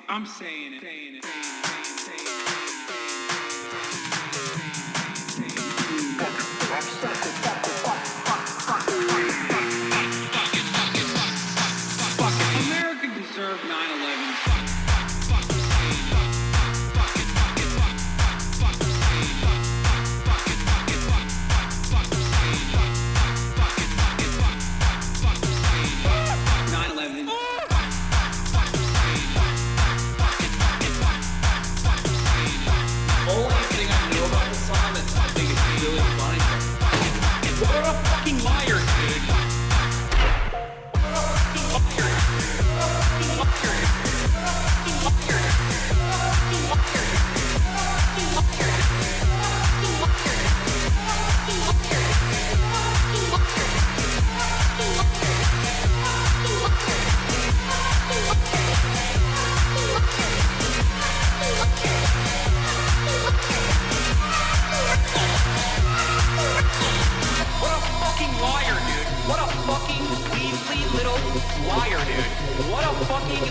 I'm saying it, saying it, saying it, saying it, America deserved 9/11. Literally lying. What a fucking liar, dude. What a fucking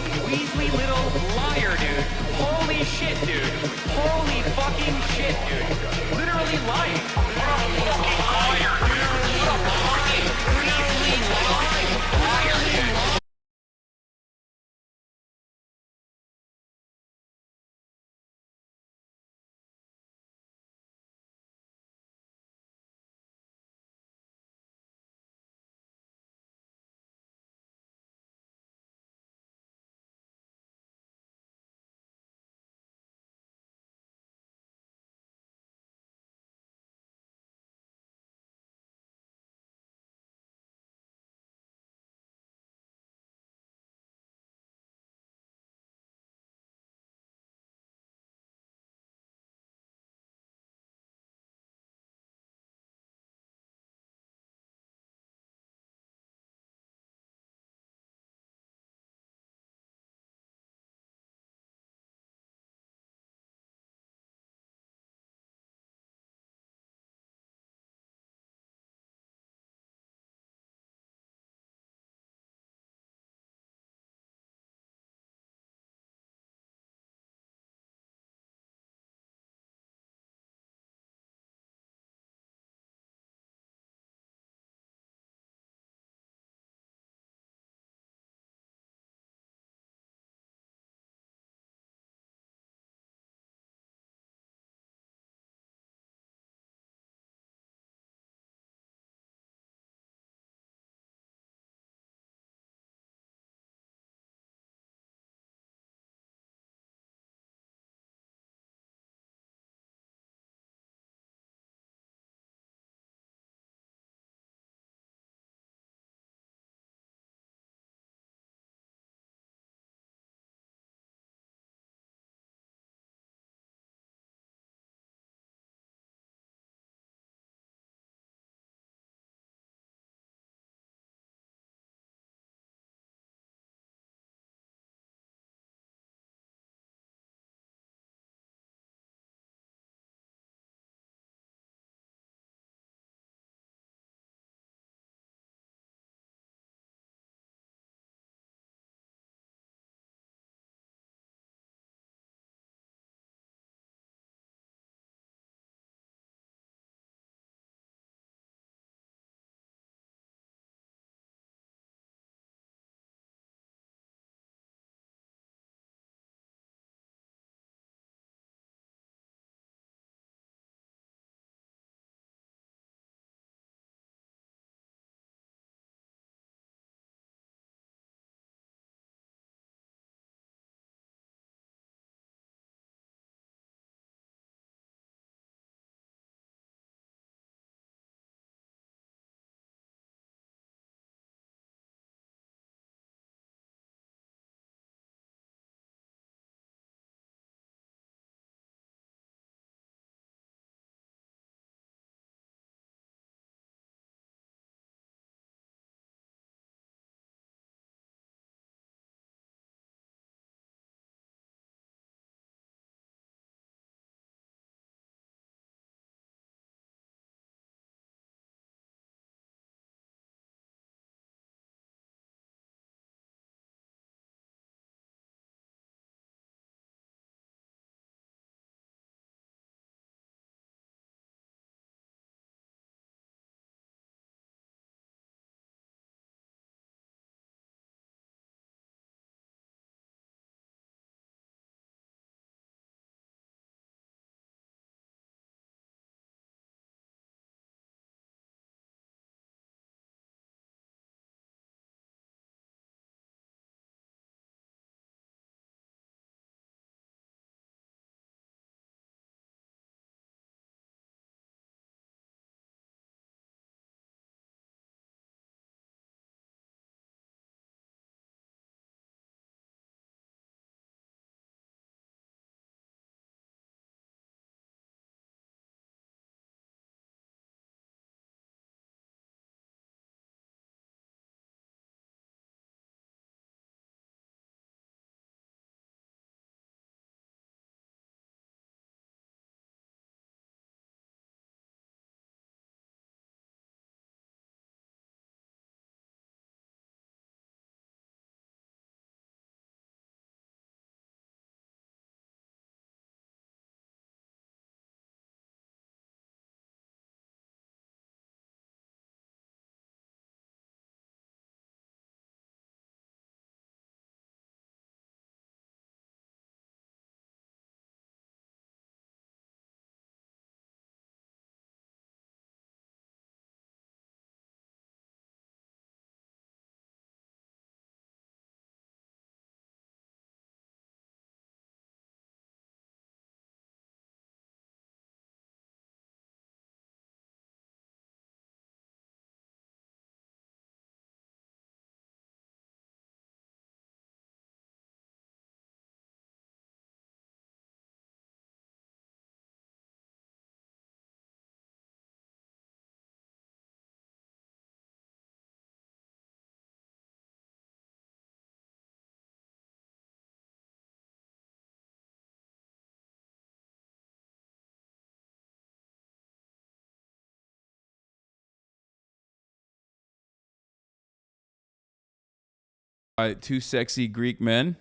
by two sexy Greek men.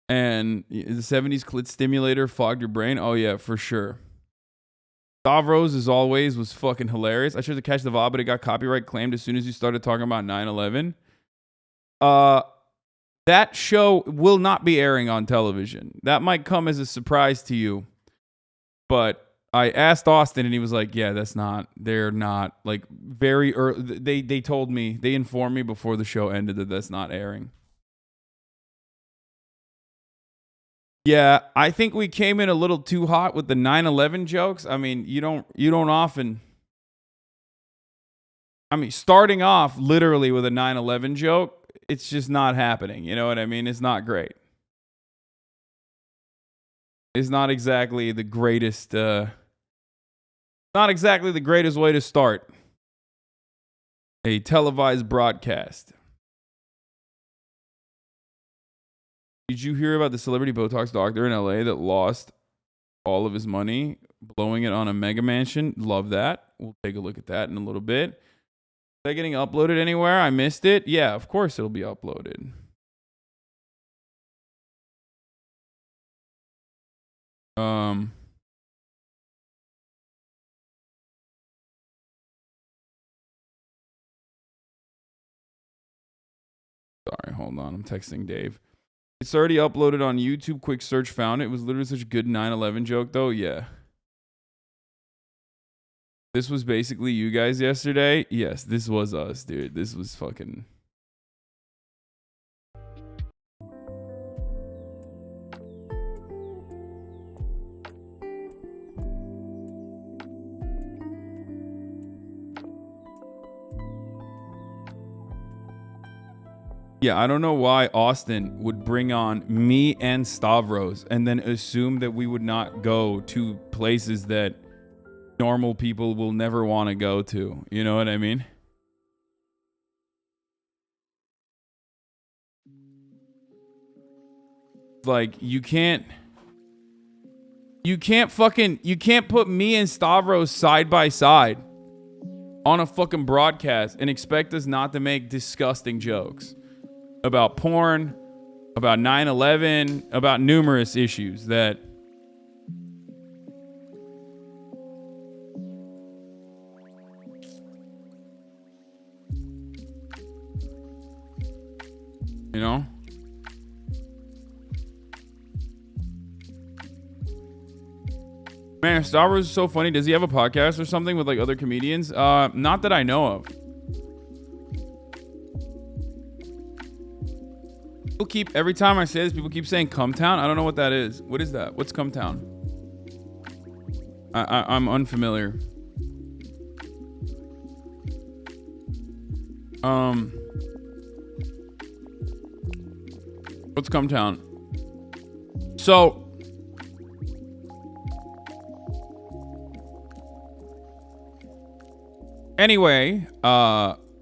And the 70s clit stimulator fogged your brain. Oh, yeah, for sure. Stavros, as always, was fucking hilarious. I tried to catch the VOD, but it got copyright claimed as soon as you started talking about 9/11. That show will not be airing on television. That might come as a surprise to you. But I asked Austin, and he was like, yeah, they're not, like, very early. They told me, they informed me before the show ended that that's not airing. Yeah, I think we came in a little too hot with the 9/11 jokes. I mean, you don't often. I mean, starting off literally with a 9/11 joke, it's just not happening. You know what I mean? It's not great. It's not exactly the greatest. Not exactly the greatest way to start a televised broadcast. Did you hear about the celebrity Botox doctor in LA that lost all of his money blowing it on a mega mansion? Love that. We'll take a look at that in a little bit. Is that getting uploaded anywhere? I missed it. Yeah, of course it'll be uploaded. Sorry, hold on. I'm texting Dave. It's already uploaded on YouTube. Quick search found it. It was literally such a good 9/11 joke, though. Yeah. This was basically you guys yesterday. Yes, this was us, dude. This was fucking. Yeah, I don't know why Austin would bring on me and Stavros and then assume that we would not go to places that normal people will never want to go to. You know what I mean? Like, you can't put me and Stavros side by side on a fucking broadcast and expect us not to make disgusting jokes about porn, about 9/11, about numerous issues that you know? Man, Star Wars is so funny. Does he have a podcast or something with like other comedians? Not that I know of. Every time I say this, people keep saying Cumtown. I don't know what that is. What is that? What's Cumtown? I'm unfamiliar. What's Cumtown? So anyway,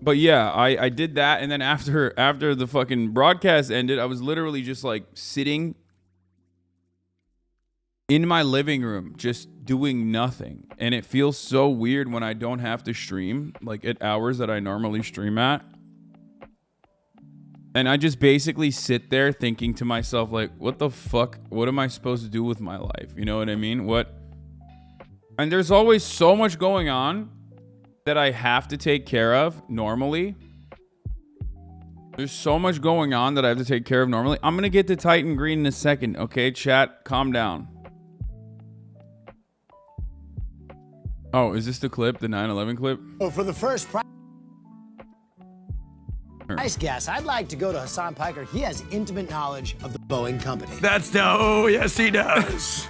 but yeah, I did that, and then after the fucking broadcast ended, I was literally just like sitting in my living room, just doing nothing. And it feels so weird when I don't have to stream, like at hours that I normally stream at. And I just basically sit there thinking to myself, like, what the fuck? What am I supposed to do with my life? You know what I mean? And there's always so much going on that I have to take care of normally. There's so much going on that I have to take care of normally. I'm going to get to Titan Green in a second. Okay, chat, calm down. Oh, is this the clip? The 9/11 clip? So for the first price guess, I'd like to go to Hasan Piker. He has intimate knowledge of the Boeing company. That's yes he does.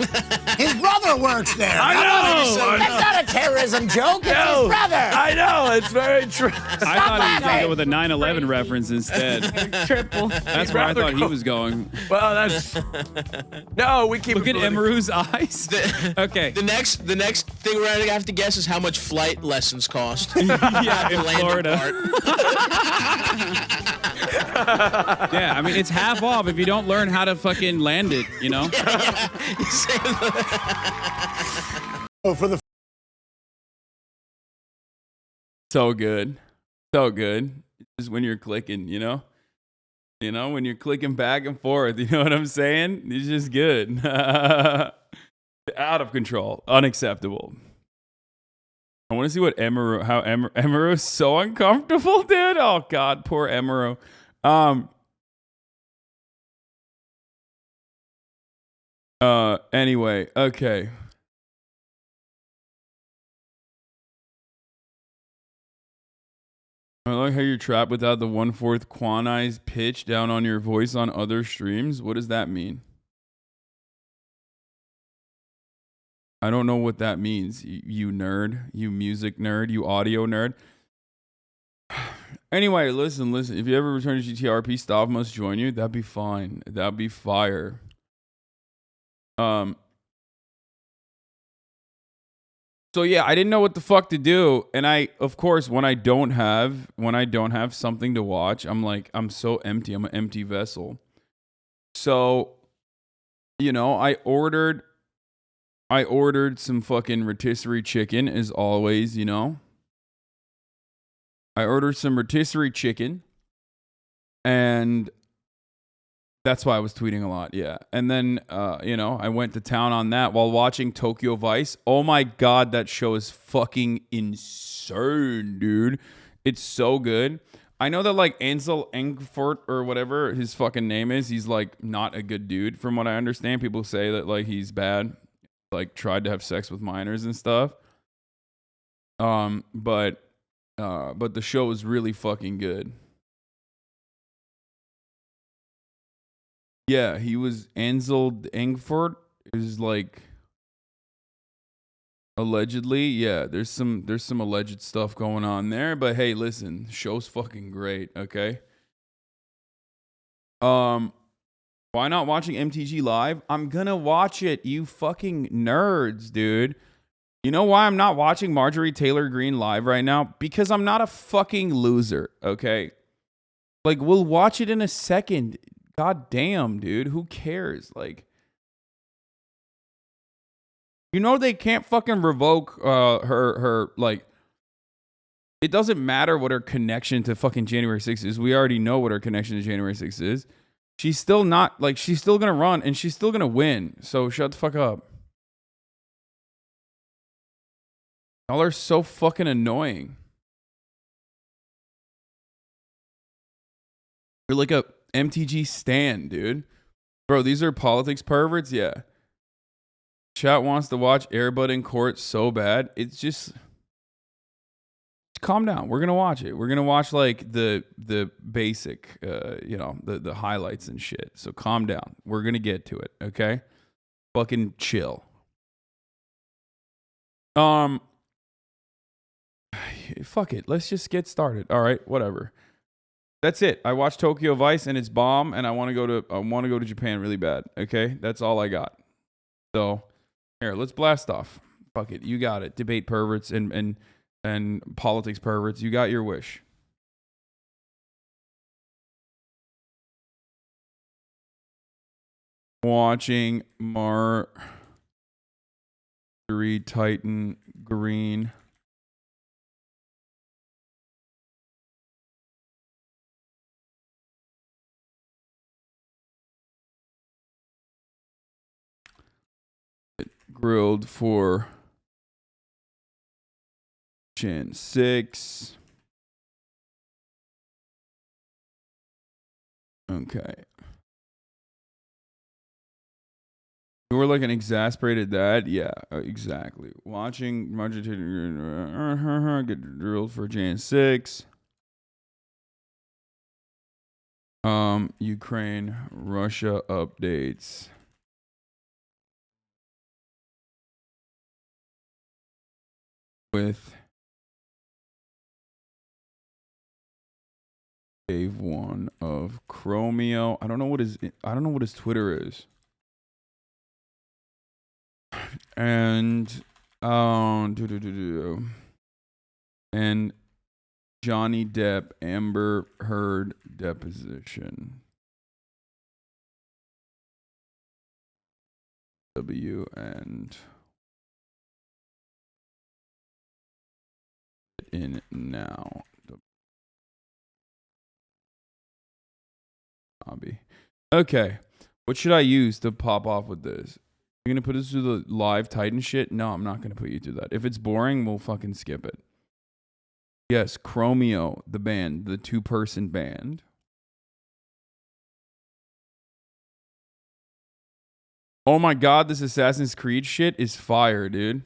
His brother works there. I know. That's not a terrorism joke. It's his brother. I know. It's very true. I thought he was going to go with a 9/11 reference instead. Triple. That's where I thought he was going. Well, that's no. We keep Look at Emru's eyes. Okay. The next thing we're gonna have to guess is how much flight lessons cost. Yeah, in Florida. Yeah, I mean, it's half off if you don't learn how to fucking land it, you know? Oh, for the So good. So good. Just when you're clicking, you know? You know, when you're clicking back and forth, you know what I'm saying? It's just good. Out of control. Unacceptable. I want to see what how Emerald is so uncomfortable, dude. Oh God, poor Emerald. Anyway, okay. I like how you're trapped without the 1/4 quantized pitch down on your voice on other streams. What does that mean? I don't know what that means, you nerd, you music nerd, you audio nerd. Anyway, listen. If you ever return to GTRP, Stav must join you. That'd be fine. That'd be fire. So yeah, I didn't know what the fuck to do, and of course, when I don't have something to watch, I'm so empty. I'm an empty vessel. So, you know, I ordered some fucking rotisserie chicken, as always, you know. I ordered some rotisserie chicken, and that's why I was tweeting a lot, yeah. And then, you know, I went to town on that while watching Tokyo Vice. Oh my God, that show is fucking insane, dude. It's so good. I know that, like, Ansel Engfort or whatever his fucking name is, he's, like, not a good dude, from what I understand. People say that, like, he's bad. Like, tried to have sex with minors and stuff. But the show was really fucking good. Yeah, he was Ansel Engfort is like allegedly. Yeah, there's some alleged stuff going on there, but hey, listen, the show's fucking great, okay? Why not watching MTG live? I'm gonna watch it, you fucking nerds, dude. You know why I'm not watching Marjorie Taylor Greene live right now? Because I'm not a fucking loser, okay? Like, we'll watch it in a second. God damn, dude. Who cares? Like, you know they can't fucking revoke her like, it doesn't matter what her connection to fucking January 6th is. We already know what her connection to January 6th is. She's still not, like, she's still gonna run and she's still gonna win. So shut the fuck up. Y'all are so fucking annoying. You're like a MTG stan, dude. Bro, these are politics perverts? Yeah. Chat wants to watch Airbud in court so bad. It's just... Calm down. We're going to watch it. We're going to watch, like, the basic, you know, the highlights and shit. So calm down. We're going to get to it, okay? Fucking chill. Fuck it. Let's just get started. All right, whatever. That's it. I watched Tokyo Vice and it's bomb, and I want to go to Japan really bad. Okay, that's all I got. So here, let's blast off. Fuck it. You got it. Debate perverts and politics perverts. You got your wish. Watching Marjorie Titan Green. Grilled for Gen 6. Okay. You were like an exasperated dad? Yeah, exactly. Watching Marjorie Taylor get grilled for Jan 6. Ukraine, Russia updates. With Dave1 of Chromeo. I don't know what his Twitter is. And and Johnny Depp Amber Heard deposition. W and in now. HasanAbi. Okay. What should I use to pop off with this? You're going to put us through the live Titan shit? No, I'm not going to put you through that. If it's boring, we'll fucking skip it. Yes, Chromeo, the band, the 2-person band. Oh my god, this Assassin's Creed shit is fire, dude.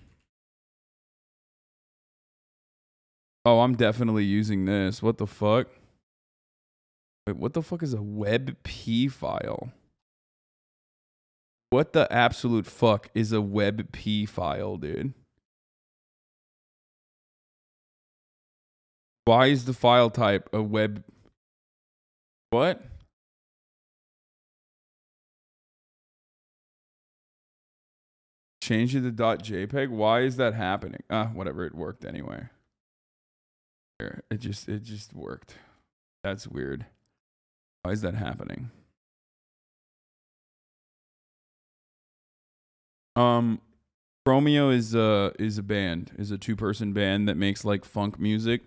Oh, I'm definitely using this. What the fuck? Wait, what the fuck is a WebP file? What the absolute fuck is a WebP file, dude? Why is the file type a web? What? Change it to .jpeg? Why is that happening? Whatever, it worked anyway. Here, it just worked. That's weird. Why is that happening? Chromeo is a band, is a 2-person band that makes like funk music.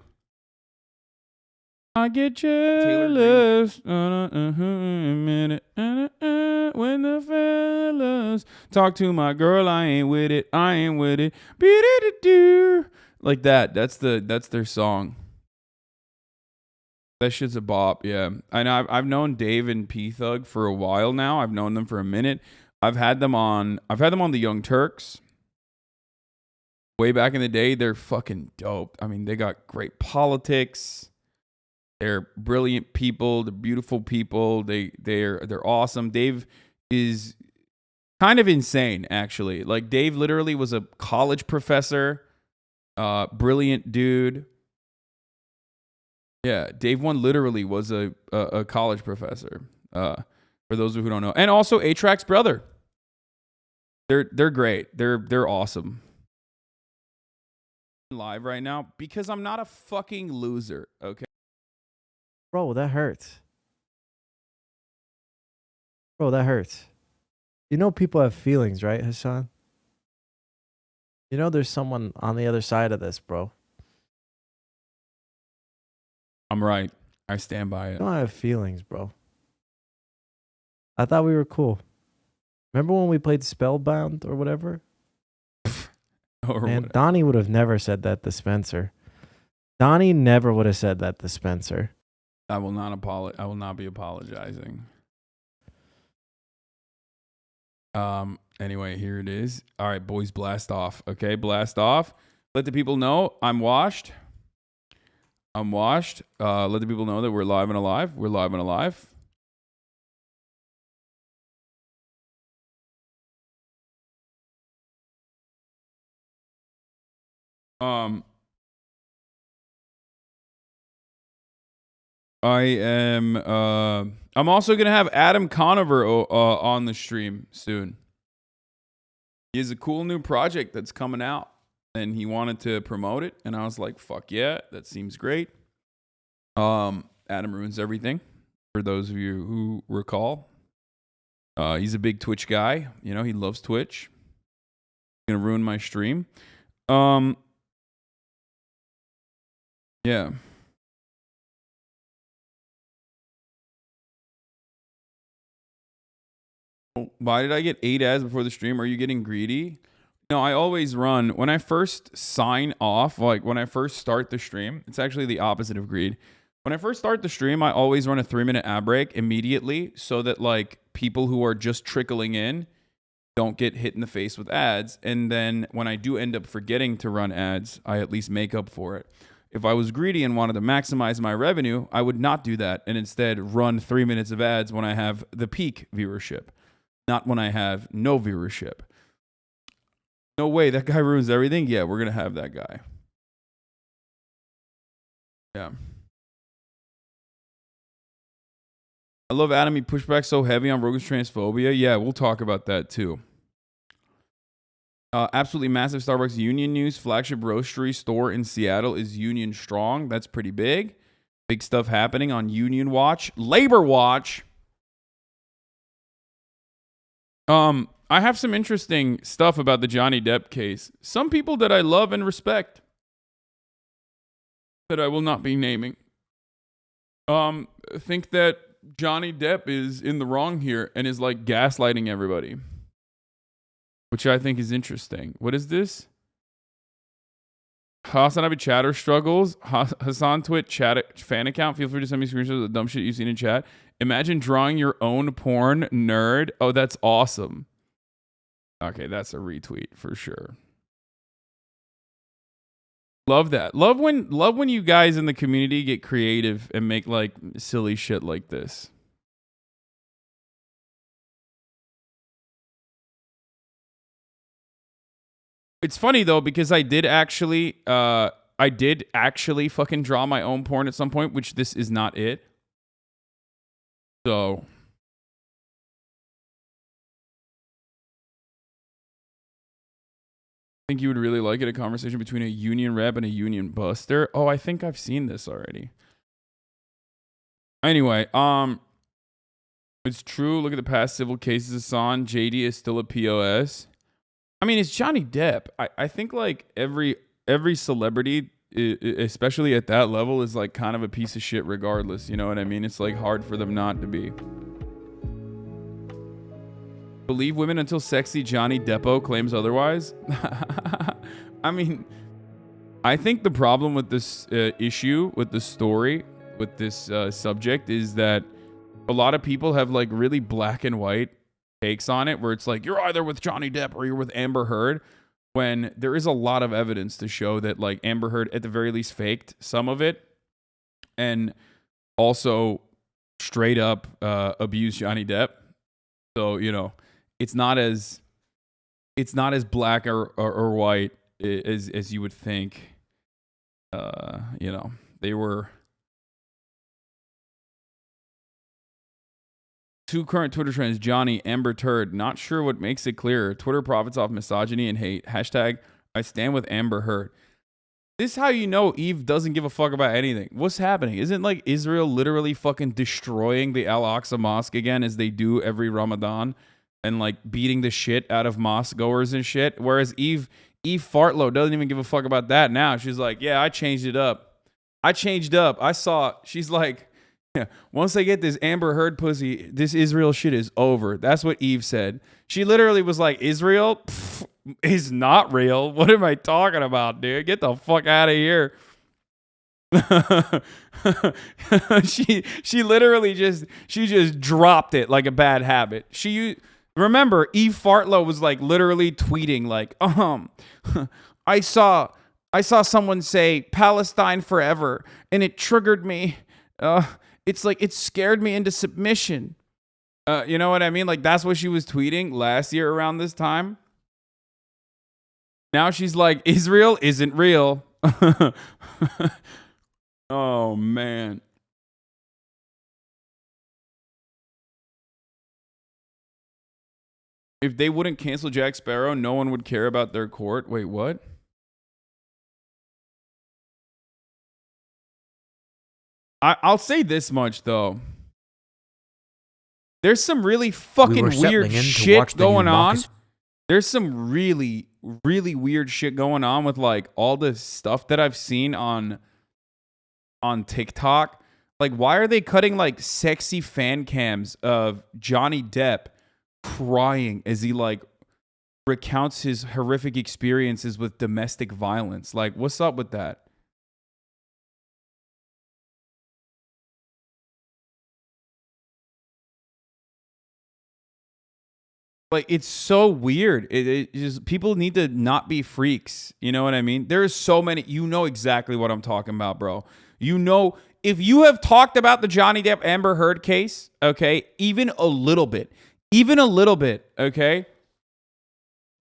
I get jealous when the fellas talk to my girl. I ain't with it. I ain't with it. Like that. That's their song. That shit's a bop. Yeah, I know. I've known Dave and P Thug for a while now. I've known them for a minute. I've had them on the Young Turks. Way back in the day, they're fucking dope. I mean, they got great politics. They're brilliant people. They're beautiful people. They're awesome. Dave is kind of insane, actually. Like, Dave literally was a college professor. Brilliant dude. Yeah, Dave1 literally was a college professor. For those who don't know, and also A-Track's brother. They're great. They're awesome. Live right now because I'm not a fucking loser. Okay. Bro, that hurts. Bro, that hurts. You know people have feelings, right, Hasan? You know there's someone on the other side of this, bro. I'm right. I stand by it. You don't have feelings, bro. I thought we were cool. Remember when we played Spellbound or whatever? Man, Donnie would have never said that to Spencer. Donnie never would have said that to Spencer. I will not be apologizing. Anyway, here it is. All right, boys, blast off. Okay, blast off. Let the people know I'm washed. I'm washed. Let the people know that we're live and alive. We're live and alive. I'm also gonna have Adam Conover on the stream soon. He has a cool new project that's coming out, and he wanted to promote it, and I was like, "Fuck yeah, that seems great." Adam ruins everything. For those of you who recall, he's a big Twitch guy. You know, he loves Twitch. He's gonna ruin my stream. Yeah. Why did I get 8 ads before the stream? Are you getting greedy? No, I always run. When I first sign off, like when I first start the stream, it's actually the opposite of greed. When I first start the stream, I always run a 3-minute ad break immediately so that like people who are just trickling in don't get hit in the face with ads. And then when I do end up forgetting to run ads, I at least make up for it. If I was greedy and wanted to maximize my revenue, I would not do that and instead run 3 minutes of ads when I have the peak viewership. Not when I have no viewership. No way, that guy ruins everything? Yeah, we're going to have that guy. Yeah. I love Adam. He pushed back so heavy on Rogan's transphobia. Yeah, we'll talk about that too. Absolutely massive Starbucks union news. Flagship grocery store in Seattle is union strong. That's pretty big. Big stuff happening on Union Watch. Labor Watch. I have some interesting stuff about the Johnny Depp case. Some people that I love and respect that I will not be naming think that Johnny Depp is in the wrong here and is like gaslighting everybody, which I think is interesting. What is this? HasanAbi chatter struggles. Hasan Twit chat fan account. Feel free to send me screenshots of the dumb shit you've seen in chat. Imagine drawing your own porn, nerd. Oh, that's awesome. Okay, that's a retweet for sure. Love that. Love when you guys in the community get creative and make like silly shit like this. It's funny though because I did actually fucking draw my own porn at some point, which this is not it. So I think you would really like it, a conversation between a union rep and a union buster. Oh, I think I've seen this already. Anyway, it's true. Look at the past civil cases Hasan. JD is still a POS. I mean, it's Johnny Depp. I think like every celebrity, especially at that level, is like kind of a piece of shit regardless. You know what I mean? It's like hard for them not to be. Believe women until sexy Johnny Deppo claims otherwise. I mean, I think the problem with this issue, with the story, with this subject is that a lot of people have like really black and white takes on it where it's like, you're either with Johnny Depp or you're with Amber Heard, when there is a lot of evidence to show that like Amber Heard at the very least faked some of it and also straight up abused Johnny Depp. So, you know, it's not as black or white as you would think. You know, they were two current Twitter trends: Johnny, Amber Turd. Not sure what makes it clearer. Twitter profits off misogyny and hate. Hashtag I stand with Amber Heard. This is how you know Eve doesn't give a fuck about anything. What's happening? Isn't like Israel literally fucking destroying the Al-Aqsa Mosque again as they do every Ramadan? And like beating the shit out of mosque goers and shit. Whereas Eve Fartlow doesn't even give a fuck about that now. She's like, yeah, I changed it up. I saw, she's like, yeah, once I get this Amber Heard pussy, this Israel shit is over. That's what Eve said. She literally was like, Israel is not real. What am I talking about, dude? Get the fuck out of here. she literally just dropped it like a bad habit. Remember, Eve Fartlow was like literally tweeting like, I saw someone say Palestine forever and it triggered me. It's like it scared me into submission. You know what I mean? Like that's what she was tweeting last year around this time. Now she's like, Israel isn't real. Oh man. If they wouldn't cancel Jack Sparrow, no one would care about their court. Wait, what? I'll say this much, though. There's some really fucking weird shit going on. There's some really, really weird shit going on with, like, all the stuff that I've seen on TikTok. Like, why are they cutting, like, sexy fan cams of Johnny Depp crying as he like recounts his horrific experiences with domestic violence? Like, what's up with that? Like, it's so weird. It just, people need to not be freaks. You know what I mean? There's so many. You know exactly what I'm talking about, bro. You know, if you have talked about the Johnny Depp Amber Heard case, okay, even a little bit, okay,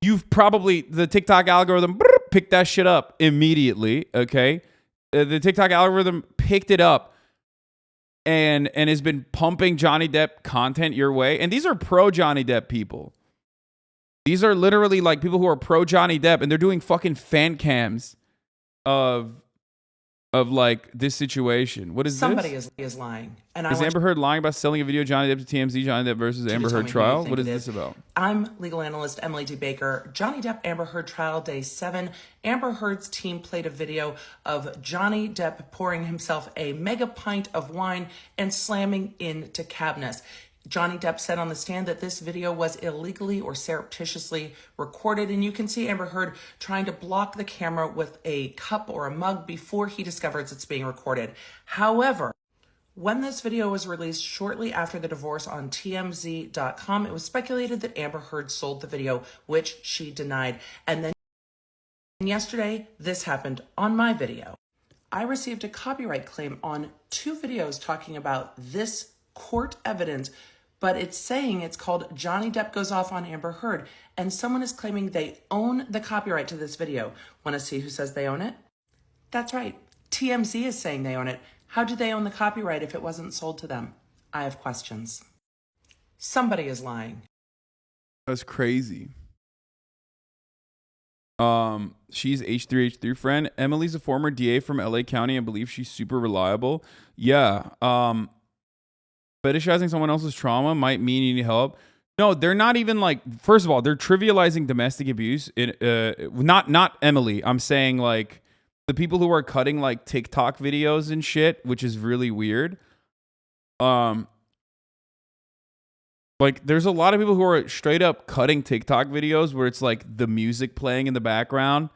you've probably, the TikTok algorithm picked that shit up immediately, okay? The TikTok algorithm picked it up and has been pumping Johnny Depp content your way. And these are pro Johnny Depp people. These are literally like people who are pro Johnny Depp, and they're doing fucking fan cams of of like this situation. What is Somebody this? is lying. And Is I want Amber Heard lying about selling a video of Johnny Depp to TMZ? Johnny Depp versus you to Amber tell Heard me who you trial? think What is it this about? I'm legal analyst Emily D. Baker. Johnny Depp Amber Heard trial day 7. Amber Heard's team played a video of Johnny Depp pouring himself a mega pint of wine and slamming into cabinets. Johnny Depp said on the stand that this video was illegally or surreptitiously recorded, and you can see Amber Heard trying to block the camera with a cup or a mug before he discovers it's being recorded. However, when this video was released shortly after the divorce on TMZ.com, it was speculated that Amber Heard sold the video, which she denied. And then yesterday, this happened on my video. I received a copyright claim on 2 videos talking about this court evidence, but it's saying it's called Johnny Depp Goes Off on Amber Heard, and someone is claiming they own the copyright to this video. Want to see who says they own it? That's right. TMZ is saying they own it. How do they own the copyright if it wasn't sold to them? I have questions. Somebody is lying. That's crazy. She's H3H3 friend. Emily's a former DA from LA County. I believe she's super reliable. Yeah. Fetishizing someone else's trauma might mean you need help. No, they're not even like, first of all, they're trivializing domestic abuse. Not Emily. I'm saying like the people who are cutting like TikTok videos and shit, which is really weird. Like there's a lot of people who are straight up cutting TikTok videos where it's like the music playing in the background.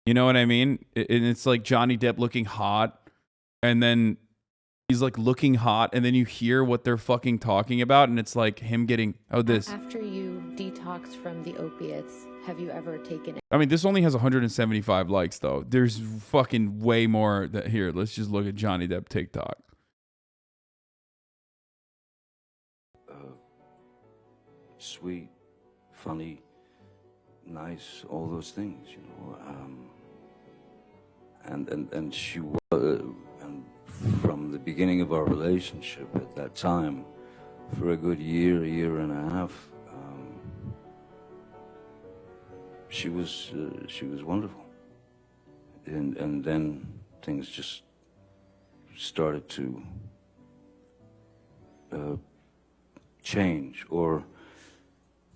You know what I mean? And it's like Johnny Depp looking hot, and then he's like looking hot, and then you hear what they're fucking talking about, and it's like him getting this. After you detox from the opiates, have you ever taken it? I mean, this only has 175 likes though. There's fucking way more that here. Let's just look at Johnny Depp TikTok. Sweet, funny, nice, all those things, you know. And she was, and from the beginning of our relationship at that time, for a good year and a half, she was wonderful. And then things just started to change, or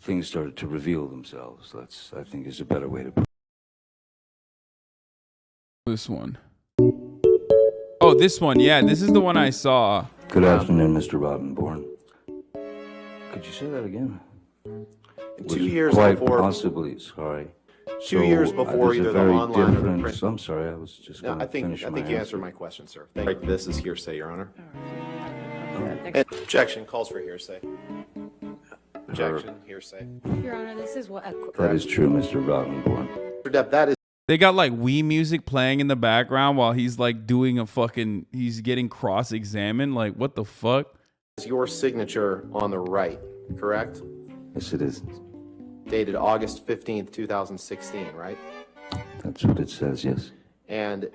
things started to reveal themselves. That's, I think, is a better way to put it. This one. Oh, this one. Yeah, this is the one I saw. Good afternoon, Mr. Rottenborn. Could you say that again? 2 years quite before, possibly, sorry. 2 years before there's a either the very online or the different, print. I'm sorry, I was just No, going I to think finish my you answer. answered my question, sir. Thank you. This is hearsay, Your Honor. And objection calls for hearsay. Objection, hearsay. Your Honor, this is what That is true, Mr. Rottenborn. Mr. Depp, that is They got like Wii music playing in the background while he's like doing a fucking, he's getting cross-examined. Like, what the fuck? your signature on the right, correct? Yes, it is. Dated August 15th, 2016, right? That's what it says, yes. And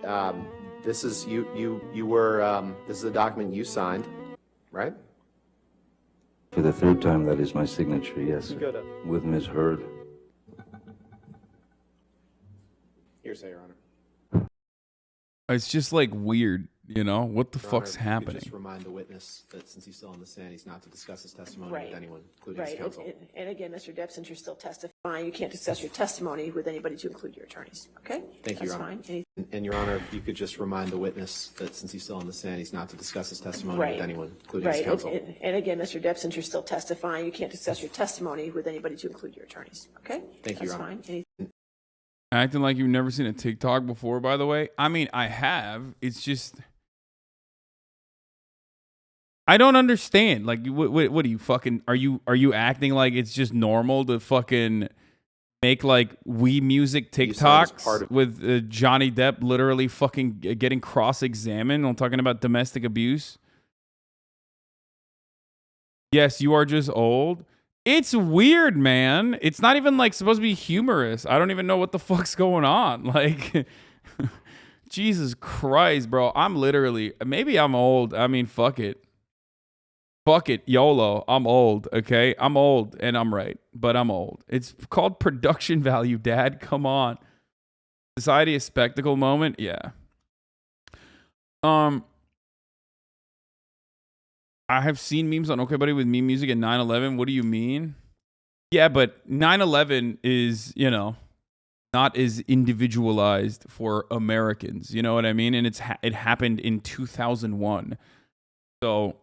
this is you were this is a document you signed, right? For the third time, that is my signature, yes, sir. Good. With Ms. Heard. Hearsay, Your Honor. It's just like weird, you know? What the Your fuck's Honor, if you could happening? Just remind the witness that since he's still on the stand, he's not to discuss his testimony Right. with anyone, including his Right, counsel. and again, Mr. Depp, since you're still testifying, you can't discuss your testimony with anybody to include your attorneys, okay? Thank you, That's Your Honor. fine. And Your Honor, if you could just remind the witness that since he's still on the stand, he's not to discuss his testimony Right. with anyone, including his Right, counsel. and again, Mr. Depp, since you're still testifying, you can't discuss your testimony with anybody to include your attorneys, okay? Thank you, That's Your Honor. fine. Acting like you've never seen a TikTok before, by the way. I mean, I have. It's just, I don't understand. Like, what are you fucking, are you acting like it's just normal to fucking make like Wii music TikToks with Johnny Depp literally fucking getting cross-examined on talking about domestic abuse? Yes, you are just old. It's weird, man. It's not even like supposed to be humorous. I don't even know what the fuck's going on. Like, Jesus Christ, bro. I'm literally, maybe I'm old. I mean, fuck it. Fuck it, YOLO. I'm old, okay? I'm old and I'm right, but I'm old. It's called production value, Dad. Come on. Society a spectacle moment? Yeah. I have seen memes on Okay Buddy with meme music and 9/11. What do you mean? Yeah, but 9/11 is, you know, not as individualized for Americans. You know what I mean? And it happened in 2001. So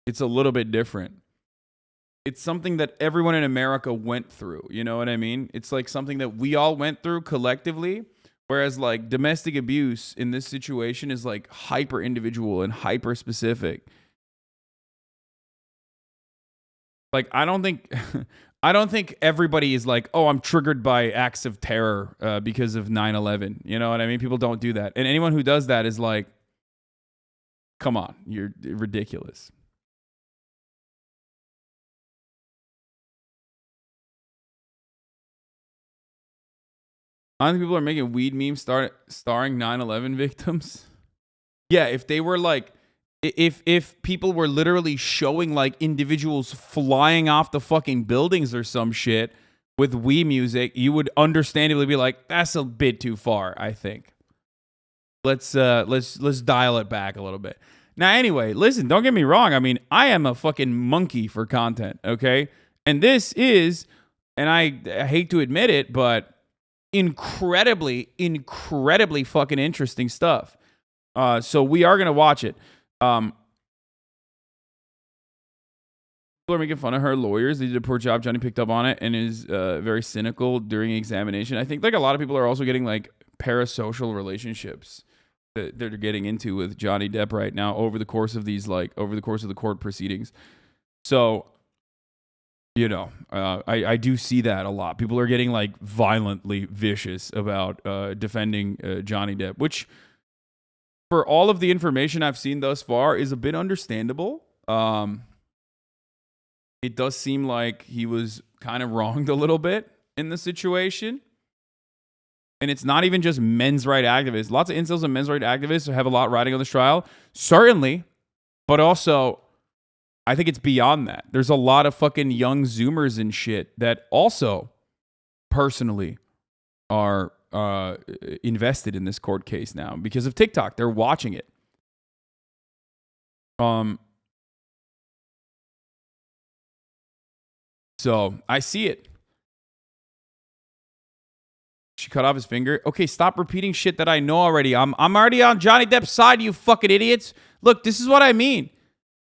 it's a little bit different. It's something that everyone in America went through. You know what I mean? It's like something that we all went through collectively. Whereas like domestic abuse in this situation is like hyper individual and hyper specific. Like, I don't think everybody is like, oh, I'm triggered by acts of terror because of 9/11. You know what I mean? People don't do that. And anyone who does that is like, come on, you're ridiculous. I think people are making weed memes starring 9/11 victims. Yeah, if they were like, if people were literally showing like individuals flying off the fucking buildings or some shit with weed music, you would understandably be like, that's a bit too far, I think. Let's dial it back a little bit. Now, anyway, listen, don't get me wrong. I mean, I am a fucking monkey for content, okay? And this is, and I hate to admit it, but incredibly fucking interesting stuff. So we are gonna watch it. People are making fun of her lawyers. They did a poor job. Johnny picked up on it and is very cynical during examination. I think like a lot of people are also getting like parasocial relationships that they're getting into with Johnny Depp right now over the course of the court proceedings. So, you know, I do see that a lot. People are getting like violently vicious about defending Johnny Depp, which for all of the information I've seen thus far is a bit understandable. It does seem like he was kind of wronged a little bit in the situation. And it's not even just men's rights activists. Lots of incels and men's rights activists have a lot riding on this trial. Certainly. But also, I think it's beyond that. There's a lot of fucking young Zoomers and shit that also personally are invested in this court case now because of TikTok. They're watching it. So I see it. She cut off his finger. Okay, stop repeating shit that I know already. I'm already on Johnny Depp's side, you fucking idiots. Look, this is what I mean.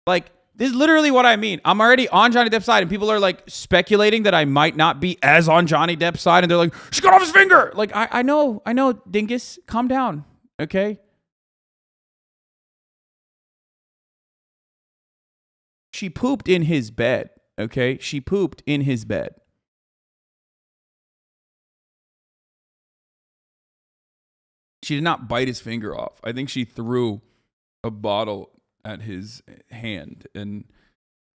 Like, this is literally what I mean. I'm already on Johnny Depp's side, and people are like speculating that I might not be as on Johnny Depp's side, and they're like, she cut off his finger. Like, I know, dingus. Calm down, okay? She pooped in his bed, okay? She pooped in his bed. She did not bite his finger off. I think she threw a bottle at his hand, and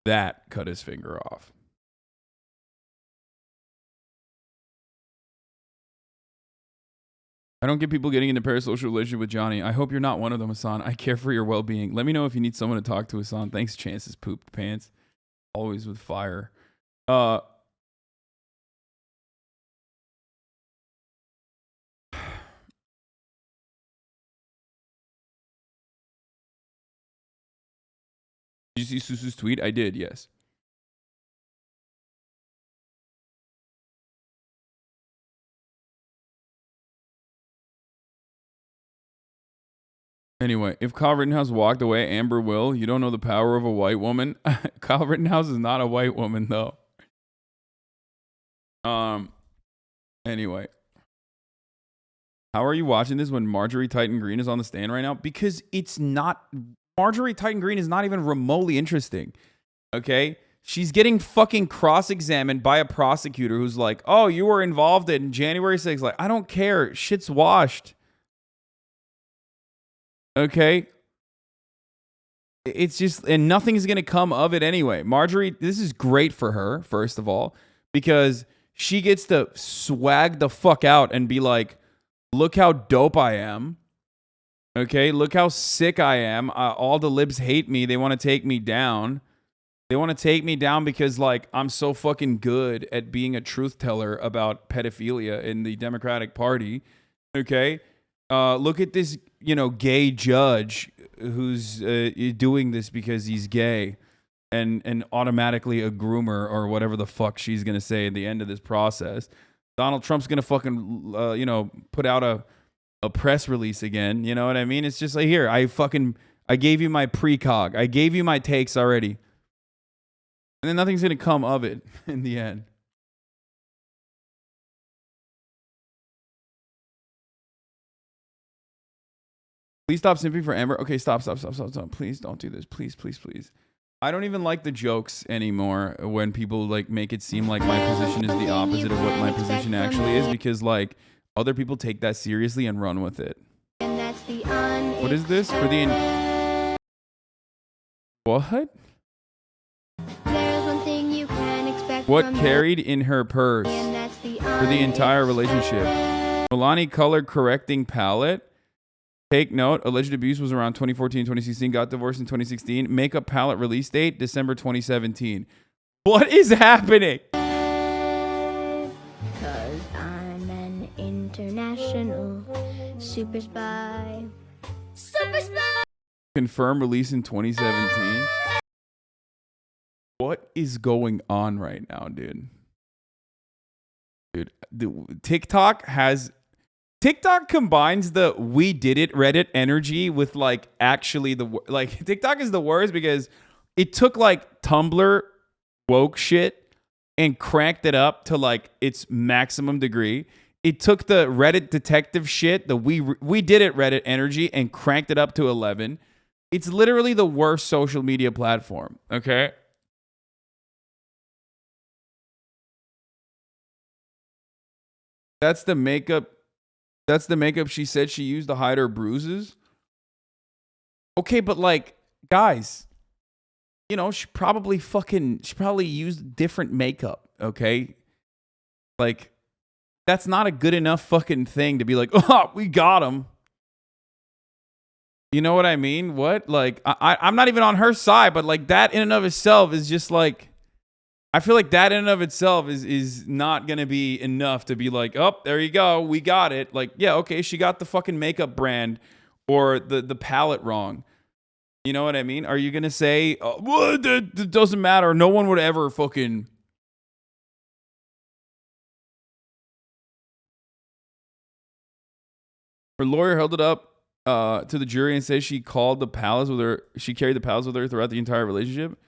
that cut his finger off. I don't get people getting into parasocial relationship with Johnny. I hope you're not one of them, Hasan. I care for your well-being. Let me know if you need someone to talk to, Hasan. Thanks, Chance's pooped pants. Always with fire. Did you see Susu's tweet? I did, yes. Anyway, if Kyle Rittenhouse walked away, Amber will. You don't know the power of a white woman. Kyle Rittenhouse is not a white woman, though. Anyway. How are you watching this when Marjorie Taylor Greene is on the stand right now? Because it's not... Marjorie Taylor Greene is not even remotely interesting. Okay? She's getting fucking cross-examined by a prosecutor who's like, oh, you were involved in January 6th. Like, I don't care. Shit's washed. Okay? It's just, and nothing's going to come of it anyway. Marjorie, this is great for her, first of all, because she gets to swag the fuck out and be like, look how dope I am. Okay, look how sick I am. All the libs hate me. They want to take me down. They want to take me down because, like, I'm so fucking good at being a truth teller about pedophilia in the Democratic Party. Okay? Look at this, gay judge who's doing this because he's gay and automatically a groomer or whatever the fuck she's going to say at the end of this process. Donald Trump's going to fucking, put out a press release again. You know what I mean? It's just like, here, I gave you my precog. I gave you my takes already. And then nothing's going to come of it in the end. Please stop simping for Amber. Okay, stop. Please don't do this. Please. I don't even like the jokes anymore when people like make it seem like my position is the opposite of what my position actually is, because like other people take that seriously and run with it. What is this? For the what? What carried in her purse for the entire relationship? Milani color correcting palette. Take note, alleged abuse was around 2014-2016, got divorced in 2016. Makeup palette release date, December 2017. What is happening? Cause I'm an international super spy. Super spy! Confirmed release in 2017. What is going on right now, dude? Dude, TikTok combines the "we did it" Reddit energy with like actually TikTok is the worst because it took like Tumblr woke shit and cranked it up to like its maximum degree. It took the Reddit detective shit, the we did it Reddit energy, and cranked it up to 11. It's literally the worst social media platform, okay? That's the makeup she said she used to hide her bruises. Okay, but like, guys, she probably used different makeup, okay? Like, that's not a good enough fucking thing to be like, oh, we got him. You know what I mean? What? Like, I'm not even on her side, but like that in and of itself is just like, I feel like that in and of itself is not going to be enough to be like, oh, there you go. We got it. Like, yeah, okay, she got the fucking makeup brand or the palette wrong. You know what I mean? Are you going to say, oh, well, that doesn't matter. No one would ever fucking... Her lawyer held it up to the jury and says she carried the palettes with her throughout the entire relationship.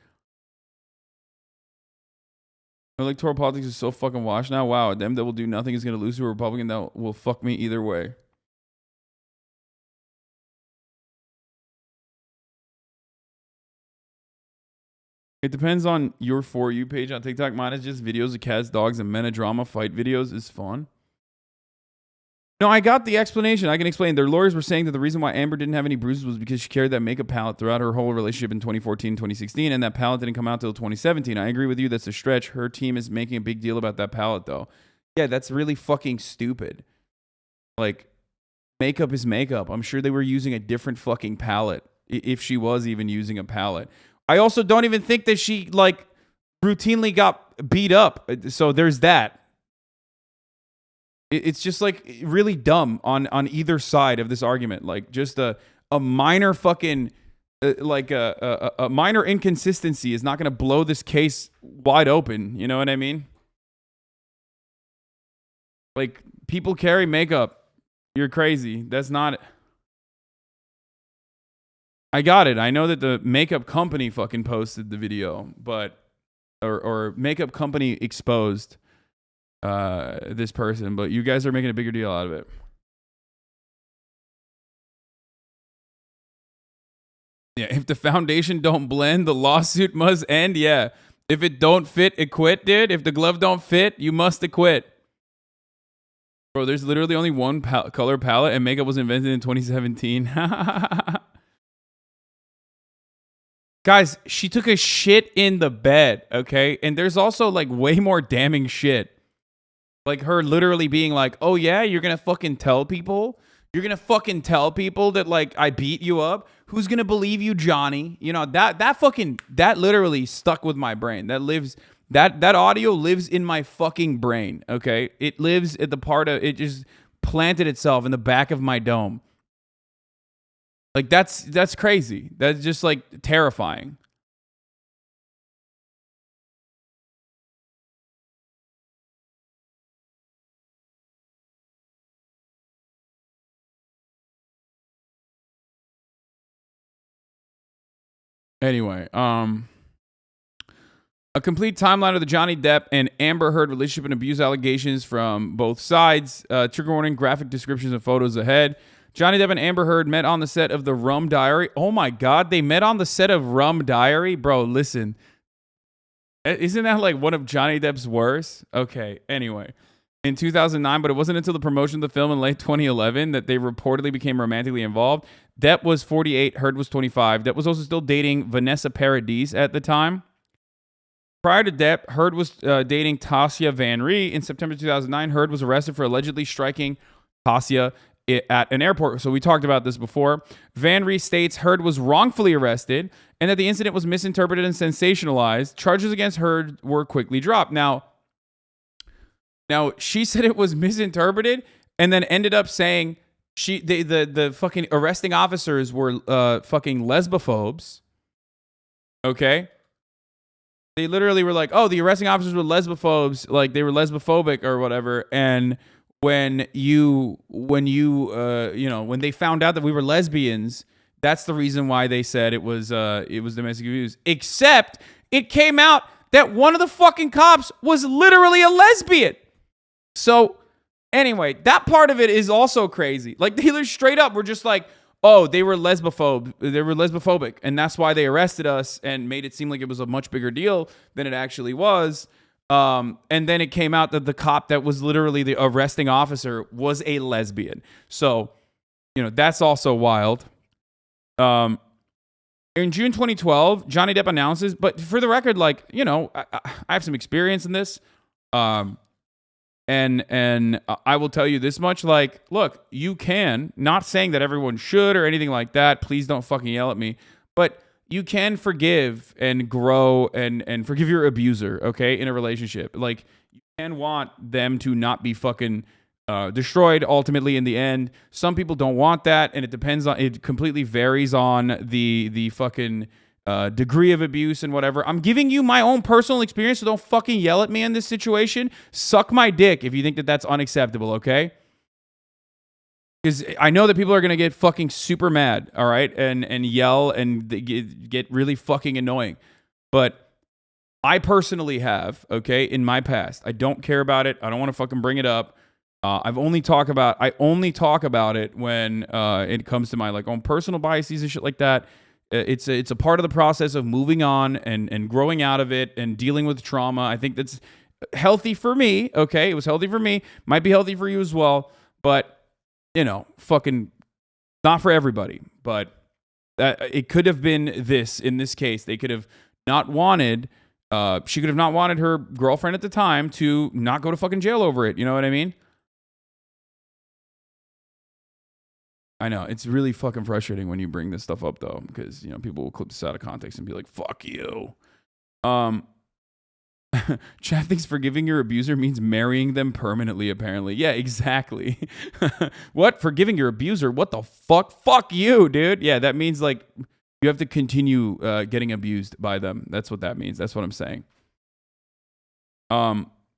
Electoral politics is so fucking washed now. Wow, them that will do nothing is going to lose to a Republican that will fuck me either way. It depends on your For You page on TikTok. Mine is just videos of cats, dogs, and melodrama fight videos. Is fun. No, I got the explanation. I can explain. Their lawyers were saying that the reason why Amber didn't have any bruises was because she carried that makeup palette throughout her whole relationship in 2014, 2016, and that palette didn't come out till 2017. I agree with you. That's a stretch. Her team is making a big deal about that palette, though. Yeah, that's really fucking stupid. Like, makeup is makeup. I'm sure they were using a different fucking palette, if she was even using a palette. I also don't even think that she, like, routinely got beat up. So there's that. It's just like really dumb on either side of this argument. Like just a minor fucking a minor inconsistency is not going to blow this case wide open. You know what I mean? Like people carry makeup. You're crazy. That's not. I got it. I know that the makeup company fucking posted the video, but or makeup company exposed this person, but you guys are making a bigger deal out of it. Yeah, if the foundation don't blend, the lawsuit must end. Yeah, if it don't fit, acquit, dude. If the glove don't fit, you must acquit. Bro, there's literally only one color palette, and makeup was invented in 2017. Guys, she took a shit in the bed, okay? And there's also like way more damning shit. Like her literally being like, oh yeah, you're gonna fucking tell people? You're gonna fucking tell people that like I beat you up? Who's gonna believe you, Johnny? You know, that literally stuck with my brain. That audio lives in my fucking brain, okay? It lives at the part of, it just planted itself in the back of my dome. Like, that's crazy. That's just, like, terrifying. Anyway, a complete timeline of the Johnny Depp and Amber Heard relationship and abuse allegations from both sides. Trigger warning, graphic descriptions and photos ahead. Johnny Depp and Amber Heard met on the set of The Rum Diary. Oh my God, they met on the set of Rum Diary? Bro, listen. Isn't that like one of Johnny Depp's worst? Okay, anyway. In 2009, but it wasn't until the promotion of the film in late 2011 that they reportedly became romantically involved. Depp was 48, Heard was 25. Depp was also still dating Vanessa Paradis at the time. Prior to Depp, Heard was dating Tasya Van Ree. In September 2009, Heard was arrested for allegedly striking Tasya at an airport. So we talked about this before. Van Ree states Heard was wrongfully arrested and that the incident was misinterpreted and sensationalized. Charges against Heard were quickly dropped. Now, she said it was misinterpreted and then ended up saying the fucking arresting officers were fucking lesbophobes. Okay? They literally were like, oh, the arresting officers were lesbophobes, like they were lesbophobic or whatever. And when they found out that we were lesbians, that's the reason why they said it was domestic abuse. Except it came out that one of the fucking cops was literally a lesbian. So anyway, that part of it is also crazy. Like, they straight up were just like, oh, they were lesbophobic, and that's why they arrested us and made it seem like it was a much bigger deal than it actually was. And then it came out that the cop that was literally the arresting officer was a lesbian. So, that's also wild. In June 2012, Johnny Depp announces, but for the record, like, I have some experience in this. And I will tell you this much, like, look, you can, not saying that everyone should or anything like that, please don't fucking yell at me, but you can forgive and grow and forgive your abuser, okay, in a relationship. Like, you can want them to not be fucking destroyed ultimately in the end. Some people don't want that, and it completely varies on the fucking degree of abuse and whatever. I'm giving you my own personal experience, so don't fucking yell at me in this situation. Suck my dick if you think that that's unacceptable, okay? Because I know that people are going to get fucking super mad, all right? And yell and get really fucking annoying. But I personally have, okay, in my past. I don't care about it. I don't want to fucking bring it up. I only talk about it when it comes to my like own personal biases and shit like that. It's a part of the process of moving on and growing out of it and dealing with trauma. I think that's healthy for me. Okay, it was healthy for me. Might be healthy for you as well. But fucking not for everybody. But it could have been this in this case. They could have not wanted. She could have not wanted her girlfriend at the time to not go to fucking jail over it. You know what I mean? I know, it's really fucking frustrating when you bring this stuff up, though, because, people will clip this out of context and be like, fuck you. Chad thinks forgiving your abuser means marrying them permanently, apparently. Yeah, exactly. What? Forgiving your abuser? What the fuck? Fuck you, dude. Yeah, that means, like, you have to continue getting abused by them. That's what that means. That's what I'm saying.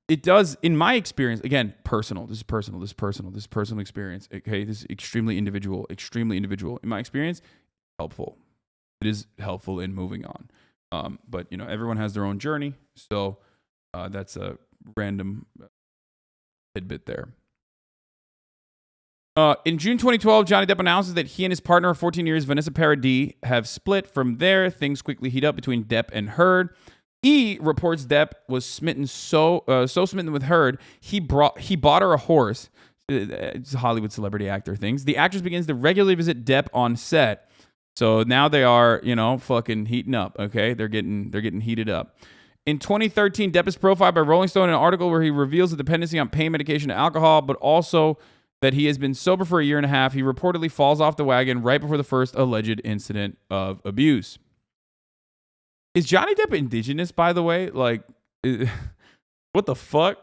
It does, in my experience, again, personal. This is personal experience. Okay, this is extremely individual. In my experience, helpful. It is helpful in moving on. But everyone has their own journey, so that's a random tidbit there. In June 2012, Johnny Depp announces that he and his partner of 14 years, Vanessa Paradis, have split. From there, things quickly heat up between Depp and Heard. E reports Depp was smitten so smitten with Heard, he bought her a horse. It's Hollywood celebrity actor things. The actress begins to regularly visit Depp on set. So now they are, fucking heating up, okay? They're getting heated up. In 2013, Depp is profiled by Rolling Stone in an article where he reveals a dependency on pain medication and alcohol, but also that he has been sober for a year and a half. He reportedly falls off the wagon right before the first alleged incident of abuse. Is Johnny Depp indigenous, by the way? Like, what the fuck?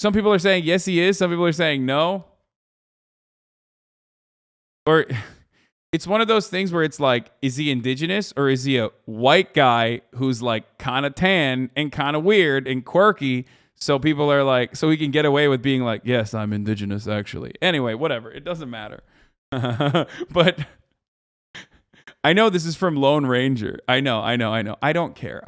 Some people are saying yes, he is. Some people are saying no. Or it's one of those things where it's like, is he indigenous or is he a white guy who's like kind of tan and kind of weird and quirky? So people are like, so he can get away with being like, yes, I'm indigenous actually. Anyway, whatever. It doesn't matter. But I know this is from Lone Ranger. I know. I don't care.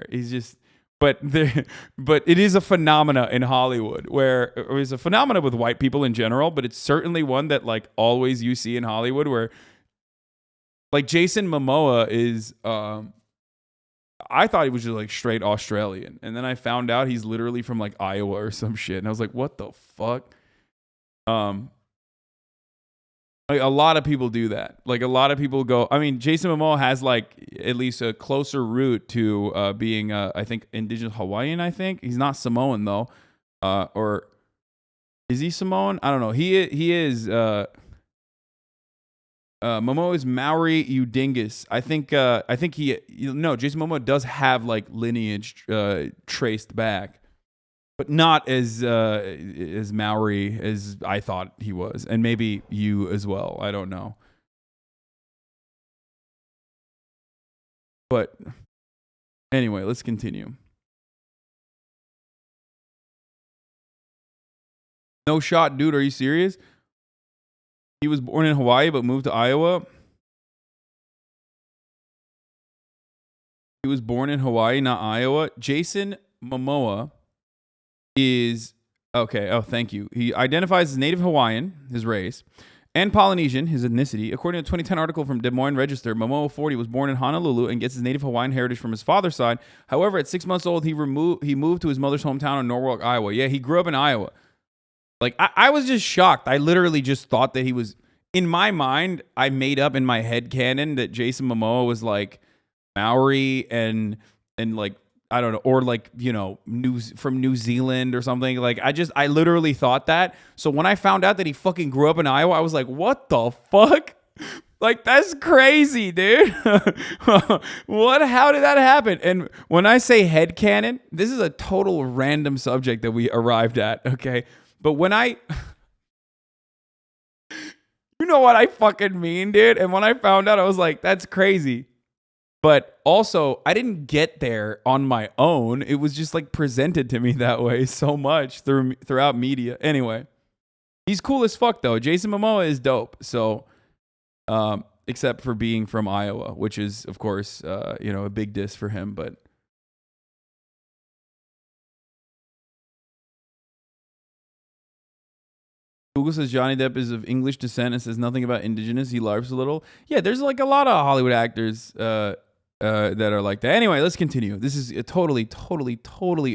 He's just, but it is a phenomena in Hollywood where it's a phenomena with white people in general, but it's certainly one that like always you see in Hollywood where like Jason Momoa is, I thought he was just like straight Australian. And then I found out he's literally from like Iowa or some shit. And I was like, what the fuck? Like a lot of people do that. Like a lot of people go, I mean, Jason Momoa has like at least a closer route to being, I think, indigenous Hawaiian, I think. He's not Samoan though. Or is he Samoan? I don't know. He is, Momoa is Maori Udingus. I think Jason Momoa does have like lineage traced back, but not as Maori as I thought he was, and maybe you as well. I don't know, but anyway, let's continue. No shot, dude. Are you serious? He was born in Hawaii but moved to Iowa. He was born in Hawaii, not Iowa. Jason Momoa is, okay, oh, thank you. He identifies as Native Hawaiian, his race, and Polynesian, his ethnicity. According to a 2010 article from Des Moines Register, Momoa, 40, was born in Honolulu and gets his Native Hawaiian heritage from his father's side. However, at 6 months old, he moved to his mother's hometown in Norwalk, Iowa. Yeah, he grew up in Iowa. Like, I was just shocked. I literally just thought that he was, in my mind, I made up in my head canon that Jason Momoa was like Maori and like, I don't know, or like, you know, from New Zealand or something. Like, I literally thought that. So when I found out that he fucking grew up in Iowa, I was like, what the fuck? Like, that's crazy, dude. How did that happen? And when I say headcanon, this is a total random subject that we arrived at, okay? But when you know what I fucking mean, dude? And when I found out, I was like, that's crazy. But also, I didn't get there on my own. It was just like presented to me that way so much throughout media. Anyway, he's cool as fuck though. Jason Momoa is dope. So, except for being from Iowa, which is of course, a big diss for him. But Google says Johnny Depp is of English descent and says nothing about indigenous. He larps a little. Yeah, there's like a lot of Hollywood actors that are like that. Anyway, let's continue. This is totally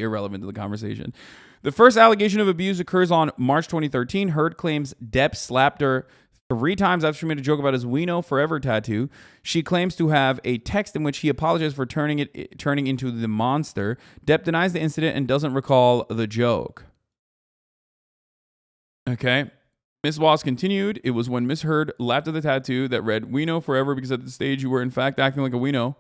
irrelevant to the conversation. The first allegation of abuse occurs on March 2013. Heard claims Depp slapped her 3 times after she made a joke about his "We Know Forever" tattoo. She claims to have a text in which he apologized for turning into the monster. Depp denies the incident and doesn't recall the joke. Okay. Miss Wass continued. It was when Miss Heard laughed at the tattoo that read "We Know Forever" because at the stage you were in fact acting like a wino,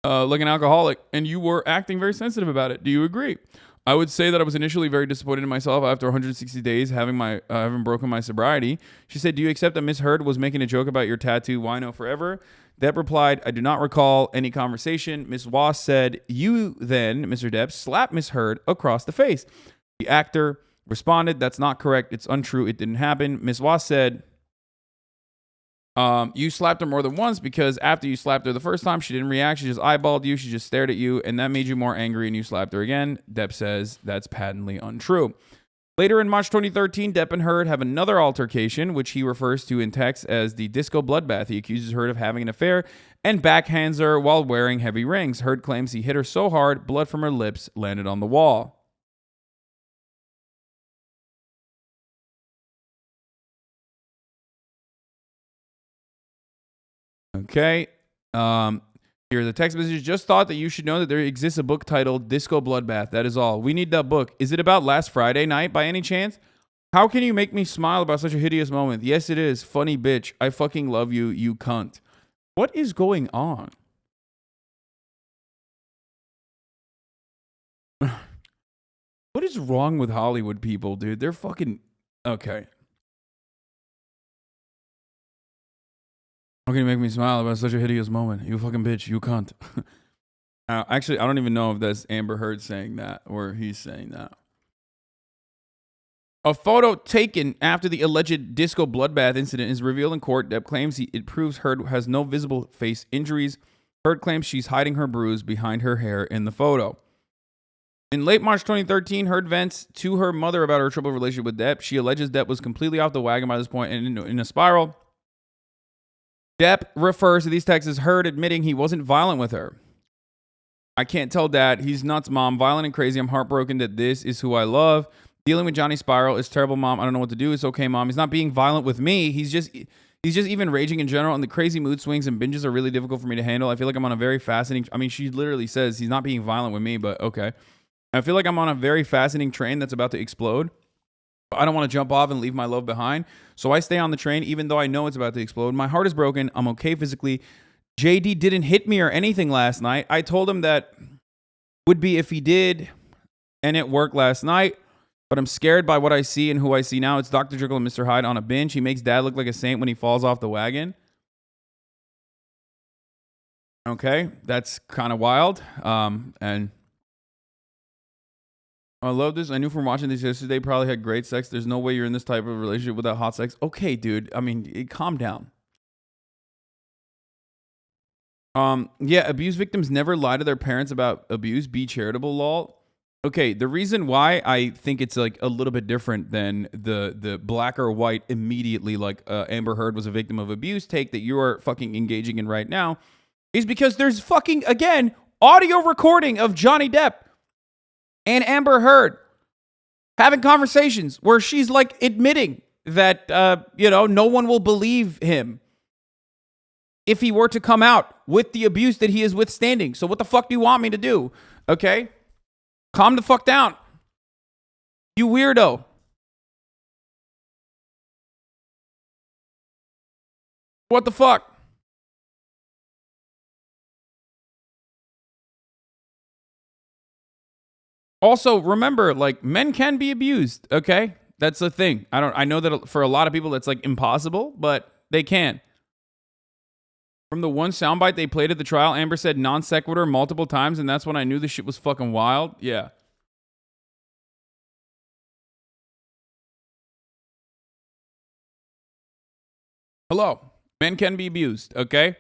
like an alcoholic, and you were acting very sensitive about it. Do you agree? I would say that I was initially very disappointed in myself after 160 days having broken my sobriety. She said, do you accept that Miss Heard was making a joke about your tattoo, "Wino Forever"? Depp replied, I do not recall any conversation. Miss Wass said, you then, Mr. Depp, slapped Miss Heard across the face. The actor responded, that's not correct. It's untrue. It didn't happen. Miss Wass said, you slapped her more than once because after you slapped her the first time, she didn't react. She just eyeballed you. She just stared at you, and that made you more angry, and you slapped her again. Depp says that's patently untrue. Later in March 2013, Depp and Heard have another altercation, which he refers to in text as the disco bloodbath. He accuses Heard of having an affair and backhands her while wearing heavy rings. Heard claims he hit her so hard, blood from her lips landed on the wall. Okay. Here's a text message. Just thought that you should know that there exists a book titled Disco Bloodbath. That is all. We need that book. Is it about last Friday night by any chance? How can you make me smile about such a hideous moment? Yes, it is. Funny bitch. I fucking love you, you cunt. What is going on? What is wrong with Hollywood people, dude? They're fucking... Okay. How can you make me smile about such a hideous moment? You fucking bitch. You cunt. Actually, I don't even know if that's Amber Heard saying that or he's saying that. A photo taken after the alleged disco bloodbath incident is revealed in court. Depp claims it proves Heard has no visible face injuries. Heard claims she's hiding her bruise behind her hair in the photo. In late March 2013, Heard vents to her mother about her troubled relationship with Depp. She alleges Depp was completely off the wagon by this point and in a spiral. Depp refers to these texts as Heard admitting he wasn't violent with her. I can't tell Dad. He's nuts, Mom. Violent and crazy. I'm heartbroken that this is who I love. Dealing with Johnny's spiral is terrible, Mom. I don't know what to do. It's okay, Mom. He's not being violent with me. He's just even raging in general, and the crazy mood swings and binges are really difficult for me to handle. I feel like I'm on a very fascinating... I mean, she literally says he's not being violent with me, but okay. I feel like I'm on a very fascinating train that's about to explode. I don't want to jump off and leave my love behind, so I stay on the train even though I know it's about to explode. My heart is broken. I'm okay physically. JD didn't hit me or anything last night. I told him that would be if he did, and it worked last night. But I'm scared by what I see and who I see now. It's Dr. Jekyll and Mr. Hyde on a bench. He makes Dad look like a saint when he falls off the wagon. Okay, that's kind of wild. And I love this. I knew from watching this yesterday, probably had great sex. There's no way you're in this type of relationship without hot sex. Okay, dude. I mean, calm down. Yeah, abuse victims never lie to their parents about abuse. Be charitable, lol. Okay, the reason why I think it's like a little bit different than the black or white immediately like Amber Heard was a victim of abuse take that you are fucking engaging in right now is because there's fucking, again, audio recording of Johnny Depp and Amber Heard having conversations where she's like admitting that, no one will believe him if he were to come out with the abuse that he is withstanding. So what the fuck do you want me to do? Okay? Calm the fuck down. You weirdo. What the fuck? Also, remember, like, men can be abused, okay? That's the thing. I know that for a lot of people that's like impossible, but they can. From the one soundbite they played at the trial, Amber said non sequitur multiple times, and that's when I knew this shit was fucking wild. Yeah. Hello. Men can be abused, okay?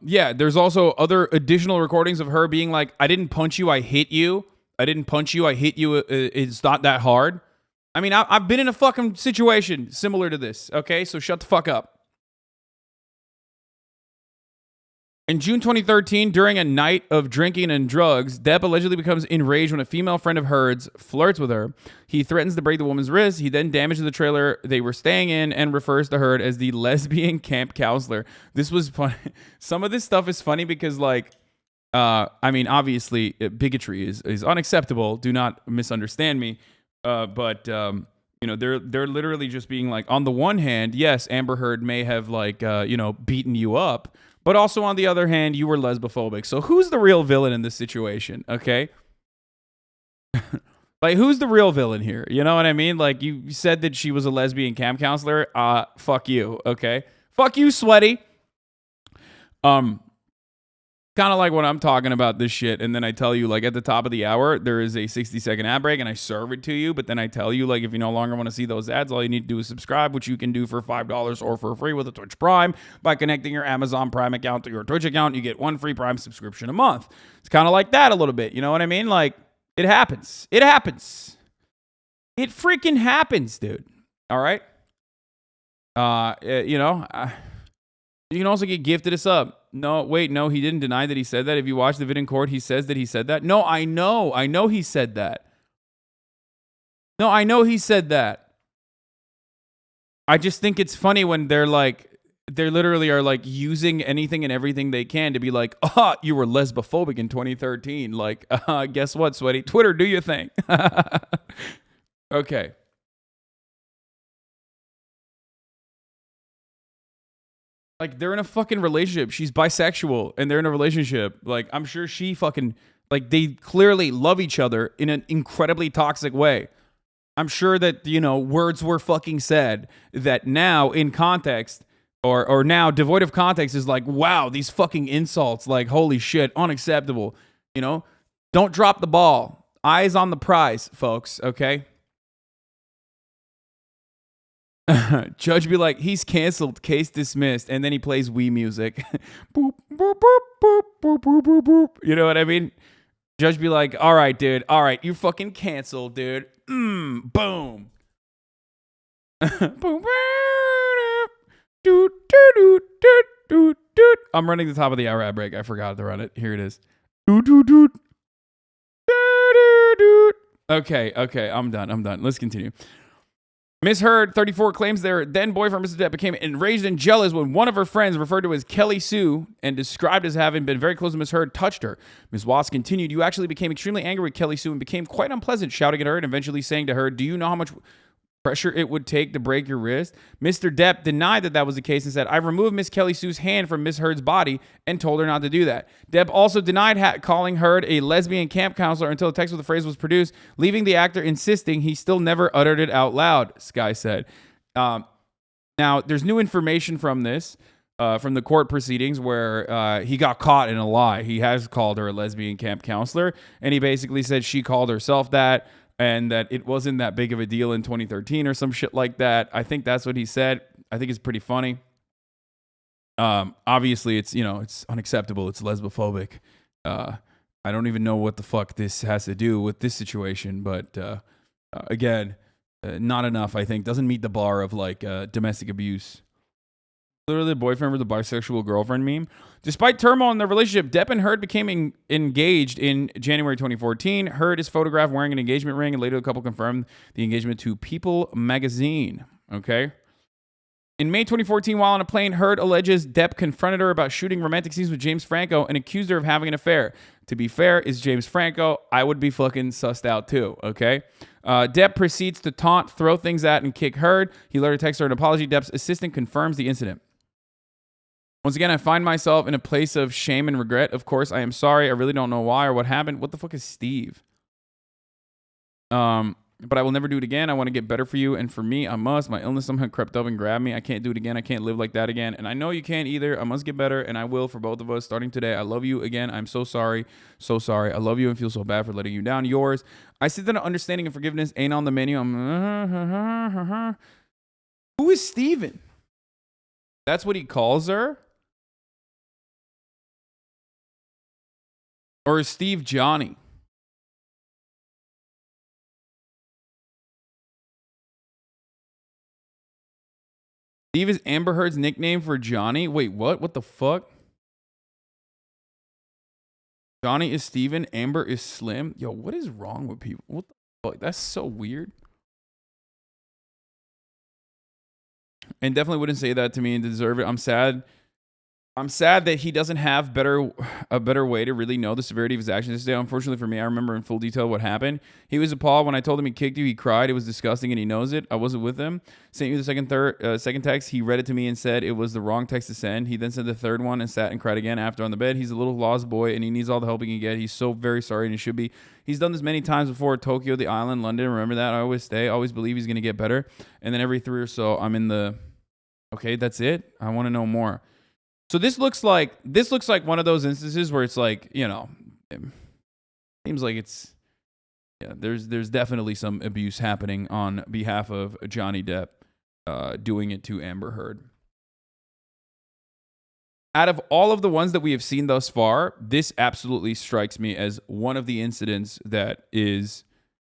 Yeah, there's also other additional recordings of her being like, I didn't punch you, I hit you. I didn't punch you, I hit you. It's not that hard. I mean, I've been in a fucking situation similar to this, okay? So shut the fuck up. In June 2013, during a night of drinking and drugs, Depp allegedly becomes enraged when a female friend of hers flirts with her. He threatens to break the woman's wrist. He then damages the trailer they were staying in and refers to Heard as the lesbian camp counselor. This was fun. Some of this stuff is funny because, like, I mean, obviously, bigotry is unacceptable. Do not misunderstand me. But they're literally just being like, on the one hand, yes, Amber Heard may have like, beaten you up, but also on the other hand, you were lesbophobic. So who's the real villain in this situation? Okay. Like, who's the real villain here? You know what I mean? Like, you said that she was a lesbian camp counselor. Fuck you. Okay. Fuck you, sweaty. Kind of like when I'm talking about this shit and then I tell you, like, at the top of the hour, there is a 60-second ad break and I serve it to you. But then I tell you, like, if you no longer want to see those ads, all you need to do is subscribe, which you can do for $5 or for free with a Twitch Prime by connecting your Amazon Prime account to your Twitch account. You get one free Prime subscription a month. It's kind of like that a little bit. You know what I mean? Like, it happens. It happens. It freaking happens, dude. All right? You can also get gifted a sub. No, wait, no, he didn't deny that he said that. If you watch the vid in court, he says that he said that. No, I know he said that. No, I know he said that. I just think it's funny when they're literally are like using anything and everything they can to be like, you were lesbophobic in 2013. Like, guess what, sweaty? Twitter, do your thing. Okay. Like, they're in a fucking relationship. She's bisexual and they're in a relationship. Like, I'm sure she fucking, like, they clearly love each other in an incredibly toxic way. I'm sure that, you know, words were fucking said that now in context or now devoid of context is like, wow, these fucking insults, like, holy shit, unacceptable. You know, don't drop the ball. Eyes on the prize, folks, okay? Judge be like, he's canceled, case dismissed, and then he plays Wii music. Boop, boop, boop, boop, boop, boop, boop, boop. You know what I mean? Judge be like, all right, dude, all right, you fucking canceled, dude. Boom. Boom. I'm running the top of the hour ad break. I forgot to run it. Here it is. Okay, I'm done. Let's continue. Miss Heard, 34, claims their then boyfriend, Mr. Depp, became enraged and jealous when one of her friends, referred to as Kelly Sue and described as having been very close to Miss Heard, touched her. Ms. Watts continued, you actually became extremely angry with Kelly Sue and became quite unpleasant, shouting at her and eventually saying to her, do you know how much pressure it would take to break your wrist? Mr. Depp denied that was the case and said, I removed Miss Kelly Sue's hand from Miss Heard's body and told her not to do that. Depp also denied calling Heard a lesbian camp counselor until a text with the phrase was produced, leaving the actor insisting he still never uttered it out loud, Sky said. Now, there's new information from this, from the court proceedings where he got caught in a lie. He has called her a lesbian camp counselor, and he basically said she called herself that, and that it wasn't that big of a deal in 2013 or some shit like that. I think that's what he said. I think it's pretty funny. Obviously, it's, you know, it's unacceptable. It's lesbophobic. I don't even know what the fuck this has to do with this situation, but again, not enough, I think. Doesn't meet the bar of, like, domestic abuse. Literally the boyfriend with the bisexual girlfriend meme. Despite turmoil in their relationship, Depp and Heard became engaged in January 2014. Heard is photographed wearing an engagement ring, and later the couple confirmed the engagement to People magazine. Okay. In May 2014, while on a plane, Heard alleges Depp confronted her about shooting romantic scenes with James Franco and accused her of having an affair. To be fair, is James Franco, I would be fucking sussed out too, okay? Depp proceeds to taunt, throw things at, and kick Heard. He later texts her an apology. Depp's assistant confirms the incident. Once again, I find myself in a place of shame and regret. Of course, I am sorry. I really don't know why or what happened. What the fuck is Steve? But I will never do it again. I want to get better for you. And for me, I must. My illness somehow crept up and grabbed me. I can't do it again. I can't live like that again. And I know you can't either. I must get better, and I will for both of us starting today. I love you again. I'm so sorry. So sorry. I love you and feel so bad for letting you down. Yours. I see that understanding and forgiveness ain't on the menu. Who is Steven? That's what he calls her? Or is Steve Johnny? Steve is Amber Heard's nickname for Johnny? Wait, what? What the fuck? Johnny is Steven, Amber is Slim. Yo, what is wrong with people? What the fuck? That's so weird. And definitely wouldn't say that to me and deserve it. I'm sad that he doesn't have a better way to really know the severity of his actions this day. Unfortunately for me, I remember in full detail what happened. He was appalled when I told him he kicked you. He cried. It was disgusting, and he knows it. I wasn't with him. Sent you the second text. He read it to me and said it was the wrong text to send. He then sent the third one and sat and cried again after on the bed. He's a little lost boy, and he needs all the help he can get. He's so very sorry, and he should be. He's done this many times before. Tokyo, the island, London. Remember that? I always stay. I always believe he's going to get better. And then every 3 or so, I'm in the... Okay, that's it? I want to know more. So this looks like one of those instances where it's like, you know, it seems like it's, yeah, there's definitely some abuse happening on behalf of Johnny Depp, doing it to Amber Heard. Out of all of the ones that we have seen thus far, this absolutely strikes me as one of the incidents that is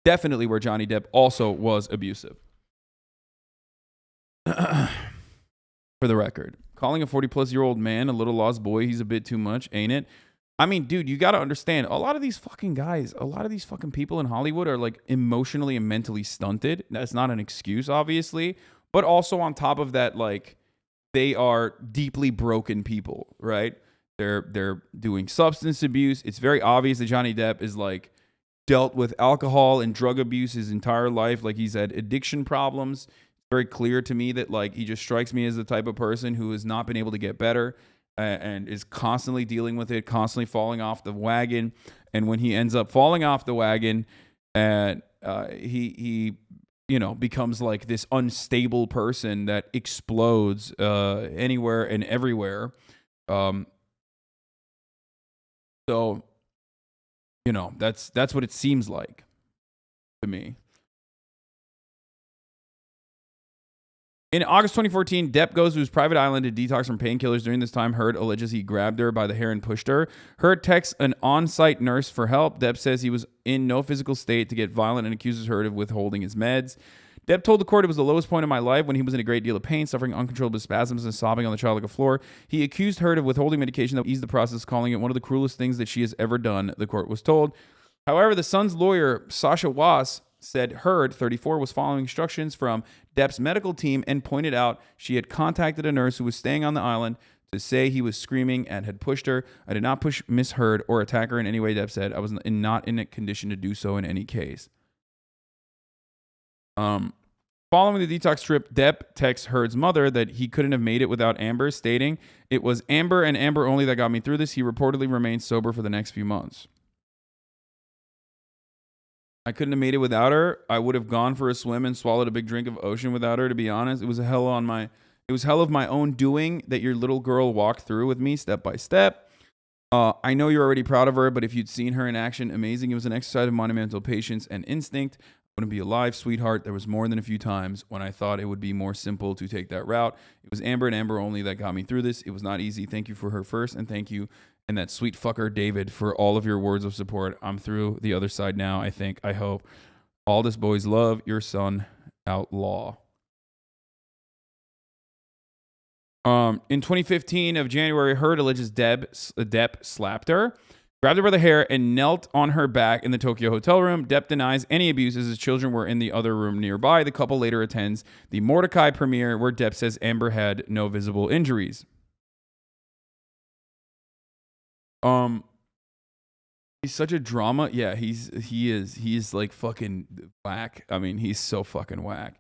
definitely where Johnny Depp also was abusive. For the record. Calling a 40-plus-year-old man a little lost boy, he's a bit too much, ain't it? I mean, dude, you got to understand, a lot of these fucking guys, a lot of these fucking people in Hollywood are like emotionally and mentally stunted. That's not an excuse, obviously. But also on top of that, like, they are deeply broken people, right? They're doing substance abuse. It's very obvious that Johnny Depp is like dealt with alcohol and drug abuse his entire life. Like, he's had addiction problems. very clear to me that like he just strikes me as the type of person who has not been able to get better and is constantly dealing with it, constantly falling off the wagon. And when he ends up falling off the wagon, he becomes like this unstable person that explodes anywhere and everywhere. So that's what it seems like to me. In August 2014, Depp goes to his private island to detox from painkillers. During this time, Heard alleges he grabbed her by the hair and pushed her. Heard texts an on-site nurse for help. Depp says he was in no physical state to get violent and accuses Heard of withholding his meds. Depp told the court it was the lowest point of my life when he was in a great deal of pain, suffering uncontrollable spasms and sobbing on the child like a floor. He accused Heard of withholding medication that would ease the process, calling it one of the cruelest things that she has ever done, the court was told. However, the son's lawyer, Sasha Wass, said Heard, 34, was following instructions from Depp's medical team and pointed out she had contacted a nurse who was staying on the island to say he was screaming and had pushed her. I did not push Miss Heard or attack her in any way, Depp said. I was not in a condition to do so in any case. Following the detox trip, Depp texts Heard's mother that he couldn't have made it without Amber, stating, "It was Amber and Amber only that got me through this." He reportedly remained sober for the next few months. I couldn't have made it without her. I would have gone for a swim and swallowed a big drink of ocean without her, to be honest. It was hell of my own doing that your little girl walked through with me step by step. I know you're already proud of her, but if you'd seen her in action, amazing. It was an exercise of monumental patience and instinct. I wouldn't be alive, sweetheart. There was more than a few times when I thought it would be more simple to take that route. It was Amber and Amber only that got me through this. It was not easy. Thank you for her first, and thank you and that sweet fucker David for all of your words of support. I'm through the other side now, I think. I hope. All this boys love, your son, Outlaw. In 2015 of January, Heard alleges Depp slapped her, grabbed her by the hair, and knelt on her back in the Tokyo hotel room. Depp denies any abuse as his children were in the other room nearby. The couple later attends the Mordecai premiere where Depp says Amber had no visible injuries. He's such a drama. Yeah, he is like fucking whack. I mean, he's so fucking whack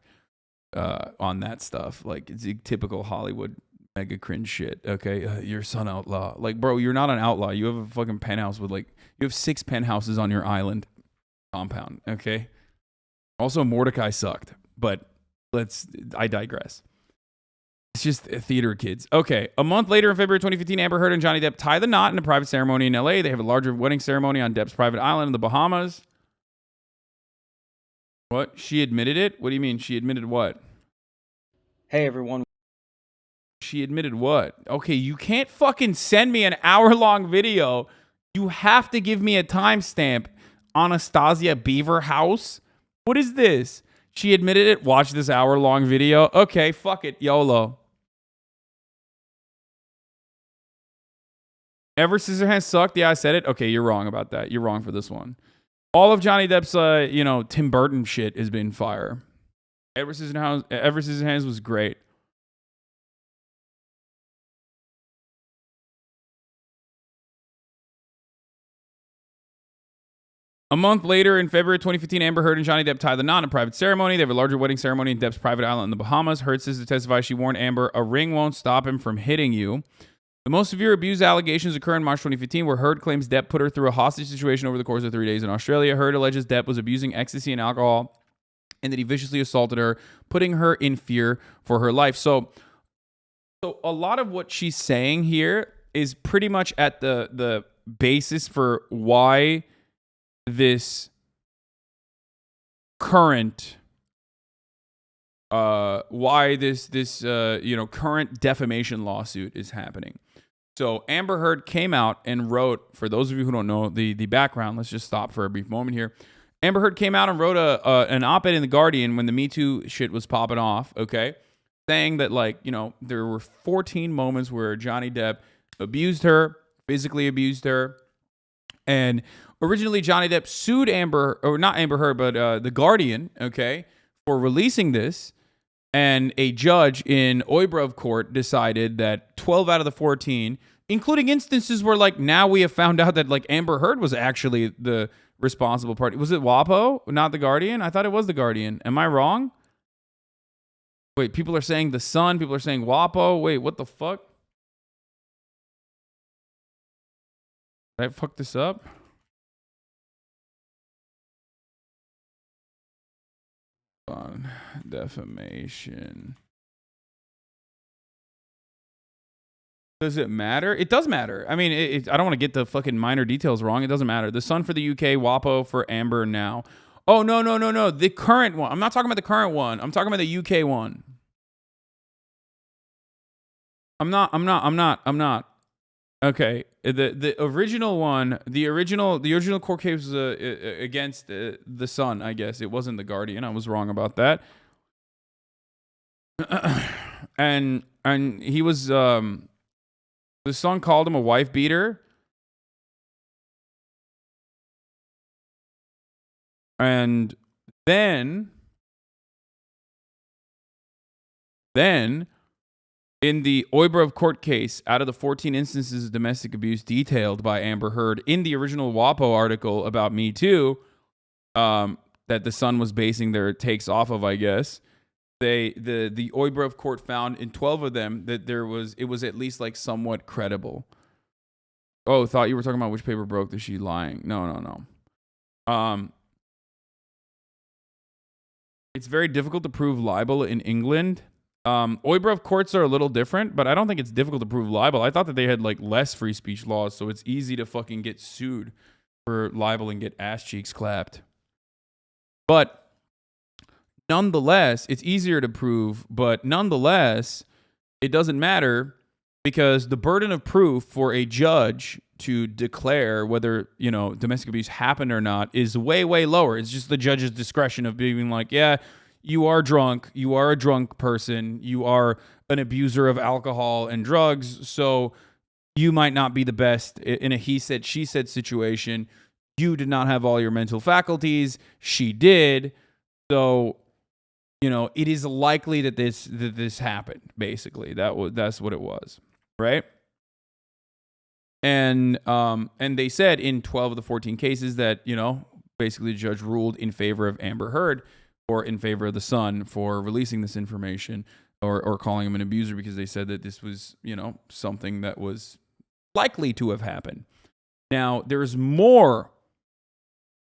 on that stuff. Like, it's typical Hollywood mega cringe shit. Okay, your son Outlaw. Like, bro, you're not an outlaw. You have a fucking penthouse with you have 6 penthouses on your island compound. Okay. Also, Mordecai sucked, but I digress. It's just theater kids. Okay. A month later in February 2015, Amber Heard and Johnny Depp tie the knot in a private ceremony in LA. They have a larger wedding ceremony on Depp's private island in the Bahamas. What? She admitted it? What do you mean? She admitted what? Hey, everyone. She admitted what? Okay, you can't fucking send me an hour-long video. You have to give me a timestamp. Anastasia Beaver House? What is this? She admitted it. Watch this hour-long video. Okay, fuck it. YOLO. Ever Scissorhands sucked? Yeah, I said it. Okay, you're wrong about that. You're wrong for this one. All of Johnny Depp's, Tim Burton shit has been fire. Ever Scissorhands was great. A month later, in February 2015, Amber Heard and Johnny Depp tie the knot in a private ceremony. They have a larger wedding ceremony in Depp's private island in the Bahamas. Heard says to testify she warned Amber, "A ring won't stop him from hitting you." The most severe abuse allegations occur in March 2015, where Heard claims Depp put her through a hostage situation over the course of 3 days in Australia. Heard alleges Depp was abusing ecstasy and alcohol, and that he viciously assaulted her, putting her in fear for her life. So a lot of what she's saying here is pretty much at the basis for why this current current defamation lawsuit is happening. So Amber Heard came out and wrote, for those of you who don't know the background, let's just stop for a brief moment here. Amber Heard came out and wrote an op-ed in The Guardian when the Me Too shit was popping off, okay? Saying that, there were 14 moments where Johnny Depp abused her, physically abused her, and originally Johnny Depp sued Amber, or not Amber Heard, but The Guardian, okay, for releasing this. And a judge in Oibrov court decided that 12 out of the 14, including instances where, now we have found out that, Amber Heard was actually the responsible party. Was it WAPO, not The Guardian? I thought it was The Guardian. Am I wrong? Wait, people are saying the Sun. People are saying WAPO. Wait, what the fuck? Did I fuck this up? On defamation. Does it matter? It does matter. I mean, I don't want to get the fucking minor details wrong. It doesn't matter. The Sun for the UK, WAPO for Amber now. Oh, no. The current one. I'm not talking about the current one. I'm talking about the UK one. I'm not. Okay. The original one, the original court case was against the Sun, I guess. It wasn't the Guardian. I was wrong about that. and he was the Sun called him a wife beater. And then in the Oibrov court case, out of the 14 instances of domestic abuse detailed by Amber Heard in the original WAPO article about Me Too, that the Sun was basing their takes off of, I guess, the Oibrov court found in 12 of them that it was at least like somewhat credible. Oh, thought you were talking about which paper broke. Is she lying? No. It's very difficult to prove libel in England. Oibrov courts are a little different, but I don't think it's difficult to prove libel. I thought that they had like less free speech laws, so it's easy to fucking get sued for libel and get ass cheeks clapped. But nonetheless, it's easier to prove, but nonetheless, it doesn't matter because the burden of proof for a judge to declare whether, domestic abuse happened or not is way, way lower. It's just the judge's discretion of being like, yeah, you are drunk. You are a drunk person. You are an abuser of alcohol and drugs. So you might not be the best in a he said, she said situation. You did not have all your mental faculties. She did. So, it is likely that this happened. Basically, that's what it was, right? And they said in 12 of the 14 cases that basically the judge ruled in favor of Amber Heard or in favor of the Sun for releasing this information or calling him an abuser because they said that this was something that was likely to have happened. Now there's more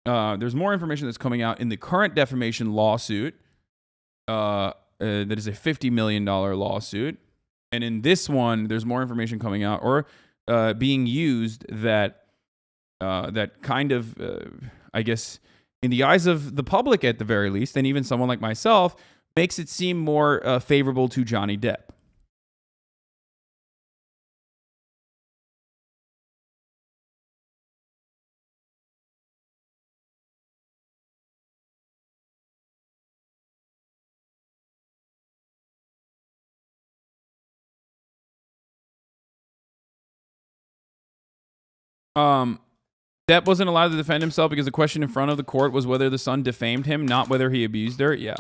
information that's coming out in the current defamation lawsuit. That is a $50 million lawsuit. And in this one, there's more information coming out or being used that kind of, I guess, in the eyes of the public at the very least, and even someone like myself, makes it seem more favorable to Johnny Depp. Depp wasn't allowed to defend himself because the question in front of the court was whether the Sun defamed him, not whether he abused her. Yeah.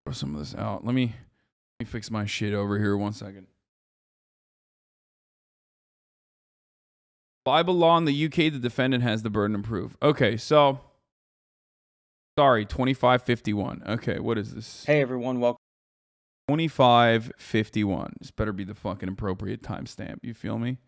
Throw some of this out. Let me fix my shit over here 1 second. Libel law in the UK, the defendant has the burden of proof. Okay, so sorry, 2551. Okay, what is this? Hey everyone, welcome. 2551. This better be the fucking appropriate timestamp. You feel me?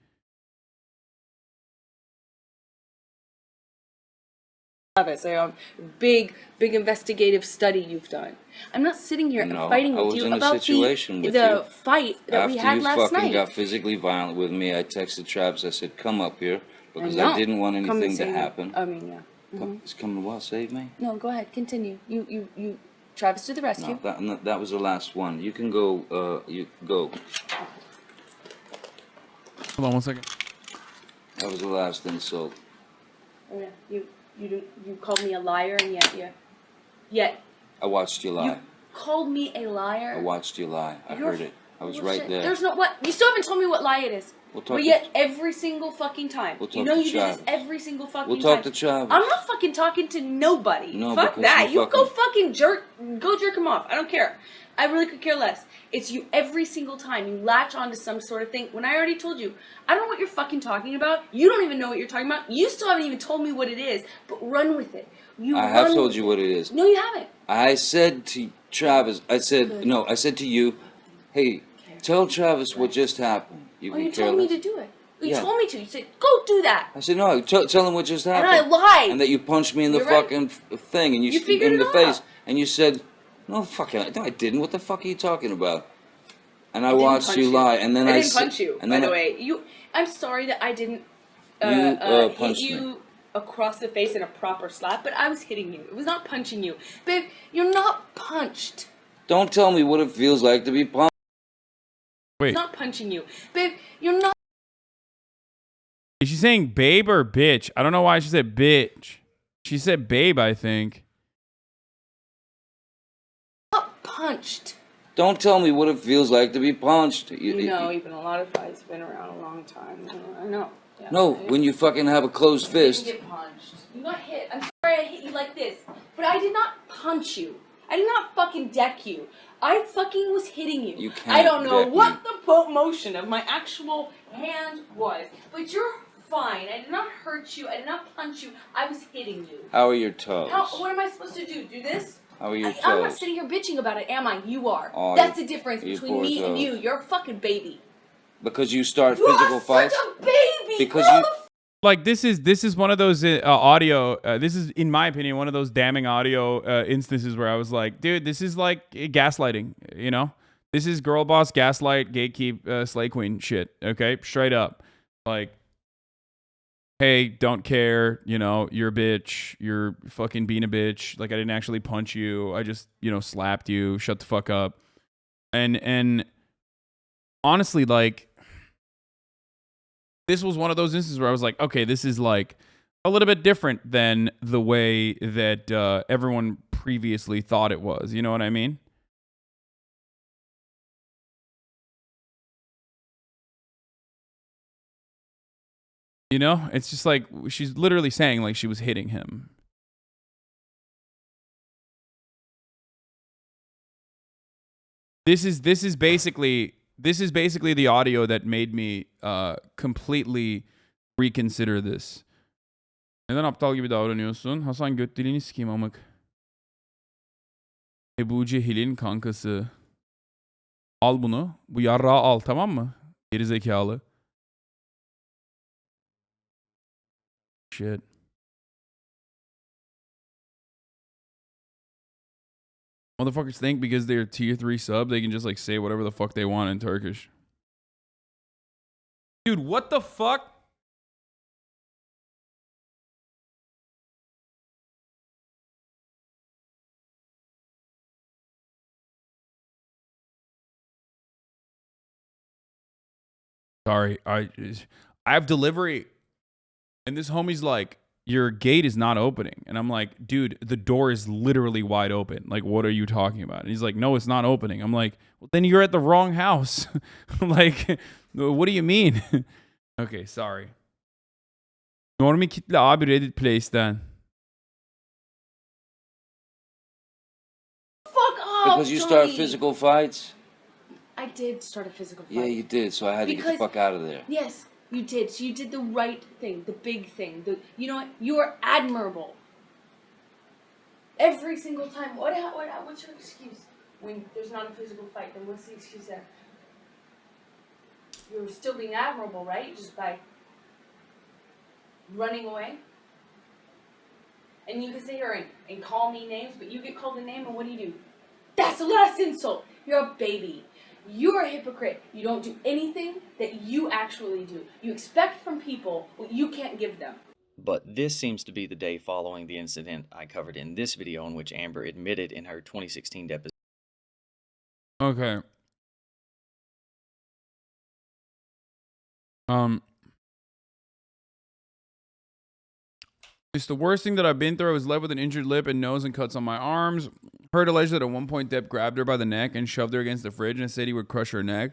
So big investigative study you've done. I'm not sitting here and fighting with you about the fight that we had last night. After you fucking got physically violent with me, I texted Travis. I said, "Come up here," because I didn't want anything to happen. I mean, yeah. It's coming to what? Save me? No, go ahead. Continue. You. Travis to the rescue. No, that was the last one. You can go. You go. Hold on 1 second. That was the last insult. Oh yeah. You called me a liar, and yet. I watched you lie. You called me a liar. I watched you lie. I heard it. I was right there. There's no what. You still haven't told me what lie it is. But yet every single fucking time. We'll talk you know to you Travis. do this every single fucking time. We'll talk to Travis. I'm not fucking talking to nobody. No, Fuck because that. you You go fucking jerk him off. I don't care. I really could care less. It's you every single time. You latch onto some sort of thing. When I already told you, I don't know what you're fucking talking about. You don't even know what you're talking about. You still haven't even told me what it is. But run with it. I have told you what it is. No, you haven't. I said to Travis, I said to you, hey, tell Travis what just happened. You told me to do it. You Yeah. told me to. You said, go do that. I said, no, tell him what just happened. And I lied. And that you punched me in the You're right. fucking thing. And you figured in it the all face. out. And you said, no, fucking, no, I didn't. What the fuck are you talking about? And I didn't watched punch you lie. And then I I didn't punch you, and by then the way. I'm sorry that I didn't You, hit punched you me. across the face in a proper slap, but I was hitting you. It was not punching you. Babe, you're not punched. Don't tell me what it feels like to be punched. Wait, It's not punching you. Babe, you're not is she saying babe or bitch? I don't know why she said bitch. She said babe, I think. punched. Don't tell me what it feels like to be punched. You know, even a lot of fights been around a long time. I know. Yeah, No, when you fucking have a closed You fist. didn't get punched. You got hit. I'm sorry I hit you like this. But I did not punch you. I did not fucking deck you. I fucking was hitting you. You can't I don't know deck what the motion of my actual hand was. But you're fine. I did not hurt you. I did not punch you. I was hitting you. How are your toes? What am I supposed to do? Do this? How are your I'm not toes? sitting here bitching about it, am I? You are. Oh, That's you- the difference you between poor me and toes. you. You're a fucking baby. Because you start You physical are fights? such a baby. Because Grow you... the Like this is one of those audio. This is, in my opinion, one of those damning audio instances where I was like, dude, this is like gaslighting. You know, this is girl boss gaslight gatekeep slay queen shit. Okay, straight up. Like, hey, don't care. You know, you're a bitch. You're fucking being a bitch. Like, I didn't actually punch you. I just, slapped you. Shut the fuck up. And honestly, like, this was one of those instances where I was like, okay, this is like a little bit different than the way that everyone previously thought it was. You know what I mean? You know, it's just like she's literally saying like she was hitting him. This is basically the audio that made me completely reconsider this. Neden aptal gibi davranıyorsun? Hasan göt dilini sikeyim amık. Ebu Cehil'in kankası. Al bunu. Bu yarrağı al, tamam mı? Geri zekalı. Shit. Motherfuckers think because they're tier 3 sub, they can just like say whatever the fuck they want in Turkish. Dude, what the fuck? Sorry, I have delivery, and this homie's like, your gate is not opening. And I'm like, dude, the door is literally wide open. Like, what are you talking about? And he's like, no, it's not opening. I'm like, well, then you're at the wrong house. Like, what do you mean? Okay, sorry. Normi kitle abi Reddit Place'den. fuck off, Because you start Johnny. physical fights? I did start a physical fight. Yeah, you did, so I had to get the fuck out of there. Yes, you did. So you did the right thing, the big thing. You know what? You are admirable. Every single time. What's your excuse? When there's not a physical fight, then what's the excuse there? You're still being admirable, right? Just by running away. And you can sit here and call me names, but you get called a name, and what do? That's the last insult. You're a baby. You're a hypocrite. You don't do anything that you actually do. You expect from people what you can't give them. But this seems to be the day following the incident I covered in this video, in which Amber admitted in her 2016 deposition. Okay. It's the worst thing that I've been through. I was left with an injured lip and nose and cuts on my arms. Heard alleged that at one point Depp grabbed her by the neck and shoved her against the fridge and said he would crush her neck.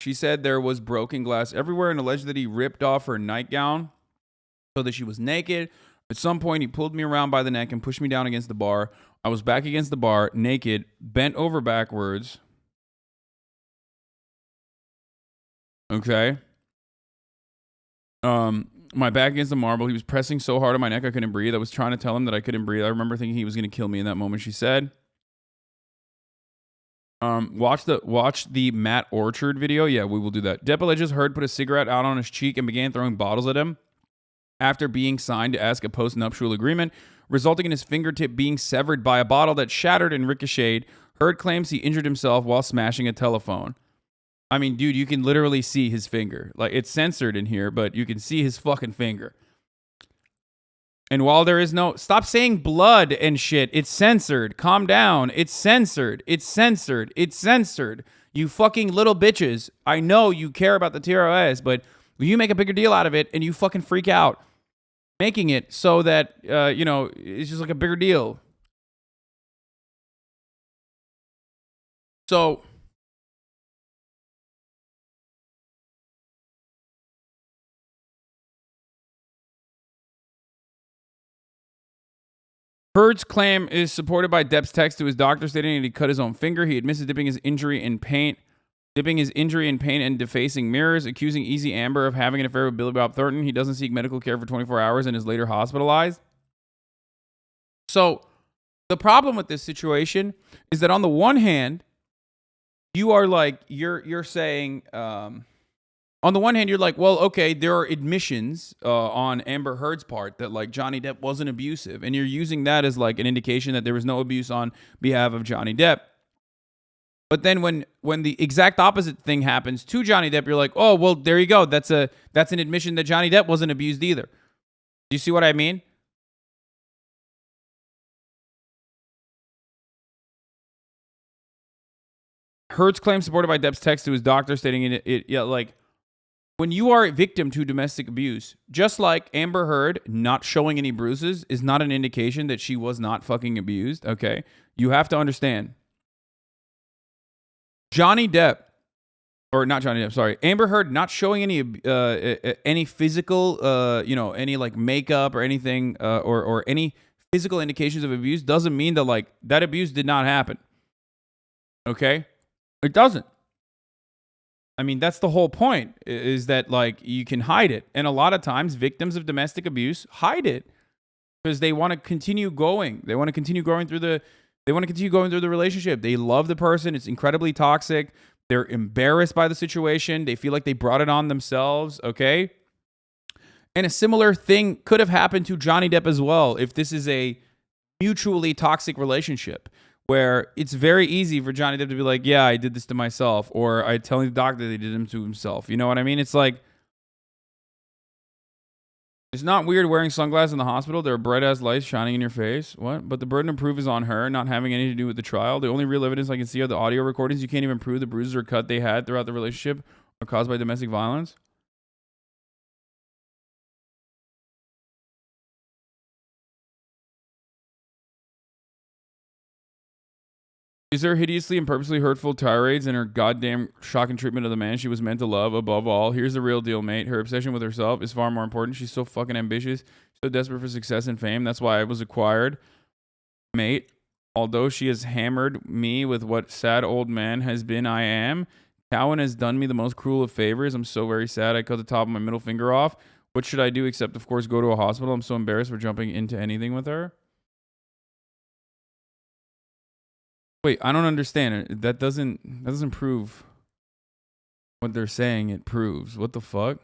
She said there was broken glass everywhere and alleged that he ripped off her nightgown so that she was naked. At some point, he pulled me around by the neck and pushed me down against the bar. I was back against the bar, naked, bent over backwards. Okay. My back against the marble. He was pressing so hard on my neck I couldn't breathe. I was trying to tell him that I couldn't breathe. I remember thinking he was going to kill me in that moment, she said. Watch the Matt Orchard video. Yeah, we will do that. Depp alleges Heard put a cigarette out on his cheek and began throwing bottles at him after being signed to ask a post-nuptial agreement, resulting in his fingertip being severed by a bottle that shattered and ricocheted. Heard claims he injured himself while smashing a telephone. I mean, dude, you can literally see his finger. Like, it's censored in here, but you can see his fucking finger. And while there is no... Stop saying blood and shit. It's censored. Calm down. It's censored. It's censored. It's censored. You fucking little bitches. I know you care about the TROS, but you make a bigger deal out of it and you fucking freak out. Making it so that, it's just like a bigger deal. So... Heard's claim is supported by Depp's text to his doctor stating that he cut his own finger. He admits to dipping his injury in paint and defacing mirrors, accusing Easy Amber of having an affair with Billy Bob Thornton. He doesn't seek medical care for 24 hours and is later hospitalized. So the problem with this situation is that on the one hand, you are like, you're saying, on the one hand, you're like, well, okay, there are admissions on Amber Heard's part that like Johnny Depp wasn't abusive. And you're using that as like an indication that there was no abuse on behalf of Johnny Depp. But then when the exact opposite thing happens to Johnny Depp, you're like, oh, well, there you go. That's an admission that Johnny Depp wasn't abused either. Do you see what I mean? Heard's claim supported by Depp's text to his doctor stating when you are a victim to domestic abuse, just like Amber Heard not showing any bruises is not an indication that she was not fucking abused, okay? You have to understand. Amber Heard not showing any physical, any like makeup or anything, or any physical indications of abuse doesn't mean that like that abuse did not happen. Okay? It doesn't. I mean, that's the whole point, is that like you can hide it. And a lot of times victims of domestic abuse hide it because they want to continue going. They want to continue going through the relationship. They love the person. It's incredibly toxic. They're embarrassed by the situation. They feel like they brought it on themselves, okay? And a similar thing could have happened to Johnny Depp as well if this is a mutually toxic relationship, where it's very easy for Johnny Depp to be like, yeah, I did this to myself, or I telling the doctor that he did him to himself. You know what I mean? It's like, it's not weird wearing sunglasses in the hospital. There are bright-ass lights shining in your face. What? But the burden of proof is on her, not having anything to do with the trial. The only real evidence I can see are the audio recordings. You can't even prove the bruises or cut they had throughout the relationship are caused by domestic violence. Is her hideously and purposely hurtful tirades and her goddamn shocking treatment of the man she was meant to love above all? Here's the real deal, mate. Her obsession with herself is far more important. She's so fucking ambitious, so desperate for success and fame. That's why I was acquired, mate. Although she has hammered me with what sad old man has been I am, Cowan has done me the most cruel of favors. I'm so very sad. I cut the top of my middle finger off. What should I do except, of course, go to a hospital? I'm so embarrassed for jumping into anything with her. Wait, I don't understand. That doesn't prove what they're saying it proves. What the fuck?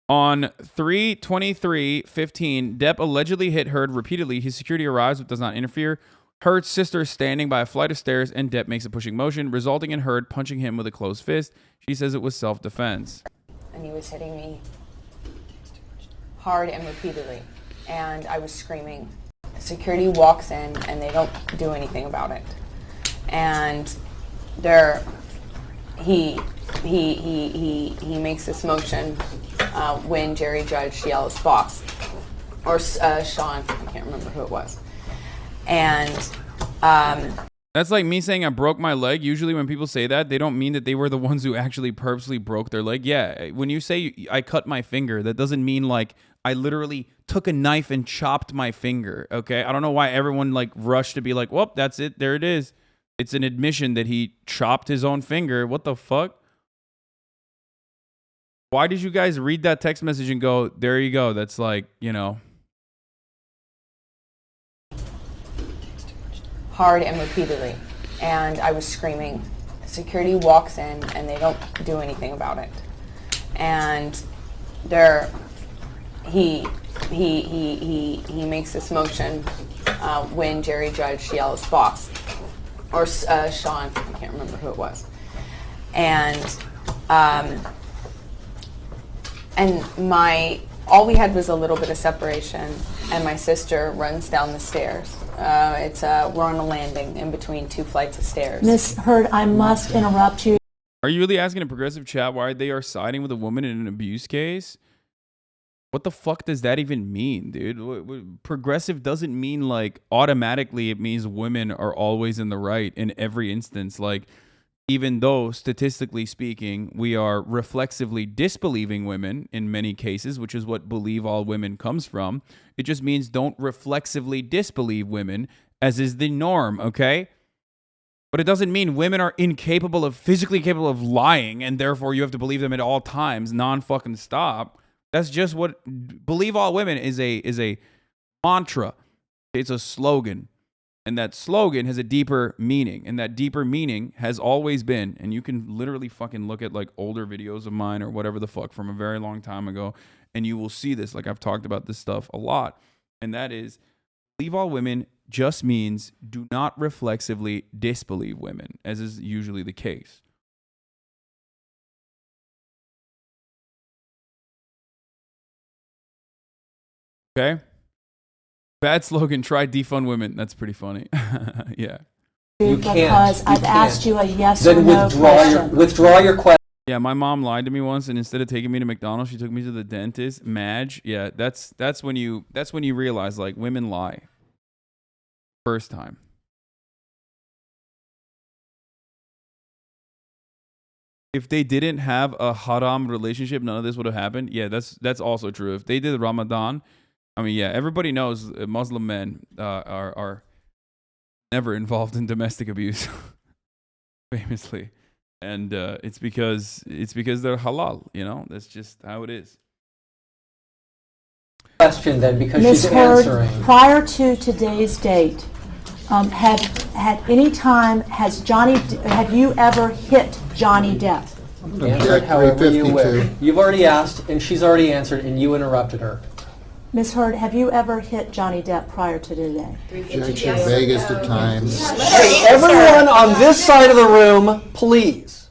On 3/23/15, Depp allegedly hit Heard repeatedly. His security arrives but does not interfere. Heard's sister is standing by a flight of stairs and Depp makes a pushing motion, resulting in Heard punching him with a closed fist. She says it was self-defense. And he was hitting me hard and repeatedly, and I was screaming. Security walks in and they don't do anything about it. And he makes this motion when Jerry Judge yells boss, or Sean, I can't remember who it was. And That's like me saying I broke my leg. Usually when people say that, they don't mean that they were the ones who actually purposely broke their leg. Yeah, when you say I cut my finger, that doesn't mean like I literally took a knife and chopped my finger, okay? I don't know why everyone like rushed to be like, well, that's it. There it is. It's an admission that he chopped his own finger. What the fuck? Why did you guys read that text message and go, there you go? That's like, you know. Hard and repeatedly. And I was screaming. Security walks in and they don't do anything about it. And he makes this motion when Jerry Judge yells boss. Or Sean, I can't remember who it was. And all we had was a little bit of separation, and my sister runs down the stairs. We're on a landing in between two flights of stairs. Miss Heard, I must interrupt you. Are you really asking a progressive chat why they are siding with a woman in an abuse case? What the fuck does that even mean, dude? Progressive doesn't mean like automatically it means women are always in the right in every instance. Like, even though statistically speaking, we are reflexively disbelieving women in many cases, which is what believe all women comes from. It just means don't reflexively disbelieve women, as is the norm, okay? But it doesn't mean women are physically capable of lying, and therefore you have to believe them at all times, non-fucking stop. That's just what believe all women is a mantra. It's a slogan. And that slogan has a deeper meaning. And that deeper meaning has always been, and you can literally fucking look at like older videos of mine or whatever the fuck from a very long time ago, and you will see this. Like I've talked about this stuff a lot. And that is, believe all women just means do not reflexively disbelieve women, as is usually the case. Okay? Bad slogan, try defund women. That's pretty funny. Yeah. You can't. Because I've asked you a yes or no question. Withdraw your question. Yeah, my mom lied to me once, and instead of taking me to McDonald's, she took me to the dentist. Madge. Yeah, that's when you realize like women lie. First time. If they didn't have a haram relationship, none of this would have happened. Yeah, that's also true. If they did Ramadan, I mean, yeah, everybody knows Muslim men are never involved in domestic abuse, famously, and it's because they're halal. You know, that's just how it is. Question then, because Ms. she's Heard, answering. prior to today's date, have you ever hit Johnny Depp? Answer it however you wish. You've already asked, and she's already answered, and you interrupted her. Ms. Heard, have you ever hit Johnny Depp prior to today? Objection, vaguest at times. Hey, everyone on this side of the room, please.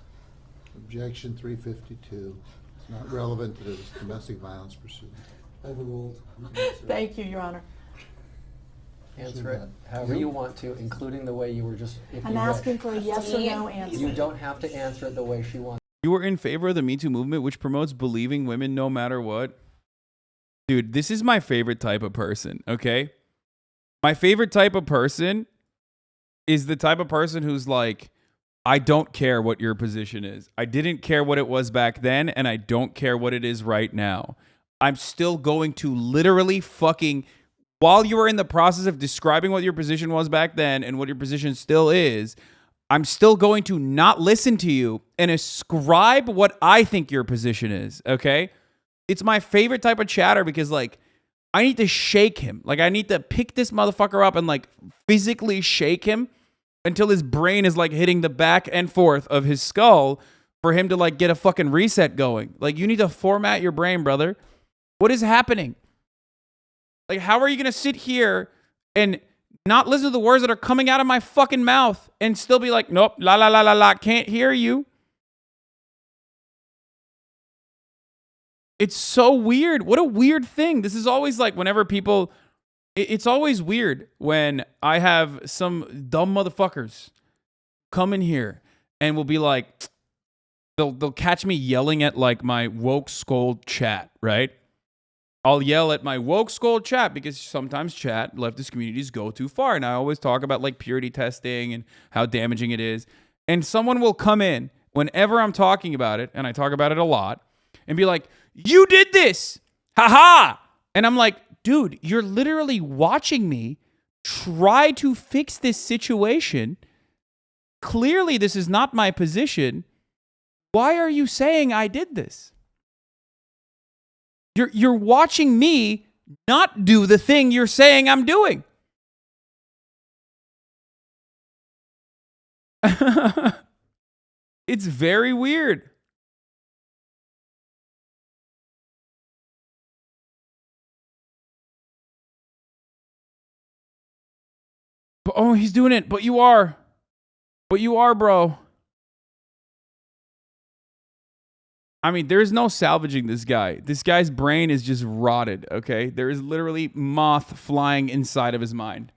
Objection 352. It's not relevant to this domestic violence proceeding. Overruled. Thank you, Your Honor. Answer it however you want to, including the way you were just. I'm asking for a yes or no answer. You don't have to answer it the way she wants. You are in favor of the Me Too movement, which promotes believing women no matter what? Dude, this is my favorite type of person, okay? My favorite type of person is the type of person who's like, I don't care what your position is. I didn't care what it was back then, and I don't care what it is right now. I'm still going to literally fucking, while you are in the process of describing what your position was back then and what your position still is, I'm still going to not listen to you and ascribe what I think your position is, okay? It's my favorite type of chatter because, like, I need to shake him. Like, I need to pick this motherfucker up and, like, physically shake him until his brain is, like, hitting the back and forth of his skull for him to, like, get a fucking reset going. Like, you need to format your brain, brother. What is happening? Like, how are you going to sit here and not listen to the words that are coming out of my fucking mouth and still be like, nope, la, la, la, la, la, can't hear you? It's so weird. What a weird thing. This is always like whenever people, it's always weird when I have some dumb motherfuckers come in here and will be like, they'll catch me yelling at like my woke scold chat, right? I'll yell at my woke skull chat because sometimes chat leftist communities go too far. And I always talk about like purity testing and how damaging it is. And someone will come in whenever I'm talking about it, and I talk about it a lot, and be like, you did this. Ha. And I'm like, dude, you're literally watching me try to fix this situation. Clearly, this is not my position. Why are you saying I did this? You're watching me not do the thing you're saying I'm doing. It's very weird. But, oh, he's doing it. But you are. But you are, bro. I mean, there's no salvaging this guy. This guy's brain is just rotted, okay? There is literally moth flying inside of his mind.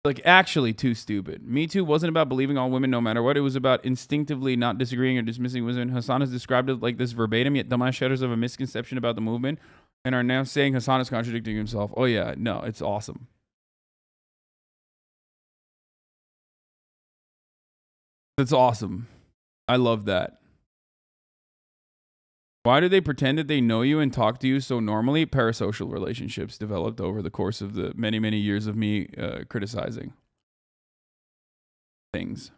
Like, actually too stupid. Me Too wasn't about believing all women no matter what. It was about instinctively not disagreeing or dismissing women. Hasan has described it like this verbatim, yet dumbass shadows of a misconception about the movement and are now saying Hasan is contradicting himself. Oh, yeah. No, it's awesome. That's awesome. I love that. Why do they pretend that they know you and talk to you so normally? Parasocial relationships developed over the course of the many, many years of me criticizing things.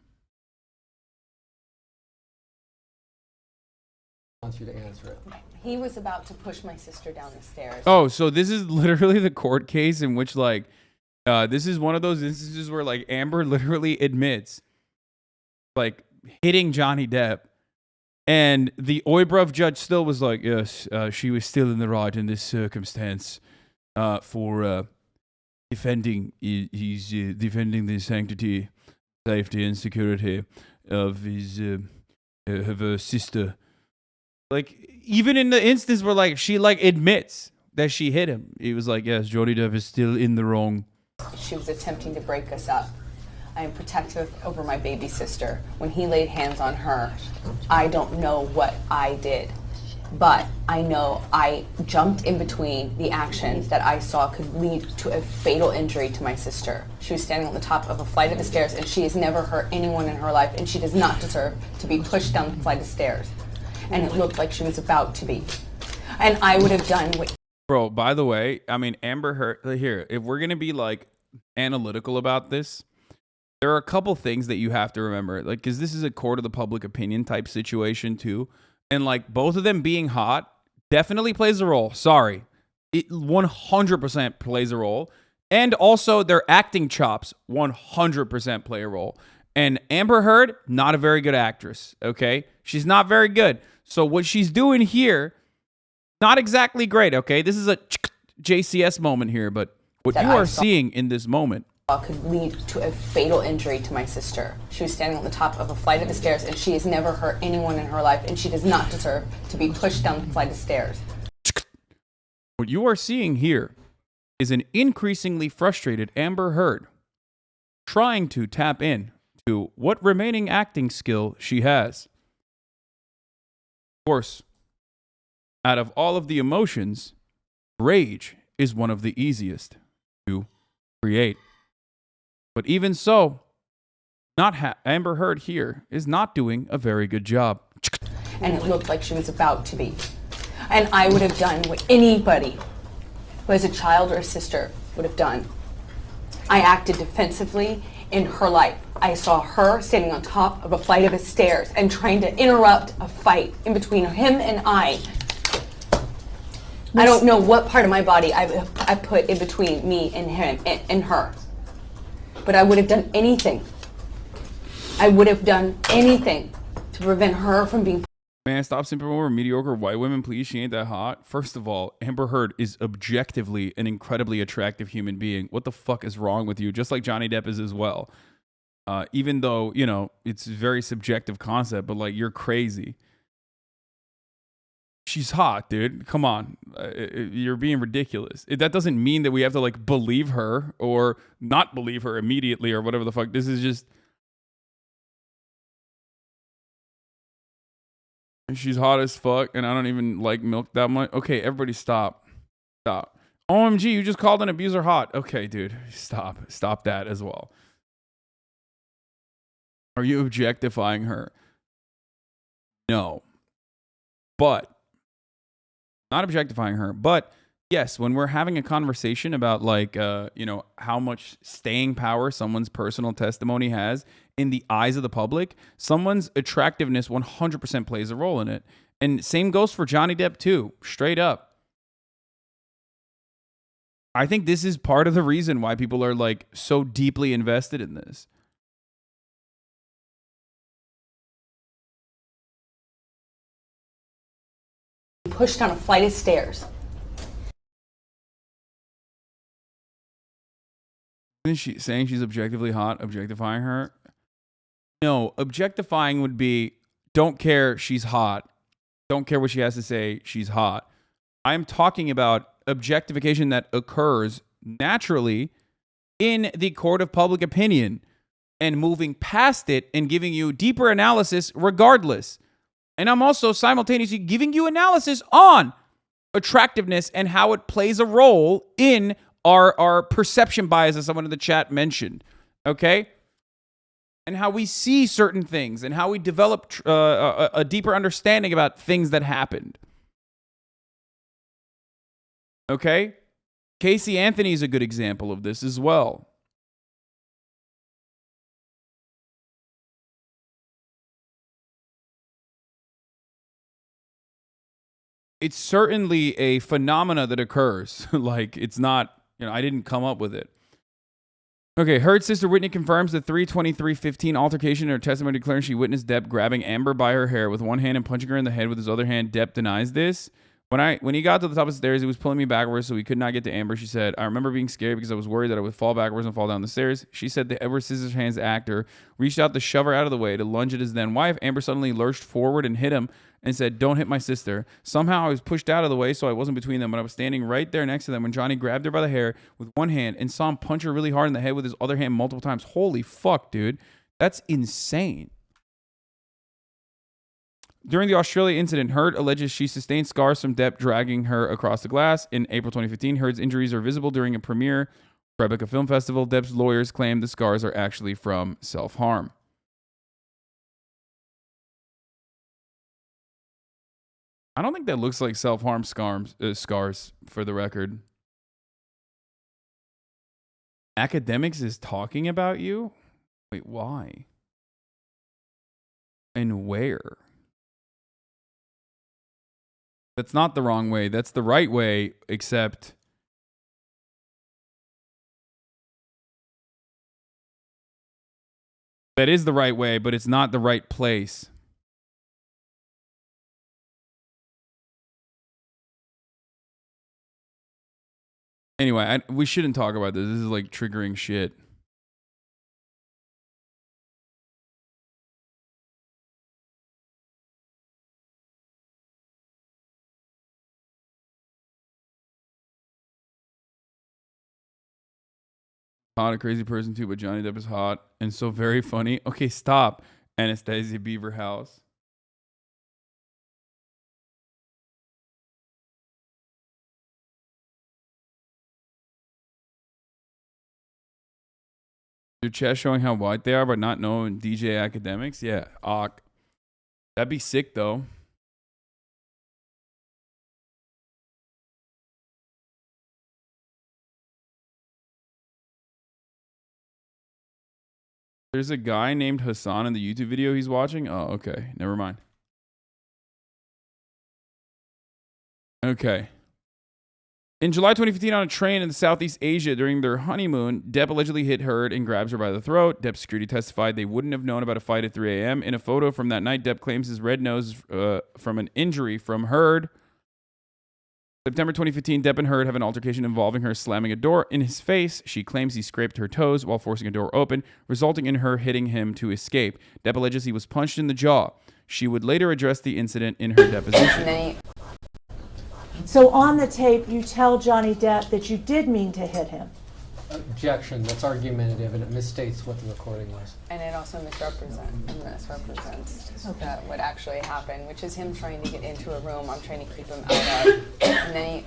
Wants you to answer it. He was about to push my sister down the stairs. Oh, so this is literally the court case in which, like, this is one of those instances where, like, Amber literally admits, like, hitting Johnny Depp, and the Oybruv judge still was like, yes, she was still in the right in this circumstance for defending defending the sanctity, safety, and security of his of her sister. Like, even in the instance where, like, she, like, admits that she hit him, he was like, yes, Johnny Depp is still in the wrong. She was attempting to break us up. I am protective over my baby sister. When he laid hands on her, I don't know what I did, but I know I jumped in between the actions that I saw could lead to a fatal injury to my sister. She was standing on the top of a flight of stairs, and she has never hurt anyone in her life, and she does not deserve to be pushed down the flight of stairs. And it looked like she was about to be. And I would have done what... Bro, by the way, I mean, Amber Heard, here, if we're going to be, like, analytical about this, there are a couple things that you have to remember, like, because this is a court of the public opinion type situation too, and like both of them being hot definitely plays a role. Sorry, it 100% plays a role, and also their acting chops 100% play a role. And Amber Heard, not a very good actress. Okay, she's not very good. So what she's doing here, not exactly great. Okay, this is a JCS moment here, but what you are seeing in this moment could lead to a fatal injury to my sister. She was standing on the top of a flight of stairs, and she has never hurt anyone in her life, and she does not deserve to be pushed down the flight of stairs. What you are seeing here is an increasingly frustrated Amber Heard trying to tap in to what remaining acting skill she has. Of course, out of all of the emotions, rage is one of the easiest to create. But even so, Amber Heard here is not doing a very good job. And it looked like she was about to be. And I would have done what anybody who has a child or a sister would have done. I acted defensively in her life. I saw her standing on top of a flight of stairs and trying to interrupt a fight in between him and I. I don't know what part of my body I put in between me and him and her. But I would have done anything. I would have done anything to prevent her from being... Man, stop simping over mediocre white women, please. She ain't that hot. First of all, Amber Heard is objectively an incredibly attractive human being. What the fuck is wrong with you? Just like Johnny Depp is as well. Even though, you know, it's a very subjective concept, but like, you're crazy. She's hot, dude. Come on. You're being ridiculous. That doesn't mean that we have to like believe her or not believe her immediately or whatever the fuck. This is just... She's hot as fuck, and I don't even like milk that much. Okay, everybody stop. Stop. OMG, you just called an abuser hot. Okay, dude, stop. Stop that as well. Are you objectifying her? No. But, not objectifying her, but yes, when we're having a conversation about like, you know, how much staying power someone's personal testimony has in the eyes of the public, someone's attractiveness 100% plays a role in it. And same goes for Johnny Depp too, straight up. I think this is part of the reason why people are like so deeply invested in this. Pushed down a flight of stairs. Isn't she saying she's objectively hot, objectifying her? No, objectifying would be don't care, she's hot. Don't care what she has to say, she's hot. I'm talking about objectification that occurs naturally in the court of public opinion and moving past it and giving you deeper analysis regardless. And I'm also simultaneously giving you analysis on attractiveness and how it plays a role in our perception bias, as someone in the chat mentioned. Okay? And how we see certain things and how we develop a deeper understanding about things that happened. Okay? Casey Anthony is a good example of this as well. It's certainly a phenomena that occurs. Like, it's not, you know, I didn't come up with it. Okay, Heard's sister Whitney confirms the 3/23/15 altercation in her testimony, declaring she witnessed Depp grabbing Amber by her hair with one hand and punching her in the head with his other hand. Depp denies this. When he got to the top of the stairs, he was pulling me backwards so he could not get to Amber. She said, I remember being scared because I was worried that I would fall backwards and fall down the stairs. She said the Edward Scissorhands actor reached out to shove her out of the way to lunge at his then wife. Amber suddenly lurched forward and hit him and said, don't hit my sister. Somehow I was pushed out of the way so I wasn't between them, but I was standing right there next to them when Johnny grabbed her by the hair with one hand and saw him punch her really hard in the head with his other hand multiple times. Holy fuck, dude. That's insane. During the Australia incident, Heard alleges she sustained scars from Depp dragging her across the glass. In April 2015, Heard's injuries are visible during a premiere Tribeca Film Festival. Depp's lawyers claim the scars are actually from self-harm. I don't think that looks like self-harm scars, for the record. Academics is talking about you? Wait, why? And where? That's not the wrong way. That's the right way, except that is the right way, but it's not the right place. Anyway, we shouldn't talk about this. This is like triggering shit. Hot, a crazy person too, but Johnny Depp is hot and so very funny. Okay, stop. Anastasia Beaver House. Your chat showing how white they are, but not knowing DJ academics? Yeah, that'd be sick though. There's a guy named Hasan in the YouTube video he's watching. Oh, okay. Never mind. Okay. In July 2015, on a train in Southeast Asia during their honeymoon, Depp allegedly hit Heard and grabs her by the throat. Depp's security testified they wouldn't have known about a fight at 3 a.m. In a photo from that night, Depp claims his red nose from an injury from Heard. September 2015, Depp and Heard have an altercation involving her slamming a door in his face. She claims he scraped her toes while forcing a door open, resulting in her hitting him to escape. Depp alleges he was punched in the jaw. She would later address the incident in her deposition. So on the tape, you tell Johnny Depp that you did mean to hit him. Objection. That's argumentative, and it misstates what the recording was. And it also misrepresents what actually happened, which is him trying to get into a room I'm trying to keep him out of. And then he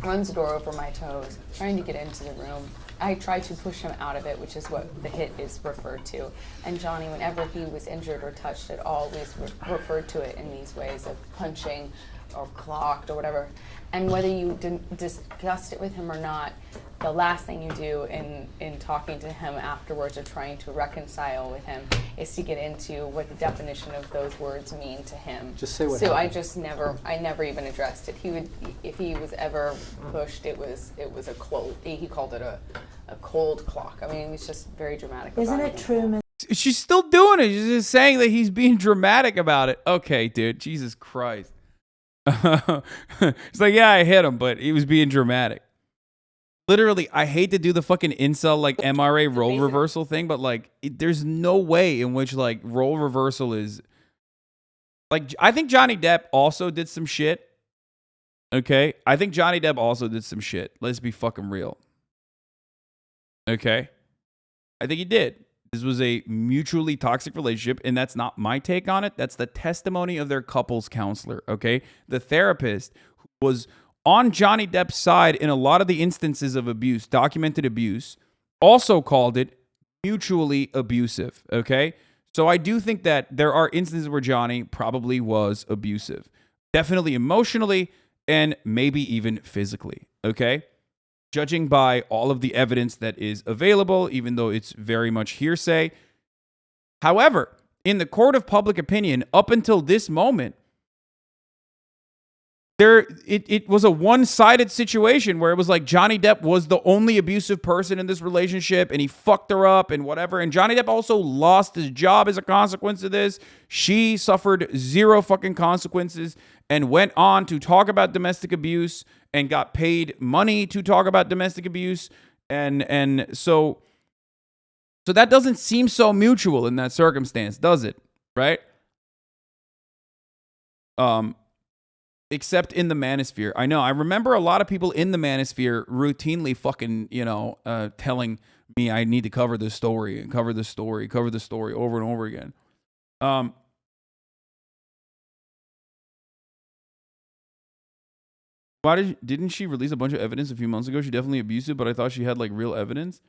runs the door over my toes, trying to get into the room. I tried to push him out of it, which is what the hit is referred to. And Johnny, whenever he was injured or touched, it always referred to it in these ways of punching or clocked or whatever. And whether you discussed it with him or not, the last thing you do in talking to him afterwards or trying to reconcile with him is to get into what the definition of those words mean to him. Just say what So happened. I never even addressed it. He would, if he was ever pushed, it was a cold. He called it a cold clock. I mean, it was just very dramatic. Isn't it true, She's still doing it. She's just saying that he's being dramatic about it. Okay, dude. Jesus Christ. It's like, yeah, I hit him, but he was being dramatic. Literally, I hate to do the fucking incel like MRA role reversal thing, but like, there's no way in which like role reversal is like. I think Johnny Depp also did some shit. Okay, I think Johnny Depp also did some shit. Let's be fucking real. Okay, I think he did. This was a mutually toxic relationship, and that's not my take on it. That's the testimony of their couples counselor. Okay, the therapist was on Johnny Depp's side in a lot of the instances of abuse, documented abuse, also called it mutually abusive, okay? So I do think that there are instances where Johnny probably was abusive. Definitely emotionally and maybe even physically, okay? Judging by all of the evidence that is available, even though it's very much hearsay. However, in the court of public opinion, up until this moment, it was a one-sided situation where it was like Johnny Depp was the only abusive person in this relationship and he fucked her up and whatever. And Johnny Depp also lost his job as a consequence of this. She suffered zero fucking consequences and went on to talk about domestic abuse and got paid money to talk about domestic abuse. And so that doesn't seem so mutual in that circumstance, does it? Right? Except in the manosphere. I know. I remember a lot of people in the manosphere routinely fucking, telling me I need to cover this story and cover this story over and over again. Why didn't she release a bunch of evidence a few months ago? She definitely abusive, but I thought she had like real evidence.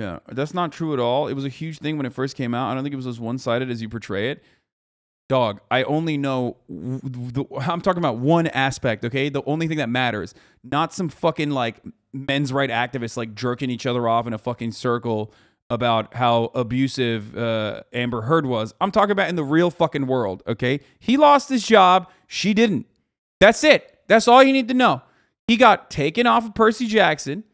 Yeah, that's not true at all. It was a huge thing when it first came out. I don't think it was as one-sided as you portray it. Dog, I only know, I'm talking about one aspect, okay? The only thing that matters. Not some fucking, like, men's right activists, like, jerking each other off in a fucking circle about how abusive Amber Heard was. I'm talking about in the real fucking world, okay? He lost his job. She didn't. That's it. That's all you need to know. He got taken off of Percy Jackson,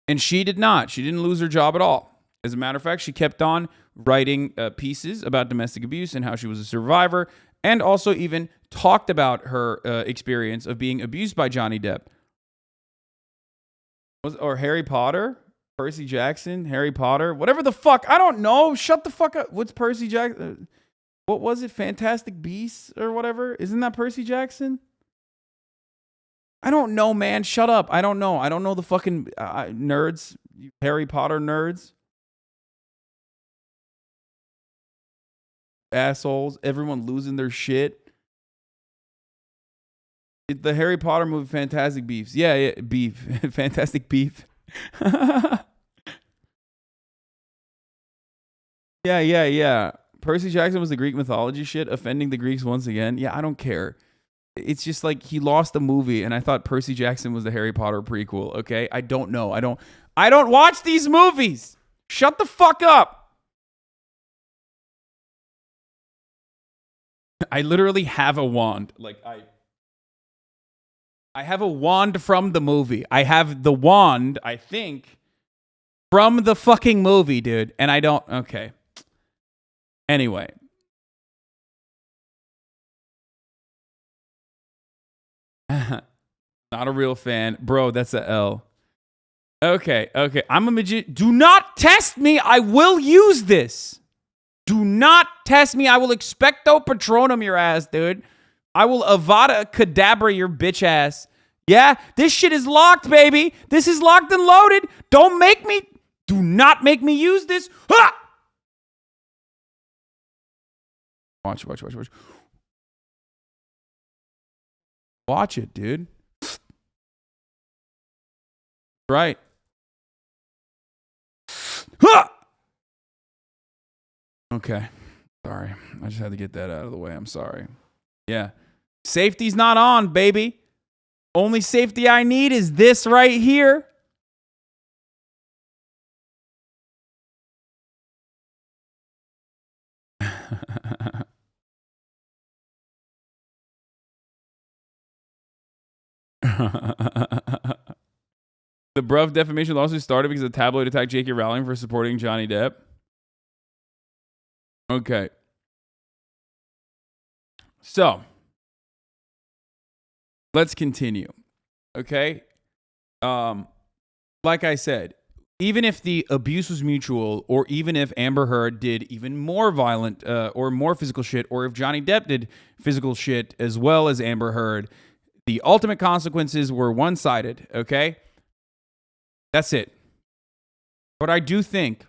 and she did not. She didn't lose her job at all. As a matter of fact, she kept on writing pieces about domestic abuse and how she was a survivor, and also even talked about her experience of being abused by Johnny Depp. Or Harry Potter? Percy Jackson? Harry Potter? Whatever the fuck. I don't know. Shut the fuck up. What's Percy Jackson? What was it? Fantastic Beasts or whatever? Isn't that Percy Jackson? I don't know, man. Shut up. I don't know. I don't know the fucking nerds. You Harry Potter nerds. Assholes. Everyone losing their shit. The Harry Potter movie, Fantastic Beefs. Yeah, beef. Fantastic Beef. Yeah. Percy Jackson was the Greek mythology shit, offending the Greeks once again. Yeah, I don't care. It's just like he lost the movie, and I thought Percy Jackson was the Harry Potter prequel. Okay, I don't know. I don't watch these movies. Shut the fuck up. I literally have a wand. Like I have a wand from the movie. I have the wand, I think, from the fucking movie, dude. And I don't. Okay. Anyway. Not a real fan. Bro, that's a L. Okay. I'm a magician. Do not test me. I will use this. Do not test me. I will expecto patronum your ass, dude. I will Avada Kedavra your bitch ass. Yeah, this shit is locked, baby. This is locked and loaded. Do not make me use this. Ha! Watch. Watch it, dude. Right. Ha! Okay. Sorry. I just had to get that out of the way. I'm sorry. Yeah. Safety's not on, baby. Only safety I need is this right here. The Bruv defamation lawsuit started because the tabloid attacked J.K. Rowling for supporting Johnny Depp. Okay. So, let's continue. Okay? Like I said, even if the abuse was mutual, or even if Amber Heard did even more violent or more physical shit, or if Johnny Depp did physical shit as well as Amber Heard, the ultimate consequences were one-sided, okay? That's it. But I do think,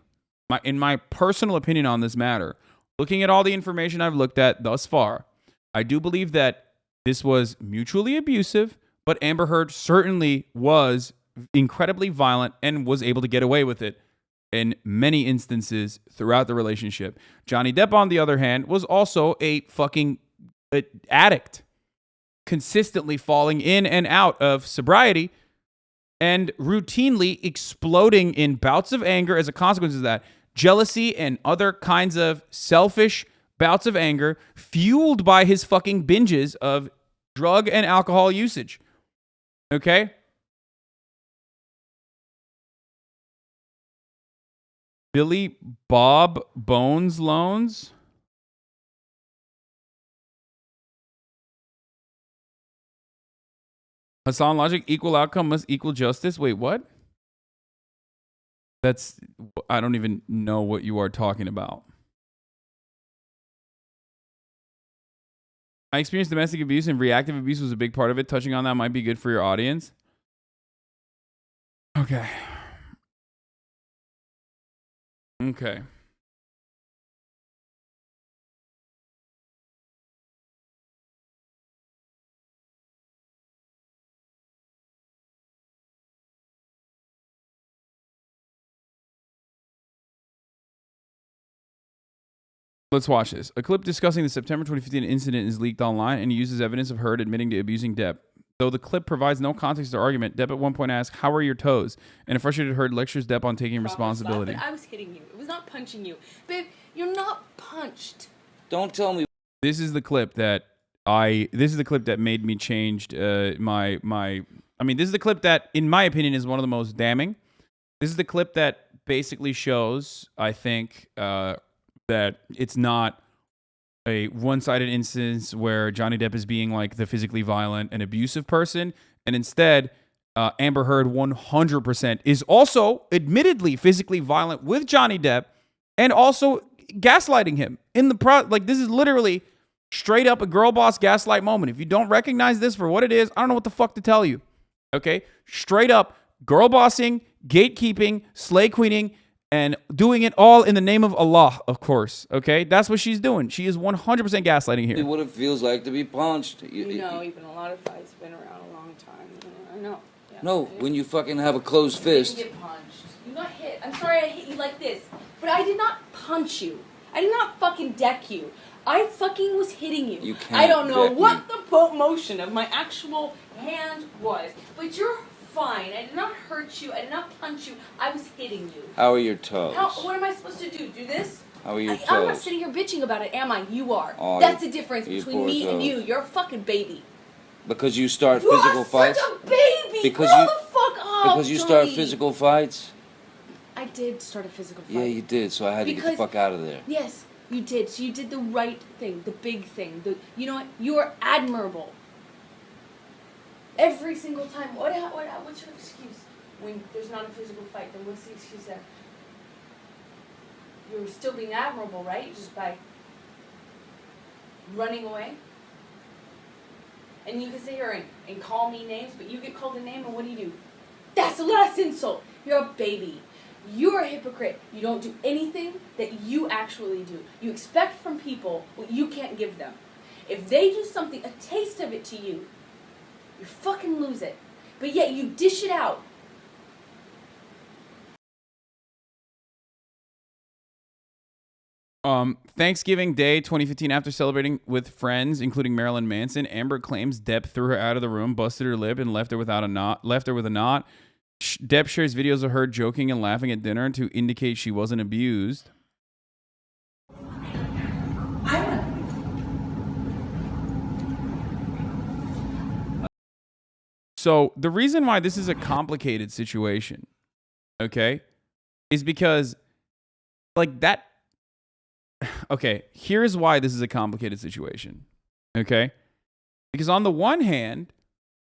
in my personal opinion on this matter, looking at all the information I've looked at thus far, I do believe that this was mutually abusive, but Amber Heard certainly was incredibly violent and was able to get away with it in many instances throughout the relationship. Johnny Depp, on the other hand, was also a fucking addict, consistently falling in and out of sobriety and routinely exploding in bouts of anger as a consequence of that. Jealousy and other kinds of selfish bouts of anger fueled by his fucking binges of drug and alcohol usage. Okay? Billy Bob Bones loans. Hasan logic, equal outcome must equal justice. Wait, what? I don't even know what you are talking about. I experienced domestic abuse, and reactive abuse was a big part of it. Touching on that might be good for your audience. Okay. Let's watch this. A clip discussing the September 2015 incident is leaked online and uses evidence of Heard admitting to abusing Depp. Though the clip provides no context or argument, Depp at one point asks, "How are your toes?" And a frustrated Heard lectures Depp on taking responsibility. But I was hitting you. It was not punching you. Babe, you're not punched. Don't tell me. This is the clip that made me change this is the clip that, in my opinion, is one of the most damning. This is the clip that basically shows, I think, that it's not a one-sided instance where Johnny Depp is being like the physically violent and abusive person, and instead Amber Heard 100% is also admittedly physically violent with Johnny Depp and also gaslighting him in the like this is literally straight up a girl boss gaslight moment. If you don't recognize this for what it is, I don't know what the fuck to tell you. Okay? Straight up girl bossing, gatekeeping, slay queening, and doing it all in the name of Allah, of course. Okay? That's what she's doing. She is 100% gaslighting here. What it feels like to be punched. You know, even a lot of fights have been around a long time. I know. Yeah. No, when you fucking have a closed fist. You didn't get punched. You got hit. I'm sorry I hit you like this. But I did not punch you. I did not fucking deck you. I fucking was hitting you. You can't I don't know deck what the motion of my actual hand was. But you're fine. I did not hurt you. I did not punch you. I was hitting you. How are your toes? What am I supposed to do? Do this? How are your toes? I'm not sitting here bitching about it, am I? You are. Oh, That's the difference you between me poor and toes. you. You're a fucking baby. Because you start You physical are fights? such a baby. Because Grow you, the fuck up, because you start Johnny. physical fights? I did start a physical fight. Yeah, you did, so I had to get the fuck out of there. Yes, you did. So you did the right thing, the big thing. You know what? You are admirable. Every single time. What's your excuse? When there's not a physical fight, then what's the excuse there? You're still being admirable, right? Just by running away. And you can sit here and call me names, but you get called a name, and what do? That's the last insult. You're a baby. You're a hypocrite. You don't do anything that you actually do. You expect from people what you can't give them. If they do something, a taste of it to you, you fucking lose it. But yet you dish it out. Thanksgiving Day 2015, after celebrating with friends, including Marilyn Manson, Amber claims Depp threw her out of the room, busted her lip, and left her with a knot. Depp shares videos of her joking and laughing at dinner to indicate she wasn't abused. So the reason why this is a complicated situation, okay, is because like that. Okay, here's why this is a complicated situation. Okay? Because on the one hand,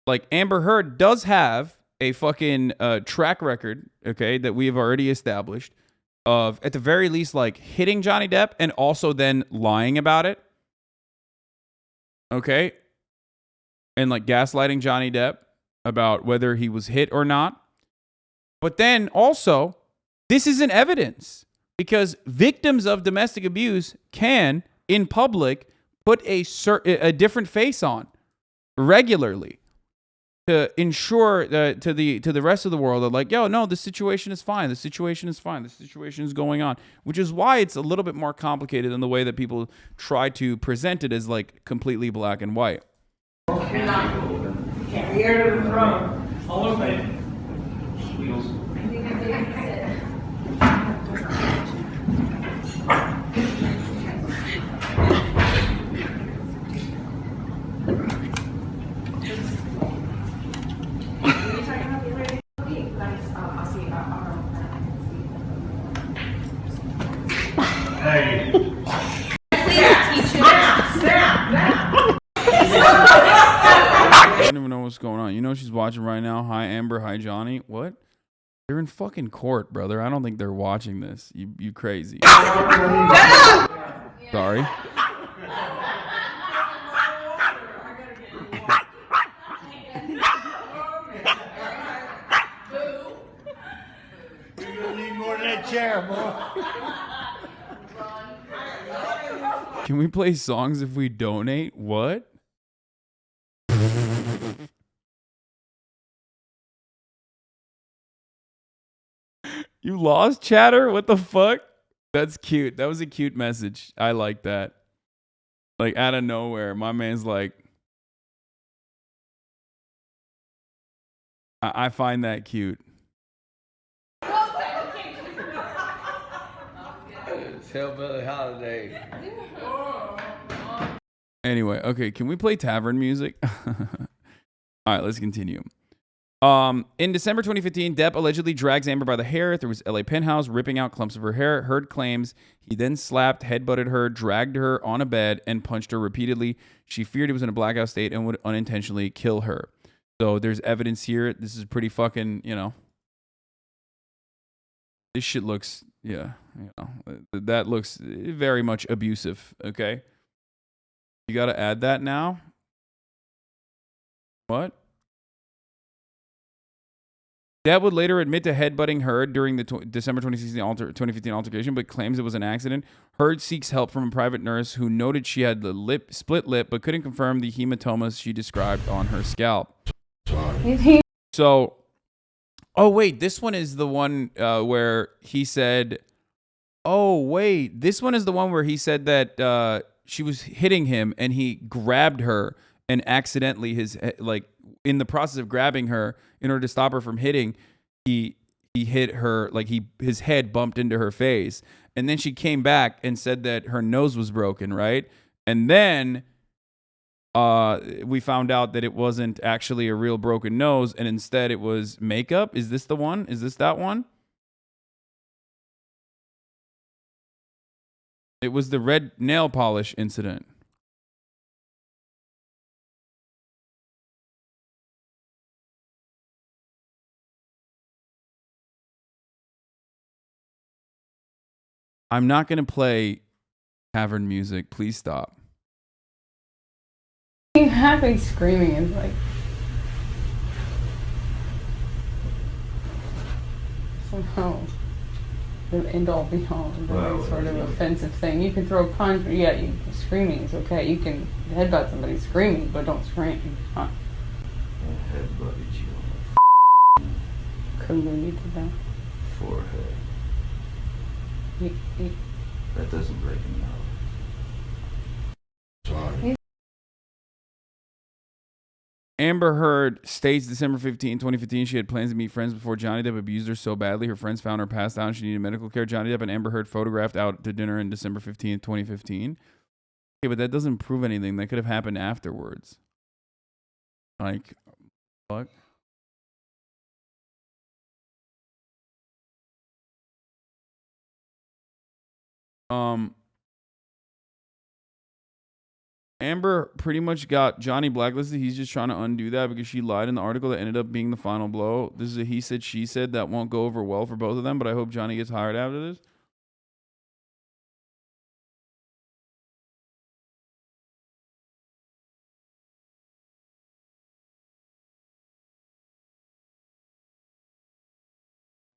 like Amber Heard does have a fucking track record, okay, that we have already established of at the very least like hitting Johnny Depp and also then lying about it. Okay? And like gaslighting Johnny Depp about whether he was hit or not. But then also, this isn't evidence. Because victims of domestic abuse can, in public, put a different face on regularly to ensure to the rest of the world that like, yo, no, the situation is fine. The situation is fine. The situation is going on. Which is why it's a little bit more complicated than the way that people try to present it as like completely black and white. I don't even know what's going on. You know she's watching right now. Hi Amber, hi Johnny. What? They're in fucking court, brother. I don't think they're watching this. You crazy. Sorry. You're gonna need more than that chair, boy. Can we play songs if we donate? What? You lost, chatter? What the fuck? That's cute. That was a cute message. I like that. Like out of nowhere, my man's like, I find that cute. It's Hillbilly Holiday. Anyway, okay, can we play tavern music? All right, let's continue. In December 2015, Depp allegedly drags Amber by the hair through his LA penthouse, ripping out clumps of her hair. Heard claims he then slapped, headbutted her, dragged her on a bed, and punched her repeatedly. She feared he was in a blackout state and would unintentionally kill her. So there's evidence here. This is pretty fucking, you know. This shit looks, yeah, you know, that looks very much abusive, okay? You got to add that now? What? Depp would later admit to headbutting Heard during the December 2015 altercation, but claims it was an accident. Heard seeks help from a private nurse who noted she had the split lip, but couldn't confirm the hematomas she described on her scalp. So, oh wait, this one is the one where he said, oh wait, this one is the one where he said that she was hitting him and he grabbed her and accidentally in the process of grabbing her in order to stop her from hitting, he hit her, like his head bumped into her face. And then she came back and said that her nose was broken, right? And then we found out that it wasn't actually a real broken nose, and instead it was makeup. Is this the one? Is this that one? It was the red nail polish incident. I'm not going to play tavern music. Please stop. Happy screaming is like somehow the end all be all, very sort of offensive thing. You can throw a punch, yeah, screaming is okay. You can headbutt somebody screaming, but don't scream. Huh? I headbutted you on Couldn't believe you did that. the forehead. That doesn't break a nose. Sorry. Amber Heard states December 15, 2015, she had plans to meet friends before Johnny Depp abused her so badly her friends found her passed out and she needed medical care. Johnny Depp and Amber Heard photographed out to dinner in December 15, 2015. Okay, but that doesn't prove anything. That could have happened afterwards. Like, fuck. Amber pretty much got Johnny blacklisted. He's just trying to undo that because she lied in the article that ended up being the final blow. This is a he said, she said that won't go over well for both of them, but I hope Johnny gets hired after this.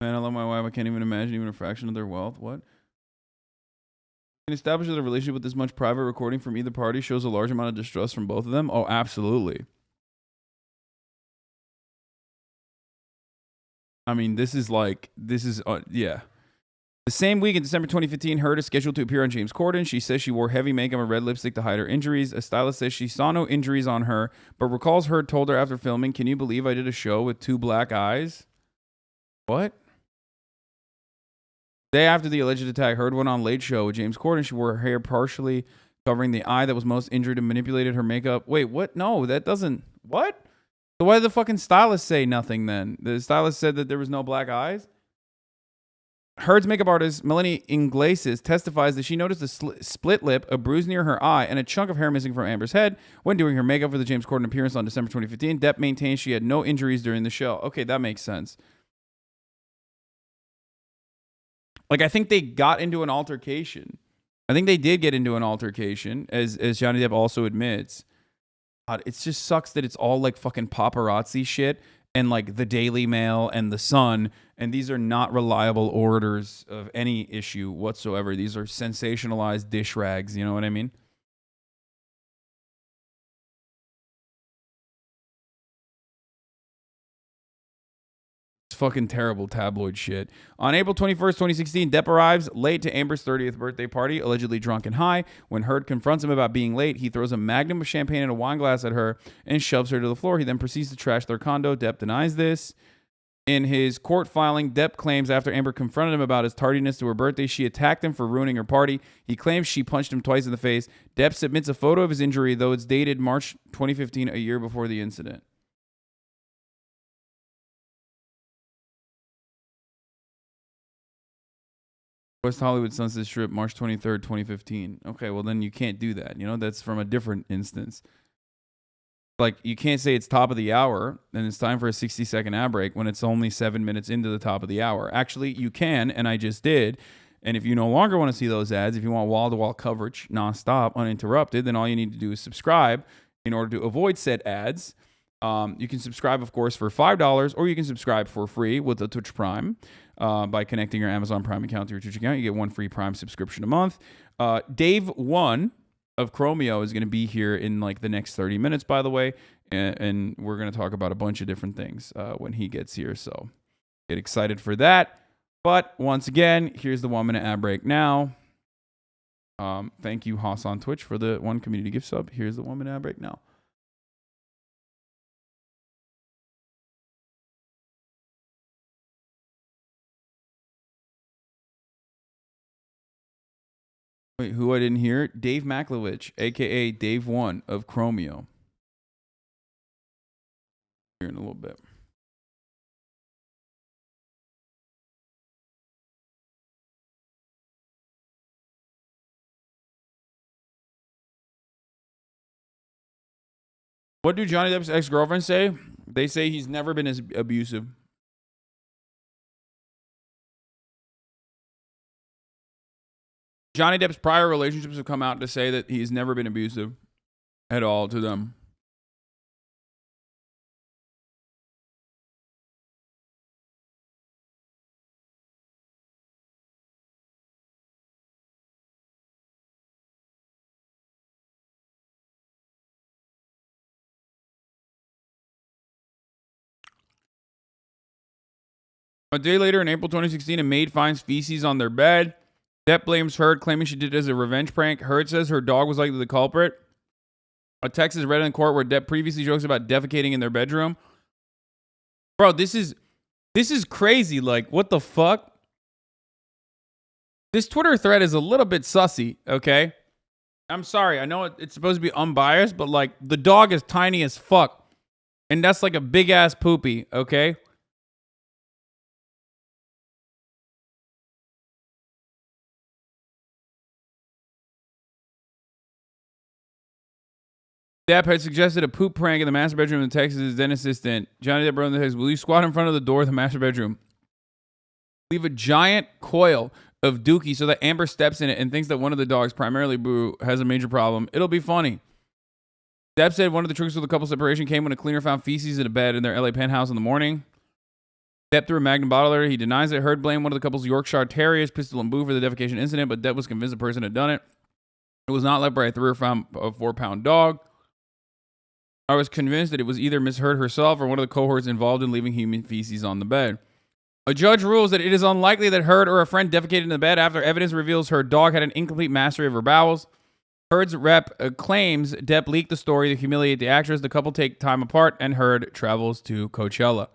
Man, I love my wife. I can't even imagine even a fraction of their wealth. What? Can establish that a relationship with this much private recording from either party shows a large amount of distrust from both of them? Oh, absolutely. I mean, yeah. The same week in December 2015, Heard is scheduled to appear on James Corden. She says she wore heavy makeup and red lipstick to hide her injuries. A stylist says she saw no injuries on her, but recalls Heard told her after filming, "Can you believe I did a show with 2 black eyes?" What? Day after the alleged attack, Heard went on Late Show with James Corden. She wore her hair partially covering the eye that was most injured and manipulated her makeup. Wait, what? No, that doesn't... What? So why did the fucking stylist say nothing then? The stylist said that there was no black eyes? Heard's makeup artist, Melanie Iglesias, testifies that she noticed a split lip, a bruise near her eye, and a chunk of hair missing from Amber's head when doing her makeup for the James Corden appearance on December 2015. Depp maintains she had no injuries during the show. Okay, that makes sense. Like, I think they got into an altercation. I think they did get into an altercation, as Johnny Depp also admits. God, it just sucks that it's all like fucking paparazzi shit and like the Daily Mail and the Sun, and these are not reliable orators of any issue whatsoever. These are sensationalized dish rags, you know what I mean? Fucking terrible tabloid shit. On April 21st, 2016, Depp arrives late to Amber's 30th birthday party, allegedly drunk and high. When Heard confronts him about being late, he throws a magnum of champagne and a wine glass at her and shoves her to the floor. He then proceeds to trash their condo. Depp denies this. In his court filing, Depp claims after Amber confronted him about his tardiness to her birthday, she attacked him for ruining her party. He claims she punched him twice in the face. Depp submits a photo of his injury, though it's dated March 2015, a year before the incident. West Hollywood Sunset Strip, March 23rd, 2015. Okay, well then you can't do that. You know, that's from a different instance. Like, you can't say it's top of the hour and it's time for a 60-second ad break when it's only 7 minutes into the top of the hour. Actually, you can, and I just did. And if you no longer want to see those ads, if you want wall-to-wall coverage, nonstop, uninterrupted, then all you need to do is subscribe in order to avoid said ads. You can subscribe, of course, for $5, or you can subscribe for free with the Twitch Prime. By connecting your Amazon Prime account to your Twitch account. You get 1 free Prime subscription a month. Dave1 of Chromeo is going to be here in like the next 30 minutes, by the way. And we're going to talk about a bunch of different things when he gets here. So get excited for that. But once again, here's the 1 minute ad break now. Thank you, Hasan Twitch, for the 1 community gift sub. Here's the 1 minute ad break now. Wait, who I didn't hear? Dave Macklovitch, a.k.a. Dave1 of Chromeo. Here in a little bit. What do Johnny Depp's ex-girlfriends say? They say he's never been as abusive. Johnny Depp's prior relationships have come out to say that he's never been abusive at all to them. A day later, in April 2016, a maid finds feces on their bed. Depp blames Heard, claiming she did it as a revenge prank. Heard says her dog was likely the culprit. A text is read in court where Depp previously jokes about defecating in their bedroom. Bro, this is crazy. Like, what the fuck? This Twitter thread is a little bit sussy, okay? I'm sorry. I know it's supposed to be unbiased, but, like, the dog is tiny as fuck. And that's like a big-ass poopy, okay? Depp had suggested a poop prank in the master bedroom and texted his then assistant. Johnny Depp wrote in the text, will you squat in front of the door of the master bedroom? Leave a giant coil of dookie so that Amber steps in it and thinks that one of the dogs, primarily Boo, has a major problem. It'll be funny. Depp said one of the triggers for the couple separation came when a cleaner found feces in a bed in their LA penthouse in the morning. Depp threw a Magnum bottle at her. He denies it. Heard blame one of the couple's Yorkshire Terriers, Pistol and Boo, for the defecation incident, but Depp was convinced the person had done it. It was not left by a 3 or 4 pound dog. I was convinced that it was either Miss Heard herself or one of the cohorts involved in leaving human feces on the bed. A judge rules that it is unlikely that Heard or a friend defecated in the bed after evidence reveals her dog had an incomplete mastery of her bowels. Heard's rep claims Depp leaked the story to humiliate the actress. The couple take time apart, and Heard travels to Coachella.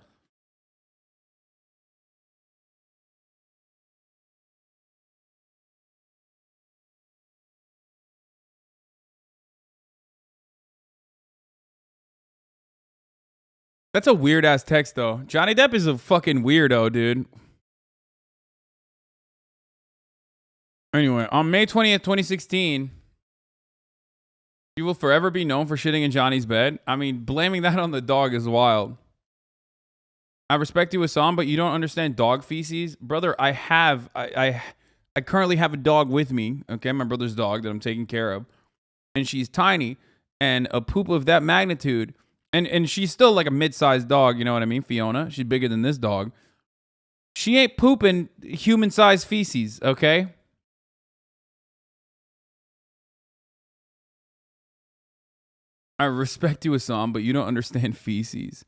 That's a weird ass text, though. Johnny Depp is a fucking weirdo, dude. Anyway, on May 20th, 2016, she will forever be known for shitting in Johnny's bed. I mean, blaming that on the dog is wild. I respect you, Hasan, but you don't understand dog feces. Brother, I currently have a dog with me, okay? My brother's dog that I'm taking care of. And she's tiny, and a poop of that magnitude... And she's still like a mid-sized dog, you know what I mean? Fiona, she's bigger than this dog. She ain't pooping human-sized feces, okay? I respect you, Hasan, but you don't understand feces.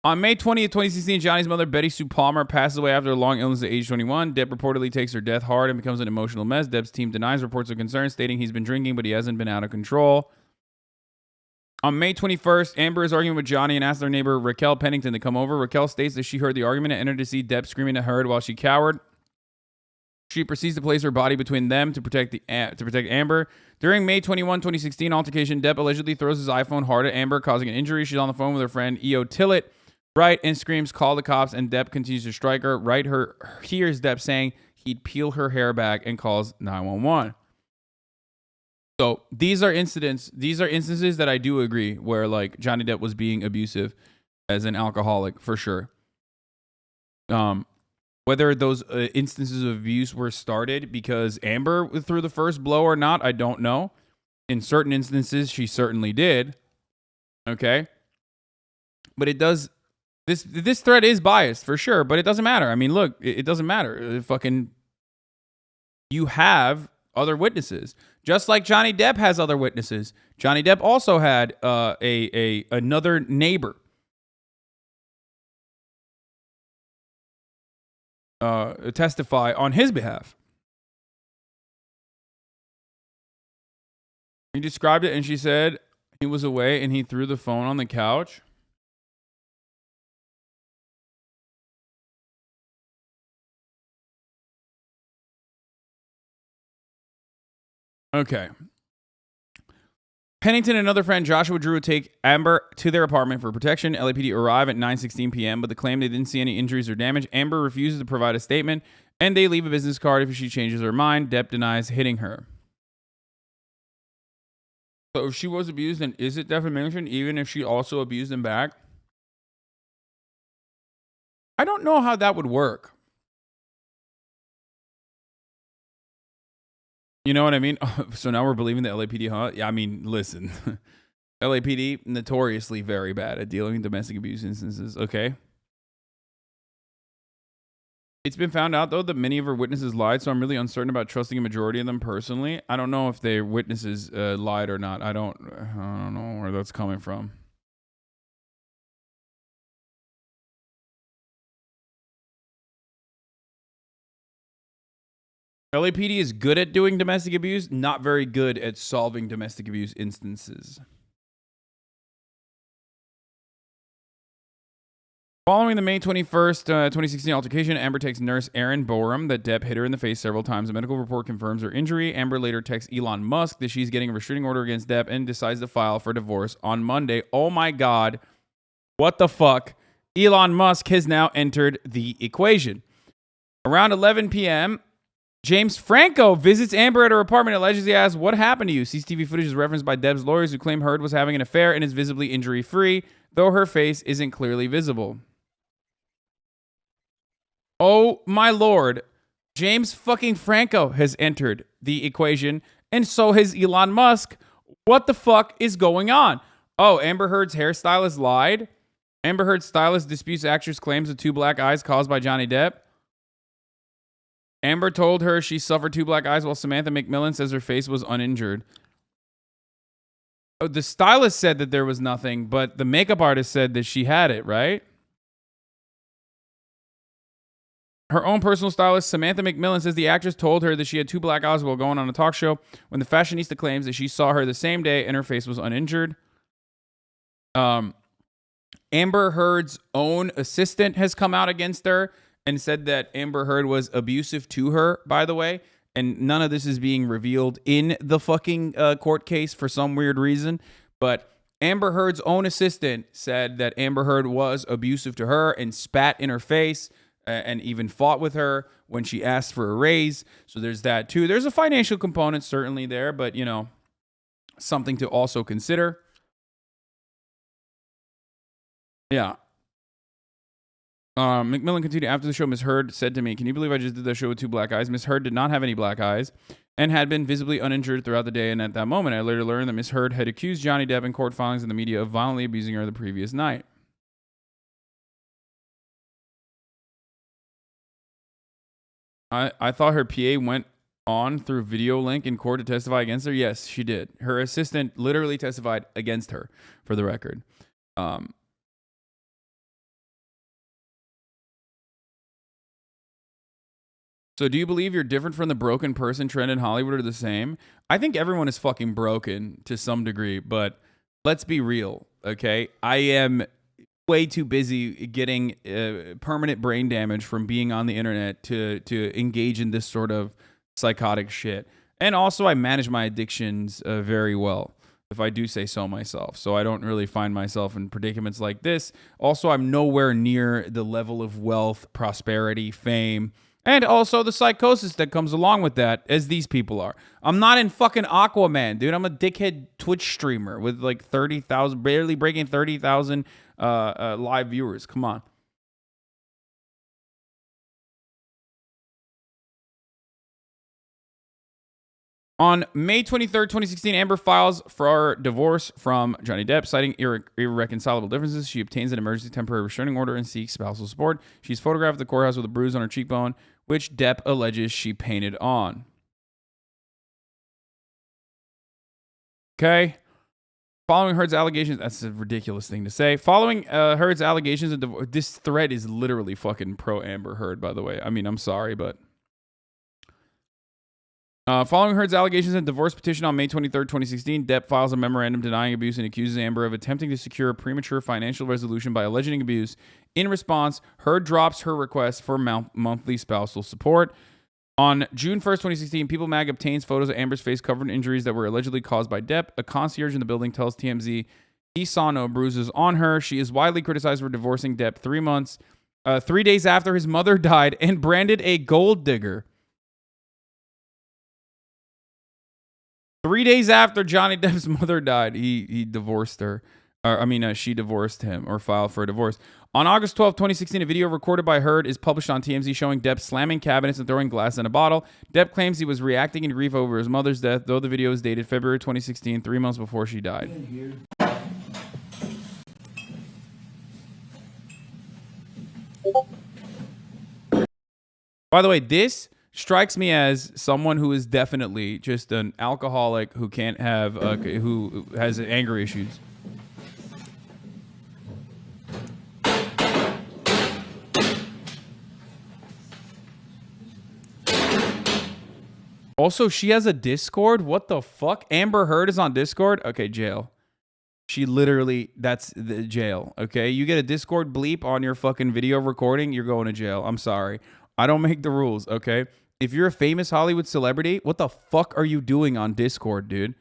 On May 20th, 2016, Johnny's mother, Betty Sue Palmer, passes away after a long illness at age 21. Depp reportedly takes her death hard and becomes an emotional mess. Depp's team denies reports of concern, stating he's been drinking, but he hasn't been out of control. On May 21st, Amber is arguing with Johnny and asks their neighbor Raquel Pennington to come over. Raquel states that she heard the argument and entered to see Depp screaming at her while she cowered. She proceeds to place her body between them to protect Amber. During May 21, 2016 altercation, Depp allegedly throws his iPhone hard at Amber, causing an injury. She's on the phone with her friend E.O. Tillett, Wright, and screams, call the cops, and Depp continues to strike her. Wright hears Depp saying he'd peel her hair back and calls 911. So these are instances that I do agree where like Johnny Depp was being abusive as an alcoholic for sure. Whether those instances of abuse were started because Amber threw the first blow or not, I don't know. In certain instances, she certainly did. Okay. But it does, this thread is biased for sure, but it doesn't matter. I mean, look, it doesn't matter. You have other witnesses. Just like Johnny Depp has other witnesses. Johnny Depp also had another neighbor testify on his behalf. He described it and she said he was away and he threw the phone on the couch. Okay. Pennington and another friend, Joshua Drew, take Amber to their apartment for protection. LAPD arrive at 9:16 p.m., but they claim they didn't see any injuries or damage. Amber refuses to provide a statement, and they leave a business card if she changes her mind. Depp denies hitting her. So if she was abused, then is it defamation, even if she also abused him back? I don't know how that would work. You know what I mean? So now we're believing the LAPD, huh? Yeah, I mean, listen. LAPD, notoriously very bad at dealing with domestic abuse instances, okay? It's been found out, though, that many of her witnesses lied, so I'm really uncertain about trusting a majority of them personally. I don't know if their witnesses lied or not. I don't know where that's coming from. LAPD is good at doing domestic abuse, not very good at solving domestic abuse instances. Following the May 21st, 2016 altercation, Amber texts nurse Erin Borum that Depp hit her in the face several times. A medical report confirms her injury. Amber later texts Elon Musk that she's getting a restraining order against Depp and decides to file for divorce on Monday. Oh my God. What the fuck? Elon Musk has now entered the equation. Around 11 p.m., James Franco visits Amber at her apartment and allegedly asks, "What happened to you?" CCTV footage is referenced by Depp's lawyers who claim Heard was having an affair and is visibly injury-free, though her face isn't clearly visible. Oh my lord. James fucking Franco has entered the equation, and so has Elon Musk. What the fuck is going on? Oh, Amber Heard's hairstylist lied. Amber Heard's stylist disputes actress claims of 2 black eyes caused by Johnny Depp. Amber told her she suffered 2 black eyes while Samantha McMillan says her face was uninjured. Oh, the stylist said that there was nothing, but the makeup artist said that she had it, right? Her own personal stylist, Samantha McMillan, says the actress told her that she had 2 black eyes while going on a talk show when the fashionista claims that she saw her the same day and her face was uninjured. Amber Heard's own assistant has come out against her and said that Amber Heard was abusive to her, by the way, and none of this is being revealed in the fucking court case for some weird reason, but Amber Heard's own assistant said that Amber Heard was abusive to her and spat in her face and even fought with her when she asked for a raise. So there's that too. There's a financial component certainly there, but you know, something to also consider. Yeah. McMillan continued, after the show, Miss Heard said to me, "Can you believe I just did that show with 2 black eyes?" Miss Heard did not have any black eyes and had been visibly uninjured throughout the day. And at that moment, I later learned that Miss Heard had accused Johnny Depp in court filings in the media of violently abusing her the previous night. I thought her PA went on through video link in court to testify against her. Yes, she did. Her assistant literally testified against her, for the record. So do you believe you're different from the broken person trend in Hollywood or the same? I think everyone is fucking broken to some degree, but let's be real, okay? I am way too busy getting permanent brain damage from being on the internet to engage in this sort of psychotic shit. And also I manage my addictions very well, if I do say so myself. So I don't really find myself in predicaments like this. Also, I'm nowhere near the level of wealth, prosperity, fame, and also the psychosis that comes along with that, as these people are. I'm not in fucking Aquaman, dude. I'm a dickhead Twitch streamer with like 30,000, barely breaking 30,000 live viewers. Come on. On May 23rd, 2016, Amber files for divorce from Johnny Depp, citing irreconcilable differences. She obtains an emergency temporary restraining order and seeks spousal support. She's photographed at the courthouse with a bruise on her cheekbone, which Depp alleges she painted on. Okay. Following Heard's allegations, that's a ridiculous thing to say. Following Heard's allegations of divorce, this thread is literally fucking pro Amber Heard, by the way. I mean, I'm sorry, but... following Heard's allegations in a divorce petition on May 23rd, 2016, Depp files a memorandum denying abuse and accuses Amber of attempting to secure a premature financial resolution by alleging abuse. In response, Heard drops her request for monthly spousal support. On June 1st, 2016, People Mag obtains photos of Amber's face covered in injuries that were allegedly caused by Depp. A concierge in the building tells TMZ he saw no bruises on her. She is widely criticized for divorcing Depp 3 days after his mother died and branded a gold digger. 3 days after Johnny Depp's mother died, he divorced her. She divorced him or filed for a divorce. On August 12, 2016, a video recorded by Heard is published on TMZ showing Depp slamming cabinets and throwing glass in a bottle. Depp claims he was reacting in grief over his mother's death, though the video is dated February 2016, 3 months before she died. By the way, this strikes me as someone who is definitely just an alcoholic who can't have, who has anger issues. Also, she has a Discord? What the fuck? Amber Heard is on Discord? Okay, jail. She literally, that's the jail, okay? You get a Discord bleep on your fucking video recording, you're going to jail. I'm sorry. I don't make the rules, okay? If you're a famous Hollywood celebrity, what the fuck are you doing on Discord, dude?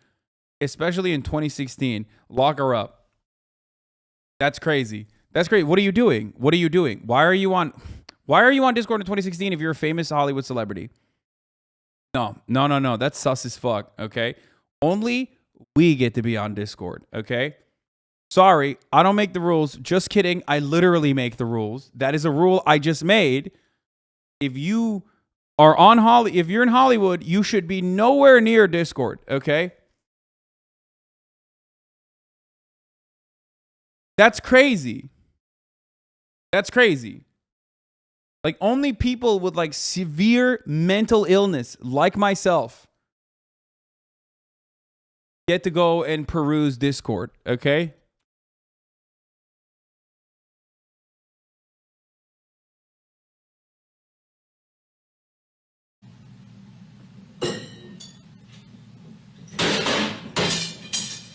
Especially in 2016. Lock her up. That's crazy. That's great. What are you doing? What are you doing? Why are you on Discord in 2016 if you're a famous Hollywood celebrity? No. That's sus as fuck, okay? Only we get to be on Discord, okay? Sorry, I don't make the rules. Just kidding. I literally make the rules. That is a rule I just made. If you are if you're in Hollywood, you should be nowhere near Discord, okay? That's crazy. That's crazy. Like, only people with like severe mental illness, like myself, get to go and peruse Discord, okay?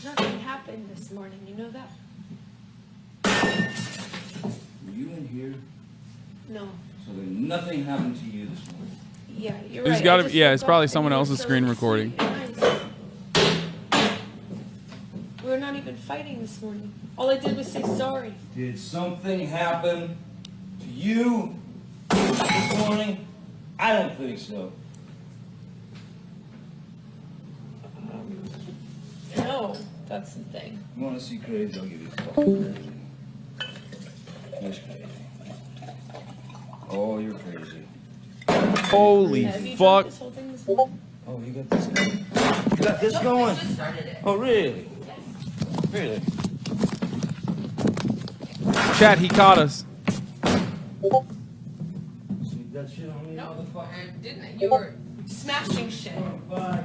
Nothing happened this morning, you know that? Were you in here? No. So that nothing happened to you this morning? Yeah, you're There's right. gotta be, yeah, it's probably someone else's screen recording. We were not even fighting this morning. All I did was say sorry. Did something happen to you this morning? I don't think so. No, that's the thing. You want to see crazy? I'll give you fucking crazy. That's crazy. Oh, you're crazy. Holy fuck. This whole thing this morning? Oh, you got this going? You got this going? I just started it. Oh, really? Really? Chat, he caught us. See that shit on me, No, motherfucker? I didn't. You were smashing shit. Bye.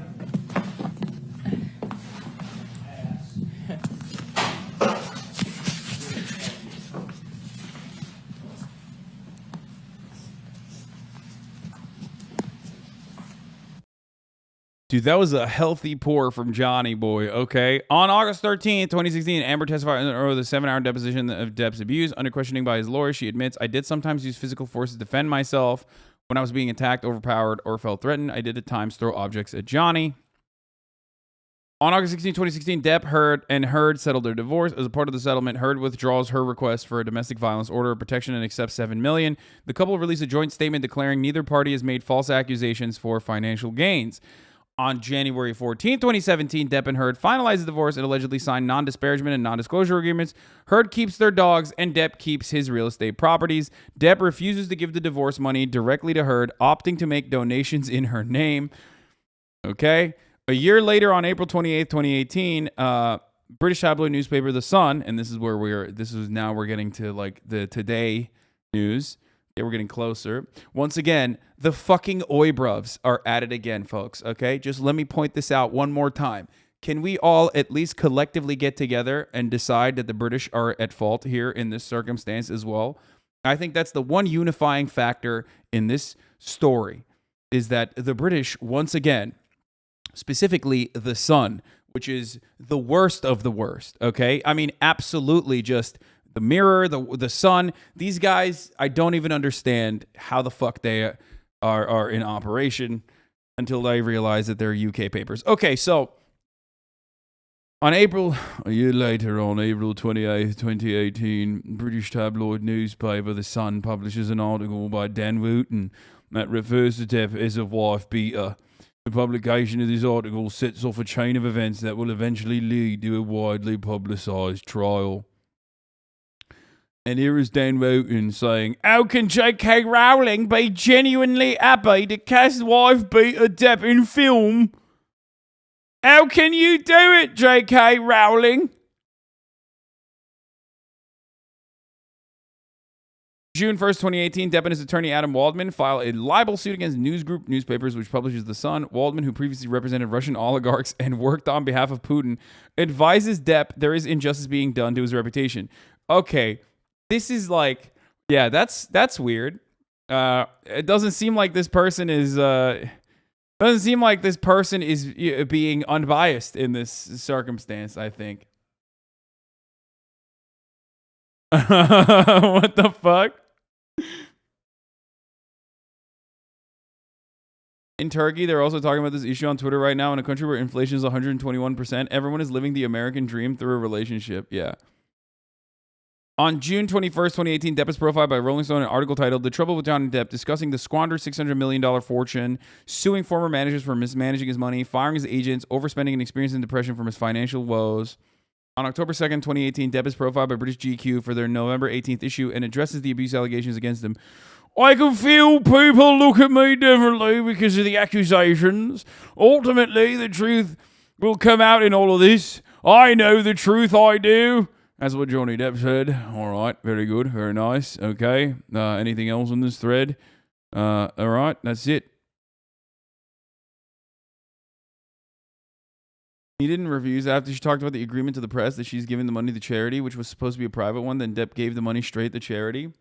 Dude, that was a healthy pour from Johnny boy, okay? On August 13th, 2016, Amber testified over the 7-hour deposition of Depp's abuse. Under questioning by his lawyer, she admits, I did sometimes use physical force to defend myself when I was being attacked, overpowered, or felt threatened. I did at times throw objects at Johnny. On August 16, 2016, Depp, Heard settled their divorce. As a part of the settlement, Heard withdraws her request for a domestic violence order of protection and accepts $7 million. The couple released a joint statement declaring neither party has made false accusations for financial gains. On January 14, 2017, Depp and Heard finalized the divorce and allegedly signed non-disparagement and non-disclosure agreements. Heard keeps their dogs and Depp keeps his real estate properties. Depp refuses to give the divorce money directly to Heard, opting to make donations in her name. Okay. A year later, on April 28, 2018, British tabloid newspaper The Sun, and this is where we're getting to like the today news. Yeah, we're getting closer. Once again, the fucking Oibruvs are at it again, folks, okay? Just let me point this out one more time. Can we all at least collectively get together and decide that the British are at fault here in this circumstance as well? I think that's the one unifying factor in this story, is that the British, once again, specifically The Sun, which is the worst of the worst, okay? I mean, absolutely just... The Mirror, the Sun, these guys, I don't even understand how the fuck they are in operation until I realize that they're UK papers. Okay, so a year later, on April 28th, 2018, British tabloid newspaper The Sun publishes an article by Dan Wooten that refers to Depp as a wife beater. The publication of this article sets off a chain of events that will eventually lead to a widely publicized trial. And here is Dan Wooten saying, how can J.K. Rowling be genuinely happy to cast wife beater Depp in film? How can you do it, J.K. Rowling? June 1st, 2018, Depp and his attorney Adam Waldman file a libel suit against News Group Newspapers, which publishes The Sun. Waldman, who previously represented Russian oligarchs and worked on behalf of Putin, advises Depp there is injustice being done to his reputation. Okay. This is like, yeah, that's weird. It doesn't seem like this person is Doesn't seem like this person is being unbiased in this circumstance, I think. What the fuck? In Turkey, they're also talking about this issue on Twitter right now. In a country where inflation is 121%, everyone is living the American dream through a relationship. Yeah. On June 21st, 2018, Depp is profiled by Rolling Stone in an article titled The Trouble with Johnny Depp, discussing the squandered $600 million fortune, suing former managers for mismanaging his money, firing his agents, overspending, and experiencing depression from his financial woes. On October 2nd, 2018, Depp is profiled by British GQ for their November 18th issue and addresses the abuse allegations against him. I can feel people look at me differently because of the accusations. Ultimately, the truth will come out in all of this. I know the truth, I do. That's what Johnny Depp said. All right, very good, very nice. Okay, anything else on this thread? All right, that's it. He didn't refuse after she talked about the agreement to the press that she's giving the money to charity, which was supposed to be a private one. Then Depp gave the money straight to charity.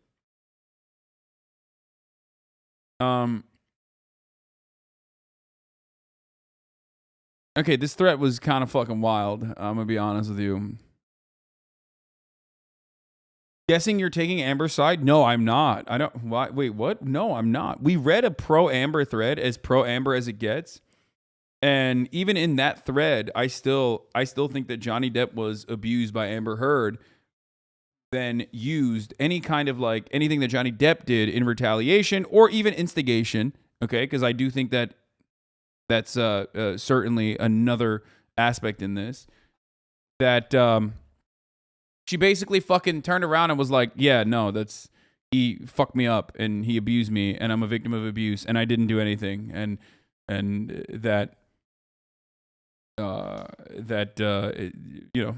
Okay, this threat was kind of fucking wild. I'm gonna be honest with you. Guessing you're taking Amber's side? No, I'm not. I don't. Why? Wait, what? No, I'm not. We read a pro Amber thread, as pro Amber as it gets, and even in that thread, I still think that Johnny Depp was abused by Amber Heard. Then used any kind of like anything that Johnny Depp did in retaliation or even instigation. Okay, because I do think that that's certainly another aspect in this. That she basically fucking turned around and was like, yeah, no, he fucked me up and he abused me and I'm a victim of abuse and I didn't do anything. And that you know,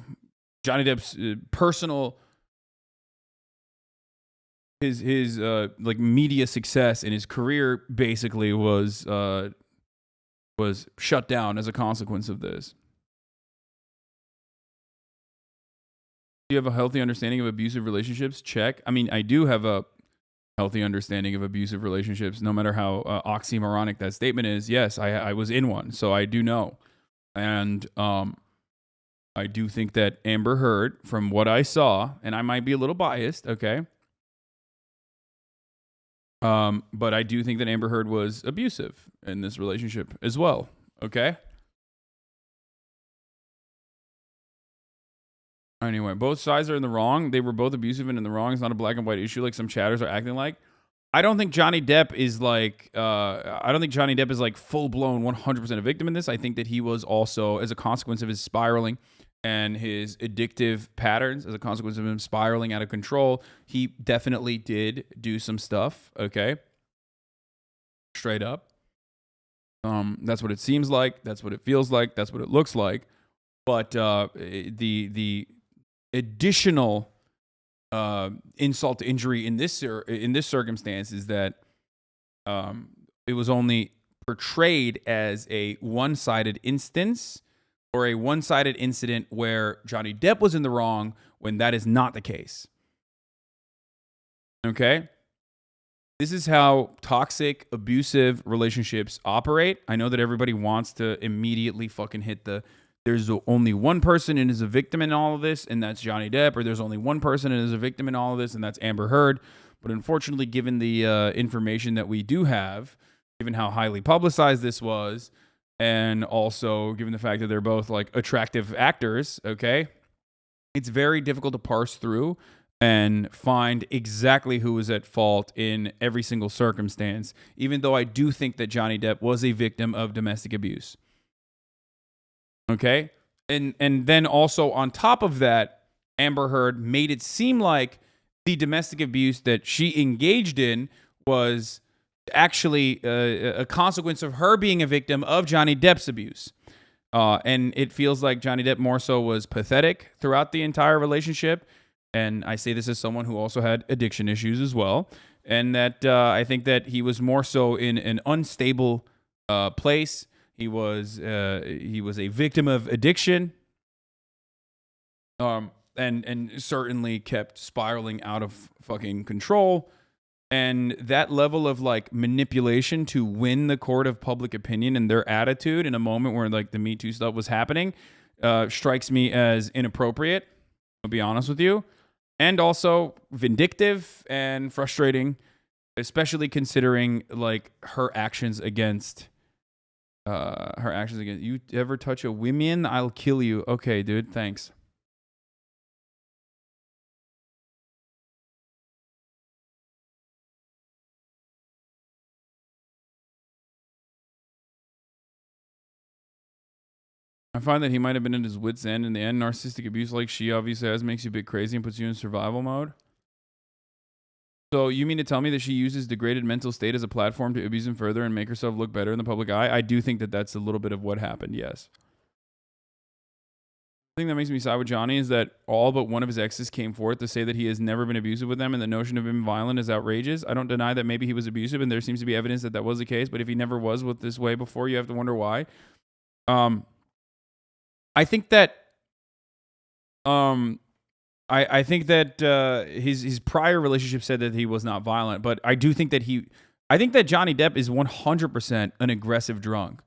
Johnny Depp's personal, his like media success and his career basically was shut down as a consequence of this. Do you have a healthy understanding of abusive relationships? Check. I mean, I do have a healthy understanding of abusive relationships, no matter how oxymoronic that statement is. Yes, I was in one, so I do know. And I do think that Amber Heard, from what I saw, and I might be a little biased, okay? But I do think that Amber Heard was abusive in this relationship as well, okay? Anyway, both sides are in the wrong. They were both abusive and in the wrong. It's not a black and white issue like some chatters are acting like. I don't think Johnny Depp is like, full blown 100% a victim in this. I think that he was also, as a consequence of his spiraling and his addictive patterns, as a consequence of him spiraling out of control, he definitely did do some stuff, okay? Straight up. That's what it seems like. That's what it feels like. That's what it looks like. But the additional insult to injury in this circumstance is that it was only portrayed as a one-sided instance or a one-sided incident where Johnny Depp was in the wrong when that is not the case. Okay? This is how toxic, abusive relationships operate. I know that everybody wants to immediately fucking hit there's only one person and is a victim in all of this, and that's Johnny Depp, or there's only one person and is a victim in all of this, and that's Amber Heard. But unfortunately, given the information that we do have, given how highly publicized this was, and also given the fact that they're both like attractive actors, okay, it's very difficult to parse through and find exactly who was at fault in every single circumstance, even though I do think that Johnny Depp was a victim of domestic abuse. Okay? And then also on top of that, Amber Heard made it seem like the domestic abuse that she engaged in was actually a consequence of her being a victim of Johnny Depp's abuse. And it feels like Johnny Depp more so was pathetic throughout the entire relationship. And I say this as someone who also had addiction issues as well. And that I think that he was more so in an unstable place. He was a victim of addiction, and certainly kept spiraling out of fucking control. And that level of like manipulation to win the court of public opinion and their attitude in a moment where like the Me Too stuff was happening strikes me as inappropriate, I'll be honest with you. And also vindictive and frustrating, especially considering like her actions against you ever touch a woman, I'll kill you. Okay, dude, thanks. I find that he might have been at his wit's end in the end. Narcissistic abuse like she obviously has makes you a bit crazy and puts you in survival mode. So you mean to tell me that she uses degraded mental state as a platform to abuse him further and make herself look better in the public eye? I do think that that's a little bit of what happened, yes. The thing that makes me side with Johnny is that all but one of his exes came forth to say that he has never been abusive with them, and the notion of him violent is outrageous. I don't deny that maybe he was abusive, and there seems to be evidence that that was the case, but if he never was with this way before, you have to wonder why. I think that I think that his prior relationship said that he was not violent, but I do think that I think that Johnny Depp is 100% an aggressive drunk.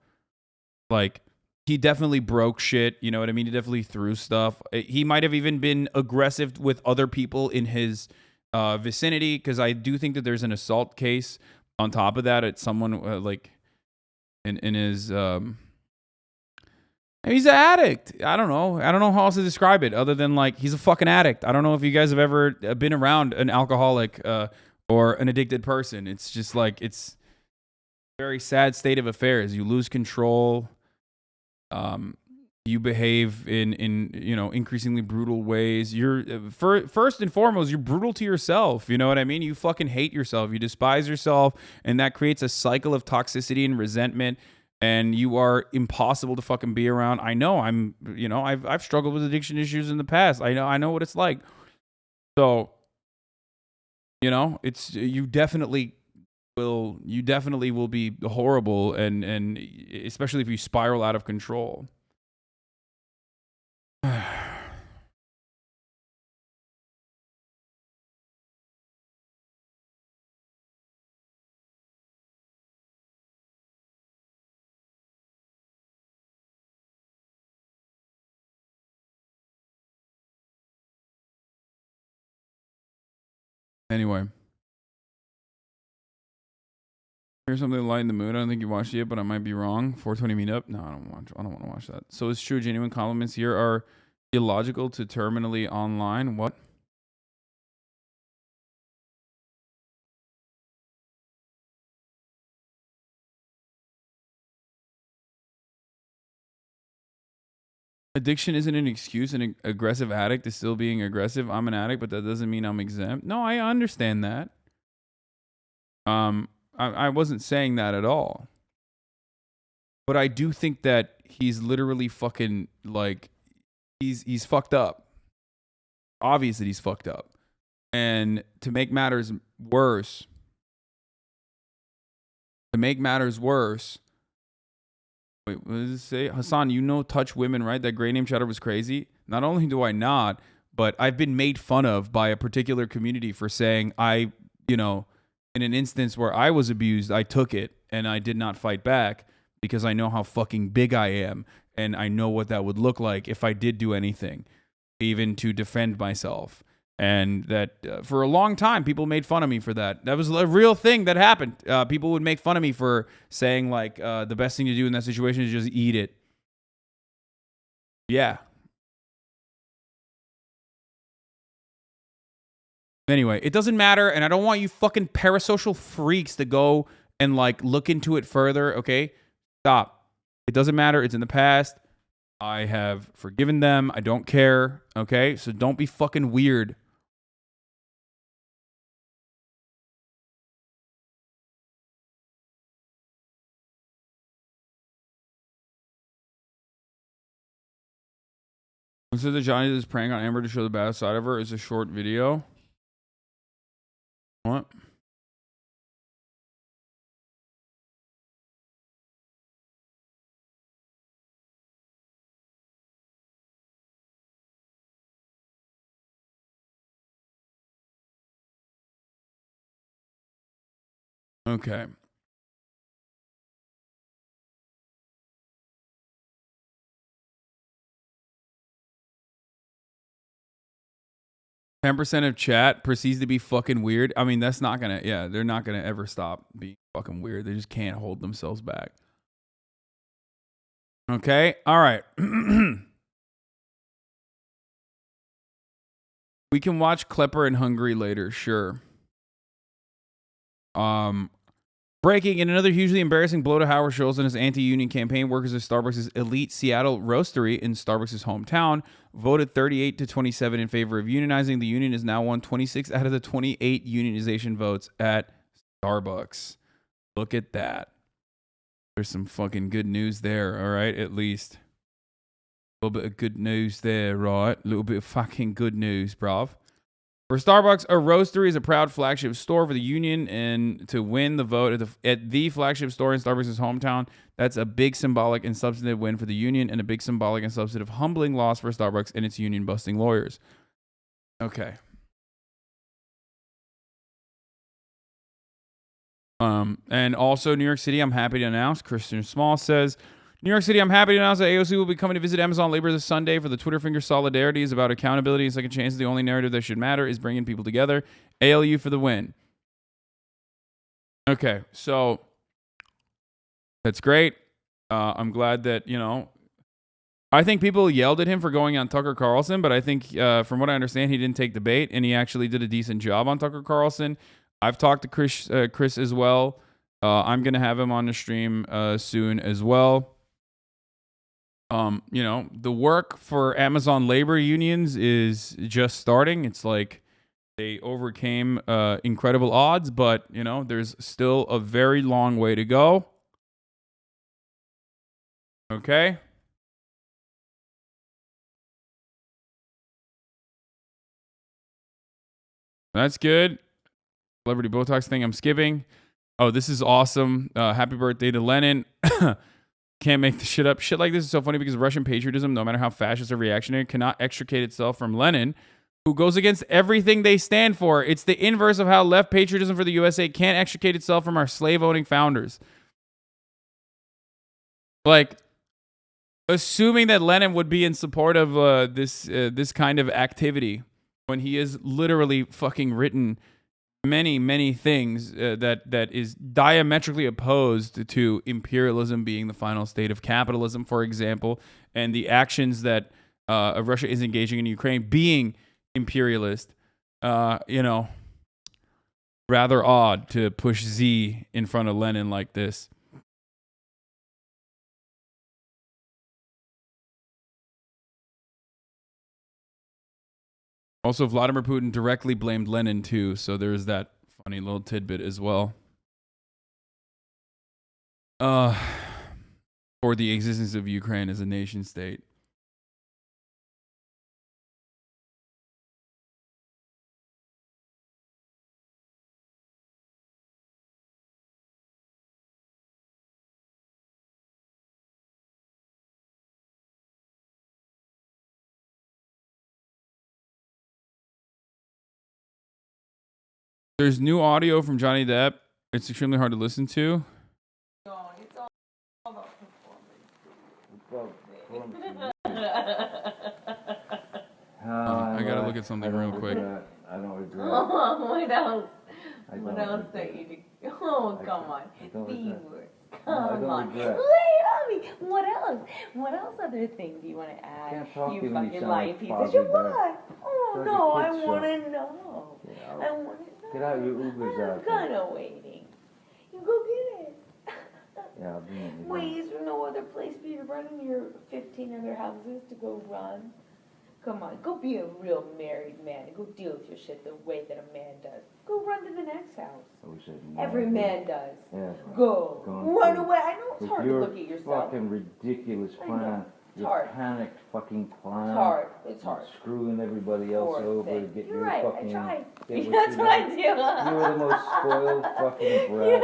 Like, he definitely broke shit, you know what I mean? He definitely threw stuff. He might have even been aggressive with other people in his vicinity, because I do think that there's an assault case on top of that at someone like in his he's an addict. I don't know how else to describe it other than like he's a fucking addict. I don't know if you guys have ever been around an alcoholic or an addicted person. It's just like it's a very sad state of affairs. You lose control. You behave in increasingly brutal ways. You're first and foremost, you're brutal to yourself. You know what I mean? You fucking hate yourself. You despise yourself, and that creates a cycle of toxicity and resentment. And you are impossible to fucking be around. I know I've struggled with addiction issues in the past. I know what it's like. So, it's you definitely will be horrible and especially if you spiral out of control. Anyway, here's something to lighten the mood. I don't think you watched it yet, but I might be wrong. 420 meetup? No, I don't want to watch that. So it's true. Genuine compliments here are illogical to terminally online. What? Addiction isn't an excuse. An aggressive addict is still being aggressive. I'm an addict, but that doesn't mean I'm exempt. No, I understand that. I wasn't saying that at all. But I do think that he's literally fucking like he's fucked up. Obviously he's fucked up. And to make matters worse, wait, what does it say? Hasan, touch women, right? That gray name chatter was crazy. Not only do I not, but I've been made fun of by a particular community for saying in an instance where I was abused, I took it and I did not fight back because I know how fucking big I am and I know what that would look like if I did do anything, even to defend myself. And that for a long time, people made fun of me for that. That was a real thing that happened. People would make fun of me for saying like the best thing to do in that situation is just eat it. Yeah. Anyway, it doesn't matter, and I don't want you fucking parasocial freaks to go and like look into it further, okay? Stop. It doesn't matter. It's in the past. I have forgiven them. I don't care, okay? So don't be fucking weird. So the Johnny is praying on Amber to show the bad side of her is a short video. What? Okay. %10 of chat proceeds to be fucking weird. I mean, that's not gonna. Yeah, they're not gonna ever stop being fucking weird. They just can't hold themselves back. Okay. All right. We can watch Klepper in Hungary later. Sure. Breaking in another hugely embarrassing blow to Howard Schultz and his anti-union campaign, workers of Starbucks' elite Seattle roastery in Starbucks' hometown voted 38 to 27 in favor of unionizing. The union has now won 26 out of the 28 unionization votes at Starbucks. Look at that. There's some fucking good news there, all right? At least. A little bit of good news there, right? A little bit of fucking good news, bruv. For Starbucks, a roastery is a proud flagship store for the union, and to win the vote at the flagship store in Starbucks' hometown, that's a big symbolic and substantive win for the union and a big symbolic and substantive humbling loss for Starbucks and its union-busting lawyers. Okay. And also New York City, I'm happy to announce, Christian Small says, New York City, I'm happy to announce that AOC will be coming to visit Amazon Labor this Sunday for the Twitter Finger Solidarity is about accountability and second chances. The only narrative that should matter is bringing people together. ALU for the win. Okay, so that's great. I'm glad that, I think people yelled at him for going on Tucker Carlson, but I think from what I understand, he didn't take the bait, and he actually did a decent job on Tucker Carlson. I've talked to Chris as well. I'm going to have him on the stream soon as well. The work for Amazon labor unions is just starting. It's like they overcame incredible odds, but, there's still a very long way to go. Okay. That's good. Celebrity Botox thing I'm skipping. Oh, this is awesome. Happy birthday to Lenin. Can't make the shit up. Shit like this is so funny because Russian patriotism, no matter how fascist or reactionary, cannot extricate itself from Lenin, who goes against everything they stand for. It's the inverse of how left patriotism for the USA can't extricate itself from our slave-owning founders. Like, assuming that Lenin would be in support of this kind of activity when he has literally fucking written many things that is diametrically opposed to imperialism being the final state of capitalism, for example, and the actions that Russia is engaging in Ukraine being imperialist. Rather odd to push Z in front of Lenin like this. Also, Vladimir Putin directly blamed Lenin too, so there's that funny little tidbit as well. For the existence of Ukraine as a nation state. There's new audio from Johnny Depp. It's extremely hard to listen to. No, it's all about I gotta look at something real quick. I don't regret. What else? What else regret. don't you do? Oh, come on. don't Be regret. words. No, I Come don't on. regret. Lay it on me. What else? What else other thing do you want to add? Can't talk to You you when you fucking sound lying like piece Foggy of shit. Bear. What? Oh, It's like no, a I kid's want show. to know. Get I out. want to know. Get out your Ubers I'm out there. kind of waiting. You go get it. Yeah, I'll be in the Wait, is there no other place for you to run in your 15 other houses to go run? Come on, go be a real married man and go deal with your shit the way that a man does. Go run to the next house. I wish I didn't Every know. man does. Yeah. Go. Going Run through- away. I know it's with hard to your look at yourself. fucking ridiculous I know. plan. It's Your hard. panicked fucking plan. It's hard. It's hard. Screwing everybody else Poor over thing. to get You're your right, I fucking. tried. get That's you what I want. do. You're the most spoiled fucking brat.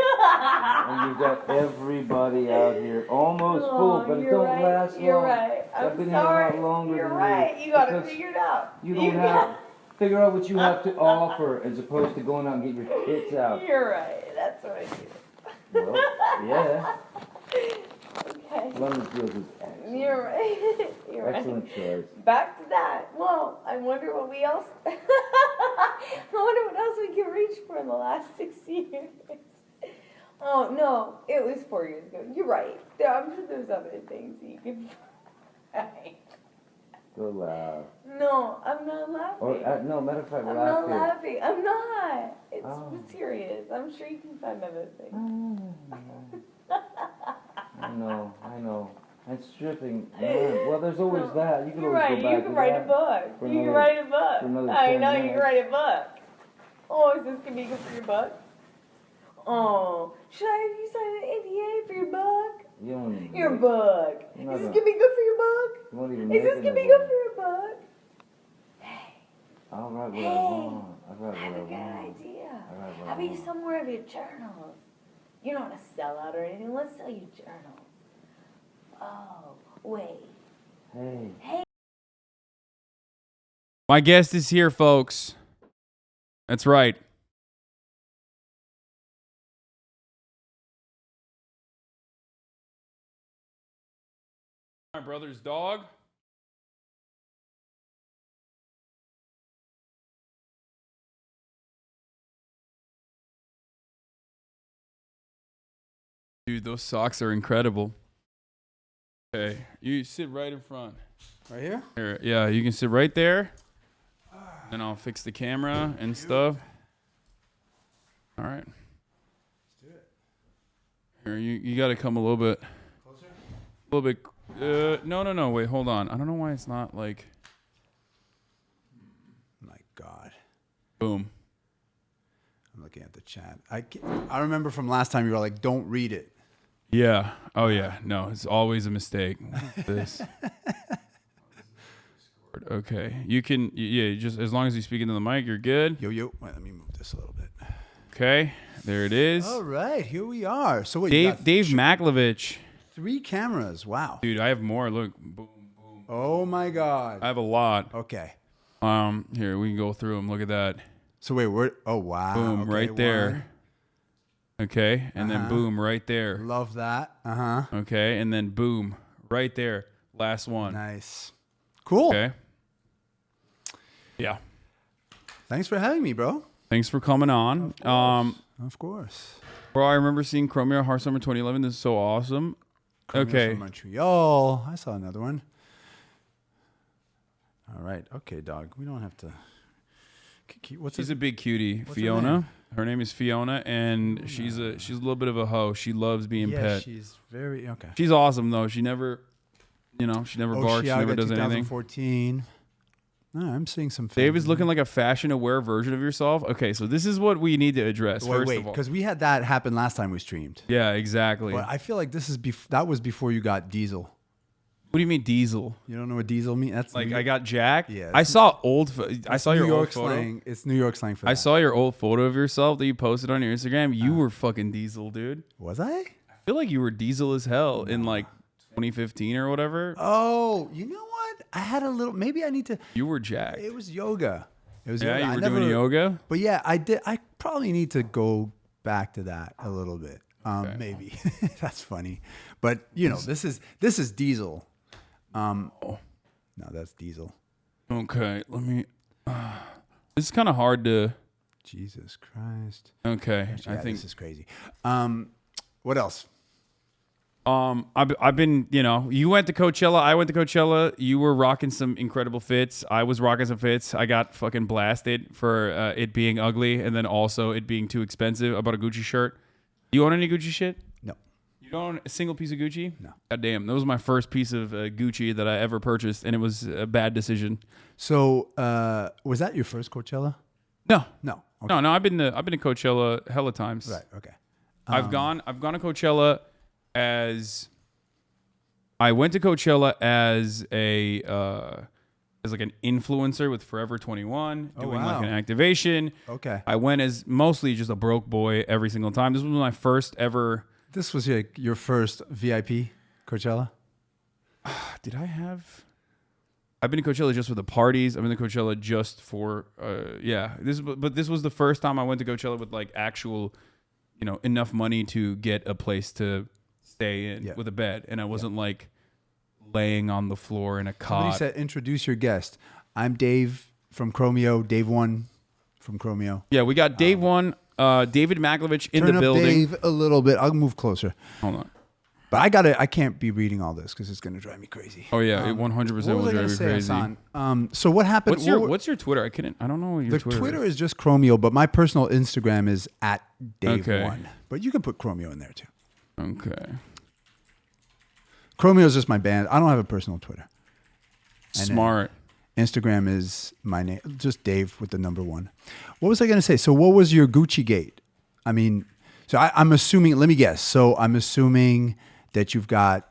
And you've got everybody out here almost full, but it you're don't right. last You're long. right. I've I'm been sorry. here a lot longer You're than right. you. You got it because figured out. You don't have. Figure out what you have to offer as opposed to going out and get your tits out. You're right. That's what I do. Well, yeah. Okay. Lemon fields is excellent. You're right. You're Excellent right. choice. Back to that. Well, I wonder what we else. I wonder what else we can reach for in the last 6 years. Oh no, it was 4 years ago. You're right. I'm sure there's other things you can find. Go laugh. No, I'm not laughing. Or, no, matter of fact, I'm laugh not here. laughing. I'm not. It's serious. I'm sure you can find other things. I know. And stripping, man. Well, there's always that. You can You're always right. go back You can to write that a book. for You can another- write a for book. another I 10 know you can minutes. write a book. Oh, is this gonna be good for your book? Oh, should I have you sign an NDA for your book? You don't need Your to- book. You're not Is this gonna- gonna be good for your book? You won't even Is make this it gonna be no good more. for your book? I'll write what I Hey, want. I'll write I have what I a good want. idea. I write what How I about you want. sell more of your journals? You don't want to sell out or anything. Let's sell you journals. Oh, wait. Hey. My guest is here, folks. That's right. My brother's dog. Dude, those socks are incredible. Okay, you sit right in front. Right here? Here, yeah, you can sit right there. Then I'll fix the camera and stuff. All right. Let's do it. Here, you got to come a little bit. Closer? A little bit. No. Wait, hold on. I don't know why it's not like. My God. Boom. I'm looking at the chat. I remember from last time you were like, don't read it. Yeah. Oh, yeah. No, it's always a mistake. This. Okay. You can, yeah, just as long as you speak into the mic, you're good. Yo. Wait, let me move this a little bit. Okay. There it is. All right. Here we are. So wait, Dave Macklovitch. 3 cameras. Wow. Dude, I have more. Look. Boom, boom. Oh, my God. I have a lot. Okay. Here, we can go through them. Look at that. So wait, oh, wow. Boom, okay, right there. one. Okay. And then boom, right there. Love that. Okay. And then boom, right there. Last one. Nice. Cool. Okay. Yeah. Thanks for having me, bro. Thanks for coming on. Of course. Bro, I remember seeing Chromeo Heart Summer 2011. This is so awesome. Chromeo's Okay. from Montreal. I saw another one. All right. Okay, dog. We don't have to. She's a big cutie, what's her Fiona. name? Her name is Fiona, and she's a little bit of a hoe. She loves being Yeah, pet. she's very okay. She's awesome though. She never, she never barks. She Oceaga never does anything. 2014. No, I'm seeing some. Dave is looking like a fashion-aware version of yourself. Okay, so this is what we need to address first of all. Because we had that happen last time we streamed. Yeah, exactly. But I feel like this is that was before you got Diesel. What do you mean Diesel? You don't know what Diesel means? That's like I got Jack. Yeah, I saw I saw your New York old photo. slang. It's New York slang for that. I saw your old photo of yourself that you posted on your Instagram. You were fucking Diesel, dude. Was I? I feel like you were Diesel as hell in like 2015 or whatever. Oh, you know what? I had a little. Maybe I need to. You were Jack. It was yoga. It was Yeah, yoga. you were doing yoga? But yeah, I did. I probably need to go back to that a little bit. Maybe that's funny, but this is Diesel. No, that's Diesel. Okay, let me. This is kind of hard to. Jesus Christ. Okay, Yeah, I think this is crazy. What else? I've been, you went to Coachella, I went to Coachella. You were rocking some incredible fits. I was rocking some fits. I got fucking blasted for it being ugly and then also it being too expensive. I bought a Gucci shirt. You own any Gucci shit? No. You don't own a single piece of Gucci? No. God damn, that was my first piece of Gucci that I ever purchased, and it was a bad decision. So, was that your first Coachella? No. Okay. No. I've been to Coachella hella times. Right. Okay. I've gone to Coachella I went to Coachella as like an influencer with Forever 21, doing like an activation. Okay. I went as mostly just a broke boy every single time. This was my first ever. This was your first VIP Coachella? Did I have? I've been to Coachella just for the parties. I've been to Coachella just for but this was the first time I went to Coachella with like actual, enough money to get a place to stay in with a bed, and I wasn't like laying on the floor in a cot. Somebody said, "Introduce your guest." I'm Dave from Chromeo. Dave1 from Chromeo. Yeah, we got Dave1, David Macklovitch in the Turn up building. Dave a little bit. I'll move closer. Hold on. But I can't be reading all this because it's going to drive me crazy. Oh yeah, it 100% will drive you crazy. So what happened? What's your Twitter? I don't know what your Twitter is just Chromeo, but my personal Instagram is at Dave1. But you can put Chromeo in there too. Okay. Chromeo is just my band. I don't have a personal Twitter. Smart. Instagram is my name, just Dave with the number 1. What was I going to say? So what was your Gucci gate? I mean, so I'm assuming, let me guess. So I'm assuming that you've got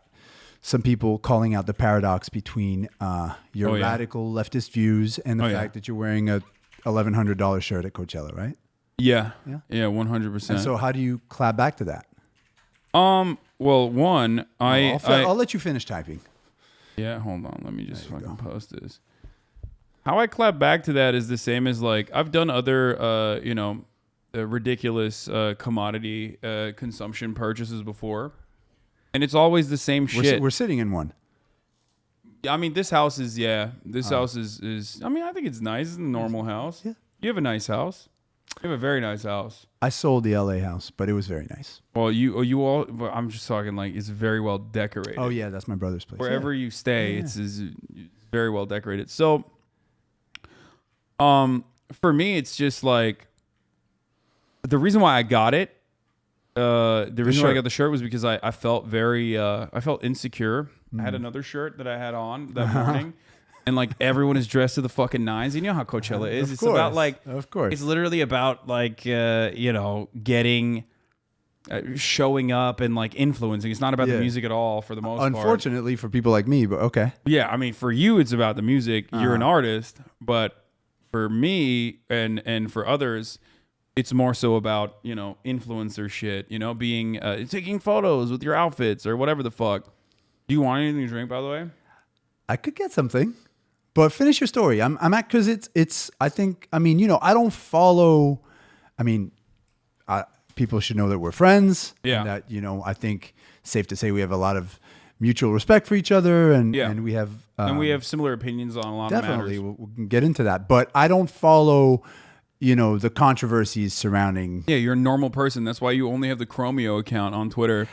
some people calling out the paradox between your radical leftist views and the fact that you're wearing a $1,100 shirt at Coachella, right? Yeah. 100%. And so how do you clap back to that? Well, one, I'll let you finish typing. Yeah, hold on. Let me just fucking post this. How I clap back to that is the same as like I've done other, ridiculous commodity consumption purchases before, and it's always the same shit. We're sitting in one. I mean, this house is house is. I mean, I think it's nice. It's a normal house. Yeah, you have a nice house. You have a very nice house. I sold the LA house, but it was very nice. Well, you all. I'm just talking like it's very well decorated. Oh yeah, that's my brother's place. Wherever you stay, it's very well decorated. So, for me, it's just like the reason why I got it. The reason why I got the shirt was because I felt very I felt insecure. I had another shirt that I had on that morning. And like everyone is dressed to the fucking nines. You know how Coachella is. It's about like, of course, it's literally about like, getting, showing up and like influencing. It's not about the music at all for the most part. Unfortunately for people like me, but okay. Yeah, I mean, for you, it's about the music. You're an artist, but for me and for others, it's more so about influencer shit. Being taking photos with your outfits or whatever the fuck. Do you want anything to drink, by the way? I could get something. But finish your story. I'm at because it's. I think. I mean, I don't follow. I mean, people should know that we're friends. Yeah. And that I think safe to say we have a lot of mutual respect for each other, and we have similar opinions on a lot of matters. Definitely, we can get into that. But I don't follow. The controversies surrounding. Yeah, you're a normal person. That's why you only have the Chromeo account on Twitter.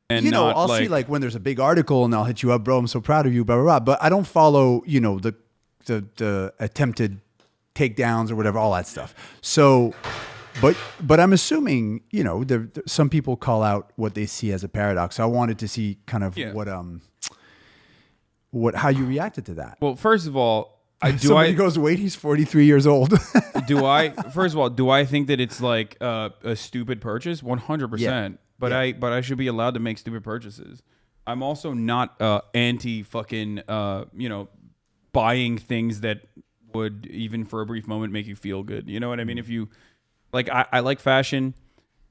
And I'll see like when there's a big article, and I'll hit you up, bro. I'm so proud of you, blah blah blah. But I don't follow. The attempted takedowns or whatever, all that stuff. So, but I'm assuming, some people call out what they see as a paradox. So I wanted to see kind of how you reacted to that. Well, first of all, somebody goes, wait, he's 43 years old. Do I think that it's like a stupid purchase? 100%. But I should be allowed to make stupid purchases. I'm also not anti fucking buying things that would even for a brief moment make you feel good. You know what I mean? If you like, I like fashion.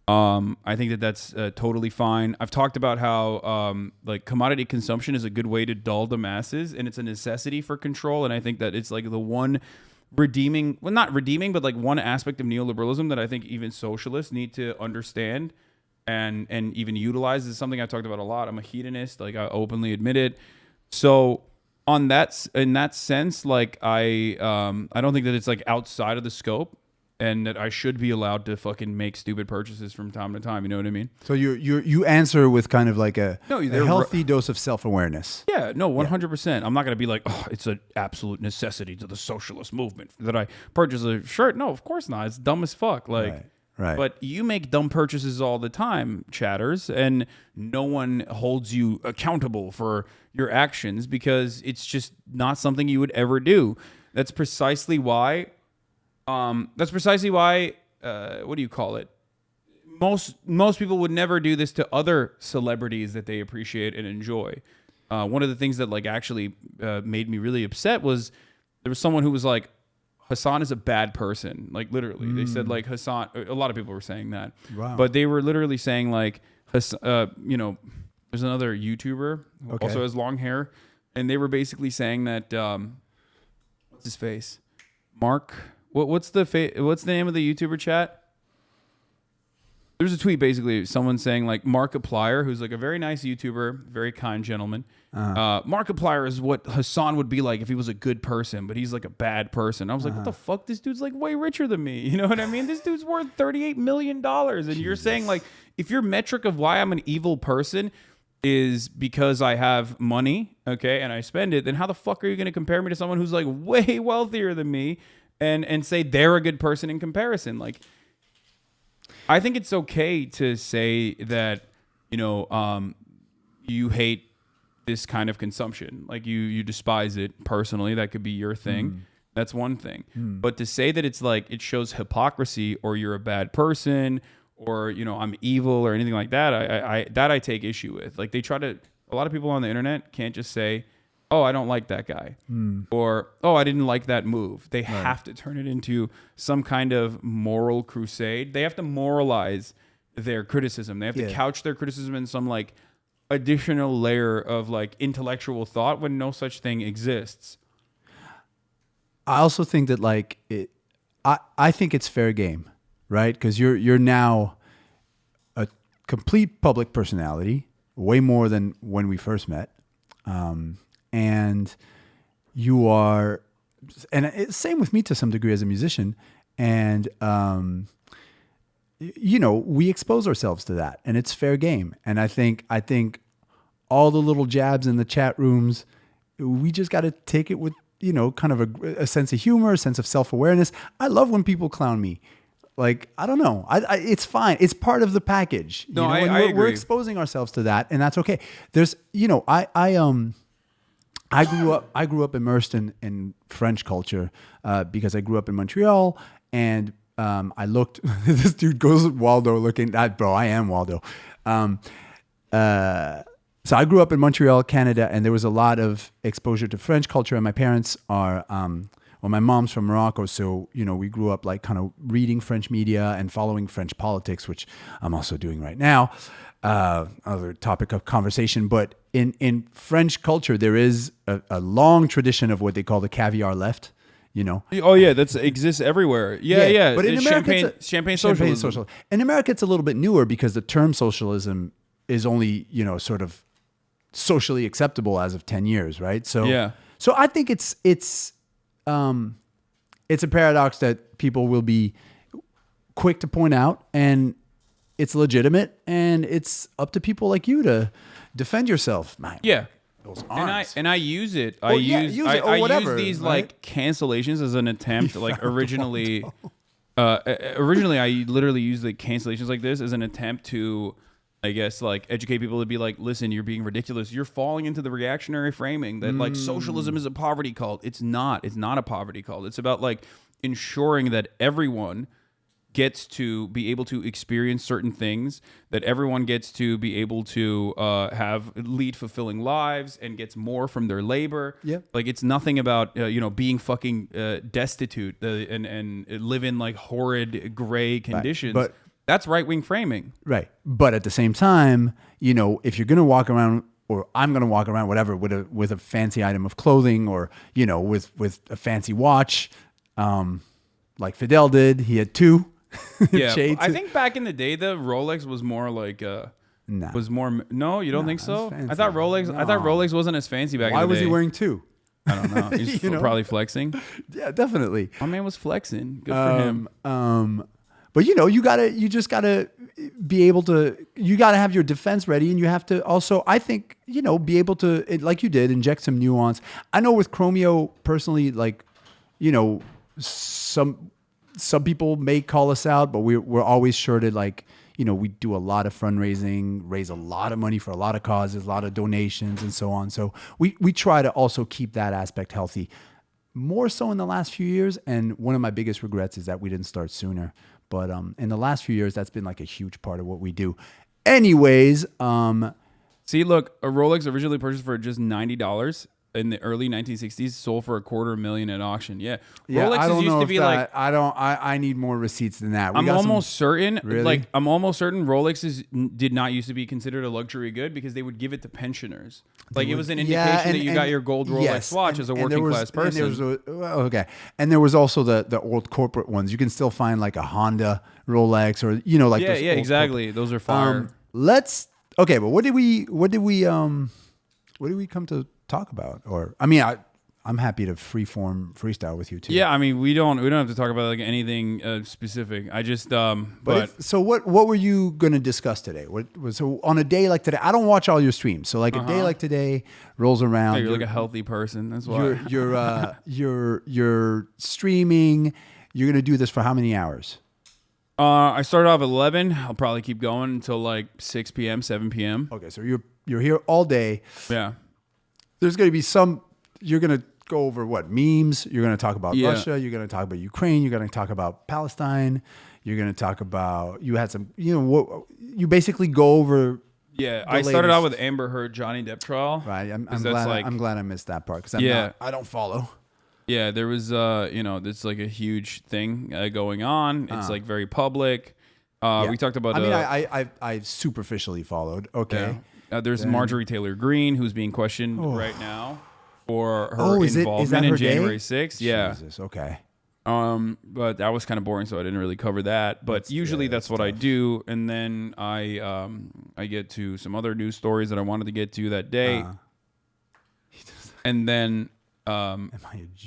I think that's totally fine. I've talked about how like commodity consumption is a good way to dull the masses, and it's a necessity for control. And I think that it's like the one redeeming, well, not redeeming, but like one aspect of neoliberalism that I think even socialists need to understand and even utilize. This is something I talked about a lot. I'm a hedonist, like I openly admit it. So in that sense, like I don't think that it's like outside of the scope, and that I should be allowed to fucking make stupid purchases from time to time. You know what I mean? So you answer with kind of like a healthy dose of self-awareness. Yeah, no, 100%. I'm not gonna be like, oh, it's an absolute necessity to the socialist movement that I purchase a shirt. No, of course not. It's dumb as fuck. Like. Right. But you make dumb purchases all the time, chatters, and no one holds you accountable for your actions because it's just not something you would ever do. That's precisely why. What do you call it? Most people would never do this to other celebrities that they appreciate and enjoy. One of the things that like actually made me really upset was there was someone who was like, Hasan is a bad person. Like literally, they said like Hasan. A lot of people were saying that, but they were literally saying like, there's another YouTuber who also has long hair, and they were basically saying that his face? Mark. What's the name of the YouTuber chat? There's a tweet basically, someone saying like Markiplier, who's like a very nice YouTuber, very kind gentleman. Markiplier is what Hasan would be like if he was a good person, but he's like a bad person. I was like, what the fuck? This dude's like way richer than me. You know what I mean? This dude's worth $38 million. And you're saying like, if your metric of why I'm an evil person is because I have money, okay, and I spend it, then how the fuck are you going to compare me to someone who's like way wealthier than me and say they're a good person in comparison? Like, I think it's okay to say that, you know, you hate this kind of consumption. Like you despise it personally. That could be your thing. That's one thing. But to say that it's like it shows hypocrisy or you're a bad person or, you know, I'm evil or anything like that, I take issue with. Like a lot of people on the internet can't just say, oh, I don't like that guy. Or, oh, I didn't like that move. They have to turn it into some kind of moral crusade. They have to moralize their criticism. They have to couch their criticism in some like additional layer of like intellectual thought when no such thing exists. I also think that like I think it's fair game, right? Because you're now a complete public personality, way more than when we first met. And you are, and it's same with me to some degree as a musician. And, you know, we expose ourselves to that and it's fair game. And I think all the little jabs in the chat rooms, we just got to take it with, you know, kind of a sense of humor, a sense of self-awareness. I love when people clown me. Like, I don't know. It's fine. It's part of the package. No, you know? I We're agree. exposing ourselves to that and that's okay. There's, you know, I grew up immersed in French culture because I grew up in Montreal, and I looked. This dude goes Waldo looking. Bro, I am Waldo. So I grew up in Montreal, Canada, and there was a lot of exposure to French culture. And my parents are, well, my mom's from Morocco, so you know we grew up like kind of reading French media and following French politics, which I'm also doing right now. Other topic of conversation, but in French culture, there is a long tradition of what they call the caviar left, you know? Oh yeah, that exists everywhere. Yeah. But in It's America, champagne socialism. social. In America, it's a little bit newer because the term socialism is only, you know, sort of socially acceptable as of 10 years, right? So, so I think it's a paradox that people will be quick to point out, and it's legitimate, and it's up to people like you to defend yourself. Man, those arms. And I use it. Well, use it or I whatever, use these right? like cancellations as an attempt. Like originally, I literally used the cancellations like this as an attempt to, I guess, like educate people to be like, listen, you're being ridiculous. You're falling into the reactionary framing that like socialism is a poverty cult. It's not. It's not a poverty cult. It's about like ensuring that everyone gets to be able to experience certain things, that everyone gets to be able to lead fulfilling lives and gets more from their labor. Like it's nothing about you know, being fucking destitute and live in like horrid gray conditions. But that's right-wing framing. Right. But at the same time, you know, if you're going to walk around, or I'm going to walk around, whatever, with a fancy item of clothing, or, you know, with a fancy watch, like Fidel did, he had two. Yeah, I think back in the day, the Rolex was more like was more. No, you don't think so? I thought Rolex wasn't as fancy back in the day. Why was he wearing two? I don't know. He's probably flexing. Yeah, definitely. My man was flexing. Good for him. But you know, you just gotta be able to. You gotta have your defense ready, and you have to also, I think, you know, be able to, like you did, inject some nuance. I know with Chromeo personally, like, you know, some people may call us out, but we're always sure to, like, you know, we do a lot of fundraising, raise a lot of money for a lot of causes, a lot of donations and so on. So we try to also keep that aspect healthy, more so in the last few years. And one of my biggest regrets is that we didn't start sooner. But in the last few years, that's been like a huge part of what we do. Anyways, see, look, a Rolex originally purchased for just $90. in the early 1960s sold for $250,000 at auction. Yeah, Yeah, I Rolexes don't used know to if be that, I need more receipts than that. We I'm got some- almost certain, Really? like I'm almost certain Rolexes did not used to be considered a luxury good because they would give it to pensioners. Like it was an indication that you got your gold Rolex watch as a working class person. Okay, and there was also the old corporate ones. You can still find like a Honda Rolex or like yeah, those yeah, old exactly. Those are fire. Okay, but what did we come to talk about? Or I mean, I'm happy to freestyle with you too. Yeah, I mean, we don't have to talk about like anything specific. I just so what were you going to discuss today? So on a day like today, I don't watch all your streams. So like a day like today rolls around. Yeah, you're like a healthy person. That's why you're streaming. You're going to do this for how many hours? I started off at 11. I'll probably keep going until like 6 p.m., 7 p.m. Okay, so you're here all day. Yeah. There's going to be you're going to go over what? Memes. You're going to talk about Russia. You're going to talk about Ukraine. You're going to talk about Palestine. You're going to talk about, you had some, you basically go over. Yeah, I started out with Amber Heard Johnny Depp trial. Right. I'm glad I missed that part because I don't follow. Yeah, there was, it's like a huge thing going on. It's like very public. We talked about. I mean, I superficially followed. Okay. Yeah. There's Marjorie Taylor Greene who's being questioned right now for her involvement in January 6th. Yeah. Jesus. Okay. But that was kind of boring, so I didn't really cover that. But usually that's what I do, and then I get to some other news stories that I wanted to get to that day, and then. And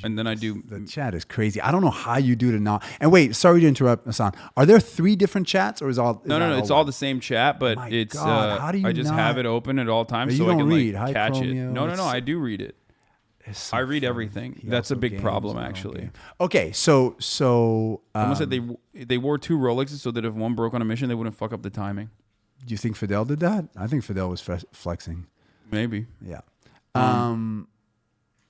then I do. The chat is crazy. I don't know how you do to not. And wait, sorry to interrupt, Hasan. Are there 3 different chats, or is all? No. It's all the same chat, but it's. God, how do you I just have it open at all times so I can like catch it. No. I do read it. So I read everything. That's a big problem, actually. Okay, so someone said they wore 2 Rolexes so that if one broke on a mission, they wouldn't fuck up the timing. Do you think Fidel did that? I think Fidel was flexing. Maybe. Yeah.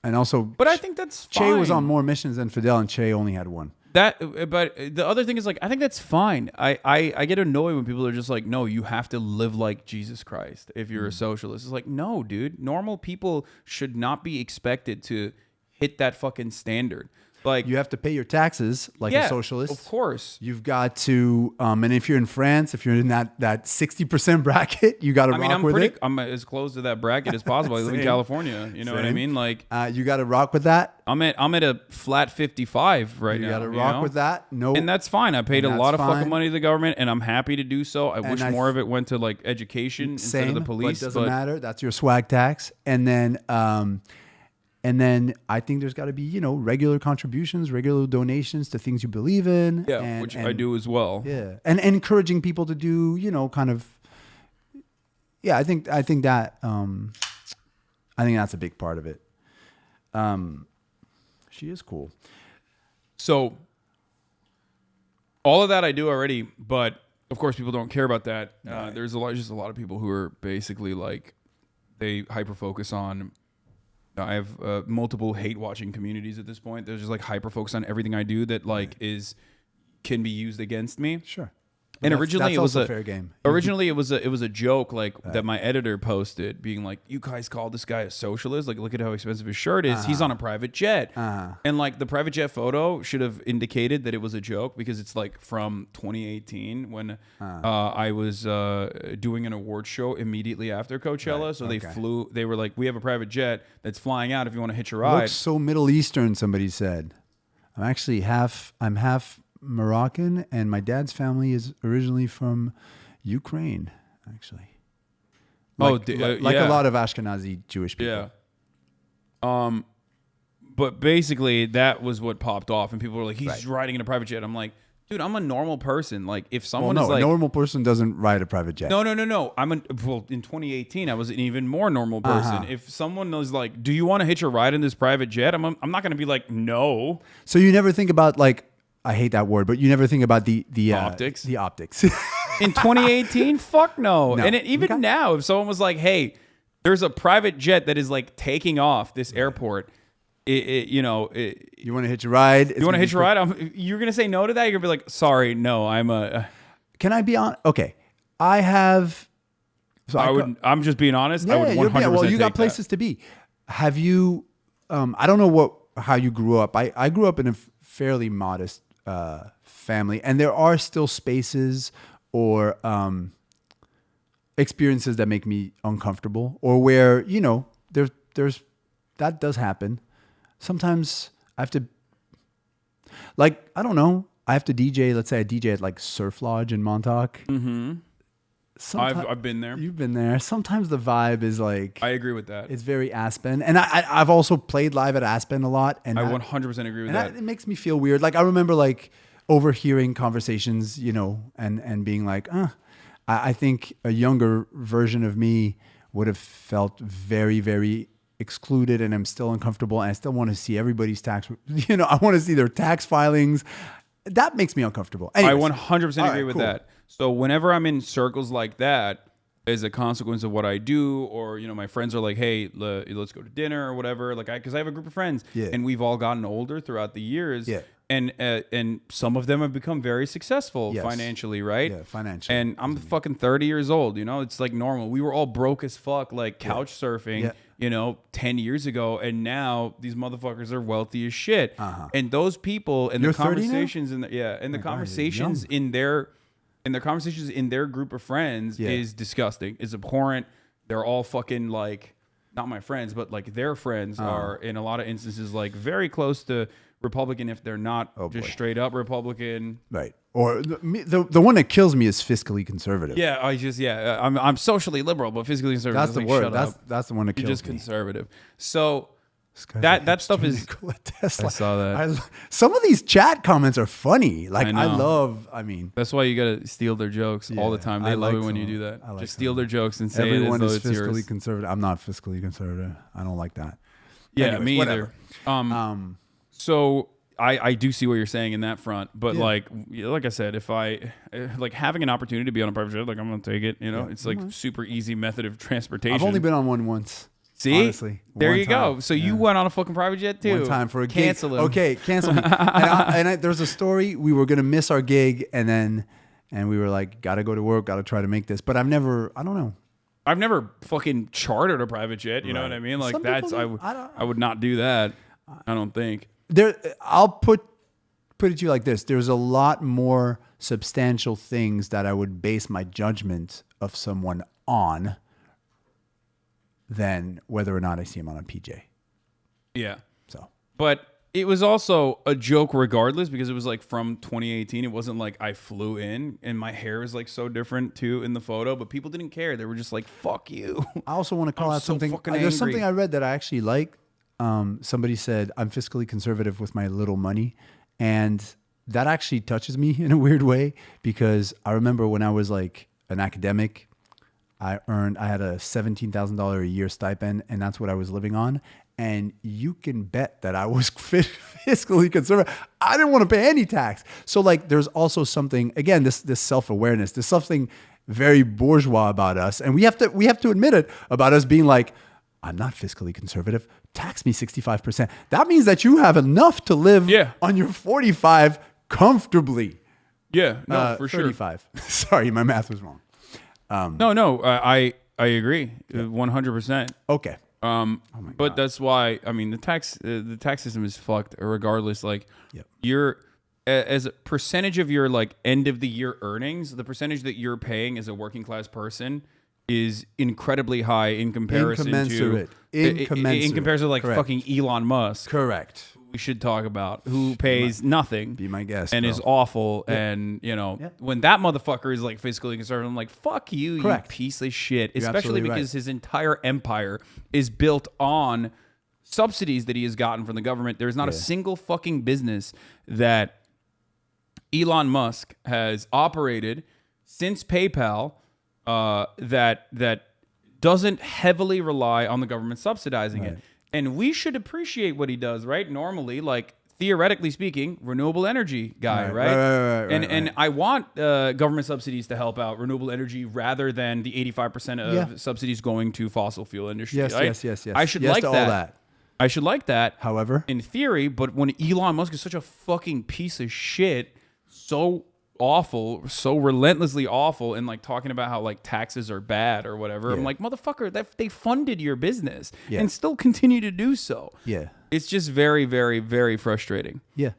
And also, but I think that's fine. Che was on more missions than Fidel, and Che only had 1. But the other thing is like I think that's fine. I get annoyed when people are just like, no, you have to live like Jesus Christ if you're a socialist. It's like, no, dude. Normal people should not be expected to hit that fucking standard. Like you have to pay your taxes like a socialist. Of course. You've got to and if you're in France, if you're in that 60% bracket, you got to rock with it. I'm as close to that bracket as possible. I live in California, you know what I mean? Like you got to rock with that. I'm at a flat 55 right now. You got to rock with that. No. And that's fine. I paid a lot of fucking money to the government and I'm happy to do so. I wish more of it went to like education instead of the police, but it doesn't matter. That's your swag tax. And then I think there's got to be, regular contributions, regular donations to things you believe in. Yeah, which I do as well. Yeah, and encouraging people to do, kind of. Yeah, I think that I think that's a big part of it. She is cool. So all of that I do already, but of course people don't care about that. Right. There's a lot of people who are basically like they hyper focus on. I have multiple hate watching communities at this point. They're just like hyper focused on everything I do that like can be used against me. Sure. And originally it was a fair game. Originally it was a joke like that my editor posted being like, you guys call this guy a socialist? Like look at how expensive his shirt is. He's on a private jet. And like the private jet photo should have indicated that it was a joke because it's like from 2018 when I was doing an award show immediitly after Coachella. Right. So they were like, we have a private jet that's flying out if you want to hitch a ride. Looks so Middle Eastern, somebody said. I'm half Moroccan, and my dad's family is originally from Ukraine, actually. Like a lot of Ashkenazi Jewish people. Yeah. But basically, that was what popped off, and people were like, "He's riding in a private jet." I'm like, dude, I'm a normal person. Like, if someone is like, a normal person doesn't ride a private jet. No. In 2018, I was an even more normal person. If someone was like, "Do you want to hitch a ride in this private jet?" I'm not going to be like, "No." So you never think about like. I hate that word, but you never think about the optics. The optics. In 2018, fuck no. And even now, if someone was like, "Hey, there's a private jet that is like taking off this airport," you want to hitch a ride? You want to hitch a ride? You're gonna say no to that? You're gonna be like, "Sorry, no, I'm a." Can I be on? Okay, I have. So I'm just being honest. I would 100%. Well, you got places to be. Have you? I don't know how you grew up. I grew up in a fairly modest family, and there are still spaces or experiences that make me uncomfortable, or where there's that does happen. Sometimes I have to, like, I don't know. I have to DJ. Let's say I DJ at like Surf Lodge in Montauk. Mm-hmm. I've been there. You've been there. Sometimes the vibe is like, I agree with that. It's very Aspen, and I've also played live at Aspen a lot, and I 100% agree with that. It makes me feel weird. Like I remember like overhearing conversations, and being like, I think a younger version of me would have felt very, very excluded, and I'm still uncomfortable, and I still want to see everybody's tax. I want to see their tax filings. That makes me uncomfortable. Anyways, I 100% agree with that. So whenever I'm in circles like that, as a consequence of what I do, or my friends are like, "Hey, let's go to dinner or whatever," like because I have a group of friends, and we've all gotten older throughout the years, and some of them have become very successful financially, right? Yeah, financially. And I'm fucking 30 years old. It's like normal. We were all broke as fuck, like couch surfing. 10 years ago, and now these motherfuckers are wealthy as shit. And those people and the conversations the conversations in their group of friends is disgusting. Is abhorrent. They're all fucking like, not my friends, but like their friends are in a lot of instances like very close to Republican if they're not just straight up Republican. Right. Or the one that kills me is fiscally conservative. Yeah, I'm socially liberal, but fiscally conservative. That's the word. That's the one that kills me. You're just conservative. So that stuff is. I saw that. Some of these chat comments are funny. Like I mean, that's why you gotta steal their jokes all the time. They love it when you do that. Just steal their jokes and say everyone is it's fiscally yours. conservative. I'm not fiscally conservative. I don't like that. Yeah, Anyways, me whatever. either. So I do see what you're saying in that front, but like I said, if I like having an opportunity to be on a private jet, like I'm gonna take it. It's like super easy method of transportation. I've only been on one once. See, honestly, there you go. So you went on a fucking private jet too. One time for a gig. Cancel him. Okay, cancel me. There's a story. We were gonna miss our gig, and we were like, gotta go to work, gotta try to make this. But I don't know. I've never fucking chartered a private jet. You know what I mean? Like I would not do that. I don't think. I'll put it to you like this. There's a lot more substantial things that I would base my judgment of someone on than whether or not I see him on a PJ. Yeah. So, but it was also a joke regardless, because it was like from 2018. It wasn't like I flew in and my hair is like so different too in the photo, but people didn't care. They were just like, fuck you. I also want to call out something. There's something I read that I actually like. Somebody said, I'm fiscally conservative with my little money. And that actually touches me in a weird way, because I remember when I was like an academic, I had a $17,000 a year stipend, and that's what I was living on. And you can bet that I was fiscally conservative. I didn't want to pay any tax. So like, there's also something, again, this self-awareness, there's something very bourgeois about us. And we have to admit it about us being like, I'm not fiscally conservative. Tax me 65%. That means that you have enough to live on your 45 comfortably. Yeah, no, for 35. Sorry, my math was wrong. No, I agree 100%. Okay. But that's why, I mean, the tax system is fucked regardless. Like you're as a percentage of your like end of the year earnings, the percentage that you're paying as a working class person is incredibly high in comparison to like Correct. fucking Elon Musk. Correct. We should talk about, who pays nothing. Be my guest. And bro. is awful. And when that motherfucker is like fiscally conservative, I'm like, fuck you, Correct. you piece of shit. You're Especially because right. his entire empire is built on subsidies that he has gotten from the government. There's not a single fucking business that Elon Musk has operated since PayPal that doesn't heavily rely on the government subsidizing it. And we should appreciate what he does, right? Normally, like theoretically speaking, renewable energy guy, right? And I want government subsidies to help out renewable energy rather than the 85% of subsidies going to fossil fuel industry. Yes, right? yes. I should like to that. all that. I should like that. However, in theory, but when Elon Musk is such a fucking piece of shit, so awful, so relentlessly awful, and like talking about how like taxes are bad or whatever. I'm like, motherfucker, they funded your business and still continue to do so. Yeah. It's just very, very, very frustrating. Yeah.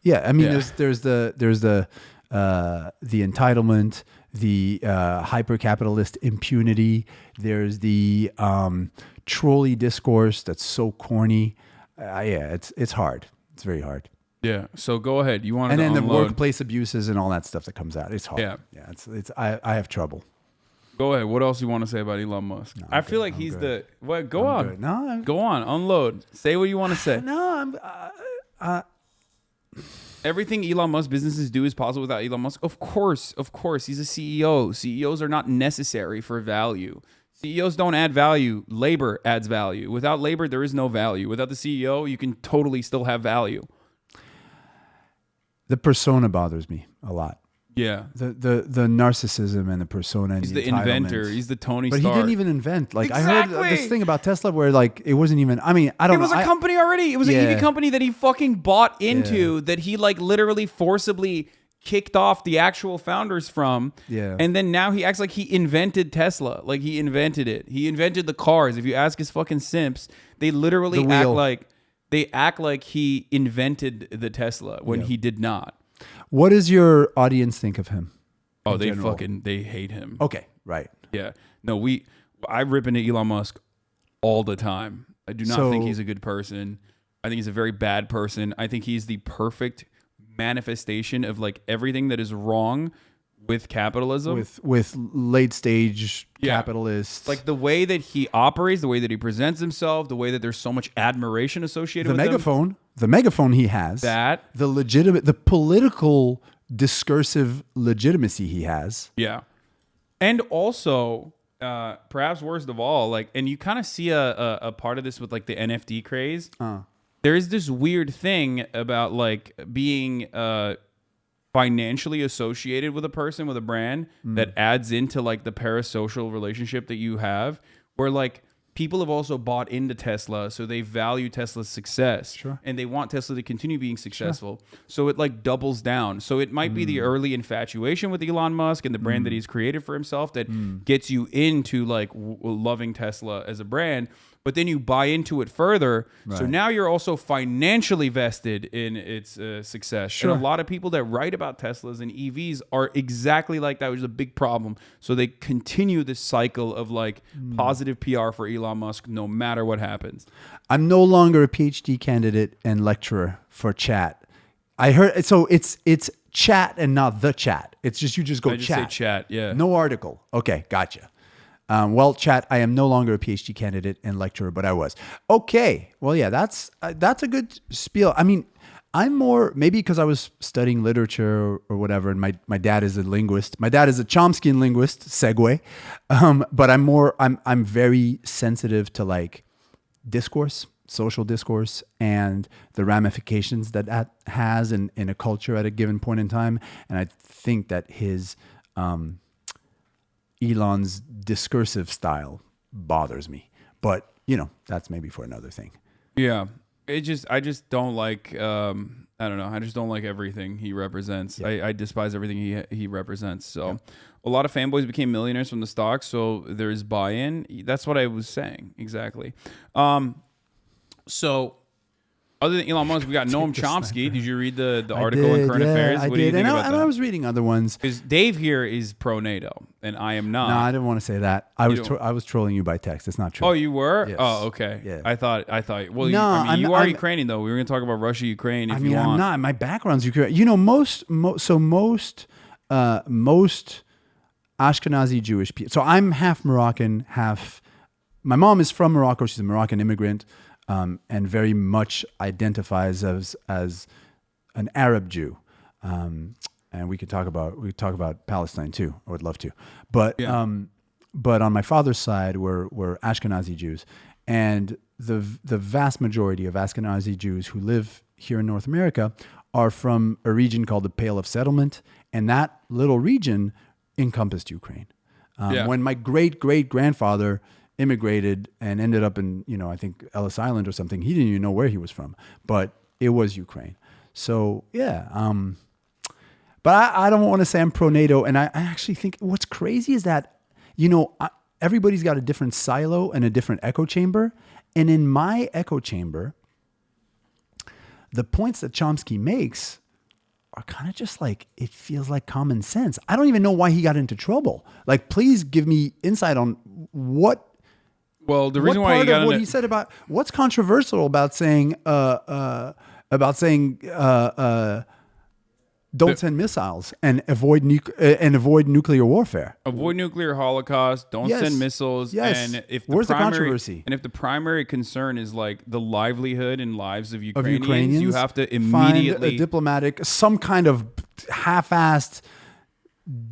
Yeah. I mean, there's the entitlement, the hyper capitalist impunity. There's the trolley discourse that's so corny. It's hard. It's very hard. Yeah. So go ahead. You want and to then unload. the workplace abuses and all that stuff that comes out. It's hard. Yeah. Yeah. I have trouble. Go ahead. What else you want to say about Elon Musk? I feel like he's the. What? Go on. Good. No, go on. Unload. Say what you want to say. No, Everything Elon Musk businesses do is possible without Elon Musk. Of course. He's a CEO. CEOs are not necessary for value. CEOs don't add value. Labor adds value. Without labor, there is no value. Without the CEO, you can totally still have value. The persona bothers me a lot. Yeah. The narcissism and the persona. And He's the inventor. He's the Tony But Stark. he didn't even invent. Like Exactly. I heard this thing about Tesla where like it wasn't even. I mean, I don't know. It was a company already. It was an EV company that he fucking bought into that he like literally forcibly kicked off the actual founders from. Yeah. And then now he acts like he invented Tesla. Like he invented it. He invented the cars. If you ask his fucking simps, they literally act like he invented the Tesla when he did not. What does your audience think of him? Oh, they hate him. Okay, right. Yeah. No, I rip into Elon Musk all the time. I do not think he's a good person. I think he's a very bad person. I think he's the perfect manifestation of like everything that is wrong with capitalism. With late stage capitalists. Like the way that he operates, the way that he presents himself, the way that there's so much admiration associated with him. The megaphone he has. The political discursive legitimacy he has. Yeah. And also, perhaps worst of all, like, and you kind of see a part of this with like the NFT craze. There is this weird thing about like being financially associated with a person, with a brand that adds into like the parasocial relationship that you have, where like people have also bought into Tesla, so they value Tesla's success, and they want Tesla to continue being successful. So it like doubles down. So it might be the early infatuation with Elon Musk and the brand that he's created for himself that gets you into like loving Tesla as a brand. But then you buy into it further. Right. So now you're also financially vested in its success. And a lot of people that write about Teslas and EVs are exactly like that, which is a big problem. So they continue this cycle of like positive PR for Elon Musk no matter what happens. I'm no longer a PhD candidate and lecturer for chat. I heard, so it's chat and not the chat. It's just, you just go chat. Say chat, yeah. No article. Okay, gotcha. Well, chat, I am no longer a PhD candidate and lecturer, but I was. Okay. Well, yeah, that's a good spiel. I mean, I'm more, maybe because I was studying literature or whatever, and my dad is a linguist. My dad is a Chomskyan linguist, segue. But I'm very sensitive to like discourse, social discourse, and the ramifications that has in a culture at a given point in time. And I think that his... Elon's discursive style bothers me, but you know, that's maybe for another thing. Yeah. I just don't like, I don't know. I just don't like everything he represents. Yeah. I despise everything he represents. So a lot of fanboys became millionaires from the stock. So there's buy-in. That's what I was saying. Exactly. So other than Elon Musk, we got Noam Chomsky. Did you read the article in Current Affairs? What do you think about that? I was reading other ones. Because Dave here is pro NATO, and I am not. No, I didn't want to say that. I was trolling you by text. It's not true. Oh, you were? Yes. Oh, okay. Yeah. I thought. Well, no, you are Ukrainian though. We were going to talk about Russia, Ukraine. If you want. I'm not. My background's Ukraine. You know, most Ashkenazi Jewish people. So I'm half Moroccan, half. My mom is from Morocco. She's a Moroccan immigrant. And very much identifies as an Arab Jew, and we could talk about Palestine too. I would love to, but on my father's side, we're Ashkenazi Jews, and the vast majority of Ashkenazi Jews who live here in North America are from a region called the Pale of Settlement, and that little region encompassed Ukraine. When my great-great-grandfather immigrated and ended up in, I think Ellis Island or something. He didn't even know where he was from, but it was Ukraine. So yeah. But I don't want to say I'm pro NATO. And I actually think what's crazy is that, you know, everybody's got a different silo and a different echo chamber. And in my echo chamber, the points that Chomsky makes are kind of just like, it feels like common sense. I don't even know why he got into trouble. Like, please give me insight on what. Well, the reason why he got what he said about what's controversial about saying don't send missiles and avoid nuclear warfare. Avoid nuclear holocaust. Don't send missiles. Yes. And if Where's the controversy? And if the primary concern is like the livelihood and lives of Ukrainians, you have to immediately find some kind of half-assed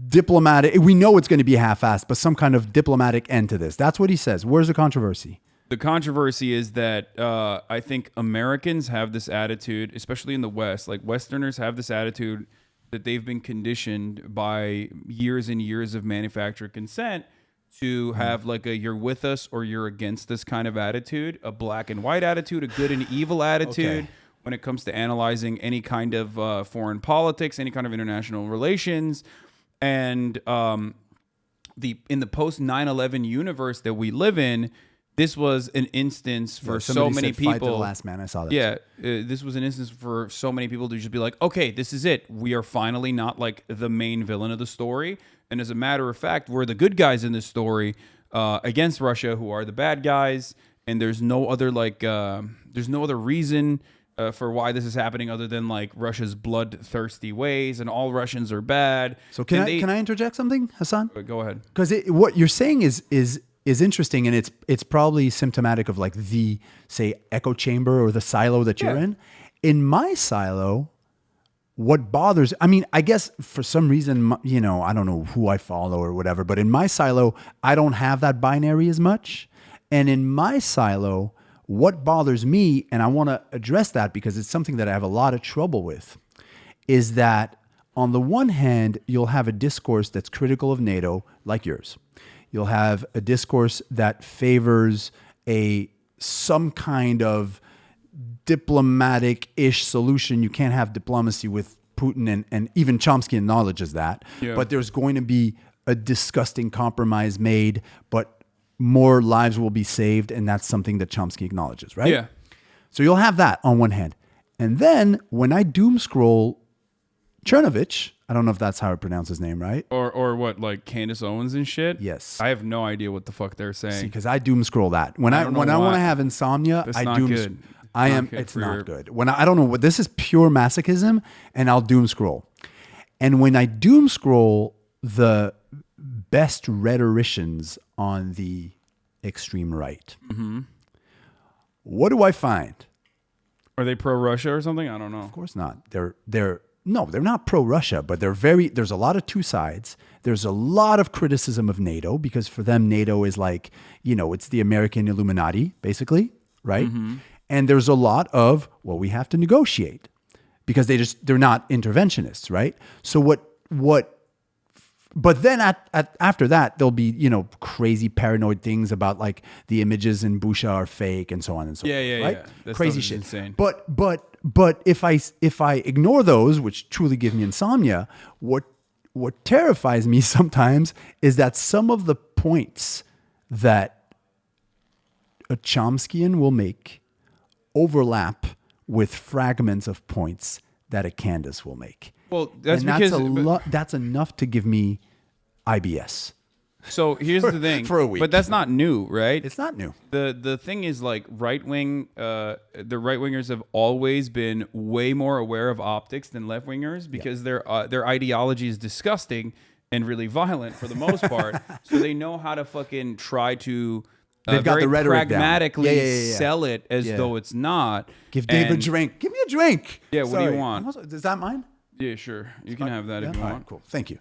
diplomatic. We know it's going to be half-assed, but some kind of diplomatic end to this. That's what he says. Where's the controversy? The controversy is that I think Americans have this attitude, especially in the West, like Westerners have this attitude that they've been conditioned by years and years of manufactured consent to have like a you're with us or you're against us kind of attitude, a black and white attitude, a good and evil attitude when it comes to analyzing any kind of foreign politics, any kind of international relations. And in the post 9/11 universe that we live in, this was an instance for so many people. Fight to the last man. I saw that. Yeah, this was an instance for so many people to just be like, okay, this is it. We are finally not like the main villain of the story. And as a matter of fact, we're the good guys in this story against Russia, who are the bad guys. And there's no other reason for why this is happening other than like Russia's bloodthirsty ways, and all Russians are bad. So can I interject something, Hasan? Go ahead. Because what you're saying is interesting, and it's probably symptomatic of like the, say, echo chamber or the silo that you're in. In my silo, what bothers, I mean, I guess for some reason, you know, I don't know who I follow or whatever, but in my silo, I don't have that binary as much. And in my silo, what bothers me, and I want to address that because it's something that I have a lot of trouble with, is that on the one hand, you'll have a discourse that's critical of NATO, like yours. You'll have a discourse that favors some kind of diplomatic-ish solution. You can't have diplomacy with Putin, and even Chomsky acknowledges that. Yeah. But there's going to be a disgusting compromise made, but more lives will be saved, and that's something that Chomsky acknowledges, right? Yeah. So you'll have that on one hand. And then when I doom scroll Chernovich, I don't know if that's how I pronounce his name, right? Or what, like Candace Owens and shit? Yes. I have no idea what the fuck they're saying. See, because I doom scroll that. When I want to have insomnia, That's I not doom. good. It's not good. When I don't know what this is, pure masochism, and I'll doom scroll. And when I doom scroll the best rhetoricians on the extreme right, what do I find? Are they pro-Russia or something? I don't know. Of course not. They're not pro-Russia, but there's a lot of two sides. There's a lot of criticism of NATO because for them, NATO is like, you know, it's the American Illuminati, basically, right? And there's a lot of, well, we have to negotiate because they're not interventionists, right? So but then after that, there'll be, you know, crazy paranoid things about like the images in Busha are fake and so on and so forth. Right? Yeah. That Crazy stuff is shit. insane. But if I ignore those, which truly give me insomnia, what terrifies me sometimes is that some of the points that a Chomskyan will make overlap with fragments of points that a Candace will make. Well, that's that's enough to give me IBS. So here's the thing. For a week. But that's not new, right? It's not new. The thing is like the right wingers have always been way more aware of optics than left wingers because their ideology is disgusting and really violent for the most part. So they know how to fucking try to They've got very the rhetoric pragmatically down. sell it as though it's not. Give Dave a drink. Give me a drink. Yeah, what do you want? Is that mine? Yeah, sure. You can have that if you All want. right, cool. Thank you.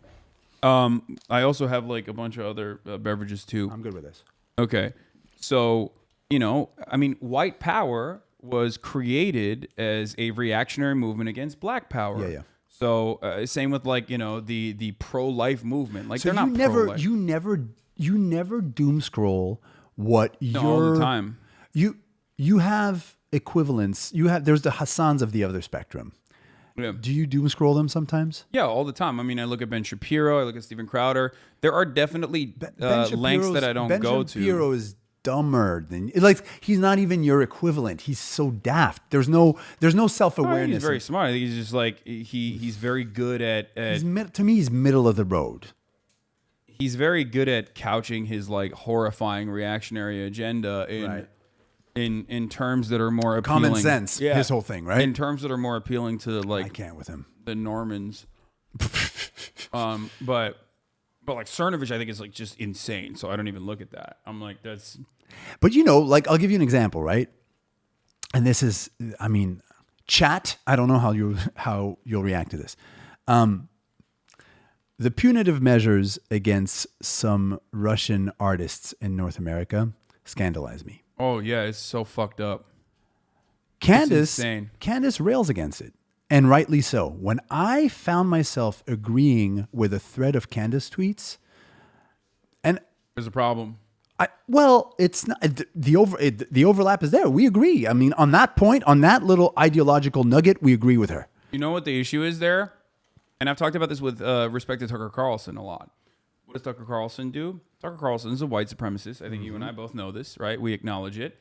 I also have like a bunch of other beverages too. I'm good with this. Okay. So, you know, I mean, white power was created as a reactionary movement against black power. Yeah. So, same with like, you know, the pro-life movement. Like So they're not pro-life. you never doom scroll what all the time. You have equivalents. There's the Hasans of the other spectrum. Yeah. Do you doom scroll them sometimes? Yeah, all the time. I mean, I look at Ben Shapiro, I look at Steven Crowder. There are definitely lengths that I don't go to. Ben Shapiro is dumber than he's not even your equivalent. He's so daft. There's no self-awareness. He's very smart. I think he's just like he's very good at to me he's middle of the road. He's very good at couching his like horrifying reactionary agenda in terms that are more appealing. Common sense. Yeah. His whole thing, right? In terms that are more appealing to like I can't with him. The Normans. But like Cernovich, I think is like just insane. So I don't even look at that. I'm like, that's. But like I'll give you an example, right? And this is, I mean, chat. I don't know how you'll react to this. The punitive measures against some Russian artists in North America scandalize me. Oh yeah, it's so fucked up. Candace rails against it. And rightly so. When I found myself agreeing with a thread of Candace tweets, and there's a problem. It's not the overlap is there. We agree. I mean, on that point, on that little ideological nugget, we agree with her. You know what the issue is there? And I've talked about this with respect to Tucker Carlson a lot. What does Tucker Carlson do? Tucker Carlson is a white supremacist. I think you and I both know this, right? We acknowledge it.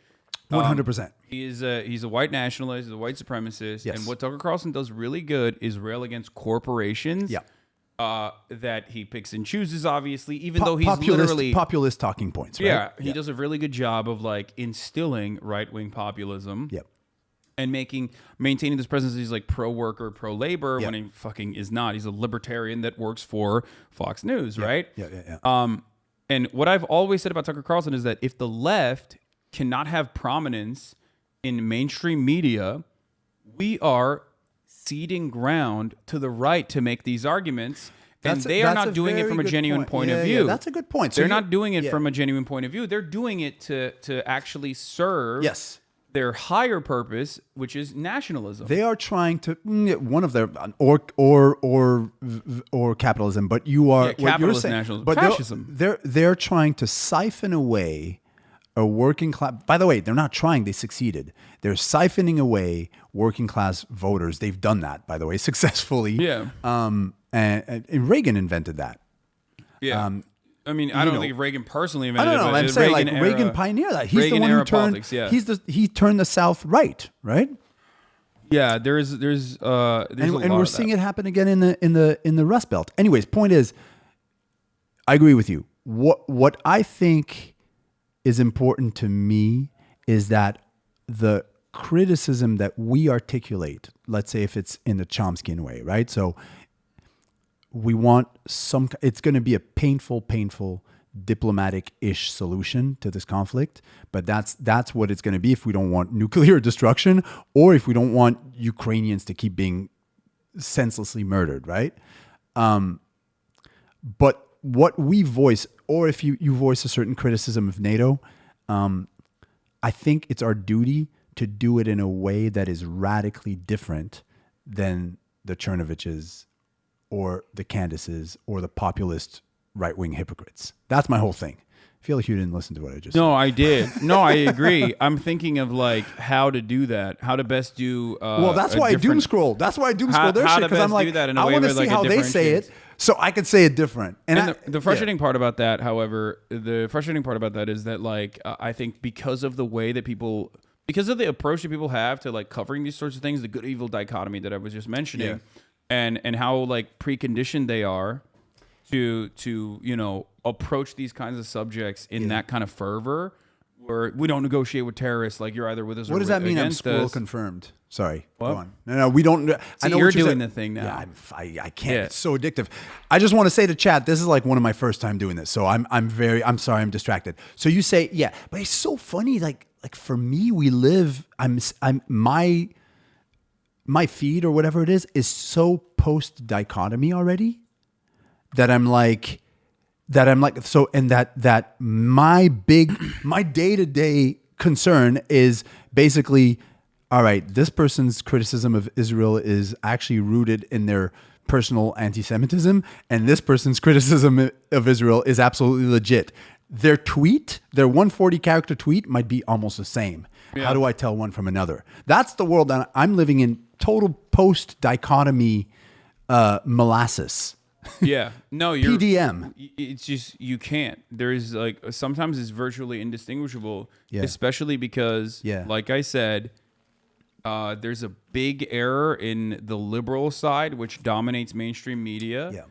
100%. He's a white nationalist, he's a white supremacist. Yes. And what Tucker Carlson does really good is rail against corporations. Yeah. That he picks and chooses, obviously, even though he's literally populist talking points, right? Yeah, he does a really good job of like instilling right-wing populism. Yep. And maintaining this presence. He's like pro-worker, pro-labor when he fucking is not. He's a libertarian that works for Fox News, right? Yeah. And what I've always said about Tucker Carlson is that if the left cannot have prominence in mainstream media, we are ceding ground to the right to make these arguments. And they are not doing it from a genuine point of view. Yeah, that's a good point. So they're not doing it from a genuine point of view. They're doing it to actually serve their higher purpose, which is nationalism. They are trying to one of their or capitalism, but you are capitalist nationalism, but fascism. They're trying to siphon away a working class. By the way, they're not trying; they succeeded. They're siphoning away working class voters. They've done that, by the way, successfully. Yeah. And Reagan invented that. Yeah. I mean, I don't think Reagan personally invented it. I don't know. I'm saying like Reagan pioneered that. He's the one who turned. Politics, he turned the South right. Yeah, there's a lot and we're seeing it happen again in the Rust Belt. Anyways, point is, I agree with you. What I think is important to me is that the criticism that we articulate, let's say if it's in the Chomskyan way, right? So we want it's going to be a painful, diplomatic-ish solution to this conflict, but that's what it's going to be if we don't want nuclear destruction or if we don't want Ukrainians to keep being senselessly murdered, right? But what we voice, or if you voice a certain criticism of NATO, I think it's our duty to do it in a way that is radically different than the Chernoviches or the Candaces or the populist right-wing hypocrites. That's my whole thing. I feel like you didn't listen to what I just said. No, I did. No, I agree. I'm thinking of like how to do that, how to best do. Well, that's why I doom scroll. That's why I doom scroll their shit, because I'm like, I want to see how they say it, so I could say it different. And the frustrating part about that, however, is that like I think because of the way that people, because of the approach that people have to like covering these sorts of things, the good evil dichotomy that I was just mentioning, and how like preconditioned they are to approach these kinds of subjects in that kind of fervor, where we don't negotiate with terrorists. Like you're either with us or against us. What does that mean? I'm squirrel confirmed. Sorry. What? Go on. No, we don't. I know you're doing the thing now. Yeah, I can't. Yeah. It's so addictive. I just want to say to chat, this is like one of my first time doing this, so I'm sorry, I'm distracted. So you say, yeah, but it's so funny. Like for me, we live. My feed or whatever it is so post dichotomy already that I'm like so, and that my day-to-day concern is basically, all right, this person's criticism of Israel is actually rooted in their personal anti-Semitism, and this person's criticism of Israel is absolutely legit. their tweet, their 140 character tweet might be almost the same. Yeah. How do I tell one from another? That's the world that I'm living in. Total post dichotomy molasses. Yeah. No, you're PDM. It's just you can't. There is like sometimes it's virtually indistinguishable, Yeah. especially because like I said, there's a big error in the liberal side which dominates mainstream media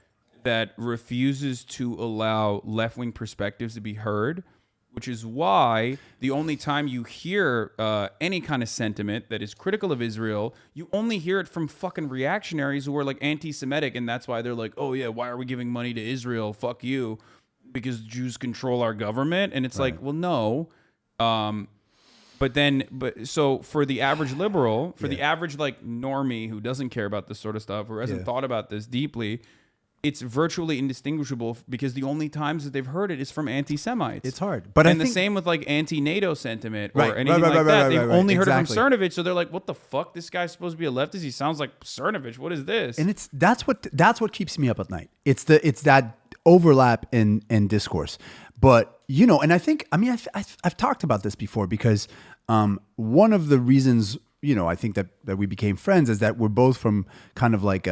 that refuses to allow left-wing perspectives to be heard, which is why the only time you hear any kind of sentiment that is critical of Israel, you only hear it from fucking reactionaries who are like anti-Semitic, and that's why they're like, oh yeah, why are we giving money to Israel? Fuck you, because Jews control our government. And it's like, well, no. But so for the average liberal, for the average like normie who doesn't care about this sort of stuff, who hasn't thought about this deeply, it's virtually indistinguishable because the only times that they've heard it is from anti-Semites. It's hard. But and I think the same with like anti-NATO sentiment or Right, anything right, like that. They've right, only heard exactly. it from Cernovich, so they're like, what the fuck? This guy's supposed to be a leftist. He sounds like Cernovich. What is this? And that's what keeps me up at night. It's that overlap in discourse. But and I think I've talked about this before because one of the reasons I think that we became friends is that we're both from kind of like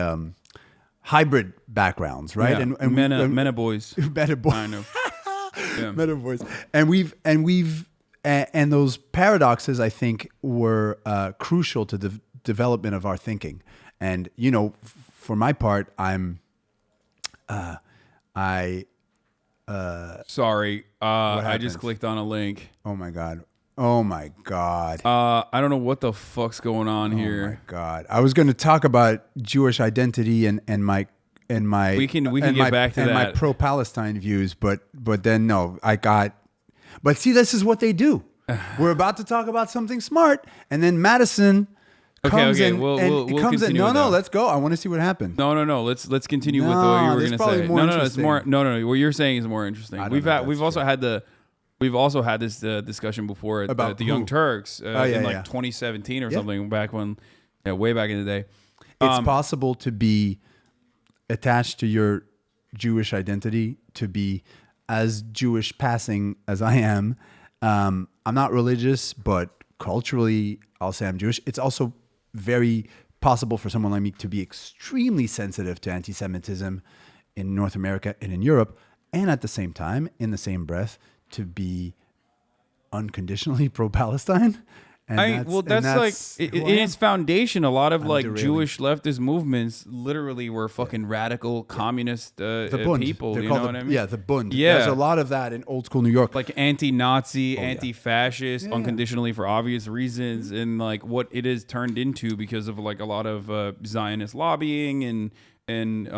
hybrid backgrounds, right? Yeah. And Mena boys. Meta boys. Kind of. Yeah. Meta boys. And those paradoxes, I think, were crucial to the development of our thinking. And for my part, Sorry, I just clicked on a link. Oh my god. I don't know what the fuck's going on here. Oh my god. I was going to talk about Jewish identity and my we can get back to that. My pro-Palestine views, but then no, but see, this is what they do. We're about to talk about something smart, and then Madison comes in. We'll comes in. continue with No, that. let's go. I want to see what happened. No. Let's continue with what you were going to say. No. It's more. interesting. No. What you're saying is more interesting. We've also had this discussion before at About the who? Young Turks in yeah. 2017 or something, back when, way back in the day. It's possible to be attached to your Jewish identity, to be as Jewish passing as I am. I'm not religious, but culturally, I'll say I'm Jewish. It's also very possible for someone like me to be extremely sensitive to anti-Semitism in North America and in Europe, and at the same time, in the same breath, to be unconditionally pro-Palestine. And that's like in its foundation. A lot of Jewish leftist movements literally were fucking radical communist people. They're You called know what I mean? Yeah, the Bund. Yeah. There's a lot of that in old school New York. Like anti-Nazi, anti-fascist, unconditionally for obvious reasons, and like what it is turned into because of like a lot of Zionist lobbying and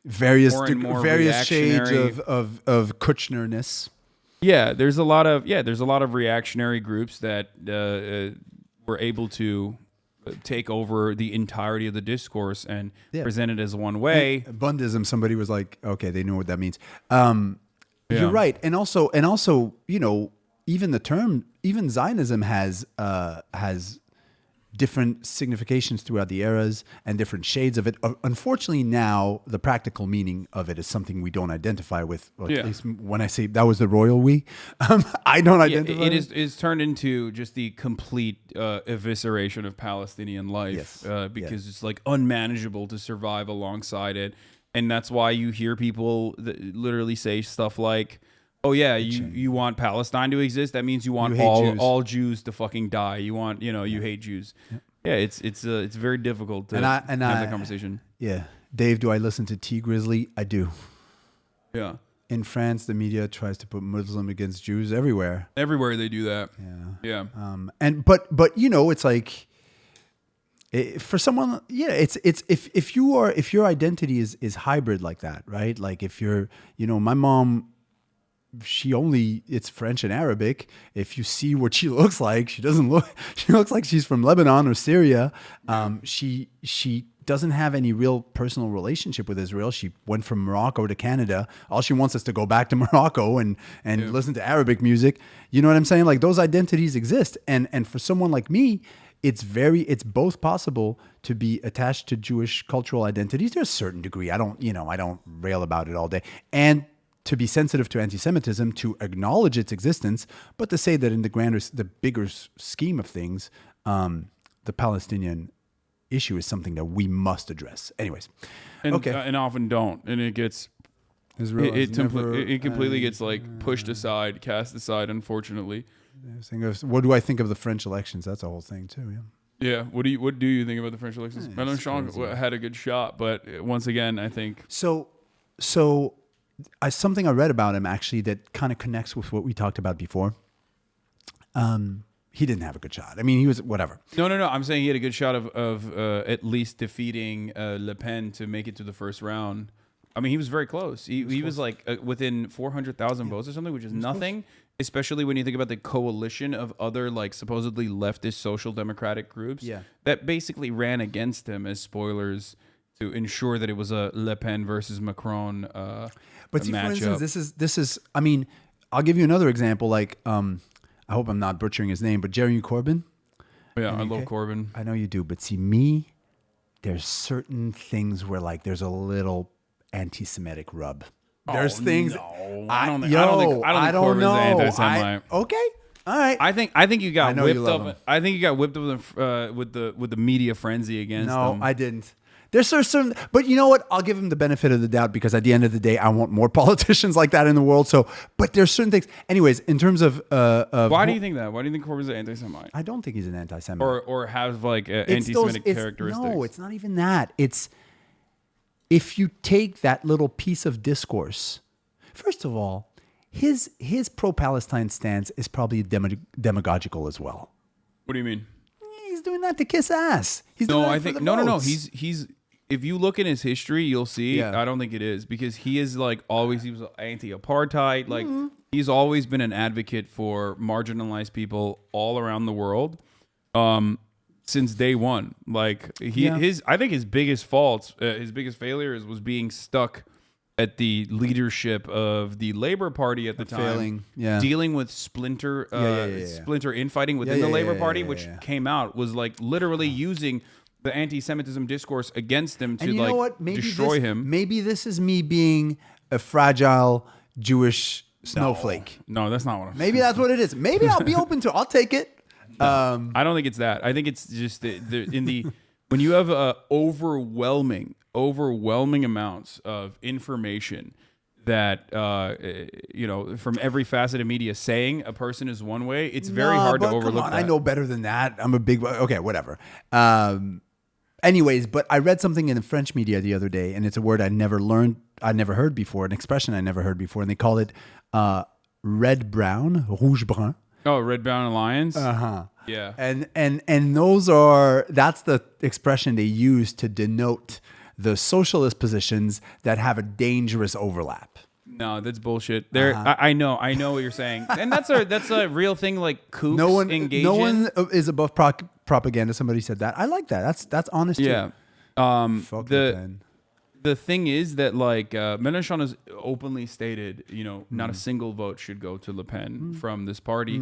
various more shades reactionary- of Kutchnerness. Yeah, there's a lot of reactionary groups that were able to take over the entirety of the discourse and present it as one way. And Bundism, somebody was like, okay, they know what that means. You're right, and also, even the term, even Zionism has different significations throughout the eras and different shades of it. Unfortunately, now the practical meaning of it is something we don't identify with. At least when I say that was the royal we, I don't identify. It is turned into just the complete evisceration of Palestinian life because it's like unmanageable to survive alongside it, and that's why you hear people that literally say stuff like, oh yeah, you want Palestine to exist? That means you want all Jews to fucking die. You want you hate Jews. Yeah, it's very difficult to have that conversation. Yeah, Dave, do I listen to T Grizzly? I do. Yeah. In France, the media tries to put Muslim against Jews everywhere. Everywhere they do that. Yeah. But it's like for someone, it's if your identity is hybrid like that, right? Like if you're, my mom. It's French and Arabic. If you see what she looks like, she looks like she's from Lebanon or Syria. She doesn't have any real personal relationship with Israel. She went from Morocco to Canada. All she wants is to go back to Morocco and listen to Arabic music. You know what I'm saying? Like those identities exist. And for someone like me, it's both possible to be attached to Jewish cultural identities to a certain degree. I don't rail about it all day. And to be sensitive to anti-Semitism, to acknowledge its existence, but to say that in the bigger scheme of things, the Palestinian issue is something that we must address. Anyways, and, and often don't, and it gets it completely gets like pushed aside, cast aside. Unfortunately, what do I think of the French elections? That's a whole thing too. Yeah. Yeah. What do you think about the French elections? Mélenchon had a good shot, but once again, I think something I read about him actually that kind of connects with what we talked about before. He didn't have a good shot. I mean, he was whatever. No. I'm saying he had a good shot of at least defeating Le Pen to make it to the first round. I mean, he was very close. He was like within 400,000 votes or something, which is nothing, especially when you think about the coalition of other like supposedly leftist social democratic groups that basically ran against him as spoilers to ensure that it was a Le Pen versus Macron But see, for instance, this is. I mean, I'll give you another example. Like, I hope I'm not butchering his name, but Jeremy Corbyn. Yeah, I love Corbyn. I know you do, but see, me, there's certain things where like there's a little anti-Semitic rub. There's things. No. I don't think Corbyn's anti-Semite. Okay. All right. I think you got whipped up. I think you got whipped up with the media frenzy against him. No, I didn't. There's certain, but you know what? I'll give him the benefit of the doubt because at the end of the day, I want more politicians like that in the world. So, but there's certain things. Anyways, in terms of why do you think that? Why do you think Corbyn's an anti-Semite? I don't think he's an anti-Semite, or has like anti-Semitic characteristics. No, it's not even that. It's if you take that little piece of discourse. First of all, his pro-Palestine stance is probably demagogical as well. What do you mean? He's doing that to kiss ass. No. He's. If you look in his history, you'll see. I don't think it is because he is like always. He was anti-apartheid. Like he's always been an advocate for marginalized people all around the world, since day one. Like I think his biggest faults, his biggest failures was being stuck at the leadership of the Labor Party at the time, dealing with splinter infighting within the Labor Party, which came out was like literally using the anti-Semitism discourse against him to destroy him. Maybe this is me being a fragile Jewish snowflake. No, that's not what I'm saying. Maybe that's what it is. Maybe I'll be open to. I'll take it. I don't think it's that. I think it's just when you have overwhelming amounts of information that from every facet of media saying a person is one way, it's very hard to overlook that. I know better than that. I'm a big whatever. Anyways, but I read something in the French media the other day, and it's a word I never heard before, an expression I never heard before, and they call it red-brown, rouge-brun. Oh, red-brown alliance? Uh-huh. Yeah. And that's the expression they use to denote the socialist positions that have a dangerous overlap. No, that's bullshit. I know what you're saying, and that's a real thing. Like kooks engaging. No one is above propaganda. Somebody said that. I like that. That's honest. Yeah. Fuck the thing is that like Mélenchon has openly stated, not a single vote should go to Le Pen from this party,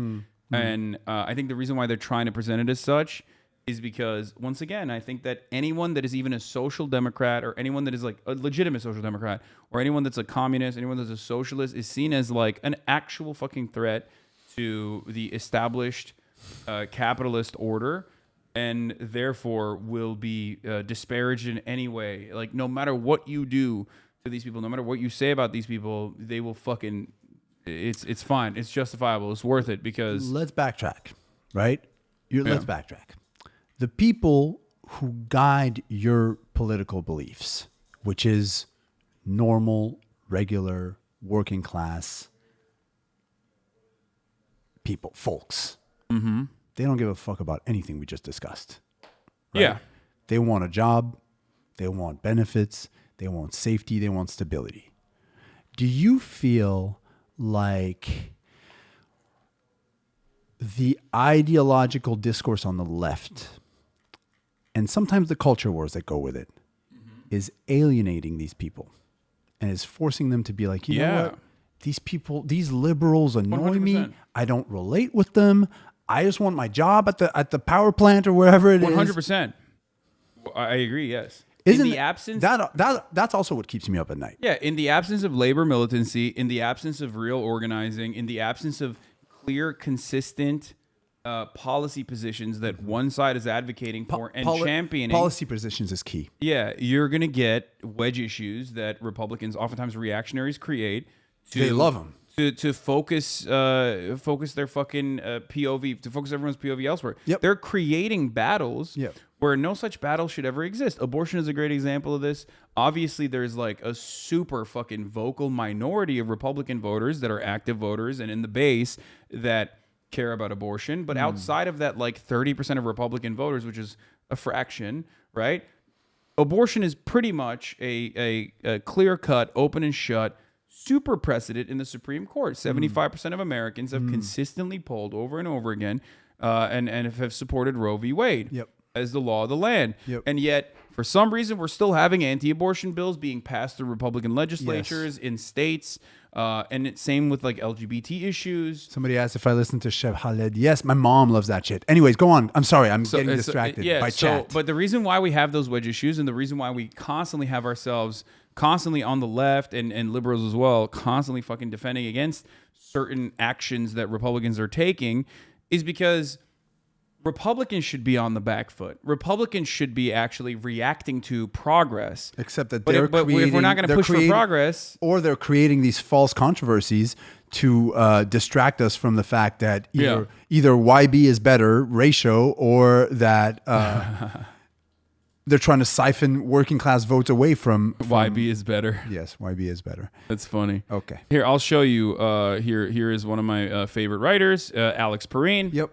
and I think the reason why they're trying to present it as such is because, once again, I think that anyone that is even a social democrat or anyone that is like a legitimate social democrat or anyone that's a communist, anyone that's a socialist is seen as like an actual fucking threat to the established capitalist order, and therefore will be disparaged in any way. Like no matter what you do to these people, no matter what you say about these people, they will fucking, it's fine. It's justifiable. It's worth it because... Let's backtrack, right? Let's backtrack. The people who guide your political beliefs, which is normal, regular, working class people, folks, they don't give a fuck about anything we just discussed. Right? Yeah. They want a job. They want benefits. They want safety. They want stability. Do you feel like the ideological discourse on the left, and sometimes the culture wars that go with it, is alienating these people and is forcing them to be like, you know what? These people, these liberals annoy 100%. me. I don't relate with them. I just want my job at the power plant or wherever it is. 100%. I agree, yes. Isn't in the absence that's also what keeps me up at night. Yeah, in the absence of labor militancy, in the absence of real organizing, in the absence of clear, consistent policy positions that one side is advocating for and championing. Policy positions is key. Yeah, you're going to get wedge issues that Republicans, oftentimes reactionaries, create. They love them. To focus their fucking POV, to focus everyone's POV elsewhere. Yep. They're creating battles where no such battle should ever exist. Abortion is a great example of this. Obviously, there's like a super fucking vocal minority of Republican voters that are active voters and in the base that care about abortion. But outside of that, like 30% of Republican voters, which is a fraction, right? Abortion is pretty much a clear-cut, open and shut, super precedent in the Supreme Court. 75% of Americans have consistently polled over and over again and have supported Roe v. Wade as the law of the land. And yet, for some reason, we're still having anti-abortion bills being passed through Republican legislatures in states. And it's same with like LGBT issues. Somebody asked if I listen to Chef Khaled. Yes, my mom loves that shit. Anyways, go on. I'm sorry. I'm getting distracted by chat. But the reason why we have those wedge issues and the reason why we constantly have ourselves constantly on the left and liberals as well, constantly fucking defending against certain actions that Republicans are taking is because Republicans should be on the back foot. Republicans should be actually reacting to progress. Except that but if we're not going to push for progress, or they're creating these false controversies to distract us from the fact that either YB is better ratio, or that they're trying to siphon working class votes away from YB is better. Yes, YB is better. That's funny. Okay, here I'll show you. Here is one of my favorite writers, Alex Perrine. Yep.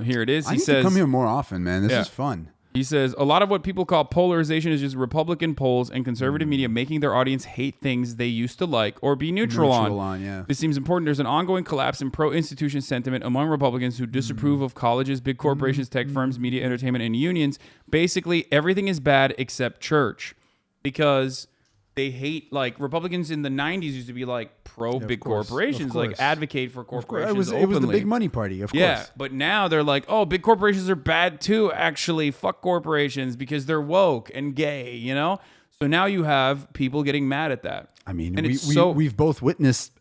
Here it is. I need to come here more often, man. This is fun. He says, a lot of what people call polarization is just Republican polls and conservative media making their audience hate things they used to like or be neutral on. Yeah. This seems important. There's an ongoing collapse in pro-institution sentiment among Republicans who disapprove of colleges, big corporations, tech firms, media, entertainment, and unions. Basically, everything is bad except church because they hate, like, Republicans in the 90s used to be like pro-big corporations, like advocate for corporations It was the big money party, of course. Yeah, but now they're like, oh, big corporations are bad too, actually. Fuck corporations because they're woke and gay, you know? So now you have people getting mad at that. I mean, and we've both witnessed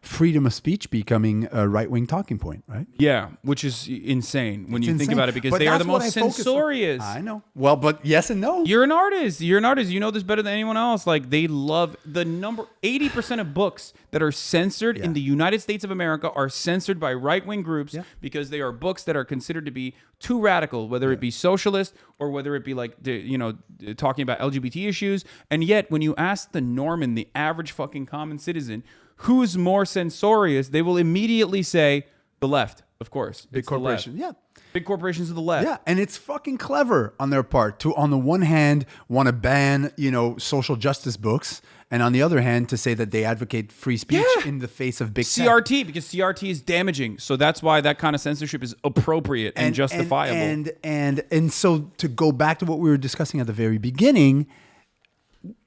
freedom of speech becoming a right-wing talking point, right? Yeah, which is insane when you think about it, because they are the most censorious. I know. Well, but yes and no. You're an artist. You're an artist. You know this better than anyone else. Like, they love the number 80% of books that are censored in the United States of America are censored by right-wing groups because they are books that are considered to be too radical, whether it be socialist or whether it be like, you know, talking about LGBT issues. And yet, when you ask the Norman, the average fucking common citizen, who's more censorious, they will immediately say the left, of course. Big corporation. Yeah. Big corporations are the left. Yeah, and it's fucking clever on their part to, on the one hand, want to ban, you know, social justice books, and on the other hand, to say that they advocate free speech in the face of big CRT, because CRT is damaging. So that's why that kind of censorship is appropriate and justifiable. And so to go back to what we were discussing at the very beginning,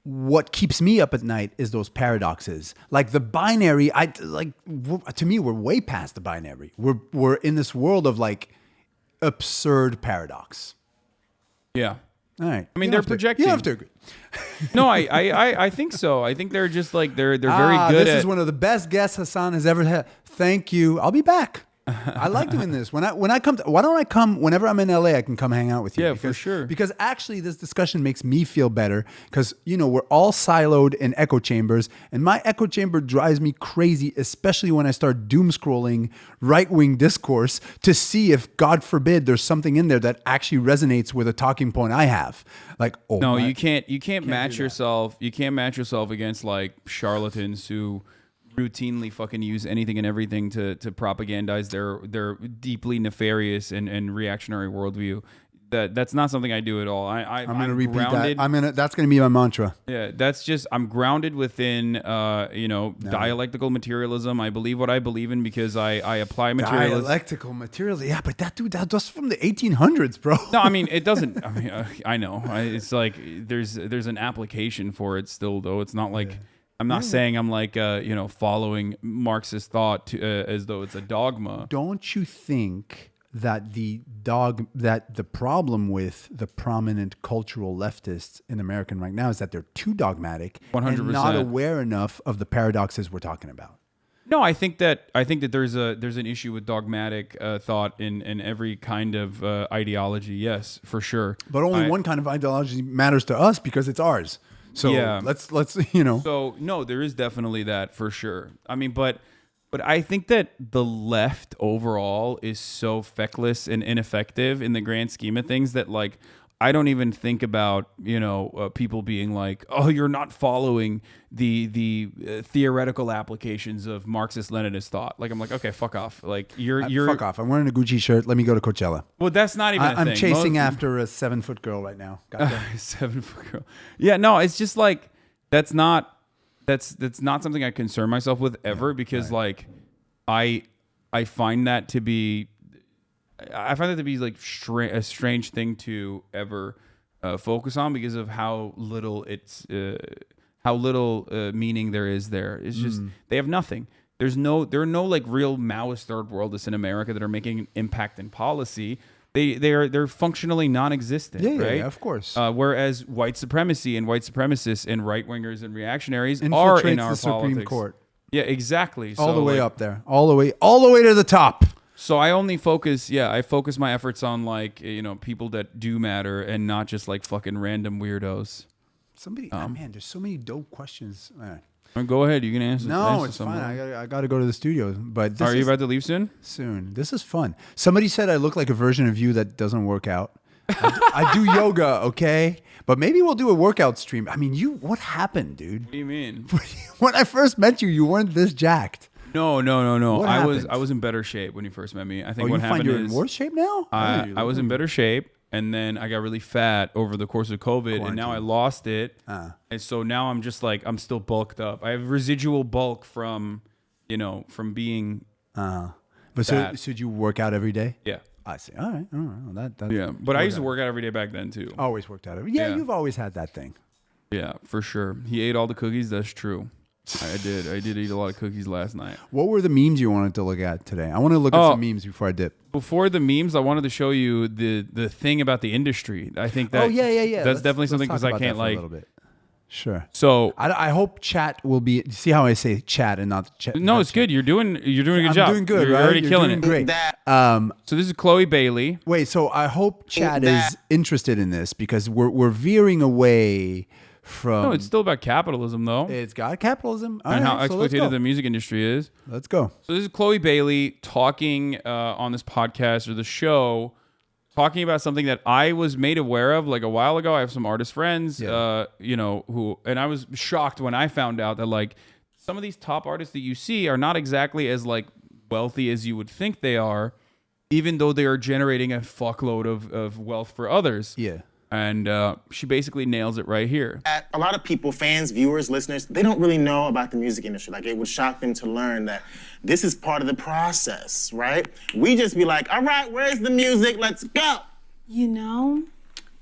what keeps me up at night is those paradoxes. Like the binary, to me, we're way past the binary. We're in this world of like absurd paradox. Yeah. All right. I mean, they're projecting. You have to agree. No, I think so. I think they're just like they're very good. This is one of the best guests Hasan has ever had. Thank you. I'll be back. I like doing this. When I come, why don't I come whenever I'm in LA? I can come hang out with you. Yeah, for sure. Because actually, this discussion makes me feel better. Because you know we're all siloed in echo chambers, and my echo chamber drives me crazy, especially when I start doom scrolling right wing discourse to see if, God forbid, there's something in there that actually resonates with a talking point I have. Like, oh no, you can't match yourself. You can't match yourself against like charlatans who routinely fucking use anything and everything to propagandize their deeply nefarious and reactionary worldview. That's not something I do at all. I'm gonna repeat grounded. that. That's gonna be my mantra. Yeah, that's just, I'm grounded within dialectical materialism. I believe what I believe in because I apply materialism. Dialectical materialism. Yeah, but that's from the 1800s, bro. No, I mean it doesn't. I mean I know. It's like there's an application for it still, though. It's not like. I'm not saying I'm like, following Marxist thought as though it's a dogma. Don't you think that the problem with the prominent cultural leftists in America right now is that they're too dogmatic 100%. and not aware enough of the paradoxes we're talking about. No, I think that there's an issue with dogmatic thought in every kind of ideology. Yes, for sure. But only one kind of ideology matters to us because it's ours. So yeah. let's you know. So no, there is definitely that for sure. I mean, but I think that the left overall is so feckless and ineffective in the grand scheme of things that like I don't even think about people being like, oh, you're not following the theoretical applications of Marxist-Leninist thought. Like I'm like, okay, fuck off. Like you're fuck off. I'm wearing a Gucci shirt. Let me go to Coachella. Well, that's not even. I'm chasing after a 7-foot girl right now. 7-foot girl. Yeah, no, it's just like that's not something I concern myself with ever because like I find that to be like a strange thing to ever focus on because of how little meaning there is there. It's just they have nothing. There are no like real Maoist third worldists in America that are making an impact in policy. They're functionally non-existent, right? Yeah, of course. Whereas white supremacy and white supremacists and right-wingers and reactionaries are in our the Supreme politics. Court. Yeah, exactly. All the way up there. All the way to the top. So I only focus my efforts on like, people that do matter and not just like fucking random weirdos. Man, there's so many dope questions. Go ahead, you can answer. No, it's fine. I got to go to the studio. But are you about to leave soon? Soon. This is fun. Somebody said I look like a version of you that doesn't work out. I do yoga, okay? But maybe we'll do a workout stream. I mean, what happened, dude? What do you mean? When I first met you, you weren't this jacked. No. What I happened? was in better shape when you first met me. I think what happened find you're is in worse shape now? I was in better shape. And then I got really fat over the course of COVID, and now I lost it. And so now I'm just like, I'm still bulked up. I have residual bulk from being But fat. so did you work out every day? Yeah. I see. All right. That yeah. But I used to work out every day back then, too. Always worked out every day. Yeah, you've always had that thing. Yeah, for sure. He ate all the cookies. That's true. I did eat a lot of cookies last night. What were the memes you wanted to look at today? I want to look at some memes before I dip. Before the memes, I wanted to show you the thing about the industry. I think that that's definitely something because I can't like. A little bit. Sure. So I hope chat will be. See how I say chat and not chat? No, it's good. You're doing a good job. I'm doing good. You're right? already You're killing doing it. Great. So this is Chloe Bailey. Wait. So I hope chat is interested in this because we're veering away from. No, it's still about capitalism though. It's got capitalism and how exploitative the music industry is. Let's go. So this is Chloe Bailey talking on this podcast or the show. Talking about something that I was made aware of like a while ago. I have some artist friends, and I was shocked when I found out that like some of these top artists that you see are not exactly as like wealthy as you would think they are, even though they are generating a fuckload of wealth for others. Yeah. And she basically nails it right here. A lot of people, fans, viewers, listeners, they don't really know about the music industry. Like, it would shock them to learn that this is part of the process, right? We just be like, all right, where's the music? Let's go. You know,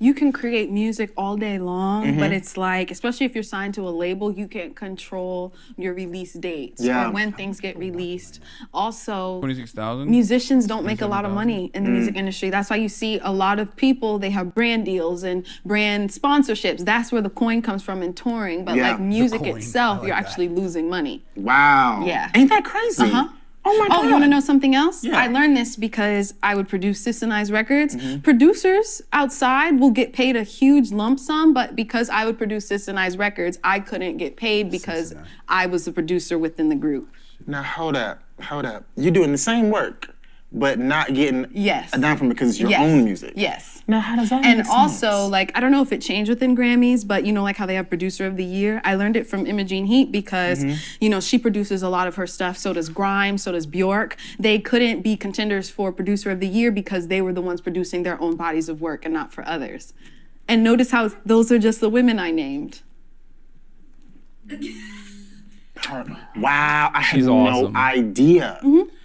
you can create music all day long, but it's like, especially if you're signed to a label, you can't control your release dates or when things get released. Also, 26,000. Musicians don't make a lot of money in the music industry. That's why you see a lot of people, they have brand deals and brand sponsorships. That's where the coin comes from in touring. But like music itself, you're actually losing money. Wow. Yeah. Ain't that crazy? Oh my God. Oh, you want to know something else? Yeah. Mm-hmm. I learned this because I would produce Sis and I's records. Producers outside will get paid a huge lump sum, but because I would produce Sis and I's records, I couldn't get paid because I was the producer within the group. Now hold up. You're doing the same work, but not getting a dime from it because it's your own music. Yes. Now how does that And make also, sense? like, I don't know if it changed within Grammys, but you know, like how they have Producer of the Year. I learned it from Imogene Heat because, you know, she produces a lot of her stuff. So does Grimes, so does Bjork. They couldn't be contenders for Producer of the Year because they were the ones producing their own bodies of work and not for others. And notice how those are just the women I named. Wow, I had She's no awesome. idea.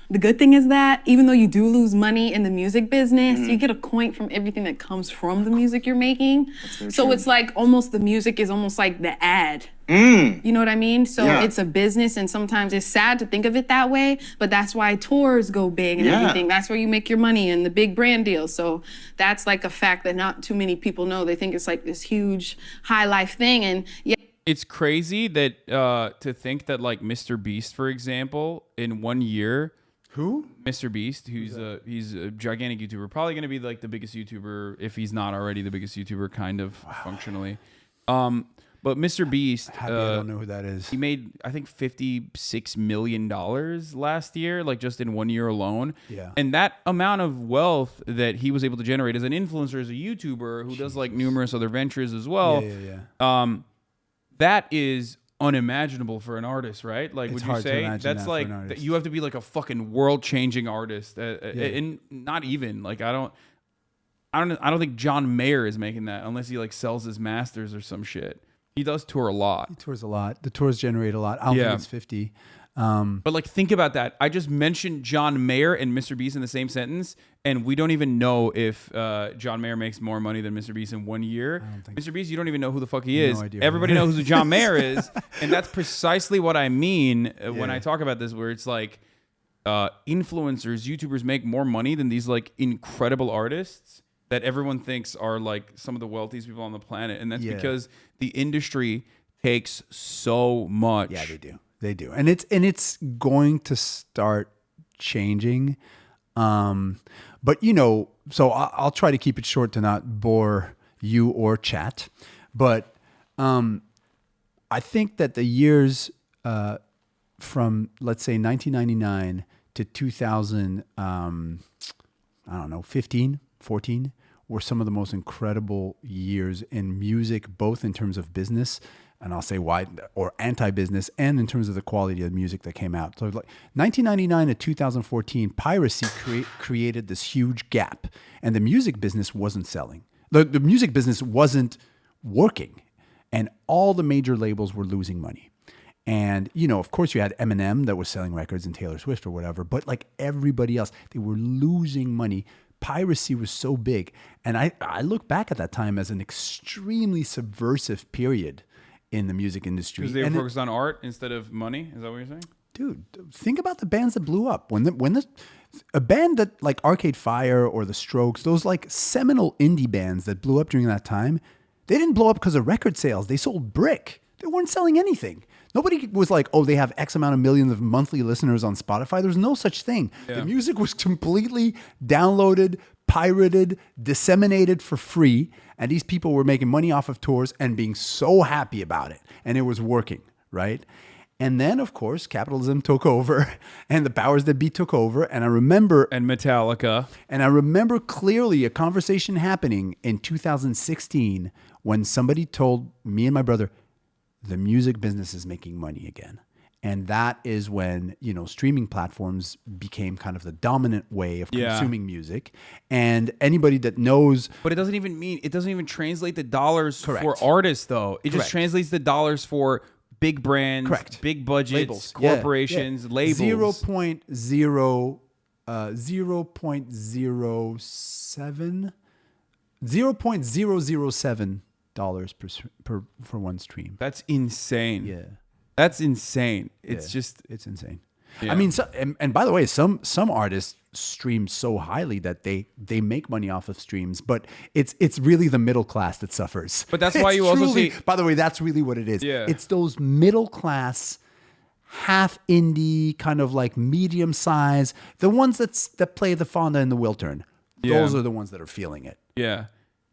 the good thing is that even though you do lose money in the music business, you get a coin from everything that comes from the music you're making. So it's like almost the music is almost like the ad. You know what I mean? So it's a business, and sometimes it's sad to think of it that way, but that's why tours go big and everything. That's where you make your money and the big brand deals. So that's like a fact that not too many people know. They think it's like this huge high life thing, and It's crazy that to think that like Mr. Beast, for example, in 1 year. Who? Mr. Beast, he's a gigantic YouTuber, probably going to be like the biggest YouTuber if he's not already the biggest YouTuber, kind of functionally. But Mr. Beast, I don't know who that is. He made I think $56 million last year, like just in 1 year alone. Yeah. And that amount of wealth that he was able to generate as an influencer, as a YouTuber who does like numerous other ventures as well. That is unimaginable for an artist, right? Like, It's would you hard to say imagine that's that for like an artist. you have to be like a fucking world-changing artist, and not even like I don't think John Mayer is making that unless he like sells his masters or some shit. He does tour a lot. He tours a lot. The tours generate a lot. I don't think it's 50. But like, think about that. I just mentioned John Mayer and Mr. Beast in the same sentence, and we don't even know if John Mayer makes more money than Mr. Beast in 1 year. Mr. Beast, you don't even know who the fuck he is. No idea. Everybody knows who John Mayer is, and that's precisely what I mean when I talk about this, where it's like influencers, YouTubers make more money than these like incredible artists that everyone thinks are like some of the wealthiest people on the planet, and that's because the industry takes so much. Yeah, they do. They do, and it's going to start changing. But you know, so I'll try to keep it short to not bore you or chat. But I think that the years from let's say 1999 to 2000, I don't know, 15, 14 were some of the most incredible years in music, both in terms of business, and I'll say why, or anti-business, and in terms of the quality of the music that came out. So like 1999 to 2014, piracy created this huge gap, and the music business wasn't selling. The music business wasn't working, and all the major labels were losing money. And, you know, of course you had Eminem that was selling records and Taylor Swift or whatever, but like everybody else, they were losing money. Piracy was so big. And I look back at that time as an extremely subversive period in the music industry. Because they were focused on art instead of money? Is that what you're saying? Dude, think about the bands that blew up. A band that like Arcade Fire or The Strokes, those like seminal indie bands that blew up during that time, they didn't blow up because of record sales. They sold brick. They weren't selling anything. Nobody was like, oh, they have X amount of millions of monthly listeners on Spotify. There's no such thing. Yeah. The music was completely downloaded, pirated, disseminated for free. And these people were making money off of tours and being so happy about it. And it was working, right? And then, of course, capitalism took over and the powers that be took over. And I remember... And Metallica. And I remember clearly a conversation happening in 2016 when somebody told me and my brother, the music business is making money again. And that is when, you know, streaming platforms became kind of the dominant way of consuming music. And anybody that knows... But it doesn't even translate the dollars for artists, though. It just translates the dollars for big brands, big budgets, labels, corporations, labels. 0.007 dollars for one stream. That's insane. Yeah, that's insane. It's it's insane. Yeah. I mean, and by the way, some artists stream so highly that they make money off of streams, but it's really the middle class that suffers. But that's why you also see. By the way, that's really what it is. Yeah. It's those middle class, half indie, kind of like medium size, the ones that play the Fonda and the Wiltern. Those are the ones that are feeling it. Yeah.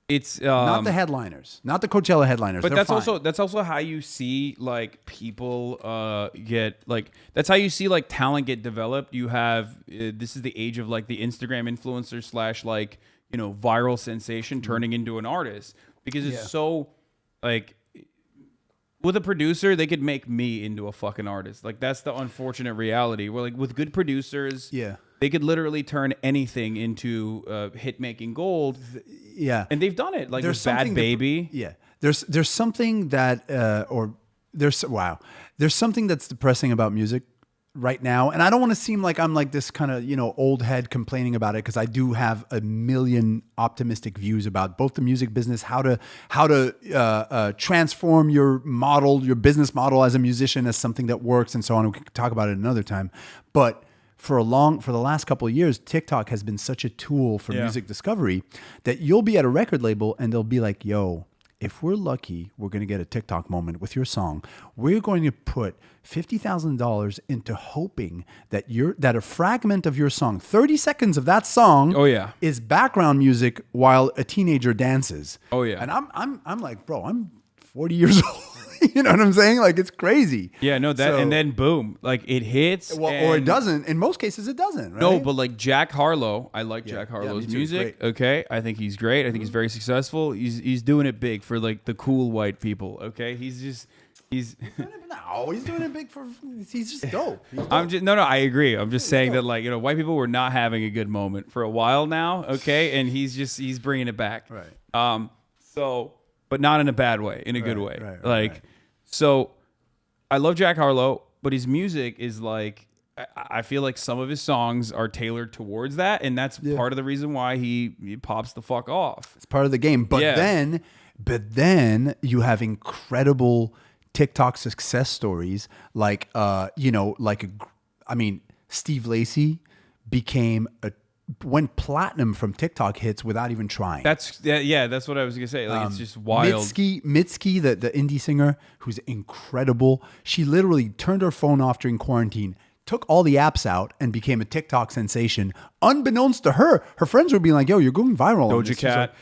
It's not the headliners, not the Coachella headliners. But They're that's also how you see like people get like, that's how you see like talent get developed. You have this is the age of like the Instagram influencer / like, you know, viral sensation turning into an artist, because it's so like, with a producer they could make me into a fucking artist. Like, that's the unfortunate reality. Where like with good producers, they could literally turn anything into hit making gold. Yeah, and they've done it. Like there's Bad Baby. There's something that there's something that's depressing about music, right now, and I don't want to seem like I'm like this kind of, old head complaining about it, because I do have a million optimistic views about both the music business, how to transform your business model as a musician as something that works, and so on. We can talk about it another time. But for the last couple of years, TikTok has been such a tool for music discovery that you'll be at a record label and they'll be like, yo, if we're lucky, we're going to get a TikTok moment with your song. We're going to put $50,000 into hoping that a fragment of your song, 30 seconds of that song, is background music while a teenager dances. Oh yeah. And I'm like, bro, I'm 40 years old. You know what I'm saying? Like, it's crazy. Yeah, no, and then boom, like it hits. Well, or it doesn't. In most cases, it doesn't, right? No, but like Jack Harlow, I like Jack Harlow's music. Okay, I think he's great. I think he's very successful. He's doing it big for like the cool white people. Okay, he's he's doing it big for. He's just dope. I agree. I'm just saying that like white people were not having a good moment for a while now. Okay, and he's bringing it back. Right. But not in a bad way, in a good way. Right. So I love Jack Harlow, but his music is like, I feel like some of his songs are tailored towards that. And that's part of the reason why he pops the fuck off. It's part of the game. But then you have incredible TikTok success stories. Like, Steve Lacy went platinum from TikTok hits without even trying. That's what I was gonna say. Like, it's just wild. Mitski, the indie singer who's incredible. She literally turned her phone off during quarantine, took all the apps out, and became a TikTok sensation. Unbeknownst to her, her friends were being like, "Yo, you're going viral." Doja Cat.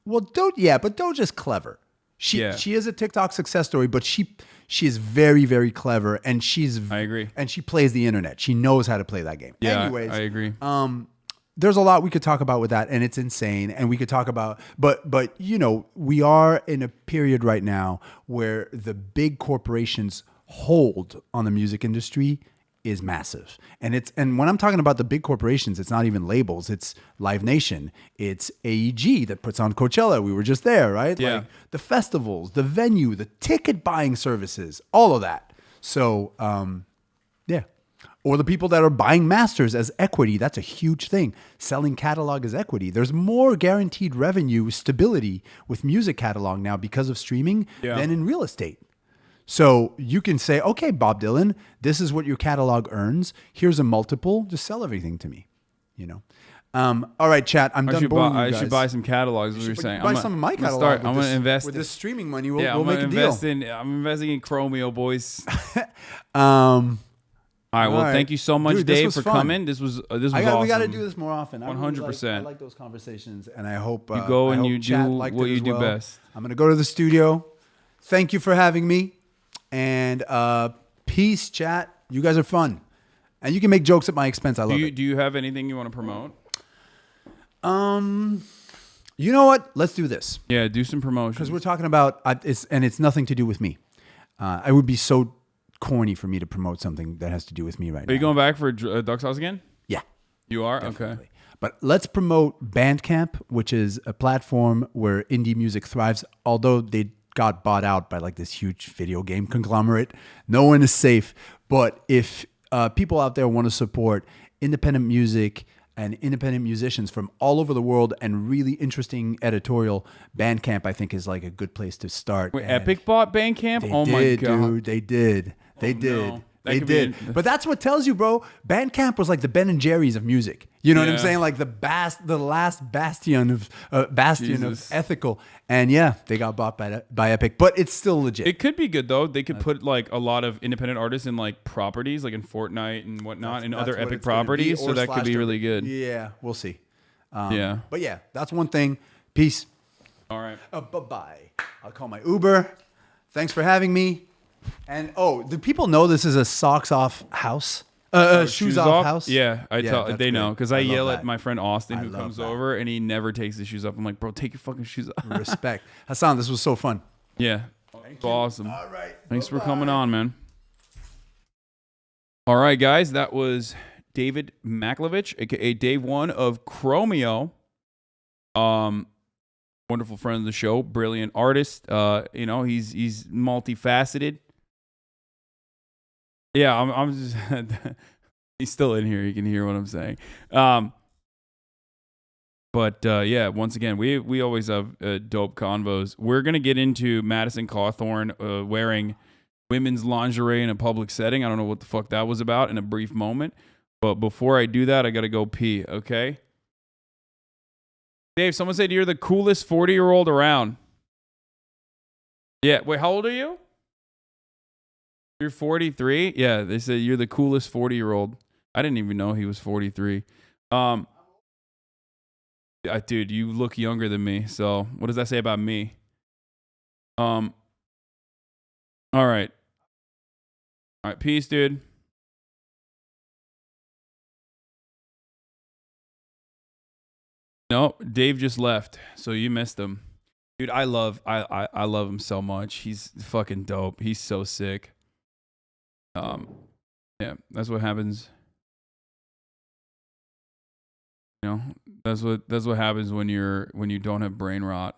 But Doja's clever. She is a TikTok success story, but she is very, very clever, and I agree. And she plays the internet. She knows how to play that game. Yeah, anyways, I agree. There's a lot we could talk about with that, and it's insane. And we could talk about, but we are in a period right now where the big corporations' hold on the music industry is massive. And when I'm talking about the big corporations, it's not even labels. It's Live Nation. It's AEG that puts on Coachella. We were just there, right? Yeah. Like the festivals, the venue, the ticket buying services, all of that. So, Or the people that are buying masters as equity. That's a huge thing. Selling catalog as equity. There's more guaranteed revenue stability with music catalog now because of streaming than in real estate. So you can say, okay, Bob Dylan, this is what your catalog earns. Here's a multiple. Just sell everything to me. All right, chat. I'm done boring you guys. I should buy some catalogs. What you're saying? Buy some of my catalog. I'm going to invest with this streaming money. We'll make a deal. I'm investing in Chromeo, boys. All right. Well, thank you so much, Dave, for coming. This was awesome. We got to do this more often. 100%. I like those conversations, and I hope you go and you do what you do best. I'm going to go to the studio. Thank you for having me, and peace, chat. You guys are fun, and you can make jokes at my expense. I love it. Do you have anything you want to promote? You know what? Let's do this. Yeah, do some promotions. Because we're talking about it's nothing to do with me. I would be so corny for me to promote something that has to do with me right now. Are you going back for Duck's House again? Yeah. You are? Definitely. Okay. But let's promote Bandcamp, which is a platform where indie music thrives, although they got bought out by like this huge video game conglomerate. No one is safe. But if people out there want to support independent music and independent musicians from all over the world and really interesting editorial, Bandcamp, I think, is like a good place to start. Wait, Epic bought Bandcamp? Oh my God. Dude, they did. They did. No. They did. But that's what tells you, bro. Bandcamp was like the Ben and Jerry's of music. You know what I'm saying? Like the last bastion of ethical. And they got bought by Epic, but it's still legit. It could be good though. They could put like a lot of independent artists in like properties, like in Fortnite and whatnot, and other Epic properties. So that could be really good. Yeah, we'll see. But that's one thing. Peace. All right. Bye-bye. I'll call my Uber. Thanks for having me. And do people know this is a socks off house? Shoes off house? Yeah, they know because I yell that. at my friend Austin who comes over and he never takes his shoes off. I'm like, bro, take your fucking shoes off. Respect. Hasan, this was so fun. Yeah. It's awesome. All right. Thanks for coming on, man. All right, guys. That was David Macklovitch, aka Dave1 of Chromeo. Wonderful friend of the show, brilliant artist. He's multifaceted. Yeah, I'm just. He's still in here. He can hear what I'm saying. But yeah, once again, we always have dope convos. We're gonna get into Madison Cawthorn wearing women's lingerie in a public setting. I don't know what the fuck that was about in a brief moment. But before I do that, I gotta go pee. Okay. Dave, someone said you're the coolest 40-year-old around. Yeah. Wait, how old are you? You're 43? Yeah, they said you're the coolest 40-year-old. I didn't even know he was 43. Dude, you look younger than me. So what does that say about me? All right. All right, peace, dude. No, Dave just left, so you missed him. Dude, I love him so much. He's fucking dope. He's so sick. Yeah, that's what happens. You know, that's what happens when you don't have brain rot.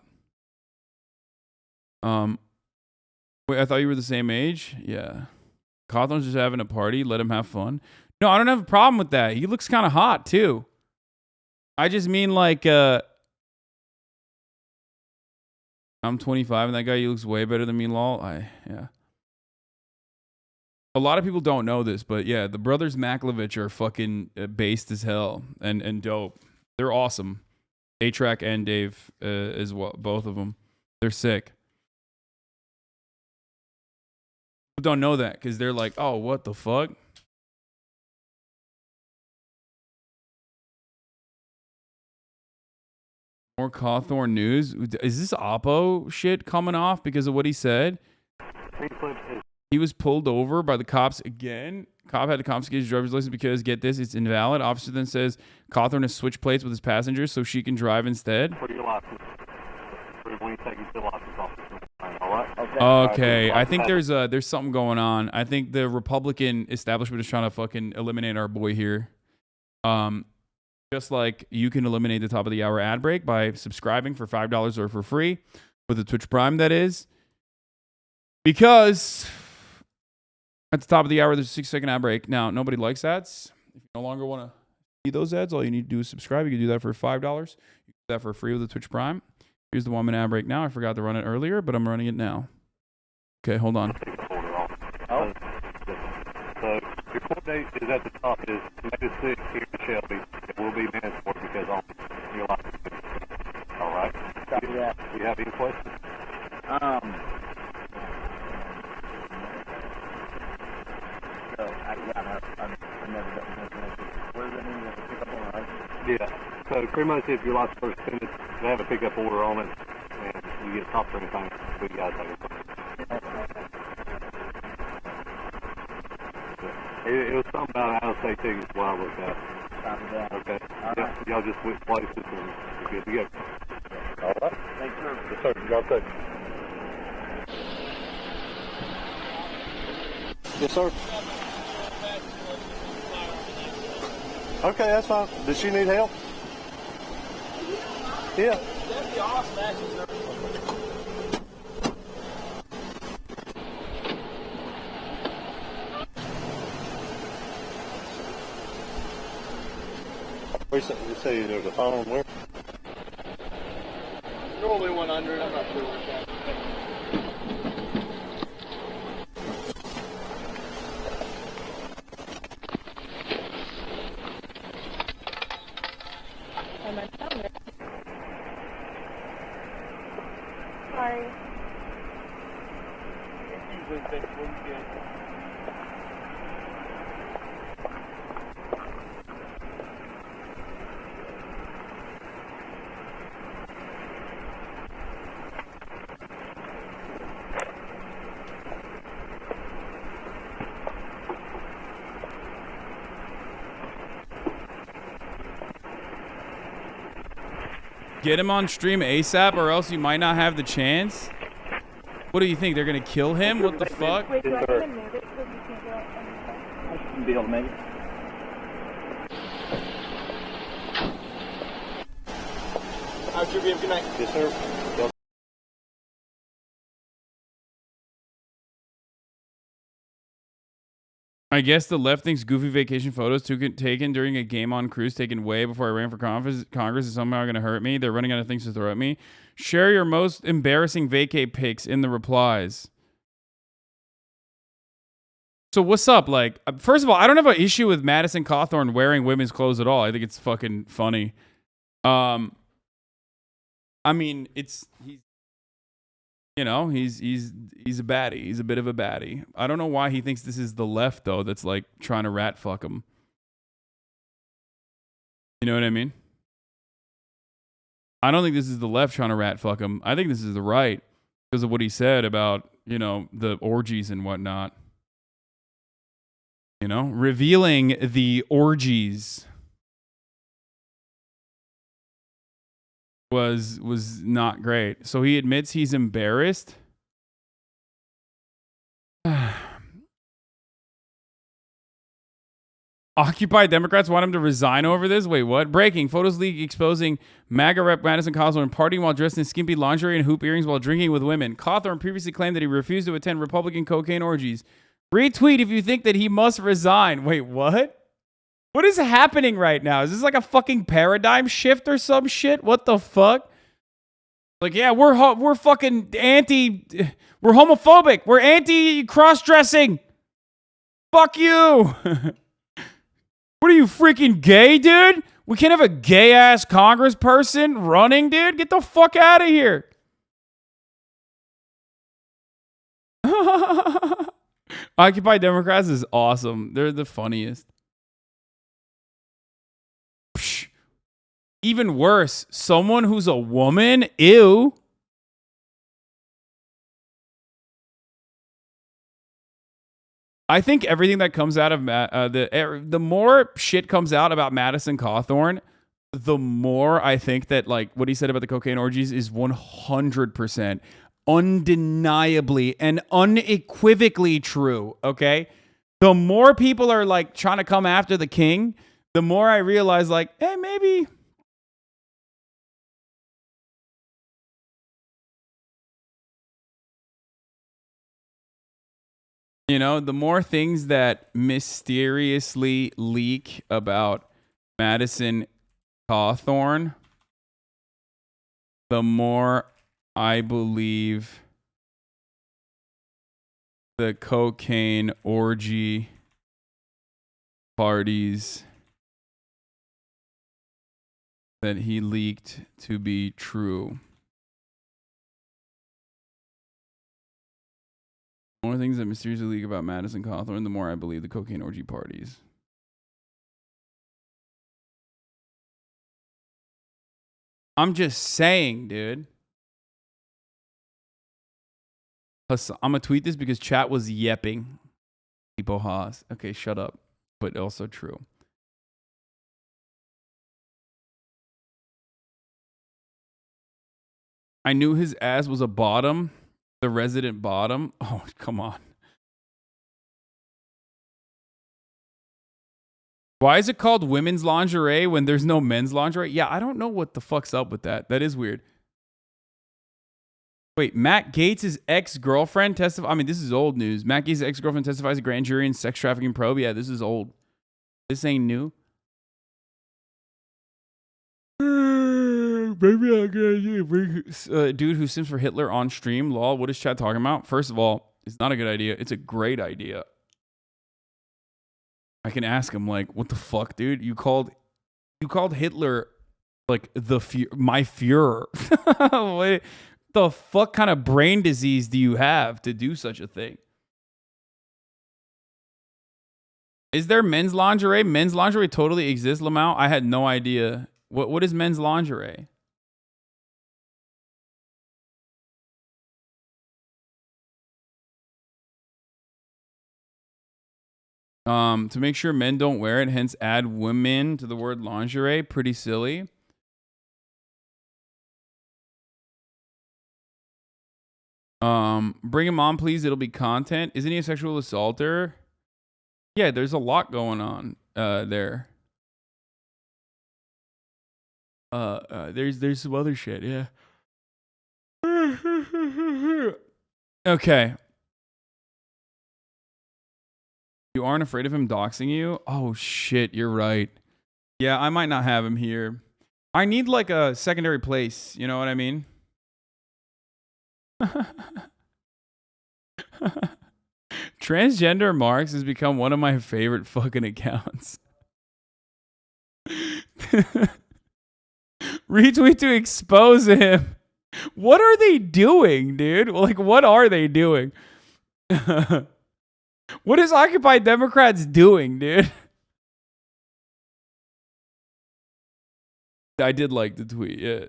Wait, I thought you were the same age? Yeah. Cawthorn's just having a party. Let him have fun. No, I don't have a problem with that. He looks kind of hot too. I just mean like I'm 25 and that guy looks way better than me, lol. Yeah. A lot of people don't know this, but yeah, the brothers Macklovitch are fucking based as hell and dope. They're awesome. A-Track and Dave as well, both of them. They're sick. People don't know that because they're like, oh, what the fuck? More Cawthorn news. Is this Oppo shit coming off because of what he said? He was pulled over by the cops again. Cop had to confiscate his driver's license because, get this, it's invalid. Officer then says Cawthorn has switched plates with his passengers so she can drive instead. Okay, I think there's something going on. I think the Republican establishment is trying to fucking eliminate our boy here. Just like you can eliminate the top of the hour ad break by subscribing for $5 or for free with a Twitch Prime, that is. Because at the top of the hour, there's a 6-second ad break. Now, nobody likes ads. If you no longer want to see those ads, all you need to do is subscribe. You can do that for $5. You can do that for free with a Twitch Prime. Here's the 1-minute ad break now. I forgot to run it earlier, but I'm running it now. Okay, hold on. Oh. So your court date is at the top is May 6th here in Shelby. It will be mandatory because on your license. All right. Do you have any questions? So I've never gotten information. What does that mean? You have to pick up on the license? Yeah. So pretty much if your license is suspended, they have a pickup order on it, and you get stopped for anything. We got to take it. It was something about out-of-state tickets while I looked at. Okay. Yeah, y'all just switch places and you're good to go. All right. Thanks, sir. Yes, sir. Y'all take. Yes, sir. Okay, that's fine. Does she need help? Yeah. That'd be awesome, actually, sir. You say there's a phone where? Normally 100, I'm not sure where it's at. Sorry. Usually takes one good. Get him on stream ASAP or else you might not have the chance. What do you think? They're going to kill him? What the fuck? Wait, do I even move it because you can't go outside? I shouldn't be able to make it. How's your good night? Yes, sir. I guess the left thinks goofy vacation photos taken during a game on cruise taken way before I ran for Congress is somehow going to hurt me. They're running out of things to throw at me. Share your most embarrassing vacay pics in the replies. So what's up? Like, first of all, I don't have an issue with Madison Cawthorn wearing women's clothes at all. I think it's fucking funny. I mean, he's a baddie. He's a bit of a baddie. I don't know why he thinks this is the left though. That's like trying to rat fuck him. You know what I mean? I don't think this is the left trying to rat fuck him. I think this is the right because of what he said about, the orgies and whatnot. Revealing the orgies was not great. So he admits he's embarrassed. Occupy Democrats want him to resign over this? Wait, what? Breaking. Photos leak exposing MAGA rep Madison Cawthorn partying while dressed in skimpy lingerie and hoop earrings while drinking with women. Cawthorn previously claimed that he refused to attend Republican cocaine orgies. Retweet if you think that he must resign. Wait, what? What is happening right now? Is this like a fucking paradigm shift or some shit? What the fuck? Like, yeah, we're fucking we're homophobic. We're anti-cross-dressing. Fuck you. What are you, freaking gay, dude? We can't have a gay-ass congressperson running, dude. Get the fuck out of here. Occupy Democrats is awesome. They're the funniest. Psh. Even worse, someone who's a woman? Ew. I think everything that comes out of the more shit comes out about Madison Cawthorn, the more I think that like what he said about the cocaine orgies is 100% undeniably and unequivocally true. Okay, the more people are like trying to come after the king, the more I realize like, hey, maybe. The more things that mysteriously leak about Madison Cawthorn, the more I believe the cocaine orgy parties that he leaked to be true. The more things that mysteriously leak about Madison Cawthorn, the more I believe the cocaine orgy parties. I'm just saying, dude. Hasan, I'm going to tweet this because chat was yepping. People Haas. Okay, shut up. But also true. I knew his ass was a bottom. The resident bottom. Oh, come on. Why is it called women's lingerie when there's no men's lingerie? Yeah, I don't know what the fuck's up with that. That is weird. Wait, Matt Gaetz' ex-girlfriend testified. I mean, this is old news. Matt Gaetz' ex-girlfriend testifies a grand jury in sex trafficking probe. Yeah, this is old. This ain't new. Maybe I'll get dude who sims for Hitler on stream. Lol, what is chat talking about? First of all, it's not a good idea. It's a great idea. I can ask him like, what the fuck, dude? You called Hitler like my Fuhrer. What the fuck kind of brain disease do you have to do such a thing? Is there men's lingerie? Men's lingerie totally exists, Lamau. I had no idea. What is men's lingerie? To make sure men don't wear it, hence add women to the word lingerie. Pretty silly. Bring him on, please. It'll be content. Isn't he a sexual assaulter? Yeah, there's a lot going on there. There's some other shit, yeah. Okay. You aren't afraid of him doxing you? Oh shit, you're right. Yeah, I might not have him here. I need like a secondary place, you know what I mean? Transgender Marks has become one of my favorite fucking accounts. Retweet to expose him. What are they doing, dude? Like, what are they doing? What is Occupy Democrats doing, dude? I did like the tweet, yeah.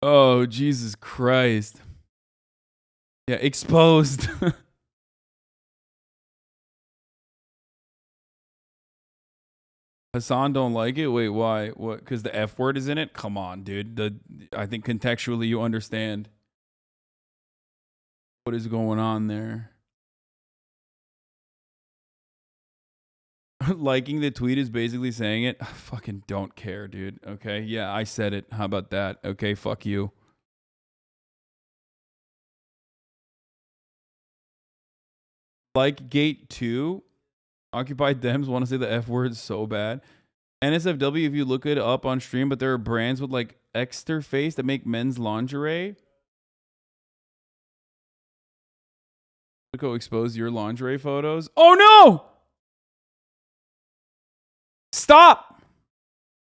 Oh, Jesus Christ. Yeah, exposed. Hasan don't like it? Wait, why? What? Because the F word is in it? Come on, dude. I think contextually you understand what is going on there. Liking the tweet is basically saying it. I fucking don't care, dude. Okay? Yeah, I said it. How about that? Okay, fuck you. Like Gate 2, Occupied Dems want to say the F word so bad. NSFW, if you look it up on stream, but there are brands with like extra face that make men's lingerie. Go expose your lingerie photos. Oh no! Stop!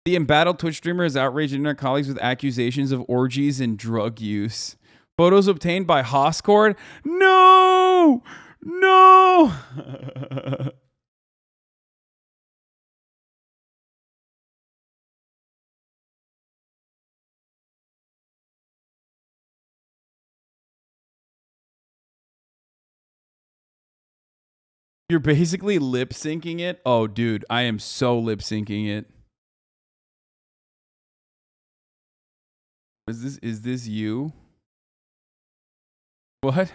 The embattled Twitch streamer has outraged internet colleagues with accusations of orgies and drug use. Photos obtained by Hoscord? No! No! You're basically lip syncing it? Oh, dude, I am so lip syncing it. Is this you? What?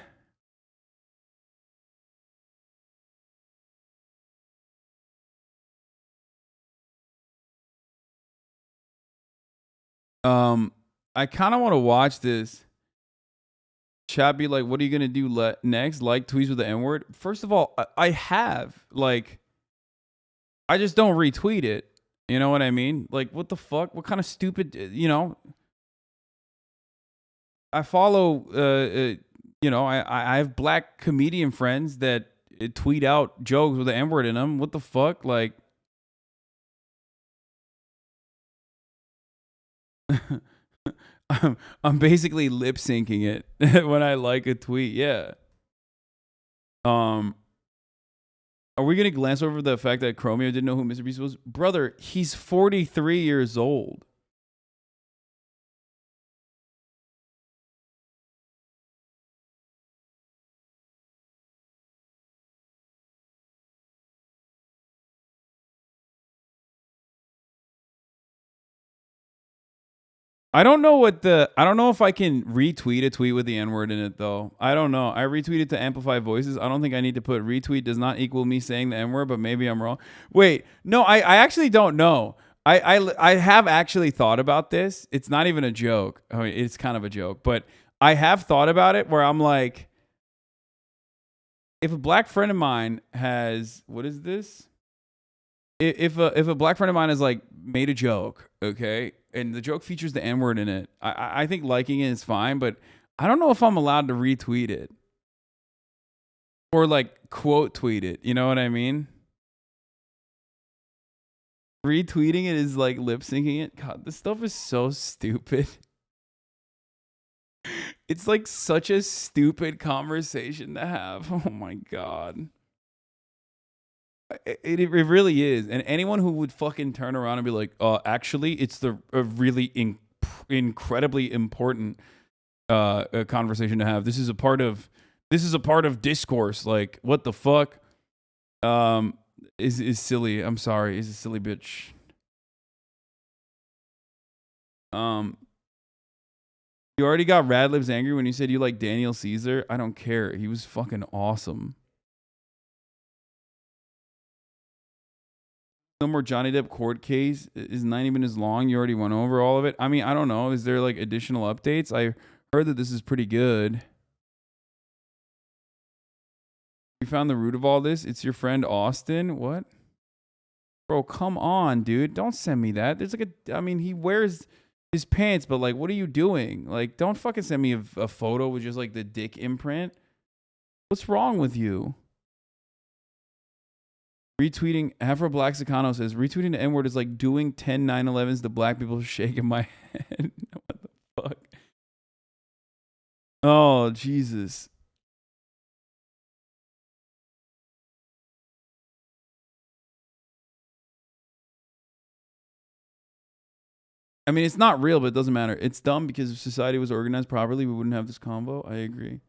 I kind of want to watch this. Chat be like, what are you going to do next? Like tweets with the N-word? First of all, I have. Like, I just don't retweet it. You know what I mean? Like, what the fuck? What kind of stupid, you know? I follow, you know, I have black comedian friends that tweet out jokes with the N-word in them. What the fuck? Like, I'm basically lip syncing it when I like a tweet. Yeah. Are we gonna glance over the fact that Chromeo didn't know who Mr. Beast was? Brother, he's 43 years old. I don't know if I can retweet a tweet with the N-word in it though. I don't know. I retweeted to amplify voices. I don't think I need to put retweet does not equal me saying the N-word, but maybe I'm wrong. Wait, no, I actually don't know. I have actually thought about this. It's not even a joke. I mean, it's kind of a joke, but I have thought about it where I'm like, if a black friend of mine has, what is this? If a black friend of mine has like made a joke, okay, and the joke features the N-word in it, I think liking it is fine, but I don't know if I'm allowed to retweet it or like quote tweet it. You know what I mean? Retweeting it is like lip syncing it. God, this stuff is so stupid. It's like such a stupid conversation to have. Oh my God. It really is. And anyone who would fucking turn around and be like, actually, it's a really incredibly important conversation to have. This is a part of discourse. Like, what the fuck? Is silly. I'm sorry. Is a silly bitch. You already got Radlibs angry when you said you like Daniel Caesar. I don't care. He was fucking awesome. No more Johnny Depp court case is 90 minutes long. You already went over all of it. I mean, I don't know. Is there like additional updates? I heard that this is pretty good. We found the root of all this. It's your friend Austin. What? Bro, come on, dude. Don't send me that. There's like I mean, he wears his pants, but like, what are you doing? Like, don't fucking send me a photo with just like the dick imprint. What's wrong with you? Retweeting, Afro Black Sicano says, retweeting the N-word is like doing 10 9/11s to black people shaking my head. What the fuck? Oh, Jesus. I mean, it's not real, but it doesn't matter. It's dumb because if society was organized properly, we wouldn't have this combo. I agree.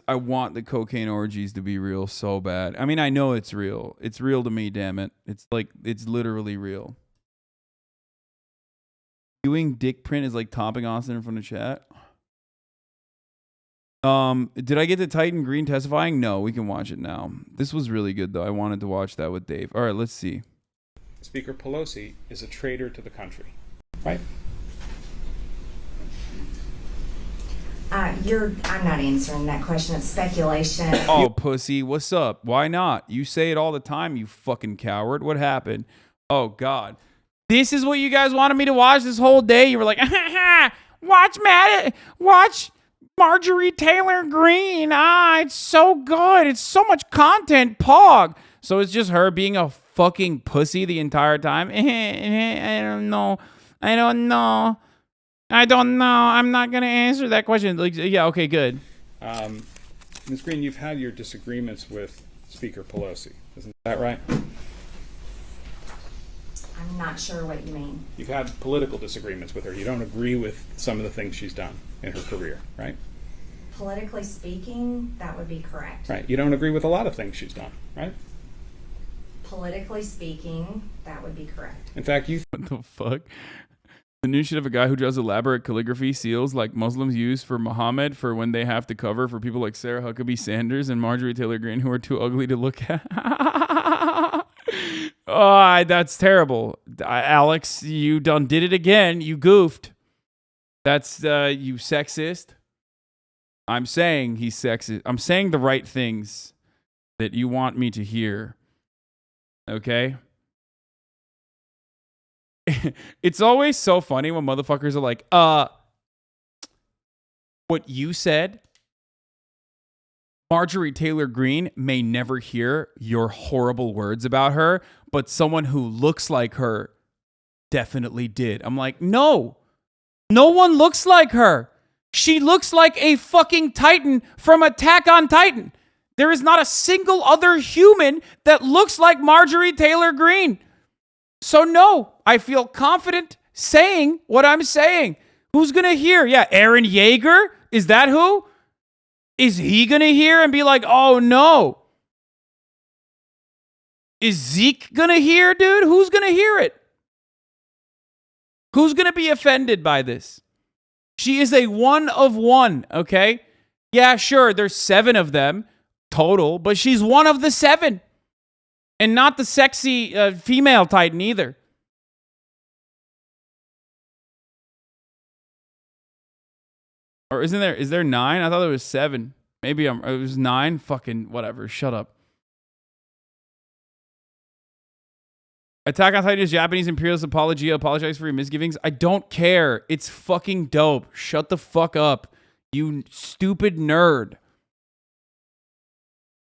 I want the cocaine orgies to be real so bad. I mean, I know it's real. It's real to me, damn it. It's like, it's literally real. Doing dick print is like topping Austin in front of chat. Did I get to Titan Green testifying? No, we can watch it now. This was really good though. I wanted to watch that with Dave. All right, let's see. Speaker Pelosi is a traitor to the country, right? I'm not answering that question. It's speculation. Oh, pussy, what's up? Why not? You say it all the time, you fucking coward. What happened? Oh, God. This is what you guys wanted me to watch this whole day? You were like, watch Marjorie Taylor Greene. It's so good. It's so much content, pog. So it's just her being a fucking pussy the entire time. I don't know. I'm not going to answer that question. Like, yeah, okay, good. Ms. Greene, you've had your disagreements with Speaker Pelosi. Isn't that right? I'm not sure what you mean. You've had political disagreements with her. You don't agree with some of the things she's done in her career, right? Politically speaking, that would be correct. Right. You don't agree with a lot of things she's done, right? Politically speaking, that would be correct. In fact, What the fuck? The new shit of a guy who draws elaborate calligraphy seals like Muslims use for Muhammad for when they have to cover for people like Sarah Huckabee Sanders and Marjorie Taylor Greene who are too ugly to look at. Oh, that's terrible. Alex, you done did it again. You goofed. That's, you sexist. I'm saying he's sexist. I'm saying the right things that you want me to hear. Okay? It's always so funny when motherfuckers are like, what you said, Marjorie Taylor Greene may never hear your horrible words about her, but someone who looks like her definitely did. I'm like, no one looks like her. She looks like a fucking Titan from Attack on Titan. There is not a single other human that looks like Marjorie Taylor Greene. So no, I feel confident saying what I'm saying. Who's going to hear? Yeah, Aaron Yeager? Is that who? Is he going to hear and be like, oh no? Is Zeke going to hear, dude? Who's going to hear it? Who's going to be offended by this? She is a one of one, okay? Yeah, sure, there's 7 of them total, but she's one of the 7. And not the sexy female Titan either. Or is there 9? I thought there was 7. Maybe it was 9. Fucking whatever. Shut up. Attack on Titan is Japanese imperialist apologia. Apologize for your misgivings. I don't care. It's fucking dope. Shut the fuck up. You stupid nerd.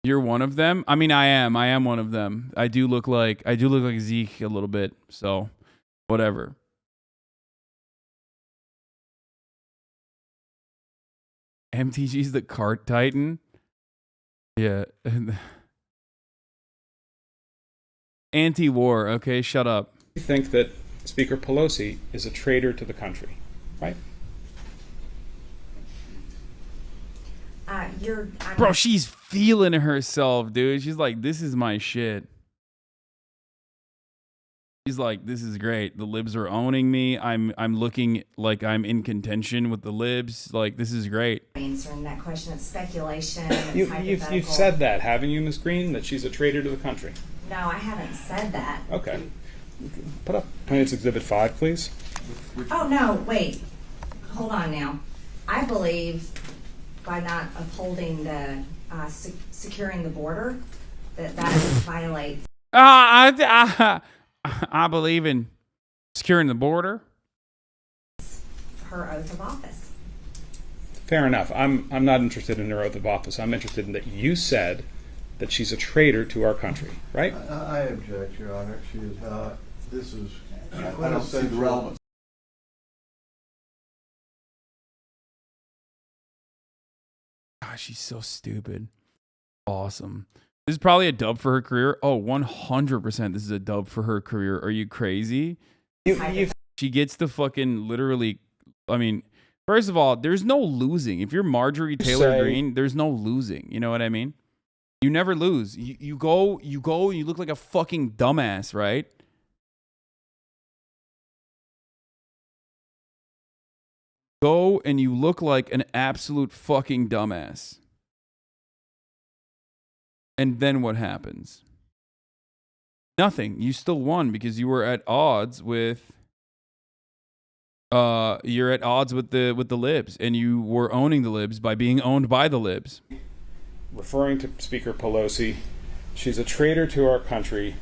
You're one of them? I mean, I am. I am one of them. I do look like Zeke a little bit. So, whatever. MTG's the cart Titan? Yeah. Anti-war. Okay, shut up. You think that Speaker Pelosi is a traitor to the country, right? Bro, she's feeling herself, dude. She's like, this is my shit. He's like, this is great. The libs are owning me. I'm looking like I'm in contention with the libs. Like, this is great. Answering that question, it's speculation. It's hypothetical. You've said that, haven't you, Ms. Green? That she's a traitor to the country. No, I haven't said that. Okay. Put up Plaintiff's Exhibit 5, please. Oh, no, wait. Hold on now. I believe by not upholding the securing the border, that violates. I believe in securing the border. Her oath of office. Fair enough. I'm not interested in her oath of office. I'm interested in that you said that she's a traitor to our country, right? I object, Your Honor. She is not. This is. I don't see the relevance. God, she's so stupid. Awesome. This is probably a dub for her career. Oh, 100% this is a dub for her career. Are you crazy? She gets the fucking literally, I mean, first of all, there's no losing. If you're Marjorie Taylor Greene, there's no losing. You know what I mean? You never lose. You go, you look like a fucking dumbass, right? Go and you look like an absolute fucking dumbass. And then what happens? Nothing. You still won because you were at odds with you're at odds with the libs, and you were owning the libs by being owned by the libs. Referring to Speaker Pelosi, she's a traitor to our country.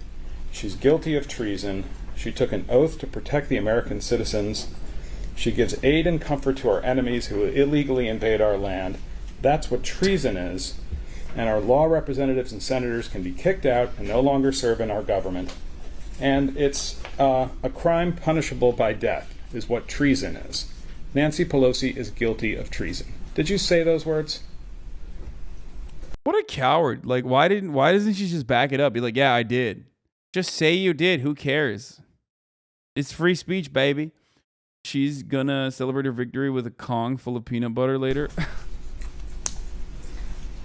She's guilty of treason. She took an oath to protect the American citizens. She gives aid and comfort to our enemies who illegally invade our land. That's what treason is. And our law representatives and senators can be kicked out and no longer serve in our government. And it's a crime punishable by death, is what treason is. Nancy Pelosi is guilty of treason. Did you say those words? What a coward. Like, why doesn't she just back it up? Be like, yeah, I did. Just say you did. Who cares? It's free speech, baby. She's gonna celebrate her victory with a Kong full of peanut butter later.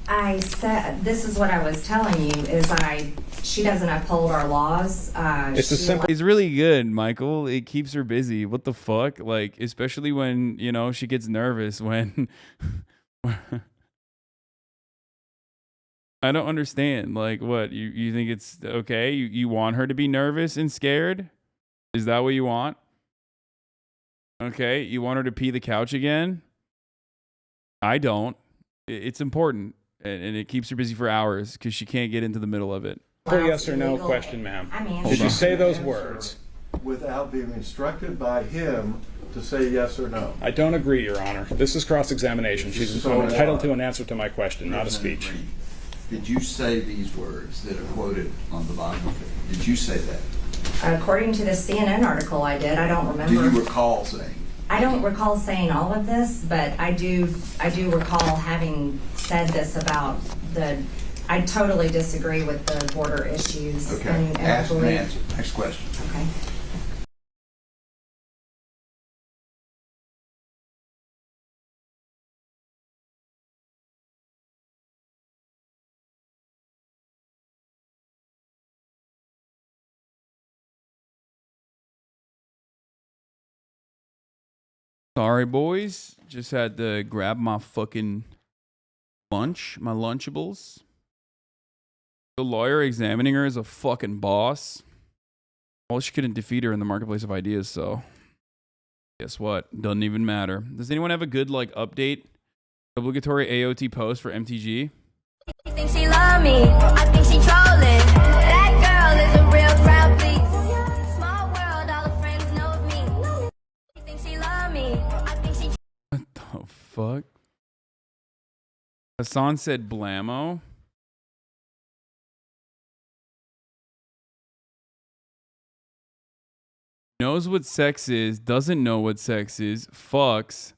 I said, this is what I was telling you, is she doesn't uphold our laws. It's really good, Michael. It keeps her busy. What the fuck? Like, especially when, you know, she gets nervous when... I don't understand. Like, what? You think it's okay? You want her to be nervous and scared? Is that what you want? Okay, you want her to pee the couch again? I don't. It's important. And it keeps her busy for hours because she can't get into the middle of it. Yes or no question, ma'am. Did you say those words? Without being instructed by him to say yes or no. I don't agree, Your Honor. This is cross-examination. She's entitled to an answer to my question, not a speech. Did you say these words that are quoted on the bottom of it? Did you say that? According to the CNN article, I did. I don't remember. Do you recall saying? I don't recall saying all of this, but I do recall having said this about I totally disagree with the border issues. Okay. And Ask and answer. Next question. Okay. Sorry, boys. Just had to grab my fucking lunch, my Lunchables. The lawyer examining her is a fucking boss. Well, she couldn't defeat her in the marketplace of ideas, so guess what? Doesn't even matter. Does anyone have a good, like, update? Obligatory AOT post for MTG? I think she love me. I think she trolling. That girl is a real crowd, please. Small world, all her friends know of me. I think she love me. I think she. What the fuck? Hasan said blammo. Knows what sex is, doesn't know what sex is, fucks,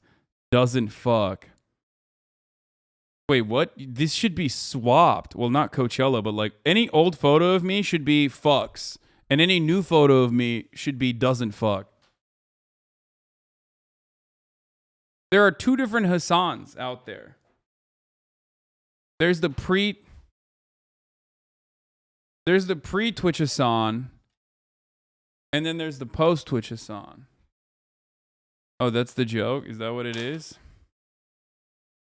doesn't fuck. Wait, what? This should be swapped. Well, not Coachella, but like any old photo of me should be fucks. And any new photo of me should be doesn't fuck. There are two different Hasans out there. There's the pre-Twitch Hasan. And then there's the post-Twitch Hasan. Oh, that's the joke? Is that what it is?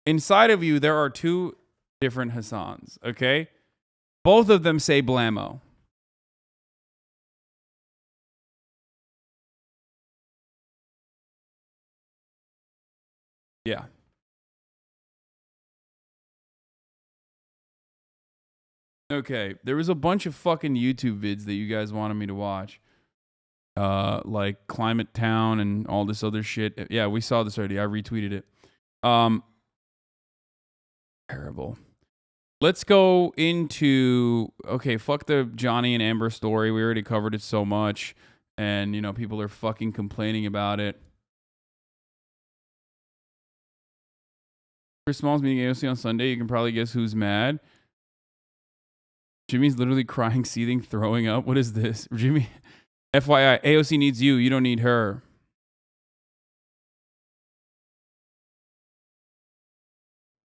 Inside of you, there are two different Hasans, okay? Both of them say blammo. Yeah. Okay, there was a bunch of fucking YouTube vids that you guys wanted me to watch. Like Climate Town and all this other shit. Yeah, we saw this already. I retweeted it. Terrible. Let's go into, okay, fuck the Johnny and Amber story. We already covered it so much. And, you know, people are fucking complaining about it. Chris Smalls meeting AOC on Sunday. You can probably guess who's mad. Jimmy's literally crying, seething, throwing up. What is this? Jimmy, FYI, AOC needs you. You don't need her.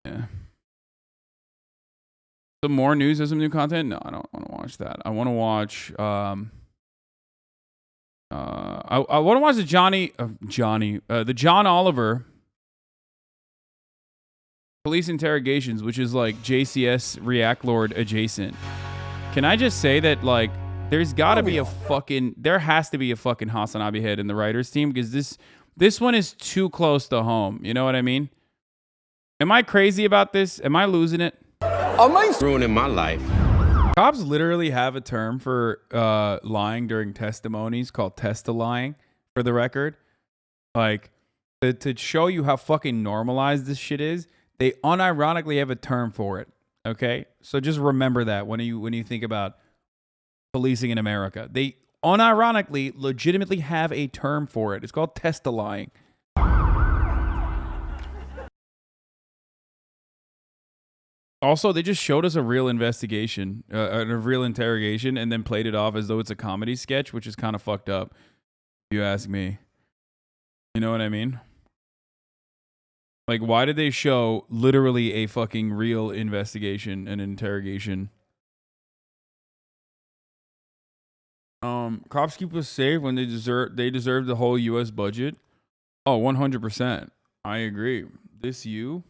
Yeah. Some more news. There's some new content. No, I don't want to watch that. I want to watch. I want to watch the the John Oliver police interrogations, which is like JCS React Lord adjacent. Can I just say that, like, there's got to be there has to be a fucking HasanAbi head in the writers team, because this one is too close to home. You know what I mean? Am I crazy about this? Am I losing it? Am I ruining my life? Cops literally have a term for lying during testimonies called test-a-lying, for the record. Like, to show you how fucking normalized this shit is, they unironically have a term for it. Okay? So just remember that when you think about policing in America. They unironically, legitimately have a term for it. It's called test-a-lying. Also, they just showed us a real investigation, a real interrogation, and then played it off as though it's a comedy sketch, which is kind of fucked up, if you ask me. You know what I mean? Like, why did they show literally a fucking real investigation and interrogation? Cops keep us safe when they deserve the whole U.S. budget. Oh, 100%. I agree. This you?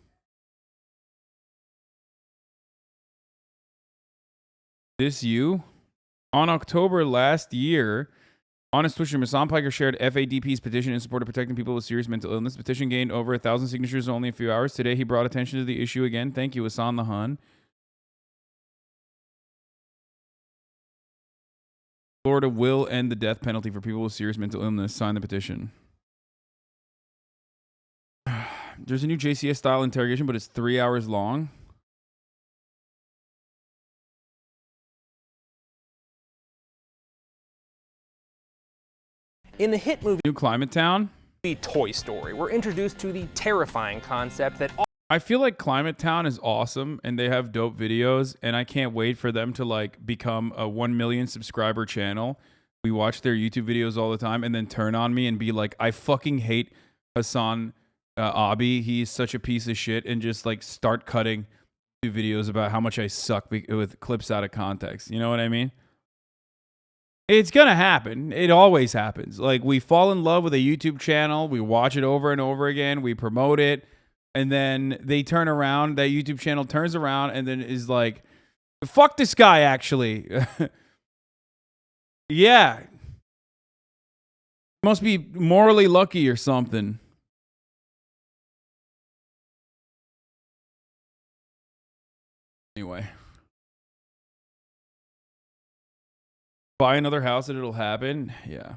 On October last year, Honest Twitter, Hasan Piker shared FADP's petition in support of protecting people with serious mental illness. The petition gained over 1,000 signatures in only a few hours. Today, he brought attention to the issue again. Thank you, Hasan the Hun. Florida will end the death penalty for people with serious mental illness. Sign the petition. There's a new JCS-style interrogation, but it's 3 hours long. In the hit movie New Climate Town, Toy Story, we're introduced to the terrifying concept that I feel like Climate Town is awesome and they have dope videos, and I can't wait for them to like become a 1 million subscriber channel. We watch their YouTube videos all the time and then turn on me and be like, I fucking hate HasanAbi. He's such a piece of shit, and just like start cutting videos about how much I suck with clips out of context. You know what I mean? It's going to happen. It always happens. Like, we fall in love with a YouTube channel. We watch it over and over again. We promote it. And then they turn around. That YouTube channel turns around and then is like, fuck this guy, actually. Yeah. Must be morally lucky or something. Anyway. Buy another house and it'll happen. Yeah.